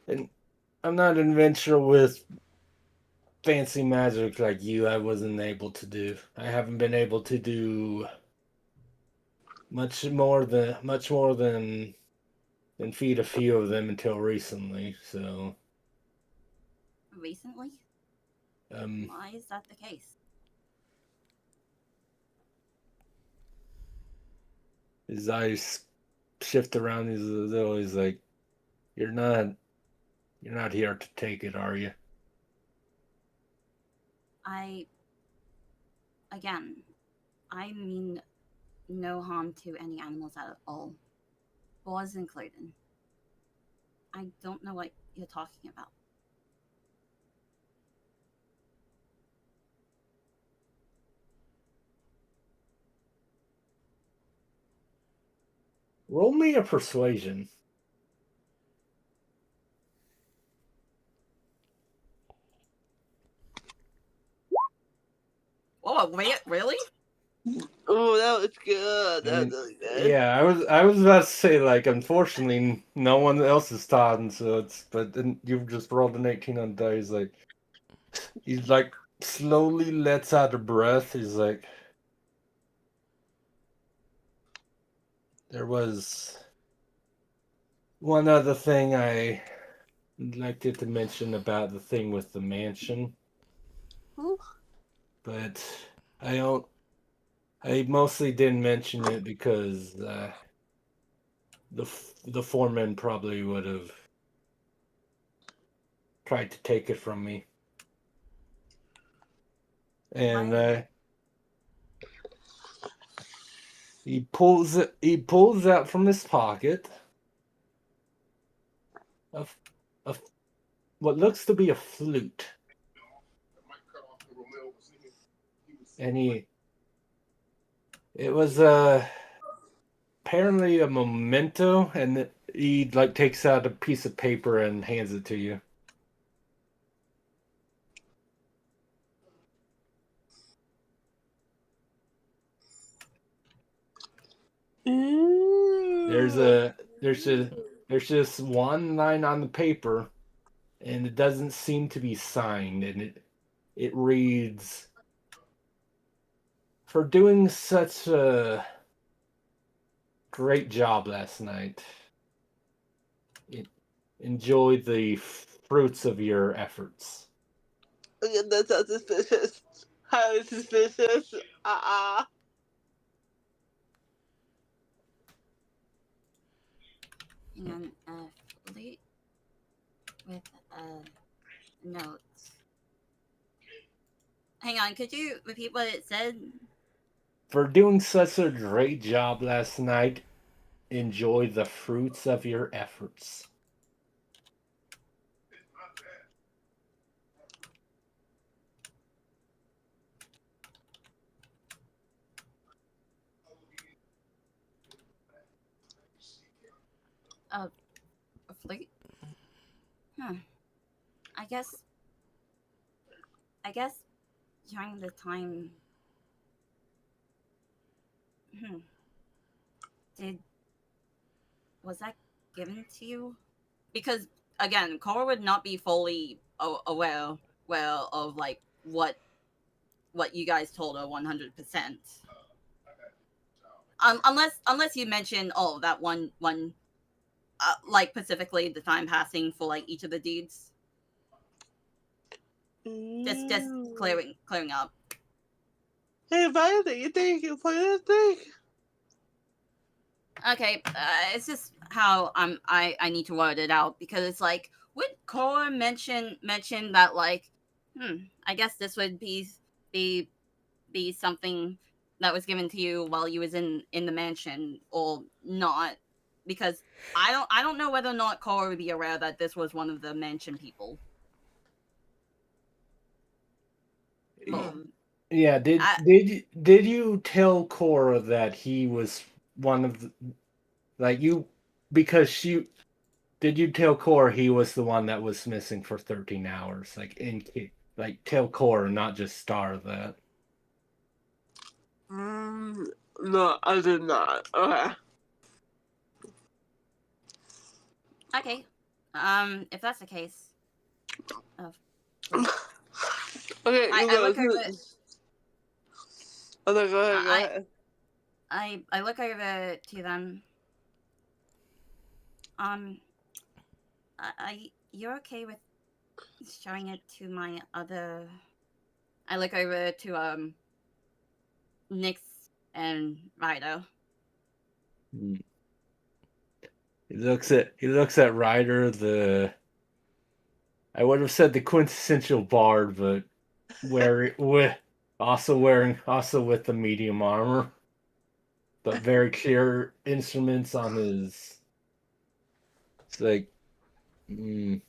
an adventurer with fancy magic like you. I wasn't able to do. I haven't been able to do much more than feed a few of them until recently. So. Recently? Why is that the case? His eyes shift around. He's always like, "You're not here to take it, are you?" I mean no harm to any animals at all, boars included. I don't know what you're talking about. Roll me a persuasion. Oh, wait, really? Oh, that was good. That was really good. Yeah, I was about to say, like, unfortunately, no one else is talking, but then you've just rolled an 18 on dice. Like, he's like slowly lets out a breath. He's like, there was one other thing I neglected to mention about the thing with the mansion. Ooh. But I mostly didn't mention it because the foreman probably would have tried to take it from me. And he pulls out from his pocket a what looks to be a flute. And it was apparently a memento, and he like takes out a piece of paper and hands it to you. there's just one line on the paper, and it doesn't seem to be signed, and it reads, "For doing such a great job last night. Enjoy the fruits of your efforts." Again, that sounds suspicious. Highly suspicious. And fleet with notes. Hang on, could you repeat what it said? For doing such a great job last night, enjoy the fruits of your efforts. A fleet? Huh. I guess during the time. Was that given to you? Because again, Cora would not be fully aware of like what you guys told her 100%. Unless you mention that one like specifically the time passing for like each of the deeds. Just clearing up. Hey, Violet, you think you can play this thing? Okay, it's just how I need to word it out, because it's like, would Cora mention that like, I guess this would be something that was given to you while you was in the mansion or not? Because I don't know whether or not Cora would be aware that this was one of the mansion people. Yeah, did you tell Cora that he was one of the, like you, because did you tell Cora he was the one that was missing for 13 hours? Like tell Cora, not just Star that. No, I did not. Okay. Okay. If that's the case. Okay, I look over. Oh, no, go ahead. I look over to them. You're okay with showing it to my other? I look over to Nyx and Ryder. He looks at Ryder, I would have said the quintessential bard, but also with the medium armor, but very clear instruments on his. It's like, I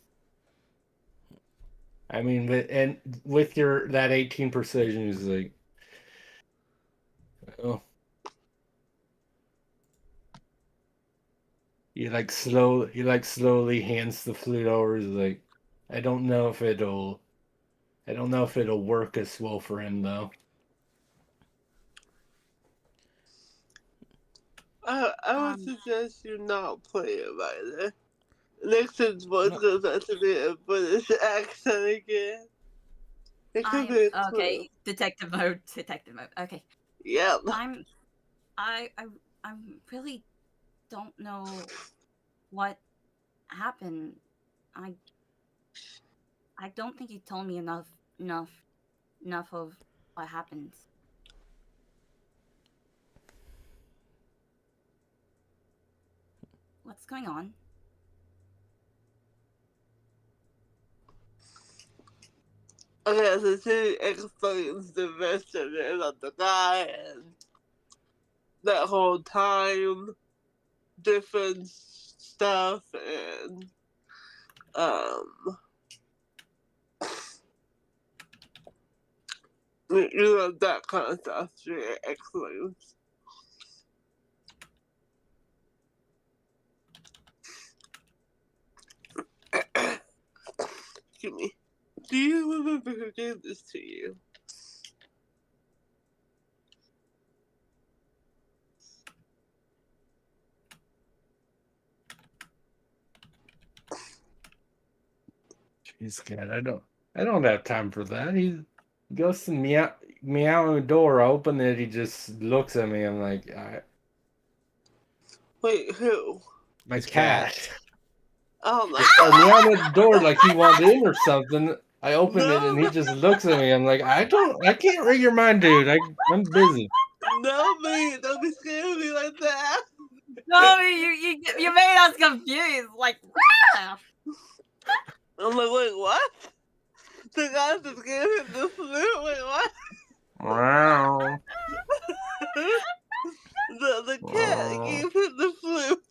mean, with your that 18 precision, is like, oh, he slowly hands the flute over. He's like, I don't know if it'll work as well for him though. I would suggest you not play it either. Nixon's voice goes back to be a British accent again. It could be okay. Detective mode. Okay. Yep. I really don't know what happened. I don't think you told me enough of what happened. What's going on? Okay, so she explains the rest of it about the guy and that whole time difference stuff and you know, that kind of stuff. She explains. Excuse me. Do you remember who gave this to you? He's scared. I don't have time for that. He goes to meowing the door. I open it. He just looks at me. I'm like, Wait, who? my His cat. Oh my Or god. meowing at the door like he wanted in or something. I open it and he No. just looks at me. I'm like, I can't read your mind, dude. I'm busy. No, me. Don't be scared of me like that. No, you made us confused. Like, ah! I'm like, wait, what? The guy just gave him the flute. Wait, what? Wow. The cat gave him the flute.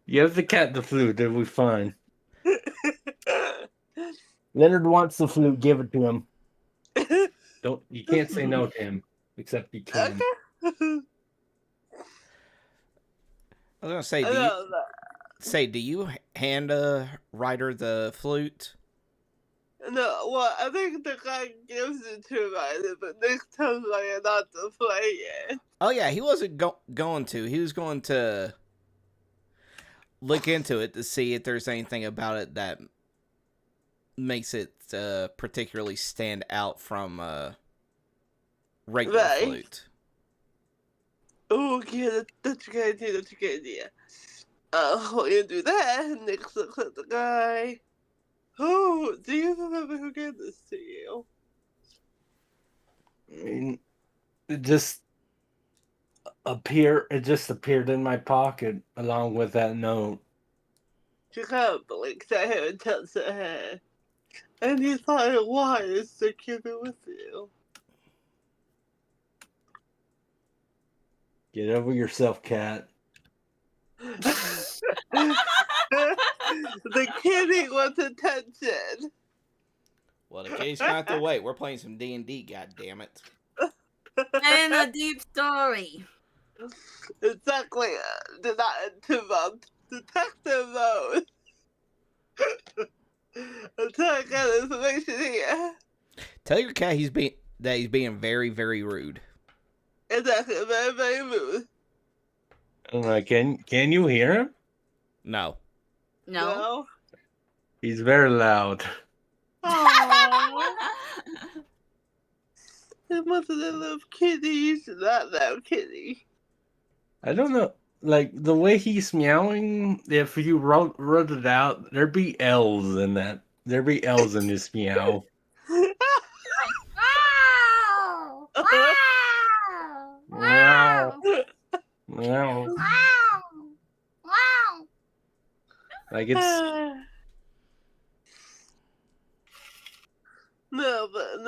Give the cat the flute. It'll be fine. Leonard wants the flute. Give it to him. You can't say no to him, except you can. Okay. I was gonna say, do you hand Ryder the flute? No, well, I think the guy gives it to Ryder, but next time Ryder not to play it. Oh yeah, he wasn't going to. He was going to look into it to see if there's anything about it that makes it particularly stand out from regular flute. Oh, yeah, that's a good idea. That's a good idea. While you do that, Nick looks at the guy. Oh, do you remember who gave this to you? I mean, it just appeared in my pocket along with that note. She kind of blinks at him and tilts her head. And he thought it wise to keep it with you. Get over yourself, cat. The kitty wants attention. Well, the kitty's gonna have to wait. We're playing some D&D, goddammit. And a deep story. Exactly. Did not interrupt. Detective mode. Until I get information here. Tell your cat he's being very, very rude. Exactly, very, very rude. Can you hear him? No. No. He's very loud. Aww. It wasn't a little kitty. He's not that kitty. I don't know. Like, the way he's meowing, if you wrote it out, there'd be L's in that. There'd be L's in this meow. Wow! Wow. Wow! Like, it's... No, but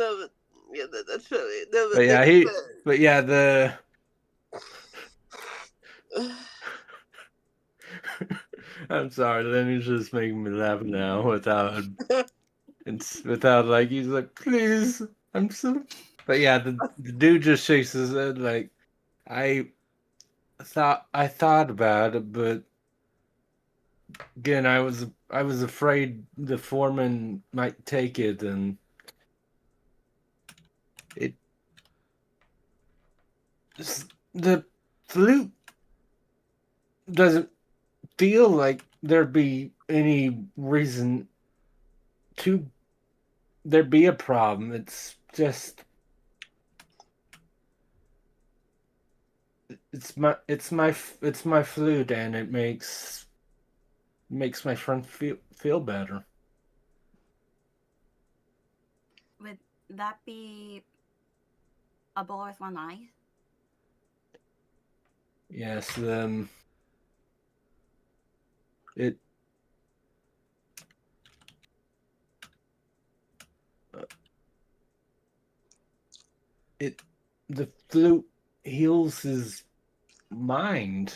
yeah, that's really. No, But yeah, the... I'm sorry, Lenny's just making me laugh now without like, he's like, please, I'm so... But yeah, the dude just shakes his head like, I thought about it, but again, I was afraid the foreman might take it, and the flute doesn't feel like there'd be any reason to there'd be a problem. It's just it's my flute, and it makes my friend feel better. Would that be a boy with one eye? Yes, the flute heals his mind.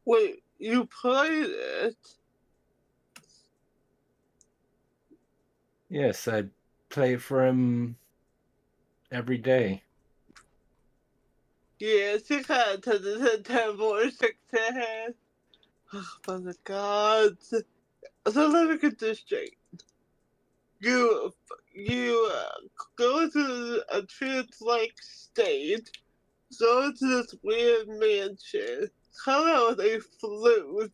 Wait, you played it? Yes, I play it for him every day. Yeah, she kind of turns into terrible and shakes her head. Oh my god. So let me get this straight. You go to a trance-like state, go to this weird mansion, come out with a flute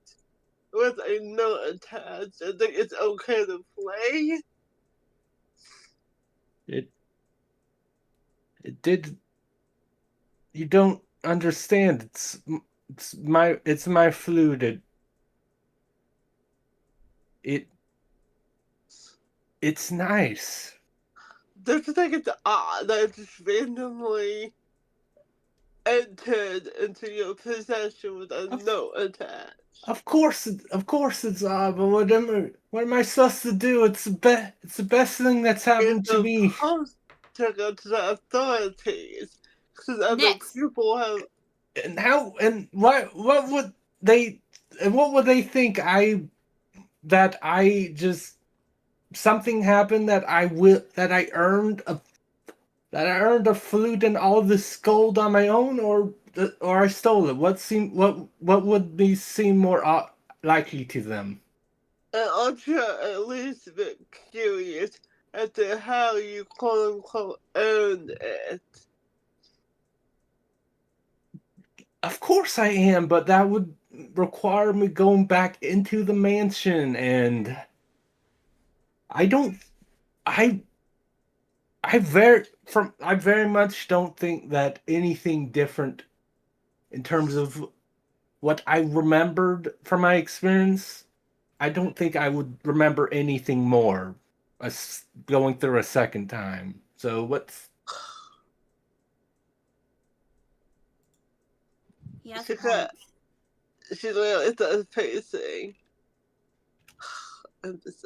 with a note attached, I think it's okay to play. It did. You don't understand. It's my flute. It's nice. Don't you think it's odd that it just randomly entered into your possession with a note attached? Of course it's odd, but what am I supposed to do? It's the best thing that's happened to me. To go to the authorities, because other people have. And what would they think that I just something happened that I earned a flute and all this gold on my own, or I stole it? What would be seem more likely to them? I'm sure at least a bit curious as to how you quote unquote earned it. Of course I am, but that would require me going back into the mansion, and I don't. I very much don't think that anything different in terms of what I remembered from my experience. I don't think I would remember anything more going through a second time. So what's... Yes, she really does pacing. Emphasis.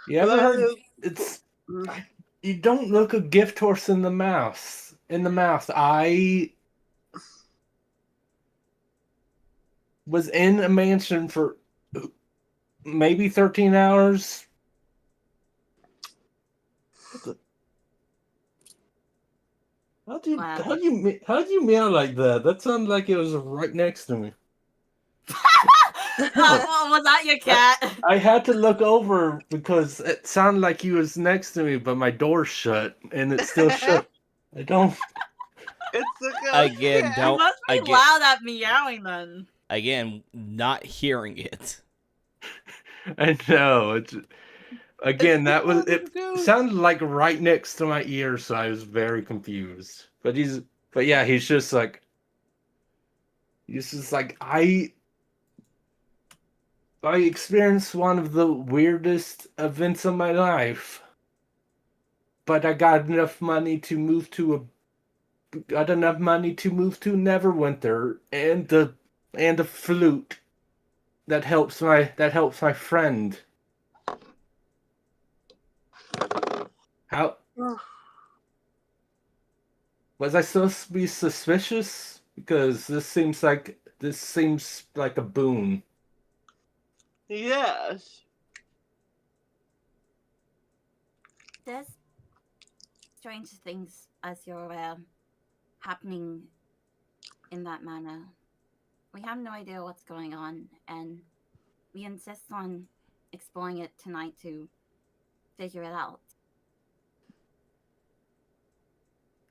You ever heard? You don't look a gift horse in the mouth. I was in a mansion for maybe 13 hours. How'd you meow like that? That sounded like it was right next to me. Was that your cat? I had to look over because it sounded like he was next to me, but my door's shut and it's still shut. I don't. Again, don't. You must be loud at meowing then. Again, not hearing it. I know. It sounded like right next to my ear, so I was very confused. But he's just like I experienced one of the weirdest events of my life, but I got enough money to move to Neverwinter and the flute that helps my friend. How was I supposed to be suspicious? Because this seems like a boon. Yes. There's strange things, as you're aware, happening in that manner. We have no idea what's going on, and we insist on exploring it tonight to figure it out.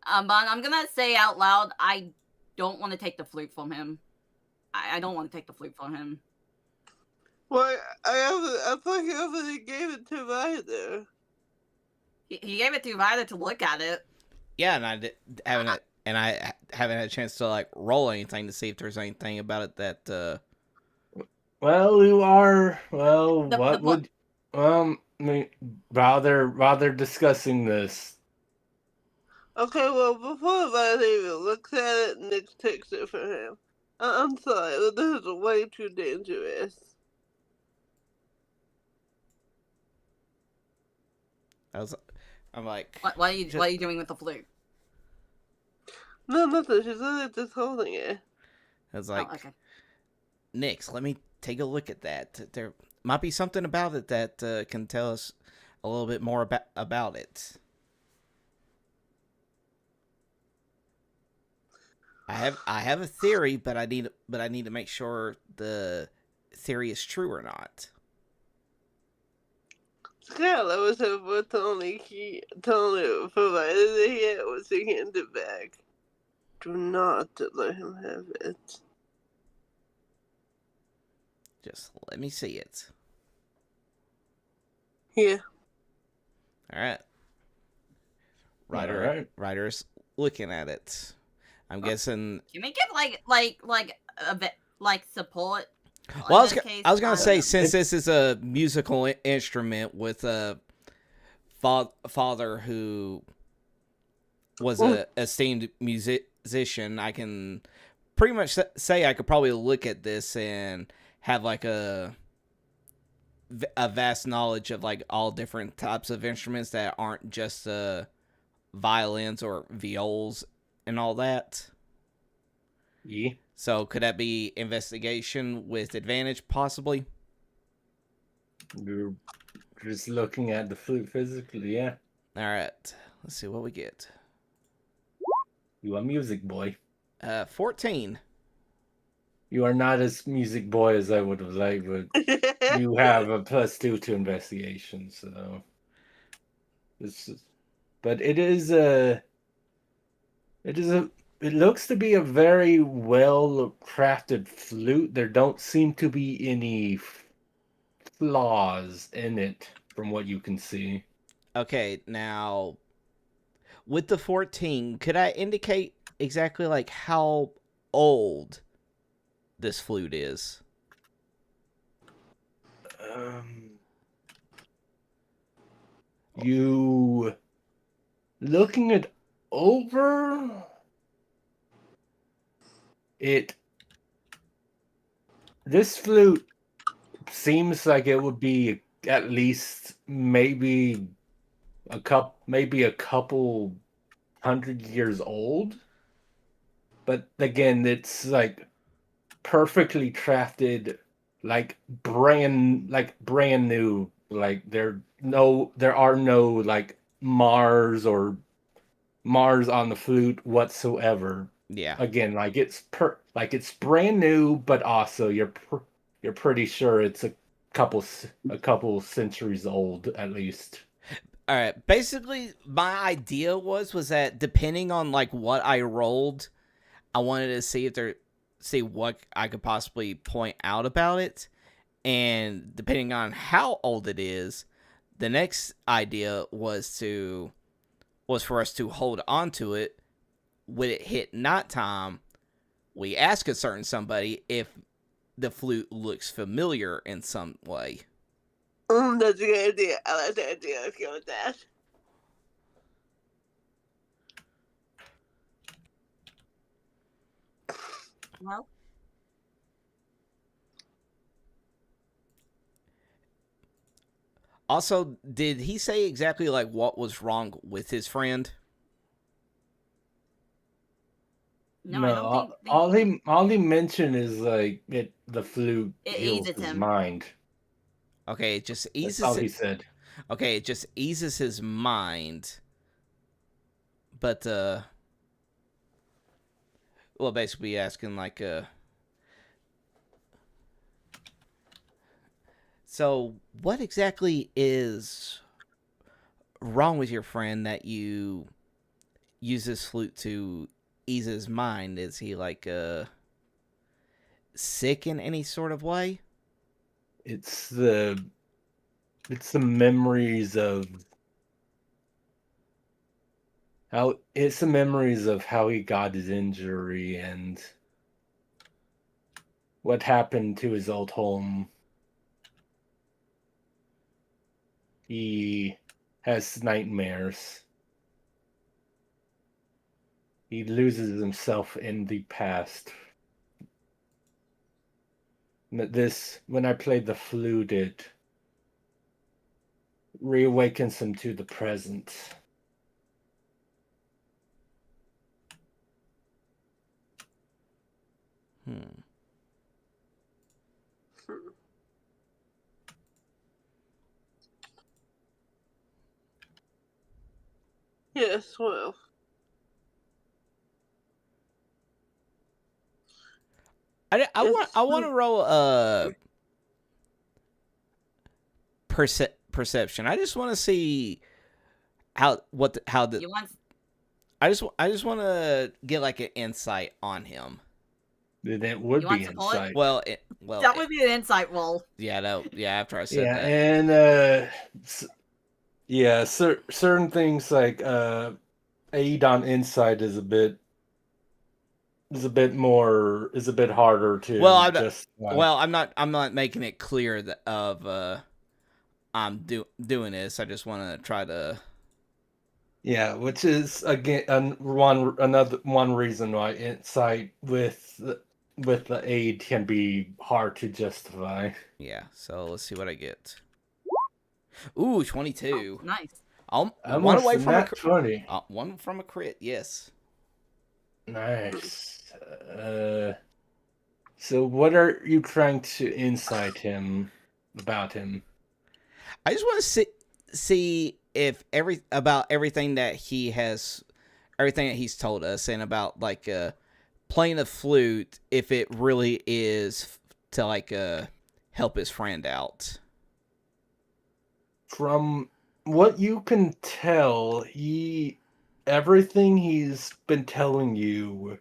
But I'm gonna say out loud, I don't want to take the flute from him. I don't want to take the flute from him. Well, I thought he already gave it to Ryder. He gave it to Ryder to look at it. Yeah, and I haven't had a chance to like roll anything to see if there's anything about it that. Well, you are. Well, rather discussing this. Okay, well, before Ryder even looks at it, Nick takes it from him. I'm sorry, but this is way too dangerous. I'm like, what are you doing with the flute? No, nothing. She's literally just holding it. I was like, okay. Nix, let me take a look at that. There might be something about it that can tell us a little bit more about it. I have a theory, but I need to make sure the theory is true or not. Skylar was over Tony provided that he was to hand it back. Do not let him have it. Just let me see it. Yeah. All right. Writer's looking at it. I'm guessing. Can we get a bit support? Well, I was gonna say, since this is a musical instrument with a father who was a esteemed musician, I can pretty much say I could probably look at this and have like a vast knowledge of like all different types of instruments that aren't just violins or viols and all that. Yeah. So could that be investigation with advantage, possibly? You're just looking at the flute physically, yeah. All right. Let's see what we get. You a music boy. 14. You are not as music boy as I would have liked, but you have a +2 to investigation, so but it looks to be a very well crafted flute. There don't seem to be any flaws in it from what you can see. Okay, now with the 14, could I indicate exactly like how old this flute is? You looking it over, this flute seems like it would be at least maybe a couple 100 years old. But again, it's like perfectly crafted, like brand new. Like there are no like Mars on the flute whatsoever. Yeah. Again, like it's brand new, but also you're pretty sure it's a couple centuries old at least. All right. Basically, my idea was that depending on like what I rolled, I wanted to see what I could possibly point out about it, and depending on how old it is, the next idea was for us to hold on to it. When it hit nighttime, we ask a certain somebody if the flute looks familiar in some way. That's a good idea. I like that idea. Let's go with that. Well, also, did he say exactly like what was wrong with his friend? No, I don't think all he mentioned is like the flute heals his mind. Okay, it just eases. That's all he said. Okay, it just eases his mind. But well, basically asking like so what exactly is wrong with your friend that you use this flute to ease his mind? Is he like sick in any sort of way? It's the memories of how he got his injury and what happened to his old home. He has nightmares. He loses himself in the past. When I played the flute, it reawakens him to the present. Yes, well. I want to roll a perception. I just want to see how the. You want? I just want to get like an insight on him. That would be insight. Well, that would be an insight roll. Yeah, no, yeah. After I said that, and certain things like aid on insight is a bit harder to. Well, I'm not making it clear that I'm doing this. I just want to try to. Yeah, which is again one reason why insight with the aid can be hard to justify. Yeah, so let's see what I get. Ooh, 22. Oh, nice. One away from a 20. One from a crit. Yes. Nice. So what are you trying to insight him about him? I just want to see if everything that he's told us, and about like playing the flute, if it really is to like help his friend out. From what you can tell, everything he's been telling you,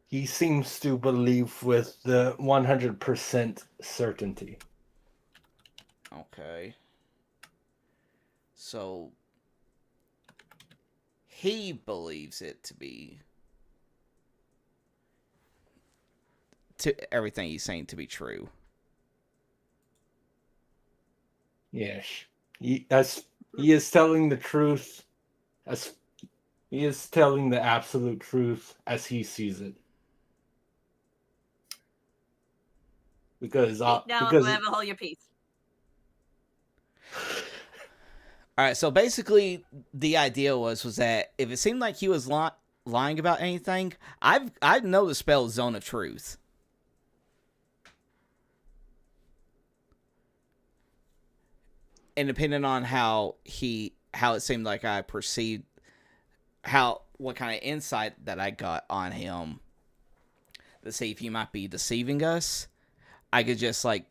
he seems to believe with the 100% certainty. Okay. So he believes it to be everything he's saying to be true. Yes. He is telling the truth, as he is telling the absolute truth as he sees it. Because forever hold your peace. All right, so basically the idea was that if it seemed like he was lying about anything, I know the spell Zone of Truth. And depending on how it seemed like I perceived what kind of insight that I got on him to see if he might be deceiving us, I could just like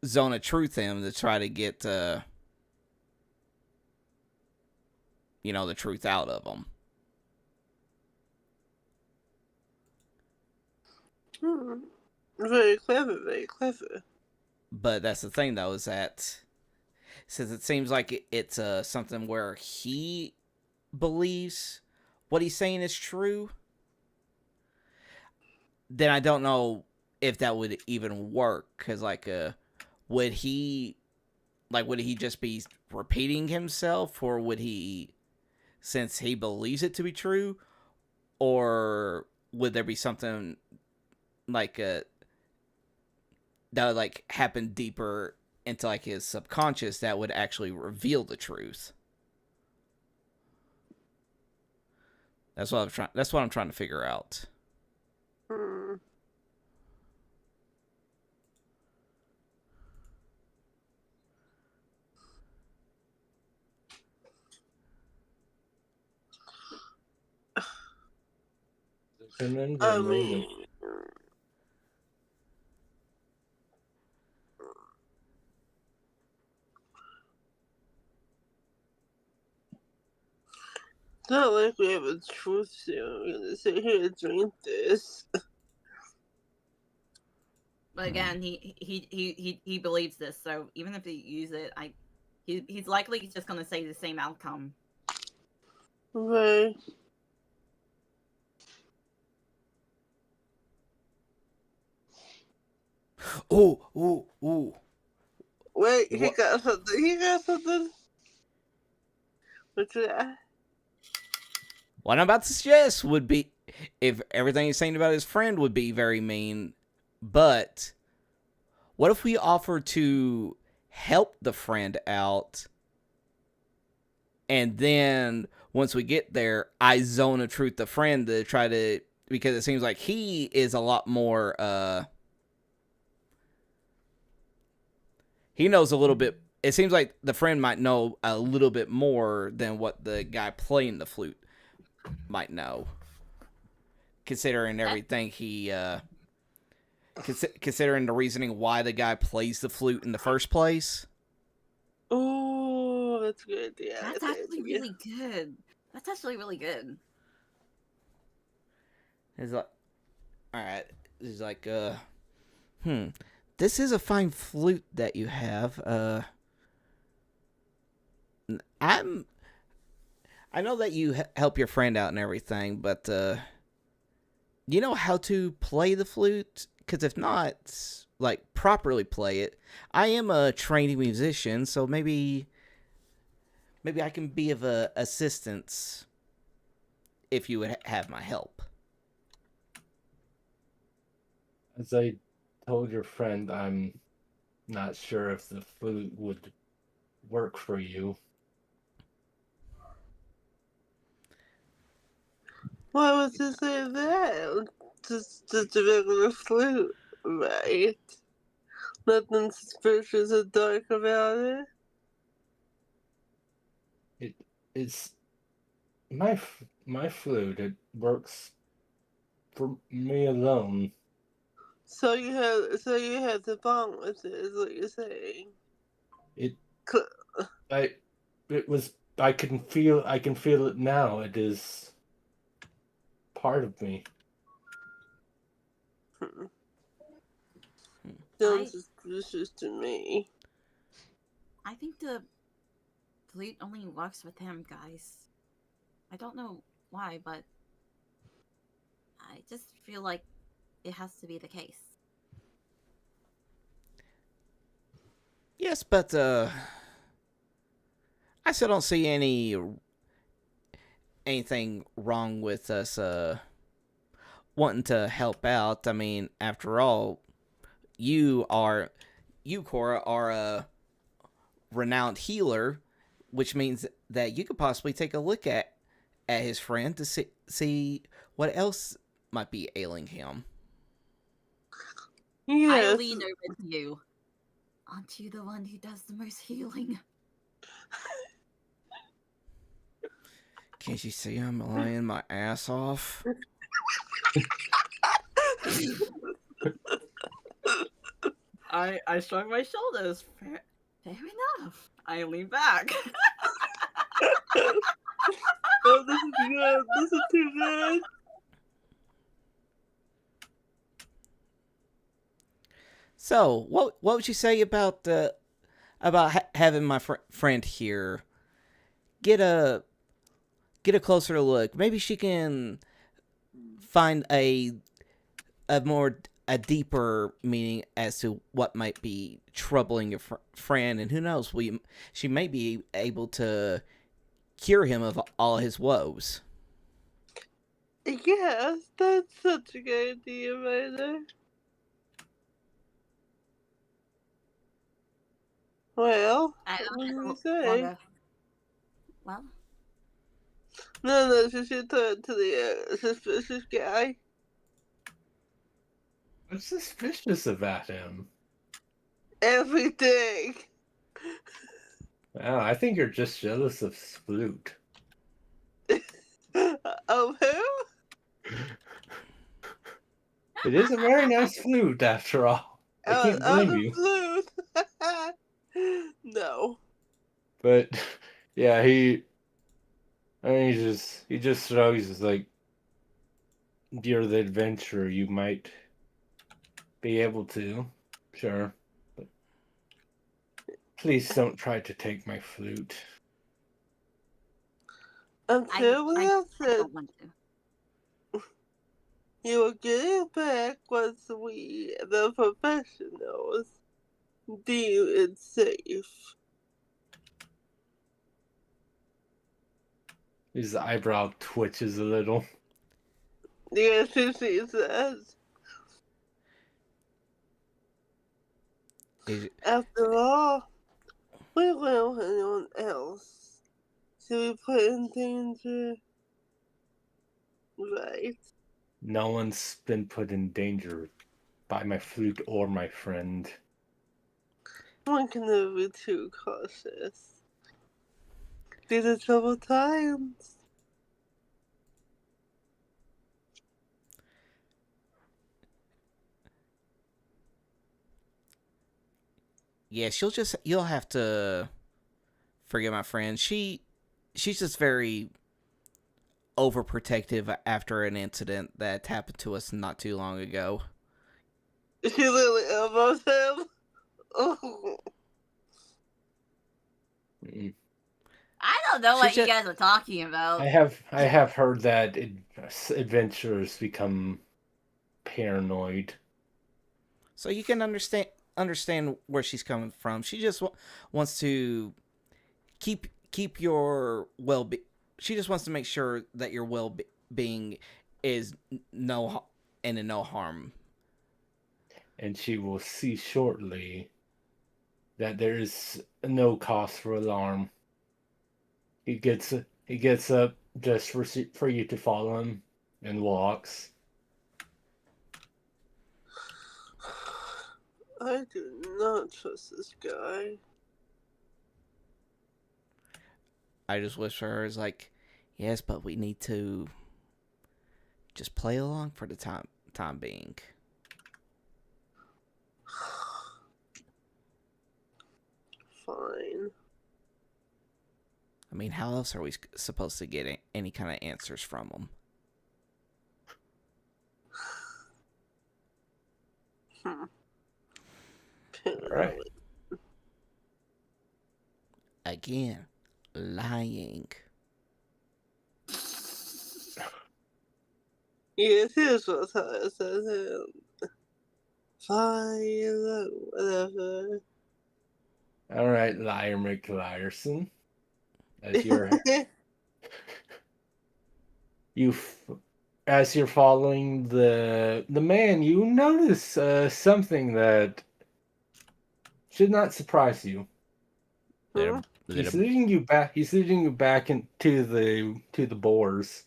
Zone of Truth him to try to get the truth out of him. Very clever, very clever. But that's the thing, though, is that since it seems like it's something where he believes what he's saying is true, then I don't know if that would even work. Because, would he just be repeating himself, or would he, since he believes it to be true, or would there be something that would happen deeper into his subconscious that would actually reveal the truth? That's what I'm trying to figure out. Not like we have a truth serum. We're gonna sit here and drink this. But again, he believes this, so even if he use it, he's likely just gonna say the same outcome. Right. Ooh. Wait, he got something? What's that? What I'm about to suggest would be, if everything he's saying about his friend would be very mean, but what if we offer to help the friend out, and then once we get there, I Zone of Truth the friend to try to, because it seems like he is a lot more, he knows a little bit. It seems like the friend might know a little bit more than what the guy playing the flute might know, considering everything he considering the reasoning why the guy plays the flute in the first place. That's a good idea. That's actually really good. That's actually really good. It's like, all right. It's like, this is a fine flute that you have. I know that you help your friend out and everything, but you know how to play the flute? Because if not, like, properly play it, I am a trained musician, so maybe I can be of assistance if you would have my help. As I told your friend, I'm not sure if the flute would work for you. Why would you say that? Just a regular flute, right? Nothing suspicious or dark about it. It's my flute. It works for me alone. So you had to bond with it, is what you're saying. I can feel it now. It is part of me. Sounds suspicious to me. I think the flute only works with him, guys. I don't know why, but I just feel like it has to be the case. Yes, but I still don't see anything wrong with us wanting to help out. I mean, after all, you, Cora, are a renowned healer, which means that you could possibly take a look at his friend to see what else might be ailing him. Yes. I lean over to you. Aren't you the one who does the most healing? Can't you see I'm lying my ass off? I shrug my shoulders. Fair enough. I lean back. Oh, this is good. This is too good. So, what would you say about having my friend here get a closer look? Maybe she can find a deeper meaning as to what might be troubling your friend, and who knows, she may be able to cure him of all his woes. Yes, that's such a good idea, Ryder. Well, what do you say? Well? No, she should turn to the suspicious guy. What's suspicious about him? Everything. Wow, I think you're just jealous of Flute. Of who? It is a very nice flute, after all. I can't blame you. Flute. No. But yeah, he just shrugs. He's like, "You're the adventurer. You might be able to, sure, but please don't try to take my flute." Until we have said don't want to. you will get it back once we, the professionals, deem it safe. His eyebrow twitches a little. Yes, she says. After all, we won't have anyone else to be put in danger. Right. No one's been put in danger by my flute or my friend. One can never be too cautious. These are troubled times. Yeah, you'll have to forget my friend. She's just very overprotective after an incident that happened to us not too long ago. She literally elbows him. Oh. I don't know what you guys are talking about. I have heard that adventurers become paranoid. So you can understand where she's coming from. She just wants to keep your she just wants to make sure that your well-being is in no harm. And she will see shortly that there is no cause for alarm. He gets up just for you to follow him and walks. I do not trust this guy. I just wish for her is like, yes, but we need to just play along for the time being. Fine. I mean, how else are we supposed to get any kind of answers from them? All right. Again, lying. Yes, here's what I said him. Fine, whatever. All right, Liar McLiarson. As as you're following the man, you notice something that should not surprise you. Huh? He's leading you back. He's leading you back into the boars.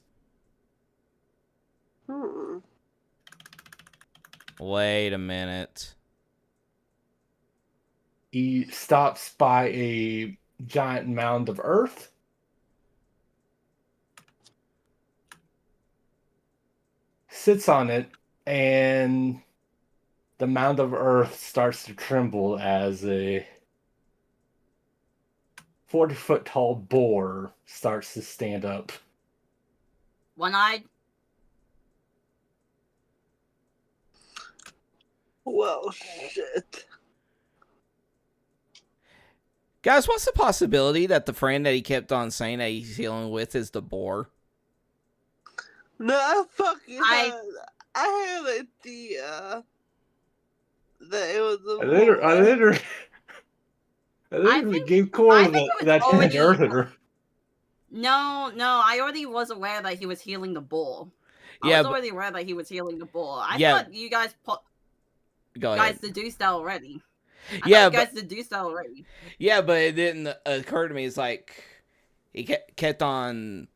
Wait a minute. He stops by a giant mound of earth. Sits on it, and the mound of earth starts to tremble as a 40-foot tall boar starts to stand up. One-eyed? Well, shit. Guys, what's the possibility that the friend that he kept on saying that he's dealing with is the boar? No, I had an idea that it was the boar. I literally gave Cora that earlier. No, I already was aware that he was healing the bull. I was already aware that he was healing the bull. I thought you guys deduced that already. Yeah, but it didn't occur to me. It's like he kept on.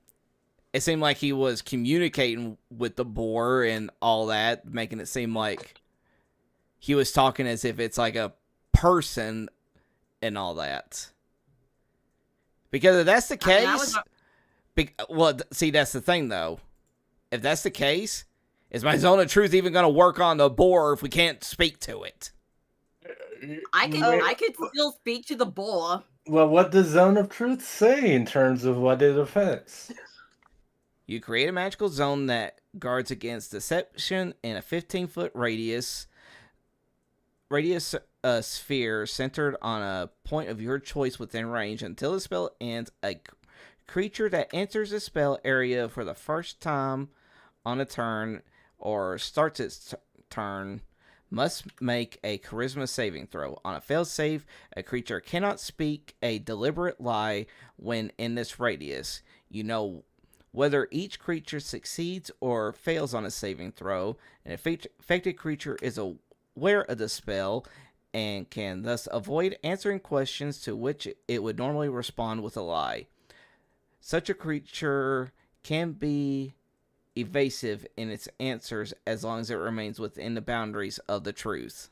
It seemed like he was communicating with the boar and all that, making it seem like he was talking as if it's like a person and all that. Because if that's the case, see, that's the thing though. If that's the case, is my zone of truth even going to work on the boar if we can't speak to it? I could still speak to the boar. Well, what does zone of truth say in terms of what it affects? You create a magical zone that guards against deception in a 15-foot radius sphere centered on a point of your choice within range. Until the spell ends, a creature that enters the spell area for the first time on a turn or starts its turn must make a charisma saving throw. On a failed save, a creature cannot speak a deliberate lie when in this radius. You know whether each creature succeeds or fails on a saving throw. An affected creature is aware of the spell and can thus avoid answering questions to which it would normally respond with a lie. Such a creature can be evasive in its answers as long as it remains within the boundaries of the truth.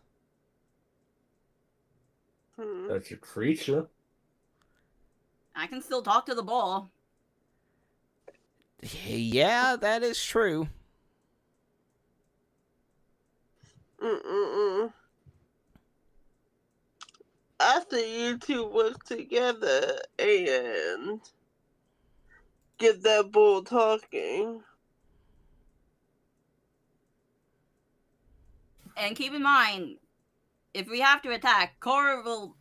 That's a creature. I can still talk to the ball. Yeah, that is true. after you two work together and get that bull talking. And keep in mind, if we have to attack, Cora will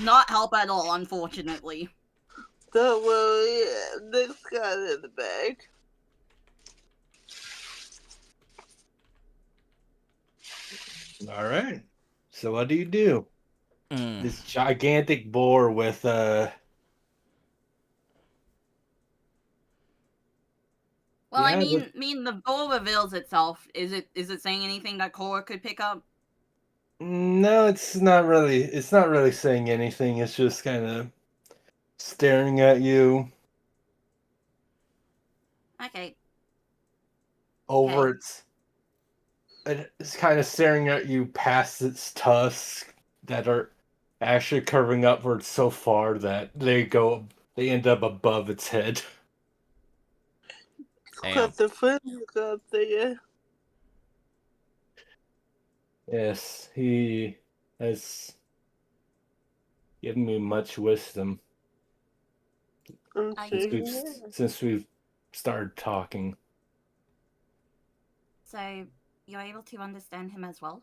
not help at all, unfortunately. Don't worry, Nick's got it in the bag. All right. So what do you do? Mm. This gigantic boar with Well, yeah, I mean, the bowl reveals itself. Is it saying anything that Cora could pick up? no, it's not really. It's not really saying anything. It's just kind of staring at you. Okay. Over Okay. It's kind of staring at you past its tusks that are actually curving upwards so far that they end up above its head. Got the friend you got there. Yes, he has given me much wisdom since we've started talking. So you're able to understand him as well?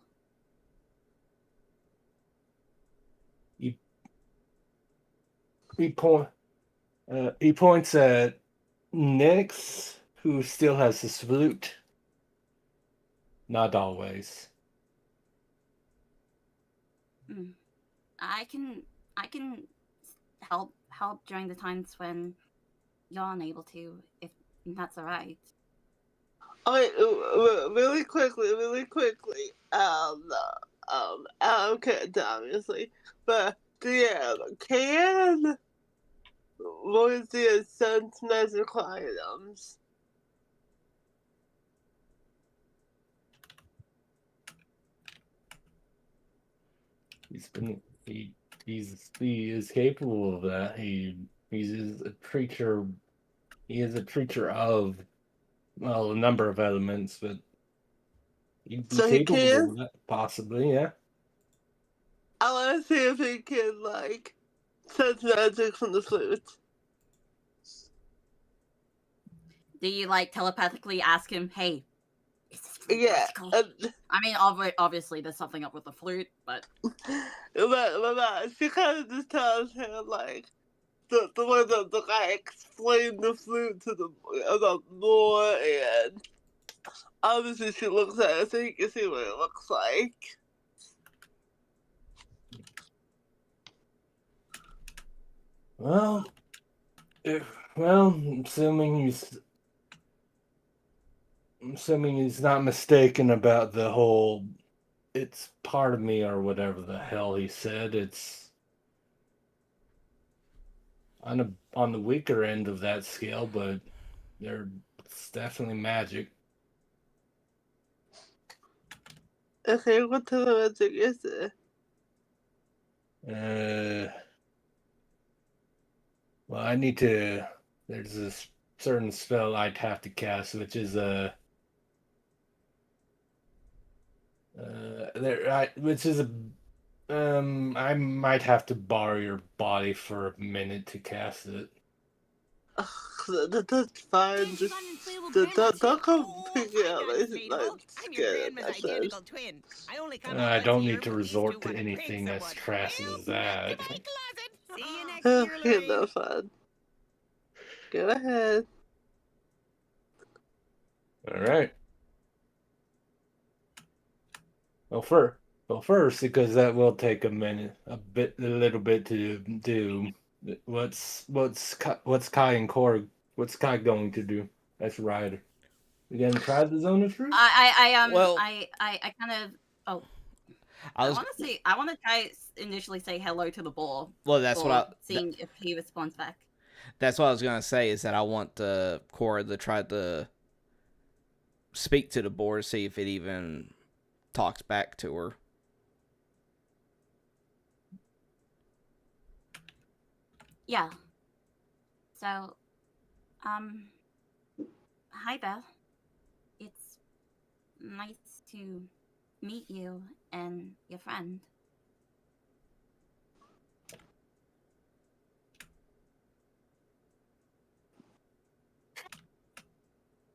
He points at Nyx, who still has his flute. Not always. I can help during the times when you're unable to, if that's alright. Alright, really quickly. Okay, obviously, but can Rosie sense magical items? He is capable of that. He is a creature. He is a creature of, well, a number of elements, but he'd be So he capable can? of that, possibly, yeah. I want to see if he can, like, sense magic from the flute. Do you, like, telepathically ask him, hey, is this flute Yeah. magical? I mean, obviously there's something up with the flute, but... but she kind of just tells him, like, the way that the guy explained the flute to the boy, and obviously she looks at it so you can see what it looks like. Well, assuming he's not mistaken about the whole it's part of me or whatever the hell he said, it's on the weaker end of that scale, but it's definitely magic. Okay, what type of magic is it? Well, there's a certain spell I'd have to cast, which is I might have to borrow your body for a minute to cast it. That's fine. Just don't come pick it up. I'm scared of that. I don't need to resort to anything as crass as that. Okay, no fun. Go ahead. All right. Well, first, because that will take a little bit to do. What's Kai and Core? What's Kai going to do? That's Ryder. You gonna try the zone of truth? I kind of. Oh. I want to try initially say hello to the boar. Well, that's seeing if he responds back. That's what I was gonna say. Is that I want Cora to try to speak to the boar, see if it even talks back to her. Yeah. So, hi Beth. It's nice to meet you and your friend.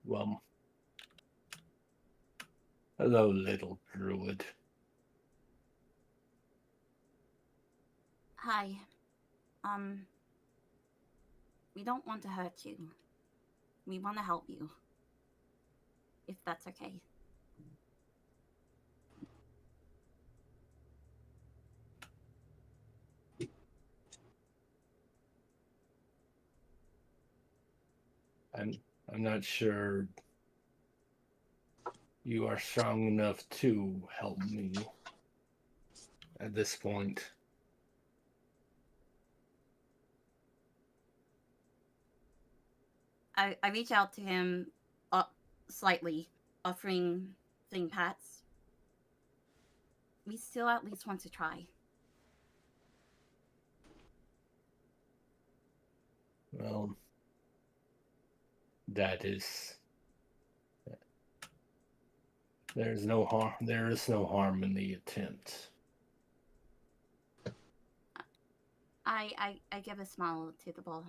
Well, hello, little druid. Hi. We don't want to hurt you. We want to help you. If that's okay. I'm not sure you are strong enough to help me at this point. I reach out to him slightly, offering pats. We still at least want to try. Well, that is... There is no harm in the attempt. I give a smile to the ball.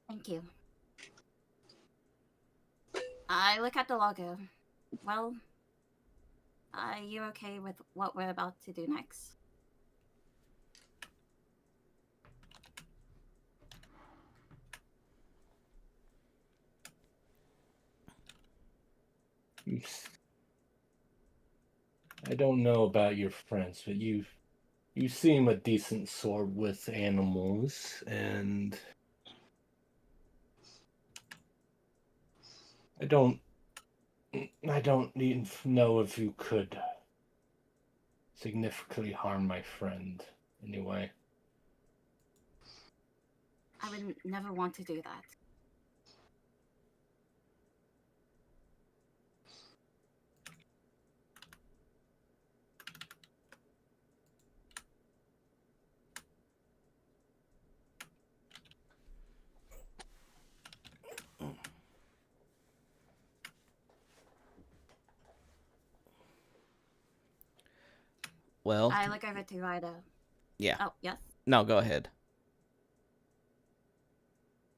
Thank you. I look at the logo. Well, are you okay with what we're about to do next? I don't know about your friends, but you seem a decent sort with animals, and I don't even know if you could significantly harm my friend anyway. I would never want to do that. Well, I look over to Ryder. Yeah. Oh, yes? No, go ahead.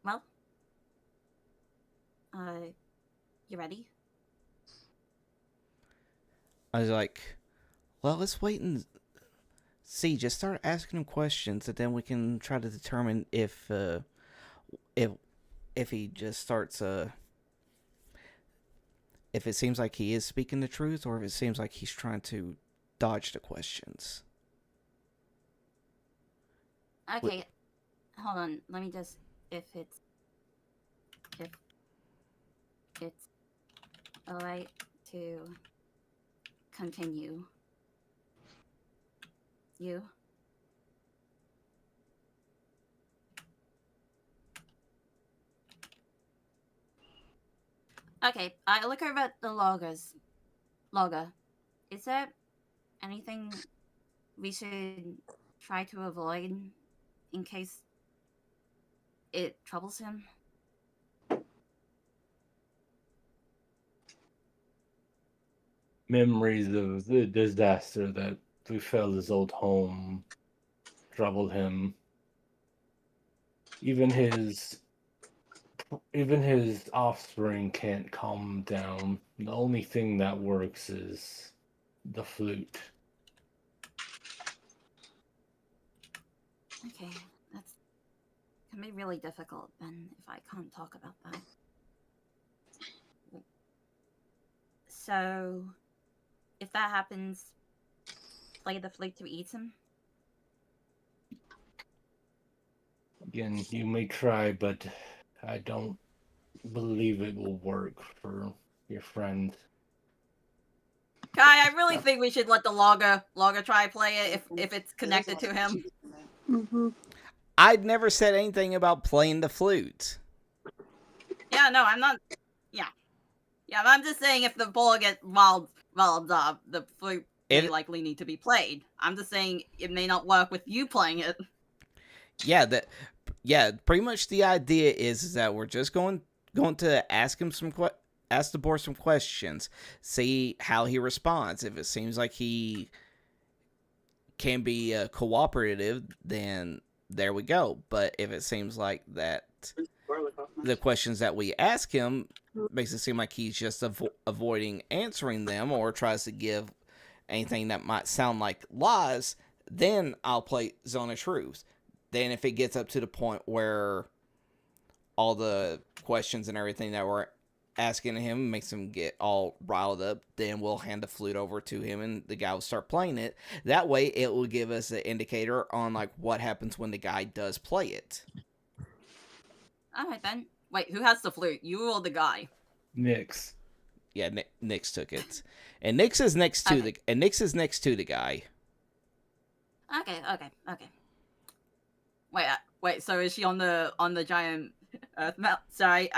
Well? You ready? I was like, well, let's wait and see. Just start asking him questions, and then we can try to determine if he just starts if it seems like he is speaking the truth, or if it seems like he's trying to dodge the questions. Okay, hold on. Let me just... If it's alright to continue. You? Okay, I look over at the logo. Is there anything we should try to avoid in case it troubles him? Memories of the disaster that befell his old home troubled him. Even his offspring can't calm him down. The only thing that works is the flute. Okay, that's can be really difficult then if I can't talk about that. So, if that happens, play the flute to eat him? Again, you may try, but I don't believe it will work for your friend. Kai, I really think we should let the logger try play it if it's connected to him. Mm-hmm. I'd never said anything about playing the flute. Yeah, no, I'm not. Yeah, I'm just saying if the ball gets riled up, the flute may likely need to be played. I'm just saying it may not work with you playing it. Yeah, pretty much the idea is that we're just going to ask him ask the board some questions, see how he responds. If it seems like he can be cooperative, then there we go. But if it seems like that the questions that we ask him makes it seem like he's just avoiding answering them or tries to give anything that might sound like lies, then I'll play Zone of Truth. Then if it gets up to the point where all the questions and everything that we're asking him makes him get all riled up, then we'll hand the flute over to him and the guy will start playing it. That way it will give us an indicator on like what happens when the guy does play it. Alright then. Wait, who has the flute? You or the guy? Nix. Yeah, Nix took it. And Nix is next to the guy. Okay. Wait, so is she on the giant earth mount? Sorry,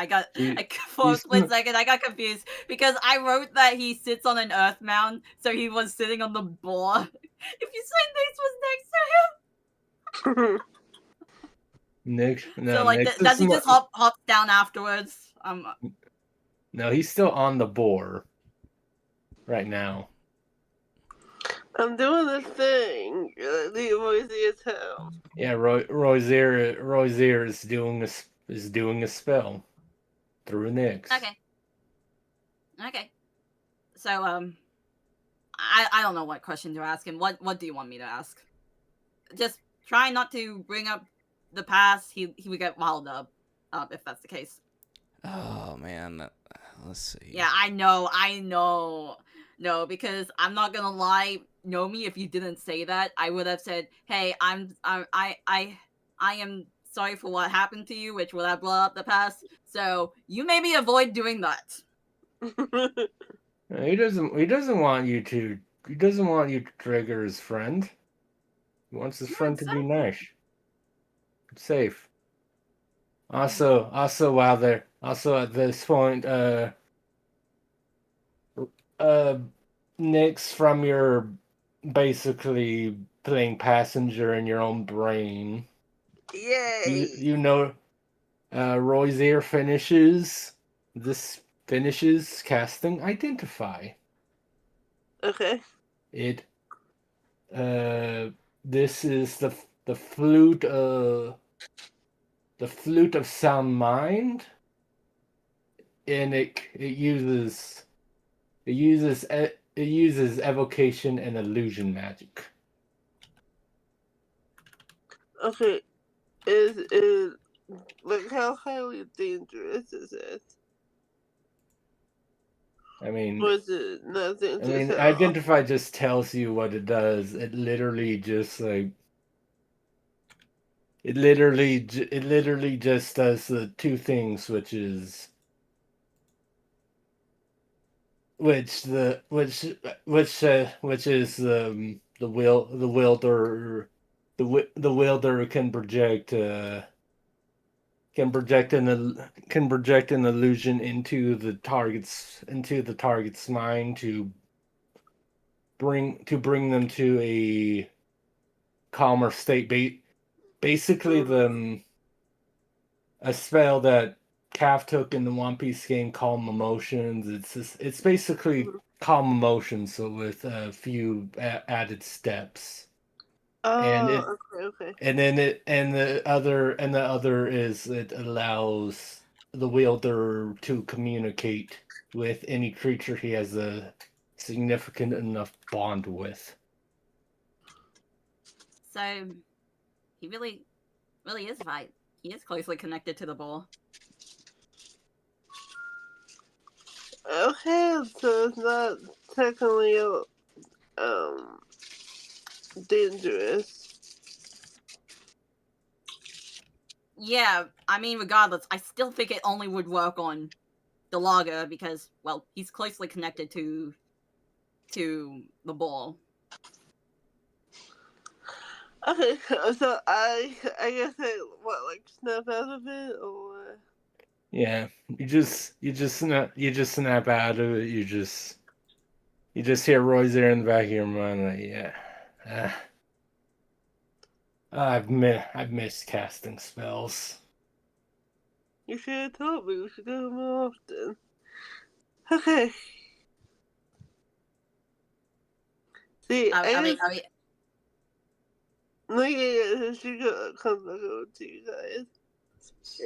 for a split second I got confused because I wrote that he sits on an earth mound, so he was sitting on the boar. If you said Nix was next to him. Nick, no, so like, Nix does he just hop down afterwards? No, he's still on the boar right now. I'm doing this thing. The Royzier tell. Yeah, Royzier is doing a spell through Nix. Okay. So I don't know what question to ask him. What do you want me to ask? Just try not to bring up the past. He would get riled up if that's the case. Oh man, let's see. Yeah, I know. No, because I'm not gonna lie. Know me, if you didn't say that, I would have said, "Hey, I am sorry for what happened to you," which would have brought up the past. So you maybe avoid doing that. He doesn't want you to. He doesn't want you to trigger his friend. He wants his friend to be nice. It's safe. Also at this point, Nix, from your basically playing passenger in your own brain. Yay! You know, Royzier finishes casting Identify. Okay. This is the flute of sound mind, and it uses evocation and illusion magic. Okay. Is like, how highly dangerous is it? I mean, or is it nothing? Identify just tells you what it does. It literally just like it literally just does the two things, which is the wielder can project an illusion into the target's mind to bring them to a calmer state. Basically, a spell that Calf took in the One Piece game, Calm Emotions. It's basically Calm Emotions, so with a few added steps. Okay. And then the other is it allows the wielder to communicate with any creature he has a significant enough bond with. So he really is right. He is closely connected to the ball. Okay, so it's not technically dangerous. Yeah, I mean, regardless, I still think it only would work on the logger because, well, he's closely connected to the ball. Okay, so I guess snap out of it, or yeah, you just snap out of it. You just hear Roy's there in the back of your mind, like, yeah. I've missed casting spells. You should have told me. We should do them more often. Okay. See, no, yeah, she comes back over to you guys.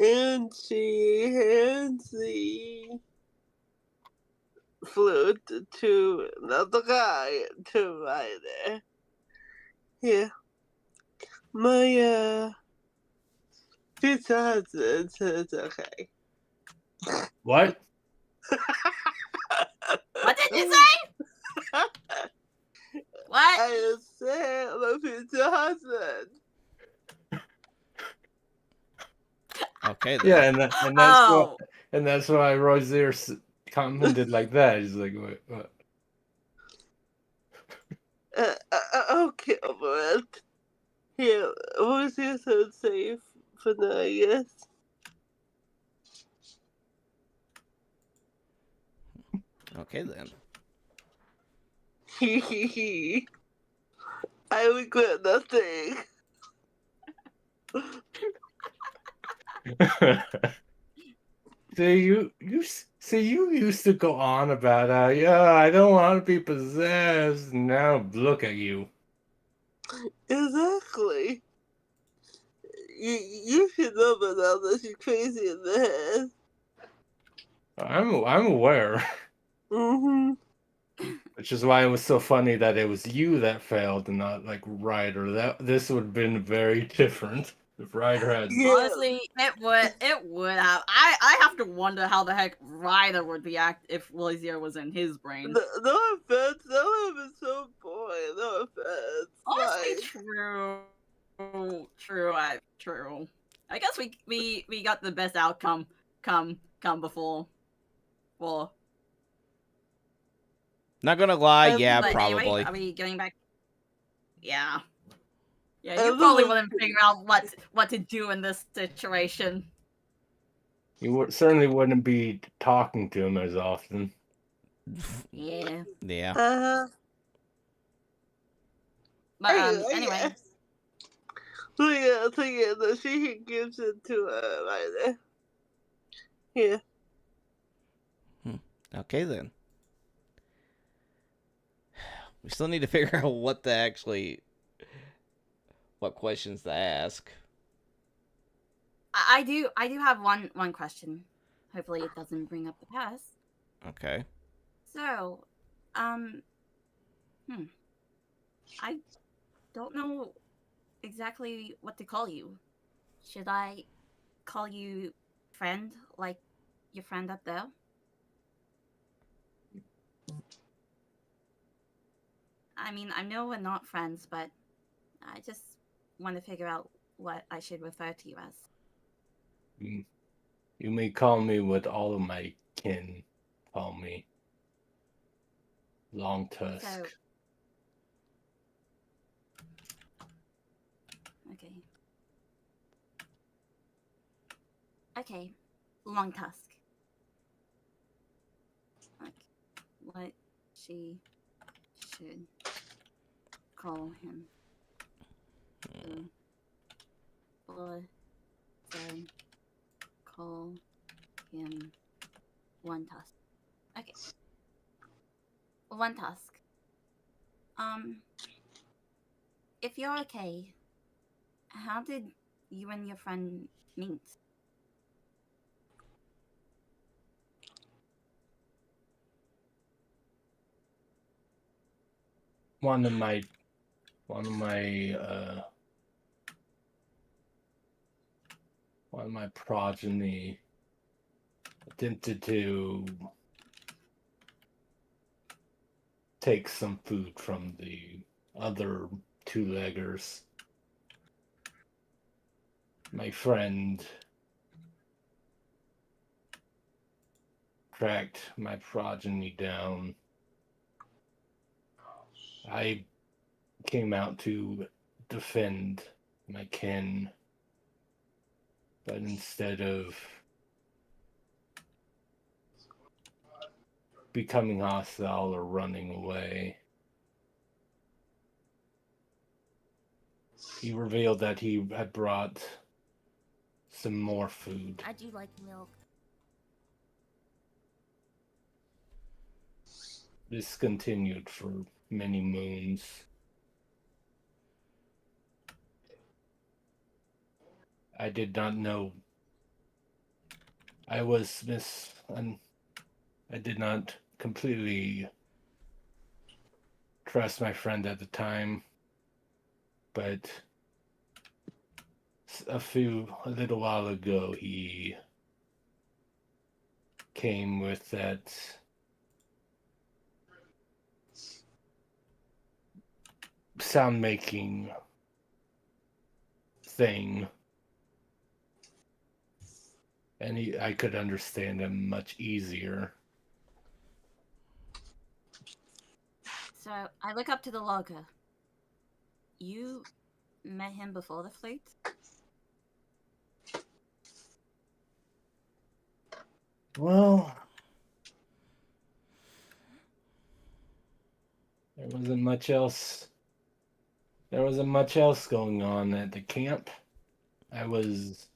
and she hands the flute to another guy to Ryder. Yeah. My future husband says okay. What? What did you say? What? I said my future husband. Okay then. Yeah, and that's why Rozier commented like that. He's like, what? I'll kill for it. Here, who's here so safe for now, I guess? Okay then. Hee. I regret nothing. You used to go on about yeah, I don't want to be possessed. Now look at you. Exactly. You should know by now that she's crazy in the head. I'm aware. Mm-hmm. Which is why it was so funny that it was you that failed and not like Ryder. This would have been very different if Ryder had. Yeah. Honestly, it would have. I have to wonder how the heck Ryder would react if Loisier was in his brain. No offense, that would have been so boring. No offense. Honestly, true. I guess we got the best outcome come before. Well, Not gonna lie, yeah, but probably. anyway, are we getting back? Yeah. Yeah, you probably wouldn't figure out what to do in this situation. You certainly wouldn't be talking to him as often. Yeah. Yeah. But anyway. So yeah, she gives it to Ryder. Yeah. Okay then. We still need to figure out what questions to ask. I do have one question. Hopefully it doesn't bring up the past. Okay. So, I don't know exactly what to call you. Should I call you friend, like your friend up there? I mean, I know we're not friends, but I just want to figure out what I should refer to you as. You may call me what all of my kin call me. Long Tusk. So, okay, Long Tusk. Like, what she should call him. Or then call him One Tusk. Okay. One Tusk. If you're okay, how did you and your friend meet? One of my progeny attempted to take some food from the other two-leggers. My friend tracked my progeny down. I came out to defend my kin, but instead of becoming hostile or running away, he revealed that he had brought some more food. I do like milk. This continued for many moons. I did not know I did not completely trust my friend at the time, but a little while ago, he came with that sound making thing, and I could understand him much easier. So I look up to the logger. You met him before the flute? Well, there wasn't much else. There wasn't much else going on at the camp. I was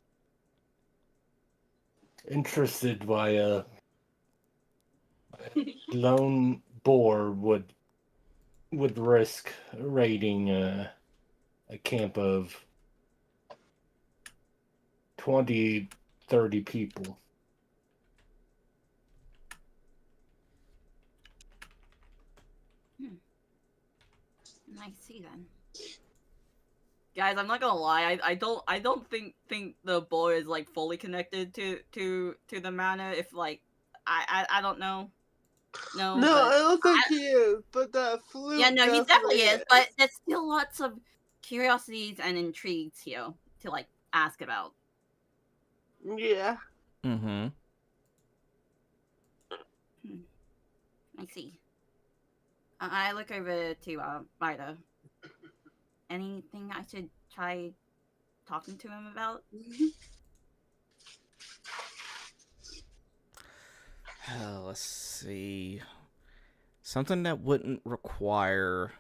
interested why a lone boar would risk raiding a camp of 20, 30 people. I see then. Guys, I'm not gonna lie. I don't think the boy is like fully connected to the manor. If like I don't know. No, I don't think he is. But that flute. Yeah, no, he definitely is. But there's still lots of curiosities and intrigues here to like ask about. Yeah. Mm-hmm. I see. I look over to Vida. Anything I should try talking to him about? Let's see. Something that wouldn't require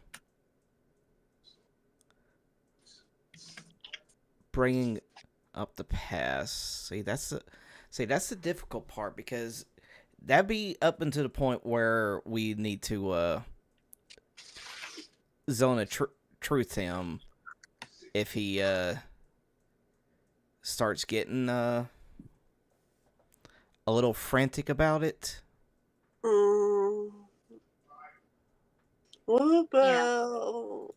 bringing up the past. See, that's the difficult part, because that'd be up until the point where we need to zone a truth him if he starts getting a little frantic about it. What about...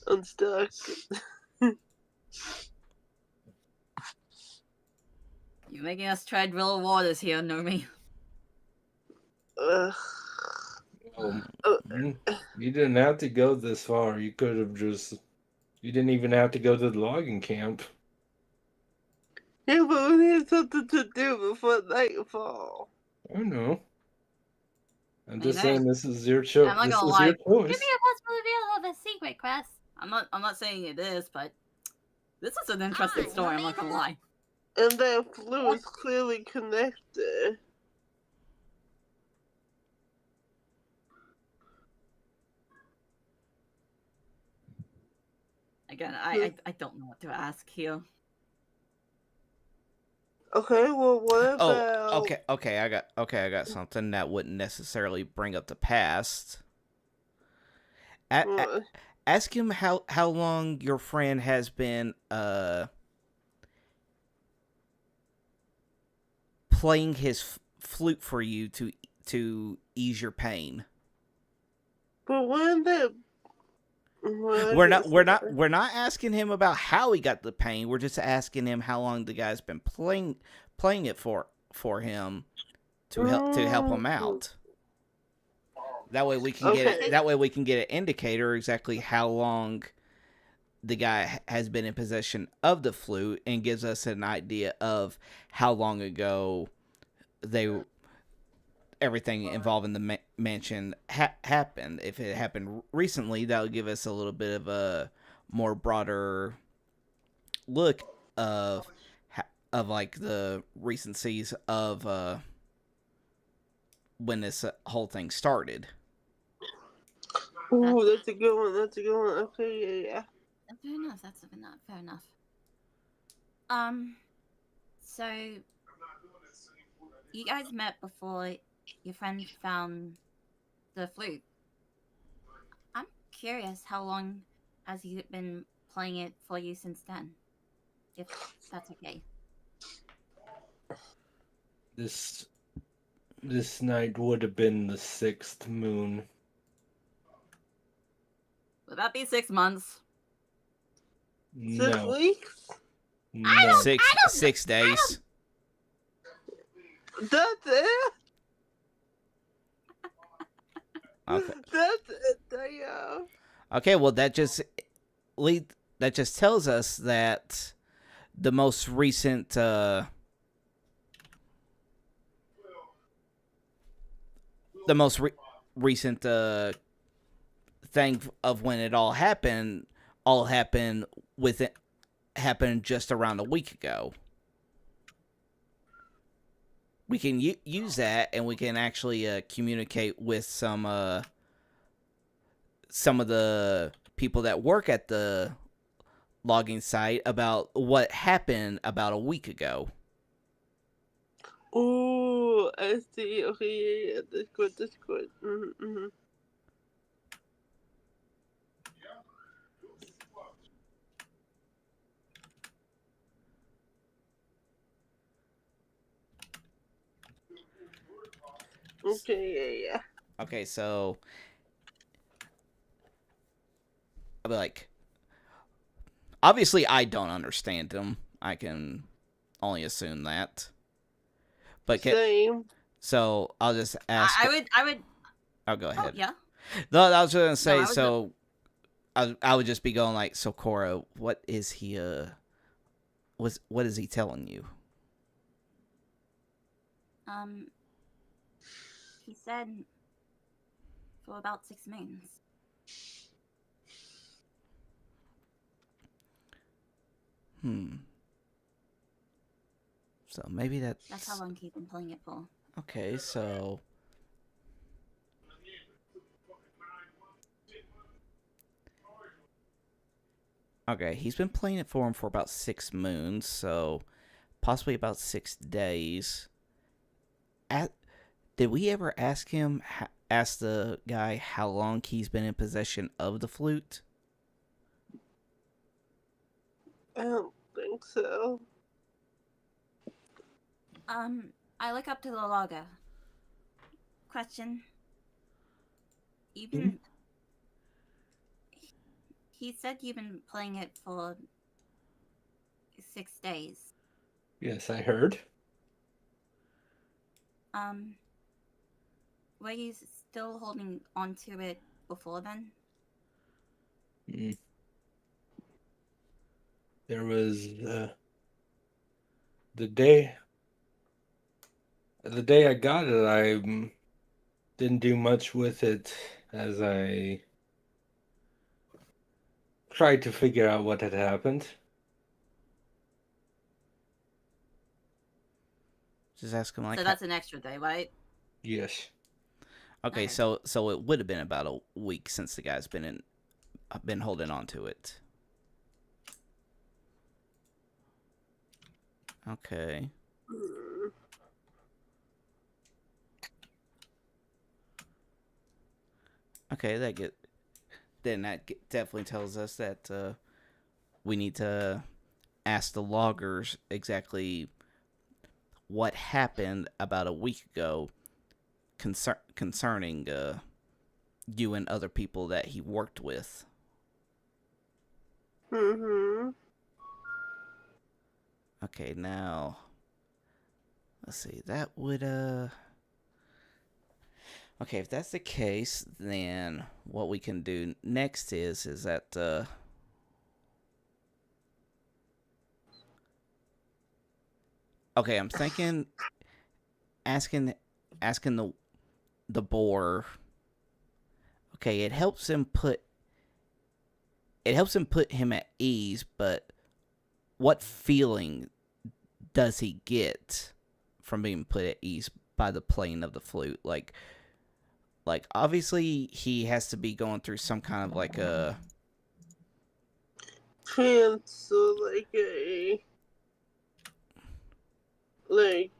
I'm stuck. You're making us tread real waters here, Nomi. You didn't have to go this far. You could have just... You didn't even have to go to the logging camp. Yeah, but we need something to do before nightfall. I know. I'm just saying, this is your choice. I'm not gonna lie. Give me a possible reveal of a secret quest. I'm not saying it is, but this is an interesting story. I'm not gonna lie. And that flute is clearly connected. Again, I don't know what to ask here. Okay, well, what about... Okay, I got something that wouldn't necessarily bring up the past. Ask him how long your friend has been playing his flute for you to ease your pain. But when that... We're not asking him about how he got the pain. We're just asking him how long the guy's been playing it for him to help him out. That way we can get an indicator exactly how long the guy has been in possession of the flute, and gives us an idea of how long ago everything involving the mansion happened. If it happened recently, that'll give us a little bit of a more broader look of like the recencies of when this whole thing started. Ooh, that's a good one. Okay, yeah. Fair enough. That's fair enough. So you guys met before your friend found the flute. I'm curious, how long has he been playing it for you since then? If that's okay. This night would have been the 6th moon. Would that be 6 months? 6 No. weeks? No. 6 days. That's it? Okay. That's it, damn. Okay, well that just tells us that the most recent recent thing of when it all happened happened just around a week ago. We can use that, and we can actually communicate with some of the people that work at the logging site about what happened about a week ago. Oh, I see. Okay, yeah, that's good. That's good. Mm-hmm. Okay, yeah. Okay, so I'll be like, obviously I don't understand them. I can only assume that. But Same. So I'll just ask. I would. I'll go ahead. Oh, yeah. No, I was gonna say. No, I would just be going like, so Cora, what is he? What is he telling you? He said for about 6 moons. So maybe that's how long he's been playing it for. Okay, so okay, he's been playing it for him for about 6 moons, so possibly about 6 days. Did we ever ask the guy how long he's been in possession of the flute? I don't think so. I look up to the logger. Question. You've been... He said you've been playing it for 6 days. Yes, I heard. Were you still holding on to it before then? There was the day I got it, I didn't do much with it as I tried to figure out what had happened. Just ask him like. So that's an extra day, right? Yes. Okay, Okay. so it would have been about a week since the guy's been holding on to it. Okay. Okay, that definitely tells us that we need to ask the loggers exactly what happened about a week ago concerning you and other people that he worked with. Okay, now let's see. That would okay, if that's the case, then what we can do next is that okay, I'm thinking asking the boar. Okay, it helps him put him at ease, but what feeling does he get from being put at ease by the playing of the flute? Like obviously he has to be going through some kind of like a trance, or like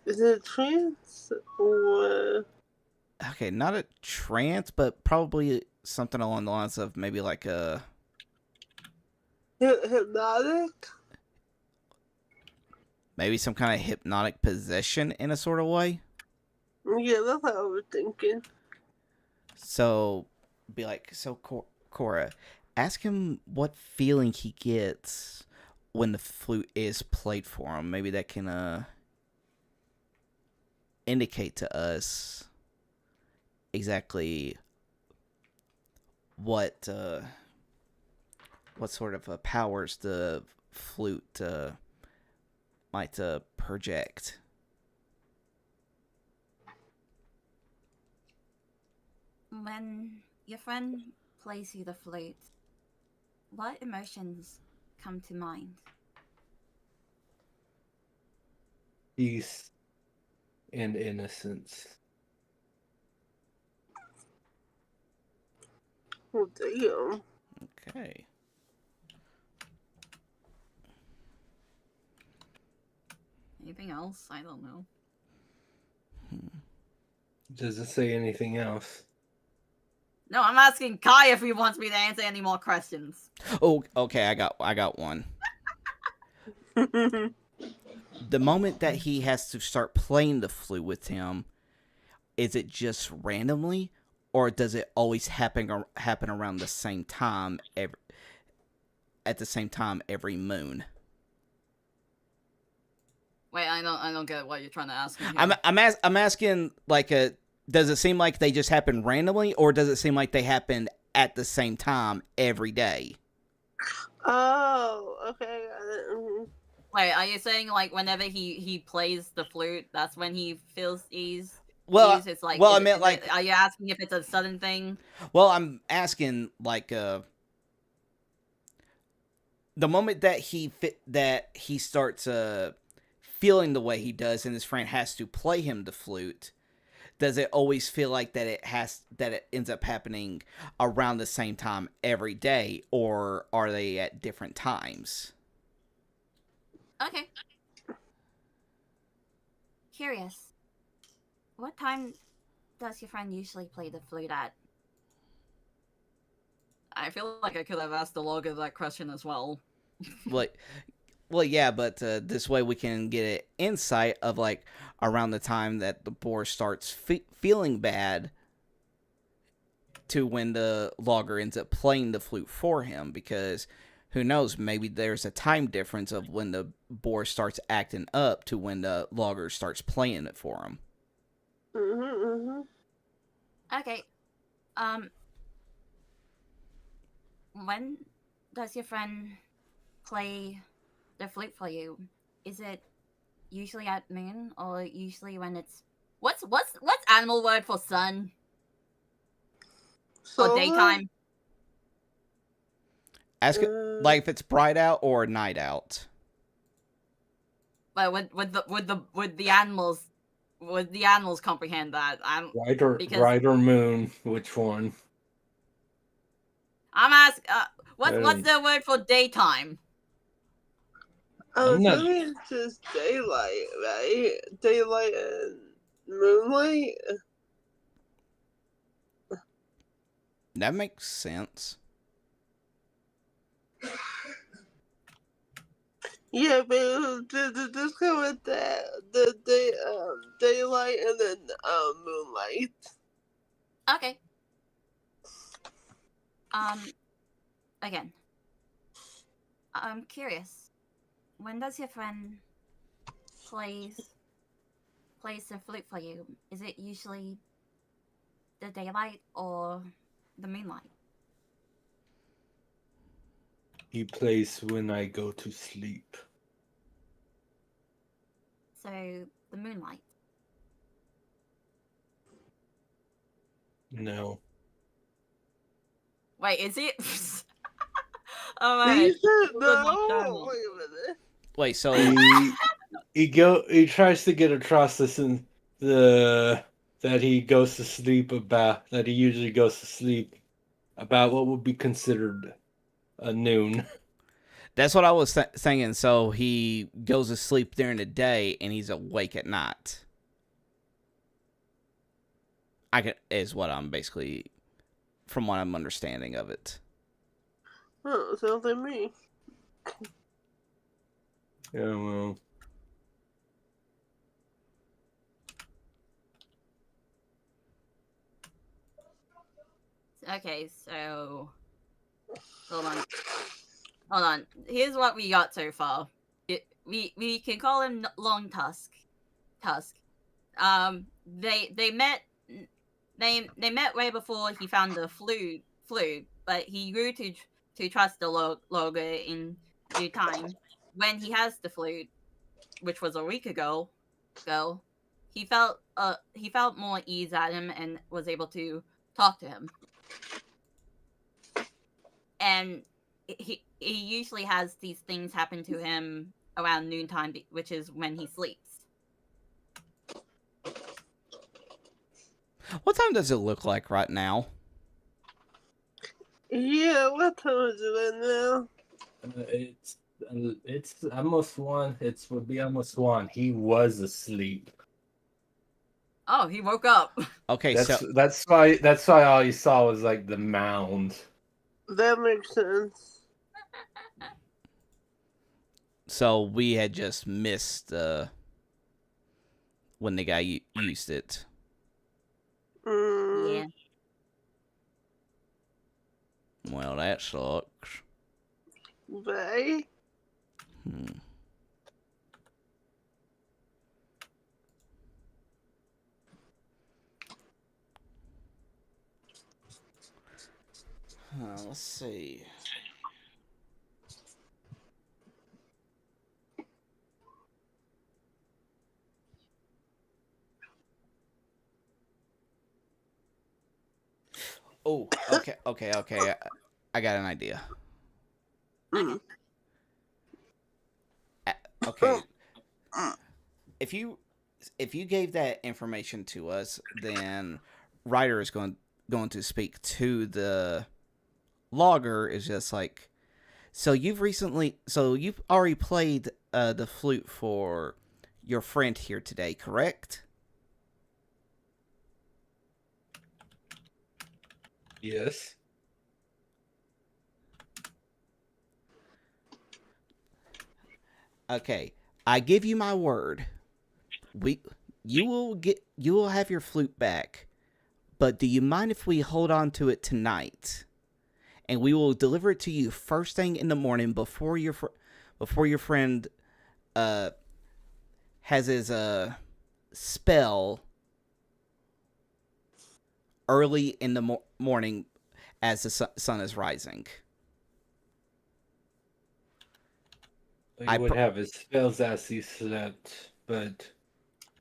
is it a trance or okay, not a trance, but probably something along the lines of maybe like a hypnotic. Maybe some kind of hypnotic possession in a sort of way. Yeah, that's what I was thinking. So, be like, so Cora, ask him what feeling he gets when the flute is played for him. Maybe that can indicate to us exactly what sort of powers the flute might project. When your friend plays you the flute, what emotions come to mind? Peace and innocence. Oh, damn. Okay. Anything else? I don't know. Does it say anything else? No, I'm asking Kai if he wants me to answer any more questions. Oh, okay. I got one. The moment that he has to start playing the flute with him, is it just randomly, or does it always happen around the same time at the same time every moon? Wait, I don't get what you're trying to ask me here. I'm asking, like, does it seem like they just happen randomly, or does it seem like they happen at the same time every day? Oh, okay. Wait, are you saying like whenever he plays the flute, that's when he feels ease? Well, ease? It's like, I meant like. Are you asking if it's a sudden thing? Well, I'm asking like the moment that he starts feeling the way he does, and his friend has to play him the flute. Does it always feel like that it ends up happening around the same time every day, or are they at different times? Okay. Curious. What time does your friend usually play the flute at? I feel like I could have asked the log of that question as well. Well, yeah, but this way we can get an insight of like around the time that the boar starts feeling bad to when the logger ends up playing the flute for him, because who knows, maybe there's a time difference of when the boar starts acting up to when the logger starts playing it for him. Okay. When does your friend play the flute for you? Is it usually at noon, or usually when it's what's animal word for sun? Or daytime? Ask it like if it's bright out or night out. But would the animals comprehend that? Bright or moon? Which one? I'm asking. What's the word for daytime? It's just daylight, right? Daylight and moonlight. That makes sense. Yeah, but just go with that. The daylight and then moonlight. Okay. Again, I'm curious. When does your friend plays the flute for you? Is it usually the daylight or the moonlight? He plays when I go to sleep. So, the moonlight. No. Wait, is it? Oh my. No. Wait a minute. Wait, so he tries to get across this in that he goes to sleep about, that he usually goes to sleep about what would be considered a noon. that's what I was saying. So he goes to sleep during the day and he's awake at night. Is what I'm basically from what I'm understanding of it. Oh, sounds like me. Yeah, well. Okay, so hold on. Here's what we got so far. We can call him Long Tusk. They met way before he found the flute, but he grew to trust the logo in due time. When he has the flute, which was a week ago, he felt more ease at him and was able to talk to him. And he usually has these things happen to him around noontime, which is when he sleeps. What time does it look like right now? Yeah, what time is it right now? It's almost 1. It would be almost 1. He was asleep. Oh, he woke up. Okay, that's why all you saw was like the mound. That makes sense. So we had just missed when the guy used it. Yeah. Well, that sucks. Right? Let's see. Oh, okay. I got an idea. Okay. If you gave that information to us, then Ryder is going to speak to the logger. Is just like, so you've already played the flute for your friend here today, correct? Yes. Okay, I give you my word. You will have your flute back. But do you mind if we hold on to it tonight? And we will deliver it to you first thing in the morning before your friend has his spell early in the morning as the sun is rising. I would have his spells as he slept, but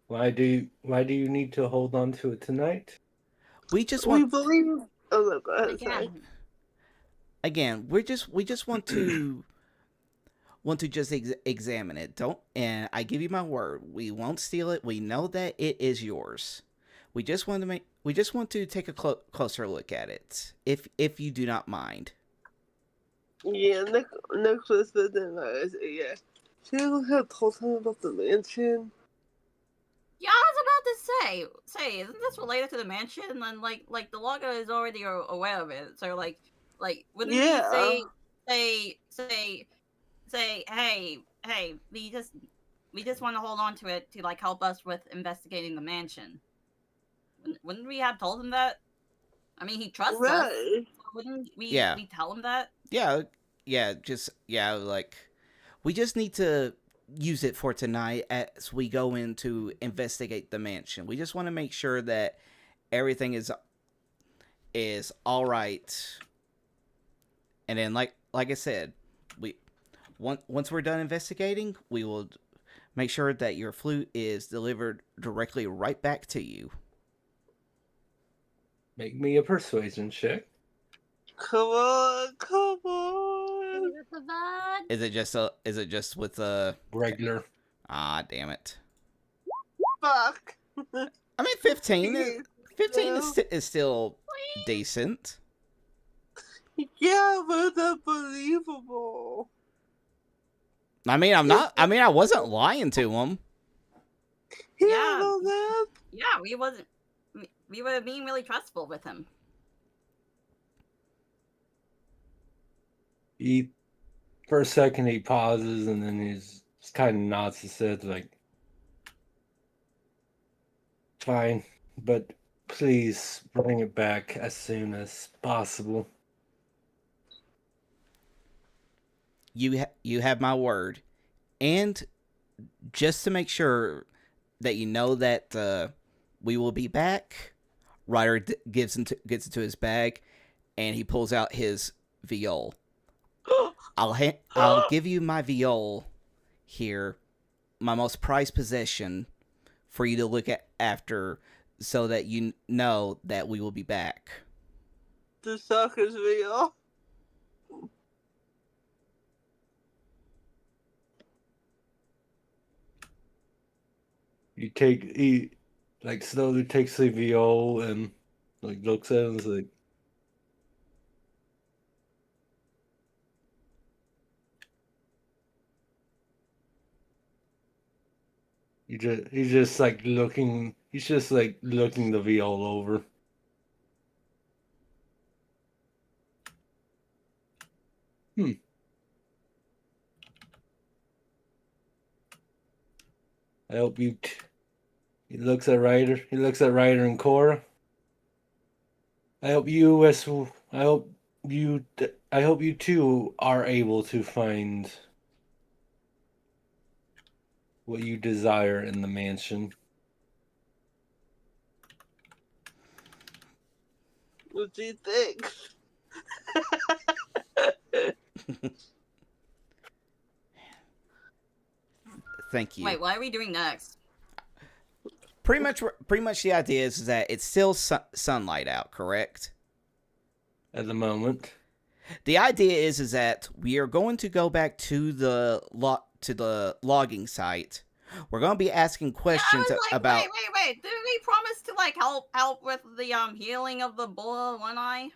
why do you need to hold on to it tonight? We believe. Oh, no, go ahead. Sorry. Again, we just want to just examine it. And I give you my word, we won't steal it. We know that it is yours. We just want to take a closer look at it, if you do not mind. Yeah, Nicholas didn't realize it. Yeah, she have told him about the mansion. Yeah, I was about to say, isn't this related to the mansion? And like the logo is already aware of it. So like, wouldn't he say, hey, we just want to hold on to it to like help us with investigating the mansion. Wouldn't we have told him that? I mean, he trusts us. Wouldn't we tell him that? Like, we just need to use it for tonight as we go in to investigate the mansion. We just want to make sure that everything is all right. And then, like I said, once we're done investigating, we will make sure that your flute is delivered directly right back to you. Make me a persuasion check. Come on. Is it just with regular? Ah, damn it. Fuck. I mean, 15. 15 is still decent. Yeah, but it's unbelievable. I mean, I wasn't lying to him. Yeah, we were being really trustful with him. For a second, he pauses, and then he's just kind of nods his head, like, fine, but please bring it back as soon as possible. You have my word. And just to make sure that you know that we will be back, Ryder gets into his bag, and he pulls out his viol. I'll give you my viol here, my most prized possession, for you to look after, so that you know that we will be back. The sucker's viol. He like slowly takes the viol and like looks at it and is like, he's just like looking the viol over. I hope you. He looks at Ryder. He looks at Ryder and Cora. I hope you too are able to find what you desire in the mansion. What do you think? Thank you. Wait, what are we doing next? Pretty much the idea is that it's still sunlight out, correct? At the moment. The idea is that we are going to go back to the logging site. We're going to be asking questions about. Wait! Did we promise to like help with the healing of the bull one eye?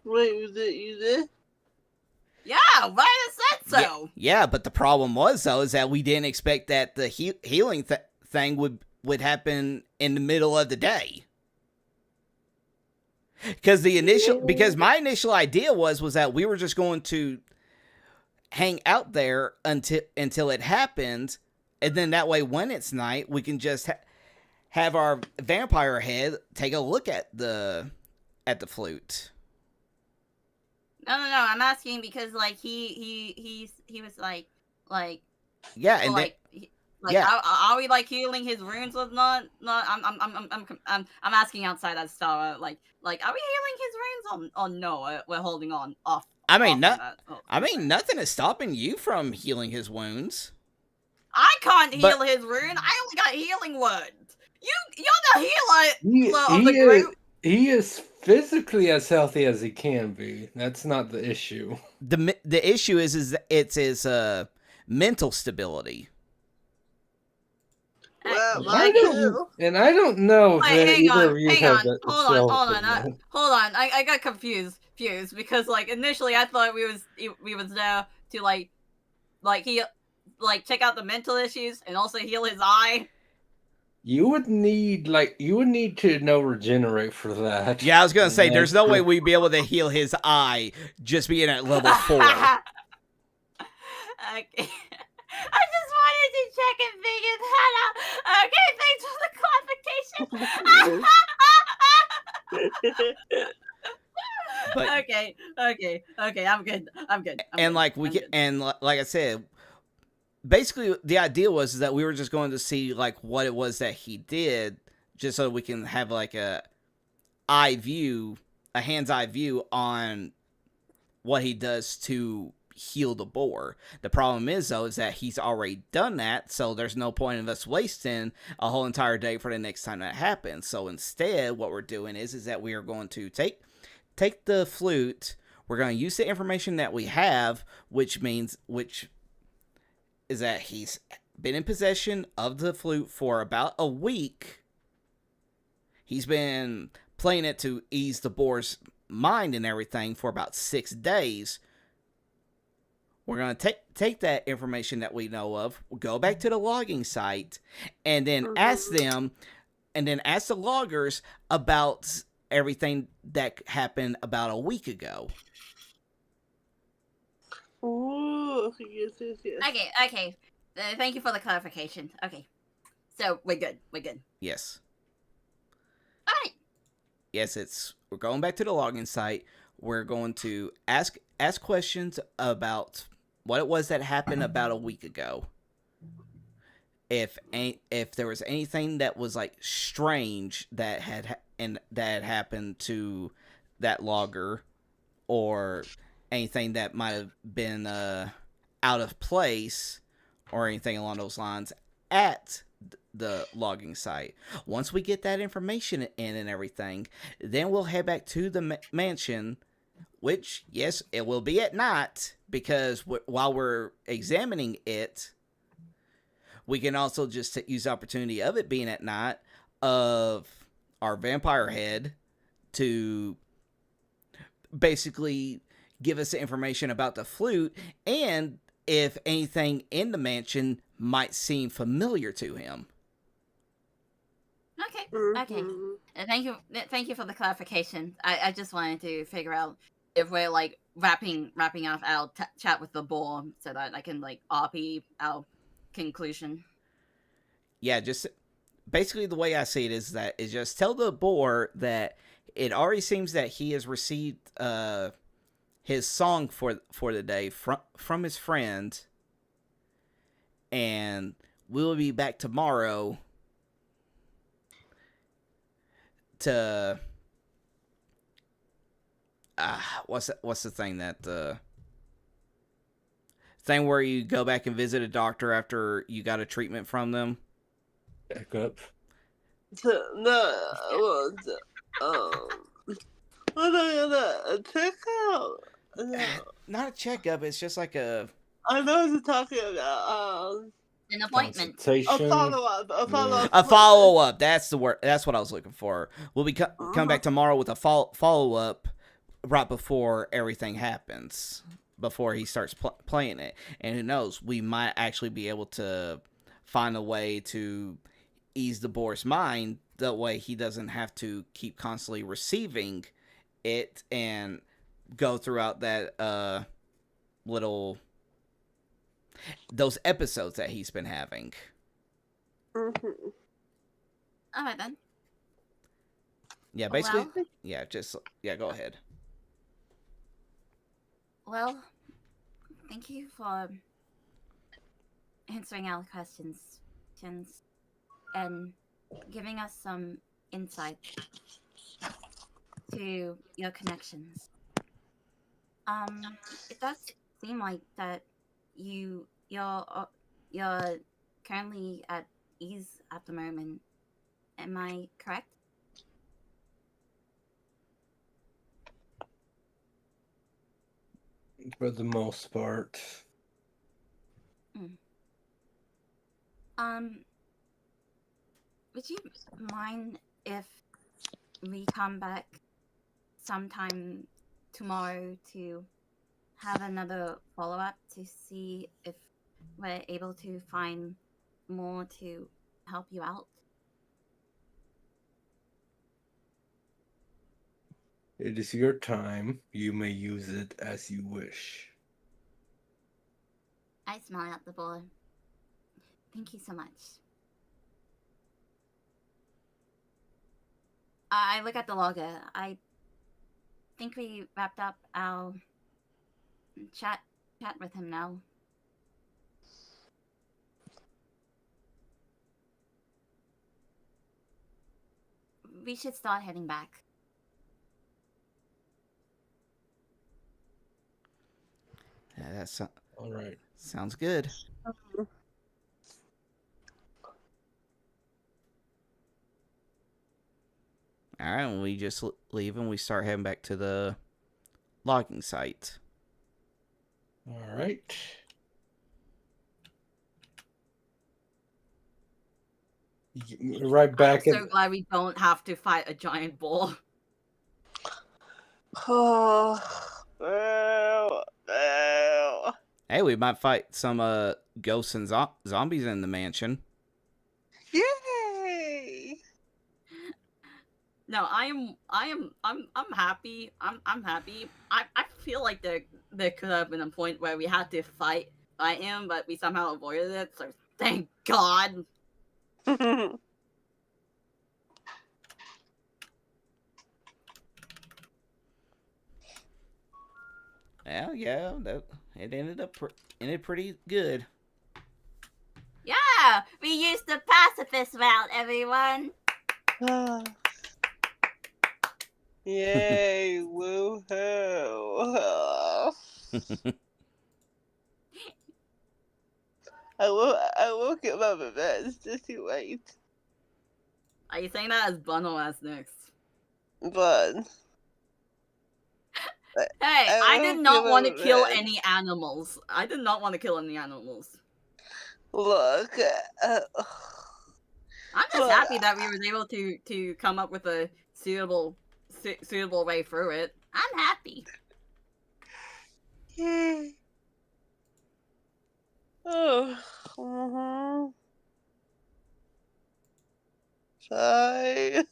Wait, was it you did? Yeah, Ryder said so. Yeah, but the problem was though is that we didn't expect that the healing thing would happen in the middle of the day. Because my initial idea was that we were just going to hang out there until it happened, and then that way when it's night we can just have our vampire head take a look at the flute. No. I'm asking because like he was like yeah, and like. Are we like healing his wounds or not? No, I'm asking outside that Star. Like, are we healing his wounds or no? We're holding on off. I mean, nothing is stopping you from healing his wounds. I can't heal his wound. I only got healing words. You're the healer of the group. He is physically as healthy as he can be. That's not the issue. The issue is it's his mental stability. Well, I don't know if either of you have that. Hold on. I got confused because like initially I thought we was there to like he check out the mental issues and also heal his eye. You would need to know regenerate for that. Yeah, I was gonna say there's no way we'd be able to heal his eye just being at level 4. Okay. I just wanted to check and figure that out. Okay, thanks for the clarification. Okay, I'm good. And like I said, basically the idea was that we were just going to see like what it was that he did, just so we can have like a hand's eye view on what he does to heal the boar. The problem is though is that he's already done that, so there's no point in us wasting a whole entire day for the next time that happens. So instead what we're doing is that we are going to take the flute. We're going to use the information that we have, which is that he's been in possession of the flute for about a week. He's been playing it to ease the boar's mind and everything for about 6 days. We're going to take that information that we know of, go back to the logging site, and then ask the loggers about everything that happened about a week ago. Oh, yes. Okay. Thank you for the clarification. Okay. So, we're good. Yes. Alright. Yes, we're going back to the login site. We're going to ask questions about what it was that happened about a week ago. If there was anything that was like strange that had happened to that logger, or anything that might have been out of place, or anything along those lines at the logging site. Once we get that information in and everything, then we'll head back to the mansion, which, yes, it will be at night, because while we're examining it, we can also just use the opportunity of it being at night, of our vampire head to basically give us the information about the flute, and if anything in the mansion might seem familiar to him. Okay. Thank you for the clarification. I just wanted to figure out if we're like wrapping up our chat with the boar, so that I can like RP our conclusion. Yeah, just basically the way I see it is that is just tell the boar that it already seems that he has received his song for the day from his friend, and we'll be back tomorrow to what's the thing that thing where you go back and visit a doctor after you got a treatment from them? Checkup. A checkup? No. Not a checkup. It's just like a. I know what you're talking about. An appointment. A follow-up. A follow-up. That's the word. That's what I was looking for. We'll be come back tomorrow with a follow-up right before everything happens, before he starts playing it. And who knows, we might actually be able to find a way to ease the boar's mind. That way he doesn't have to keep constantly receiving it and go throughout that those episodes that he's been having. Alright then. Yeah, basically. Go ahead. Well, thank you for answering our questions and giving us some insight to your connections. It does seem like that you're currently at ease at the moment. Am I correct? For the most part. Would you mind if we come back sometime tomorrow to have another follow-up to see if we're able to find more to help you out? It is your time. You may use it as you wish. I smile at the board. Thank you so much. I look at the logger. I think we wrapped up our chat with him now. We should start heading back. Yeah, that's all right. Sounds good. All right, we just leave and we start heading back to the logging site. All right. Right back. I'm so glad we don't have to fight a giant bull. Hey, we might fight some ghosts and zombies in the mansion. Yay! No, I'm happy. I'm happy. I feel like there could have been a point where we had to fight him, but we somehow avoided it. So thank God. Yeah, it ended pretty good. Yeah, we used the pacifist route, everyone. Yay, woohoo! I will get my revenge. Just you wait. Are you saying that as Bun or as next? But Hey, I did will not give want to my kill revenge. any animals. I did not want to kill any animals. Look, I'm just look, happy that we were able to come up with a suitable way through it. I'm happy. oh, Bye.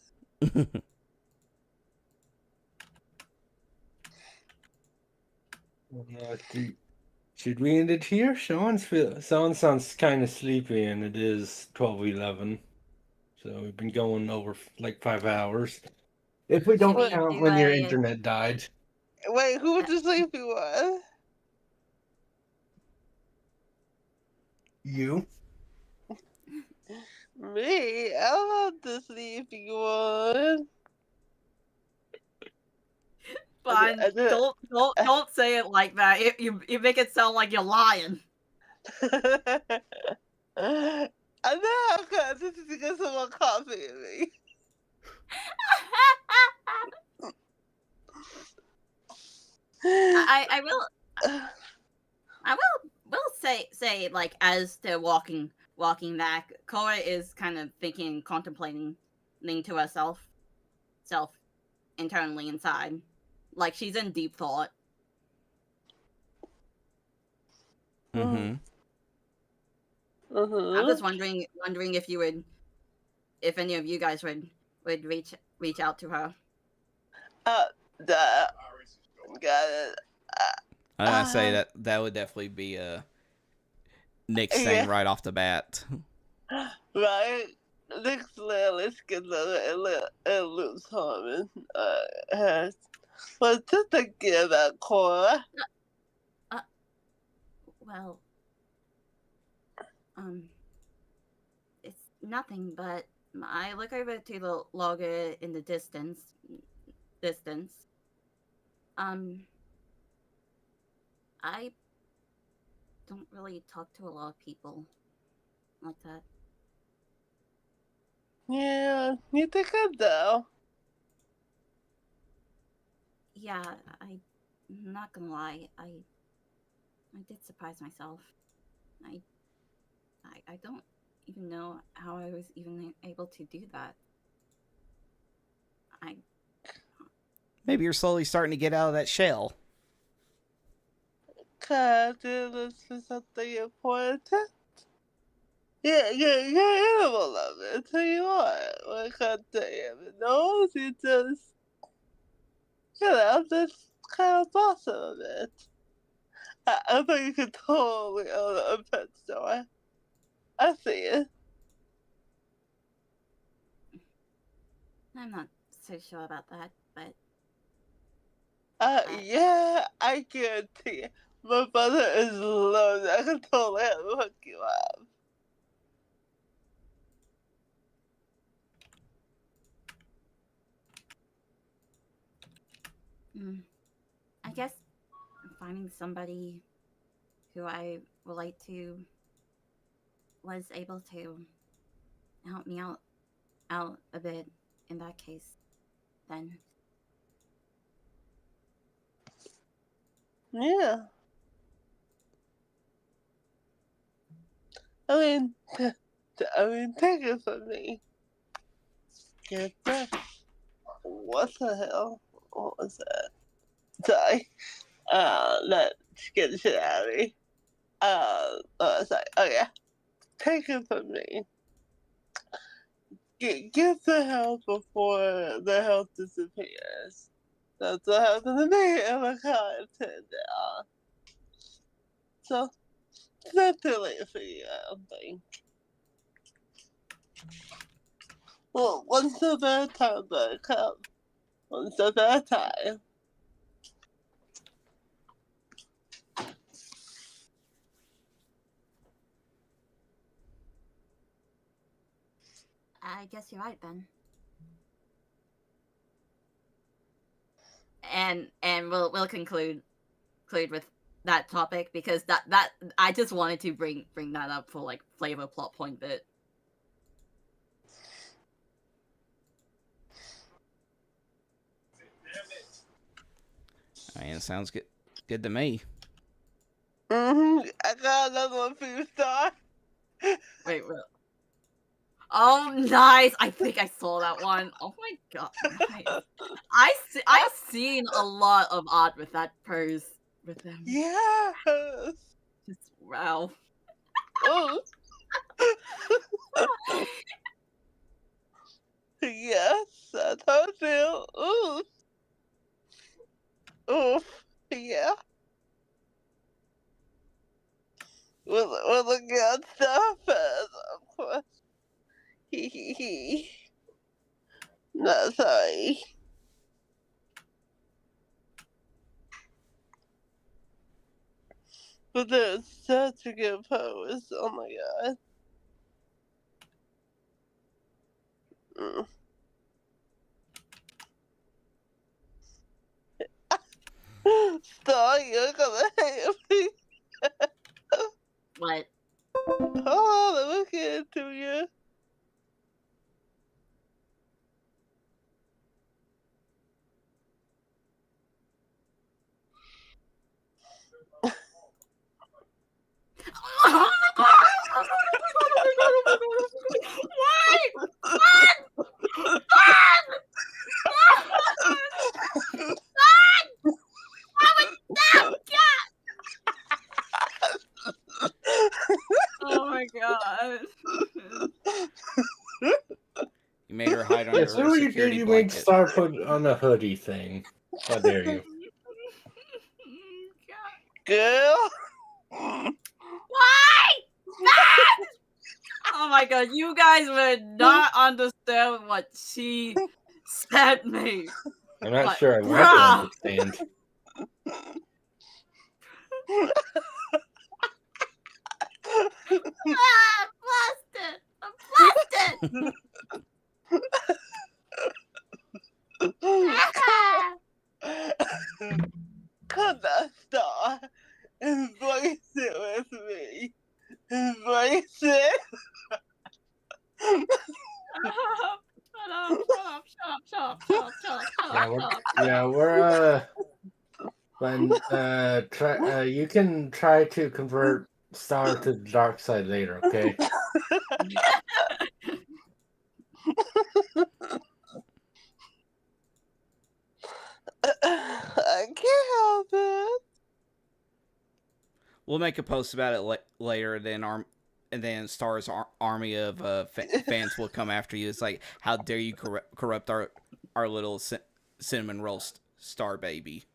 Should we end it here? Sean sounds kind of sleepy, and it is 12:11. So we've been going over like 5 hours. If we don't Wait, count when your internet died. wait, who was the sleepy one? You? Me? I'm not the sleepy one. Fine. Don't say it like that. You make it sound like you're lying. I know, cause this is to get some more coffee in me. I will say like as they're walking back, Cora is kind of thinking, contemplating to herself internally inside. Like she's in deep thought. Mm-hmm. I'm just wondering if any of you guys would reach out to her. Got it. I say that would definitely be Nick's thing right off the bat. Right? Nick's let's get a loose Harmon. But just thinking about Cora. Well, it's nothing, but I look over to the logger in the distance. I don't really talk to a lot of people like that. Yeah, you think I do? Yeah, I'm not gonna lie. I did surprise myself. I don't even know how I was even able to do that. Maybe you're slowly starting to get out of that shell. Can I do this for something important? Yeah, animal lover. Tell you what, I can't tell you. No, you just, just kind of boss of it. I think you could totally own a pet store. I see it. I'm not so sure about that, but yeah, I guarantee you. My brother is loaded. I can totally have him hook you up. I guess finding somebody who I relate to was able to help me out a bit in that case, then. Yeah. I mean, take it from me. Get that. What the hell? What was that? Sorry. Let's get the shit out of me. Sorry. Oh yeah. Take it from me. get the help before the health disappears. That's what happened to me and my content. So, it's not too late for you, I don't think. Well, one step at a time, Buttercup. One step at a time. I guess you're right, Ben. And we'll conclude with that topic because that I just wanted to bring that up for like flavor plot point bit. I mean, it sounds good to me. I got another one for you, Star. Wait, what? Oh, nice! I think I saw that one. Oh my god, nice. I've seen a lot of art with that pose with them. Yes. Just wow. Oh. Yes, that's how I feel. Ooh. Oof. Yeah. We're looking at stuff, of course. He. No, sorry. But there's such a good pose. Oh my god. Star, you're gonna hate me. What? Oh, I'm looking into you. Oh my god. You made her hide under Yeah, so her what you did, security you made blanket. Star put on a hoodie thing. How dare you? Girl. Why? Oh my god, you guys would not understand what she sent me. I'm not But, sure I want bruh. to understand. I'm flustered. Come back, Star. Embrace it with me. Embrace it. Shut Yeah, we're when you can try to convert Star to the dark side later, okay? I can't help it. We'll make a post about it later, and then Star's army of fans will come after you. It's like, how dare you corrupt our little cinnamon roll star baby?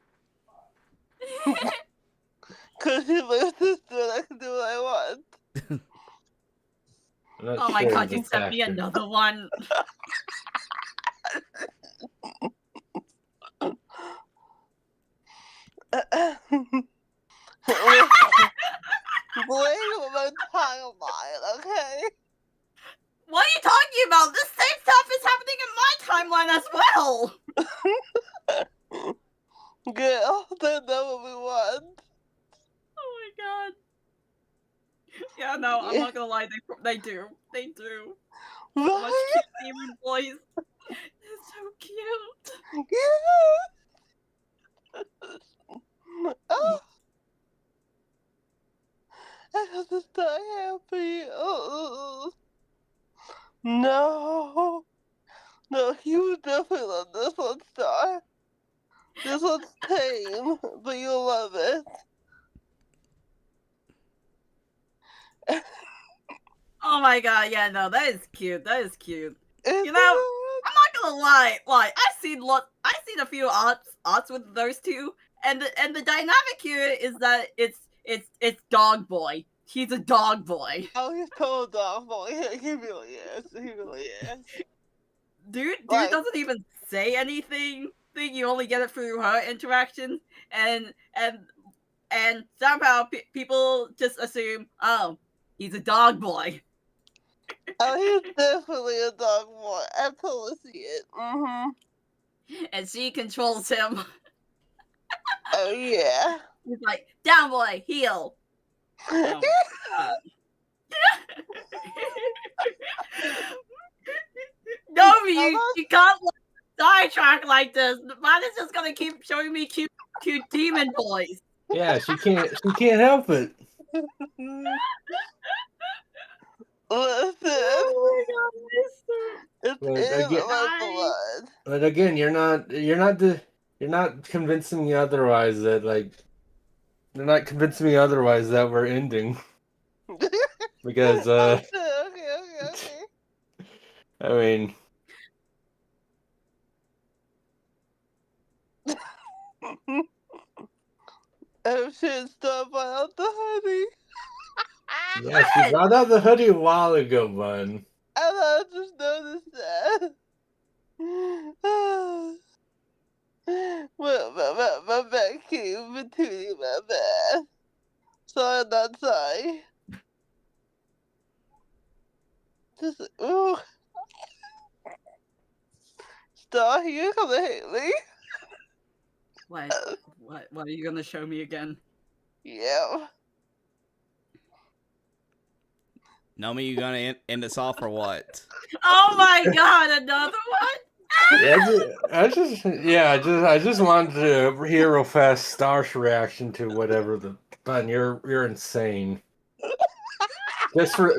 Cause she's my sister and I can do what I want. Oh my god, you sent me another one. Blame my timeline, okay? What are you talking about? This same stuff is happening in my timeline as well. Girl, they know what we want. Oh my god. Yeah, no, I'm not gonna lie, they do. They do. So much cute demon boys. It's so cute. Yeah. Oh. I have to stay happy. Oh. No. No, you definitely love this one, Star. This one's tame, but you'll love it. Oh my god, yeah, no, that is cute. That is cute. You know, I'm not gonna lie. Like, I've seen a few arts with those two, and the dynamic here is that it's Dog Boy. He's a dog boy. Oh, he's total dog boy. He really is. He really is. Dude doesn't even say anything. You only get it through her interaction, and somehow people just assume, oh, he's a dog boy. Oh, he's definitely a dog boy. I totally see it. And she controls him. Oh yeah. He's like, down boy, heel. Oh, no, you can't sidetrack like this. Man is just gonna keep showing me cute demon boys. Yeah, she can't help it. Listen. Oh my God, it's in my blood. But again, you're not convincing me otherwise that you're not convincing me otherwise that we're ending. Because Okay. I mean, Oh shit, stop out the hoodie. yeah, she brought out the hoodie a while ago, bud. I just noticed that. my back came between my bad. Sorry, I'm not sorry. Just, ooh. Star, you gonna hate me? What are you gonna show me again? Yeah. Nomi, you gonna end us off or what? Oh my God, another one? I just wanted to hear real fast Star's reaction to whatever the button. You're insane. Just for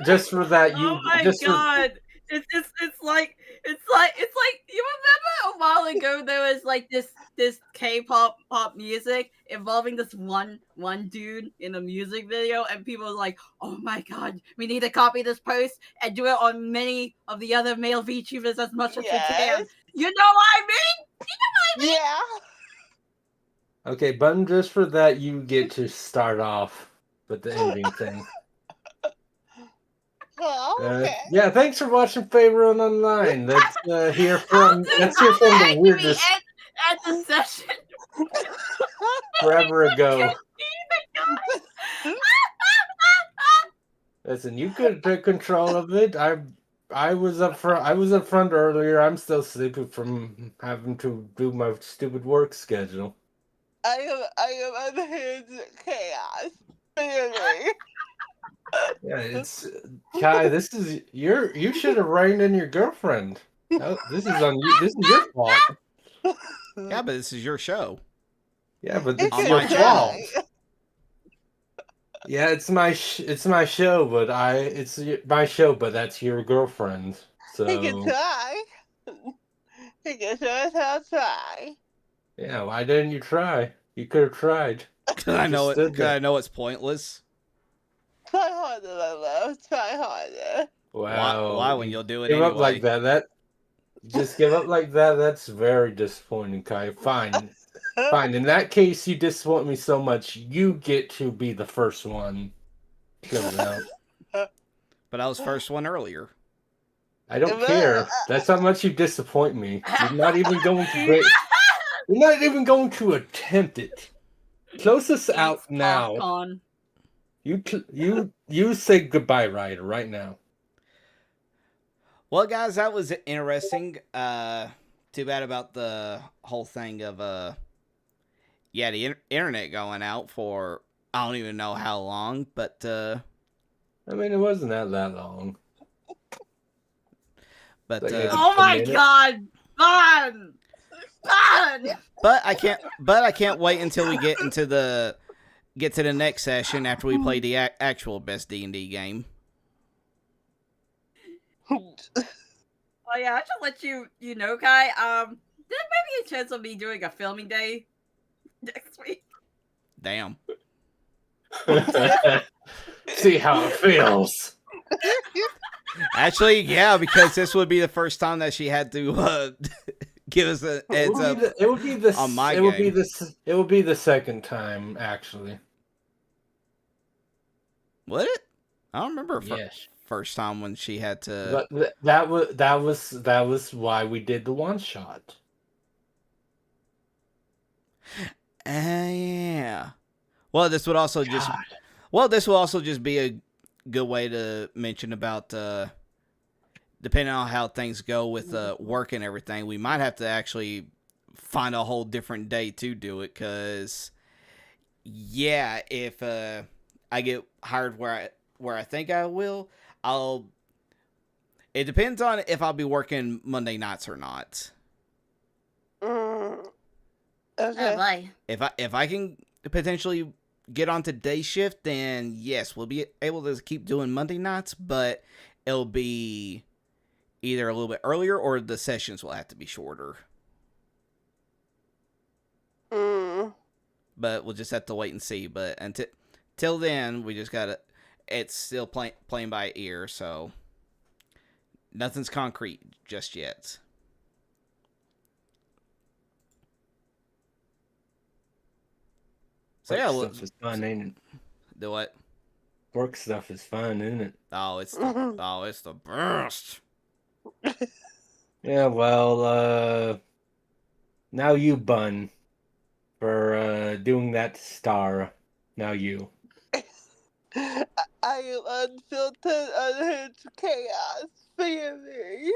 that you. Oh my God! It's like you remember a while ago there was like this K-pop music involving this one dude in a music video, and people were like, oh my God, we need to copy this post and do it on many of the other male VTubers as much as we can. You know what I mean? Yeah. Okay, button. Just for that, you get to start off with the ending thing. Oh, okay. Yeah, thanks for watching Faerun Online. Let's hear from the weirdest At the session forever ago. Listen, you could take control of it. I was up front earlier. I'm still sleeping from having to do my stupid work schedule. I am unhinged chaos. Really. Yeah, it's Kai. This is you should have reined in your girlfriend. Oh, this is on you. This is your fault. Yeah, but this is your show. Yeah, but It's it's on your my fault. channel. Yeah, it's my show, but it's my show, but that's your girlfriend. So He can try. He can sure try. yeah, why didn't you try? You could have tried. I know it. I know it's pointless. Try harder, my love. Try harder. Wow. Why when you'll do it give anyway? up like that? Just give up like that? That's very disappointing, Kai. Fine. Fine. In that case, you disappoint me so much, you get to be the first one. But I was first one earlier. I don't care. That's how much you disappoint me. You're not even going to You're not even going to attempt it. Close us out now. Popcorn. You say goodbye, Ryder, right now. Well, guys, that was interesting. Too bad about the whole thing of the internet going out for I don't even know how long, but I mean, it wasn't that long. But oh my God, fun. But I can't wait until we get to the next session after we play the actual best D&D game. Oh yeah, I should let you know, Kai. There may be a chance of me doing a filming day next week. Damn. See how it feels. Actually, yeah, because this would be the first time that she had to give us a heads up. It would be the on my it game. would be the second time actually. Would it? I don't remember. Yes. First time when she had to. But that was why we did the one shot. Yeah. Well, this would also just. Well, this will also just be a good way to mention about. Depending on how things go with work and everything, we might have to actually find a whole different day to do it. Cause, yeah, if I get hired where I think I will, It depends on if I'll be working Monday nights or not. Okay. Oh boy. If I can potentially get onto day shift, then yes, we'll be able to keep doing Monday nights, but it'll be either a little bit earlier or the sessions will have to be shorter. But we'll just have to wait and see. But until then, we just gotta. It's still playing by ear, so nothing's concrete just yet. So yeah, stuff is fun, ain't it? The what? Work stuff is fun, isn't it? Oh, it's the best. Yeah, well, now you, Bun, for doing that star. Now you. I am unfiltered, unhinged chaos. Fear me.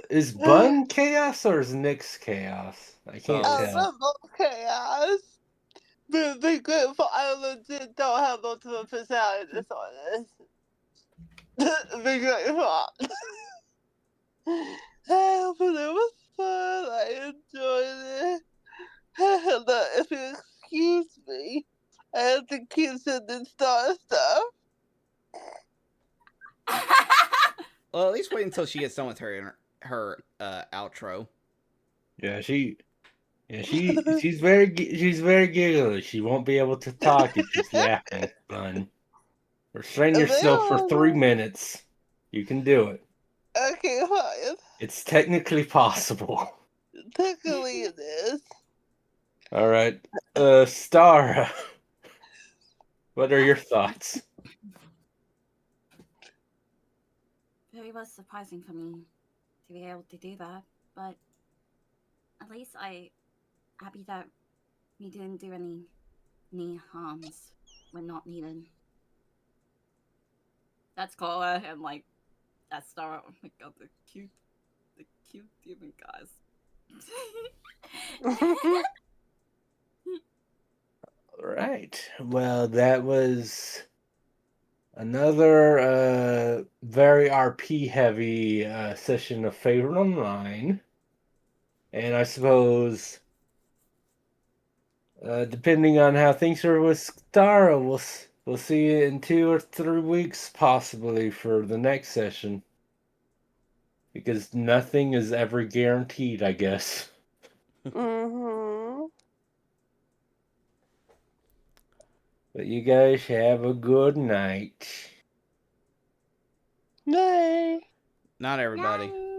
Is Bun chaos or is Nick's chaos? I can't tell. I'm both chaos. But be grateful I legit don't have multiple personality disorders. Be grateful. But it was fun. I enjoyed it. Look, if you excuse me, I have to keep sending star stuff. Well, at least wait until she gets done with her outro. Yeah, she's very giggly. She won't be able to talk if she's yapping. Bun. Restrain yourself for 3 minutes. You can do it. Okay, fine. It's technically possible. Technically it is. All right. Star. What are your thoughts? It was surprising for me to be able to do that, but at least I'm happy that we didn't do any harms when not needed. That's Cola and like that Star. Oh my god, the cute demon guys. All right. Well, that was another very RP heavy session of Faerun Online. And I suppose, depending on how things are with Stara, we'll see you in 2 or 3 weeks, possibly, for the next session. Because nothing is ever guaranteed, I guess. Mm-hmm. But you guys have a good night. Night. Not everybody. Yay.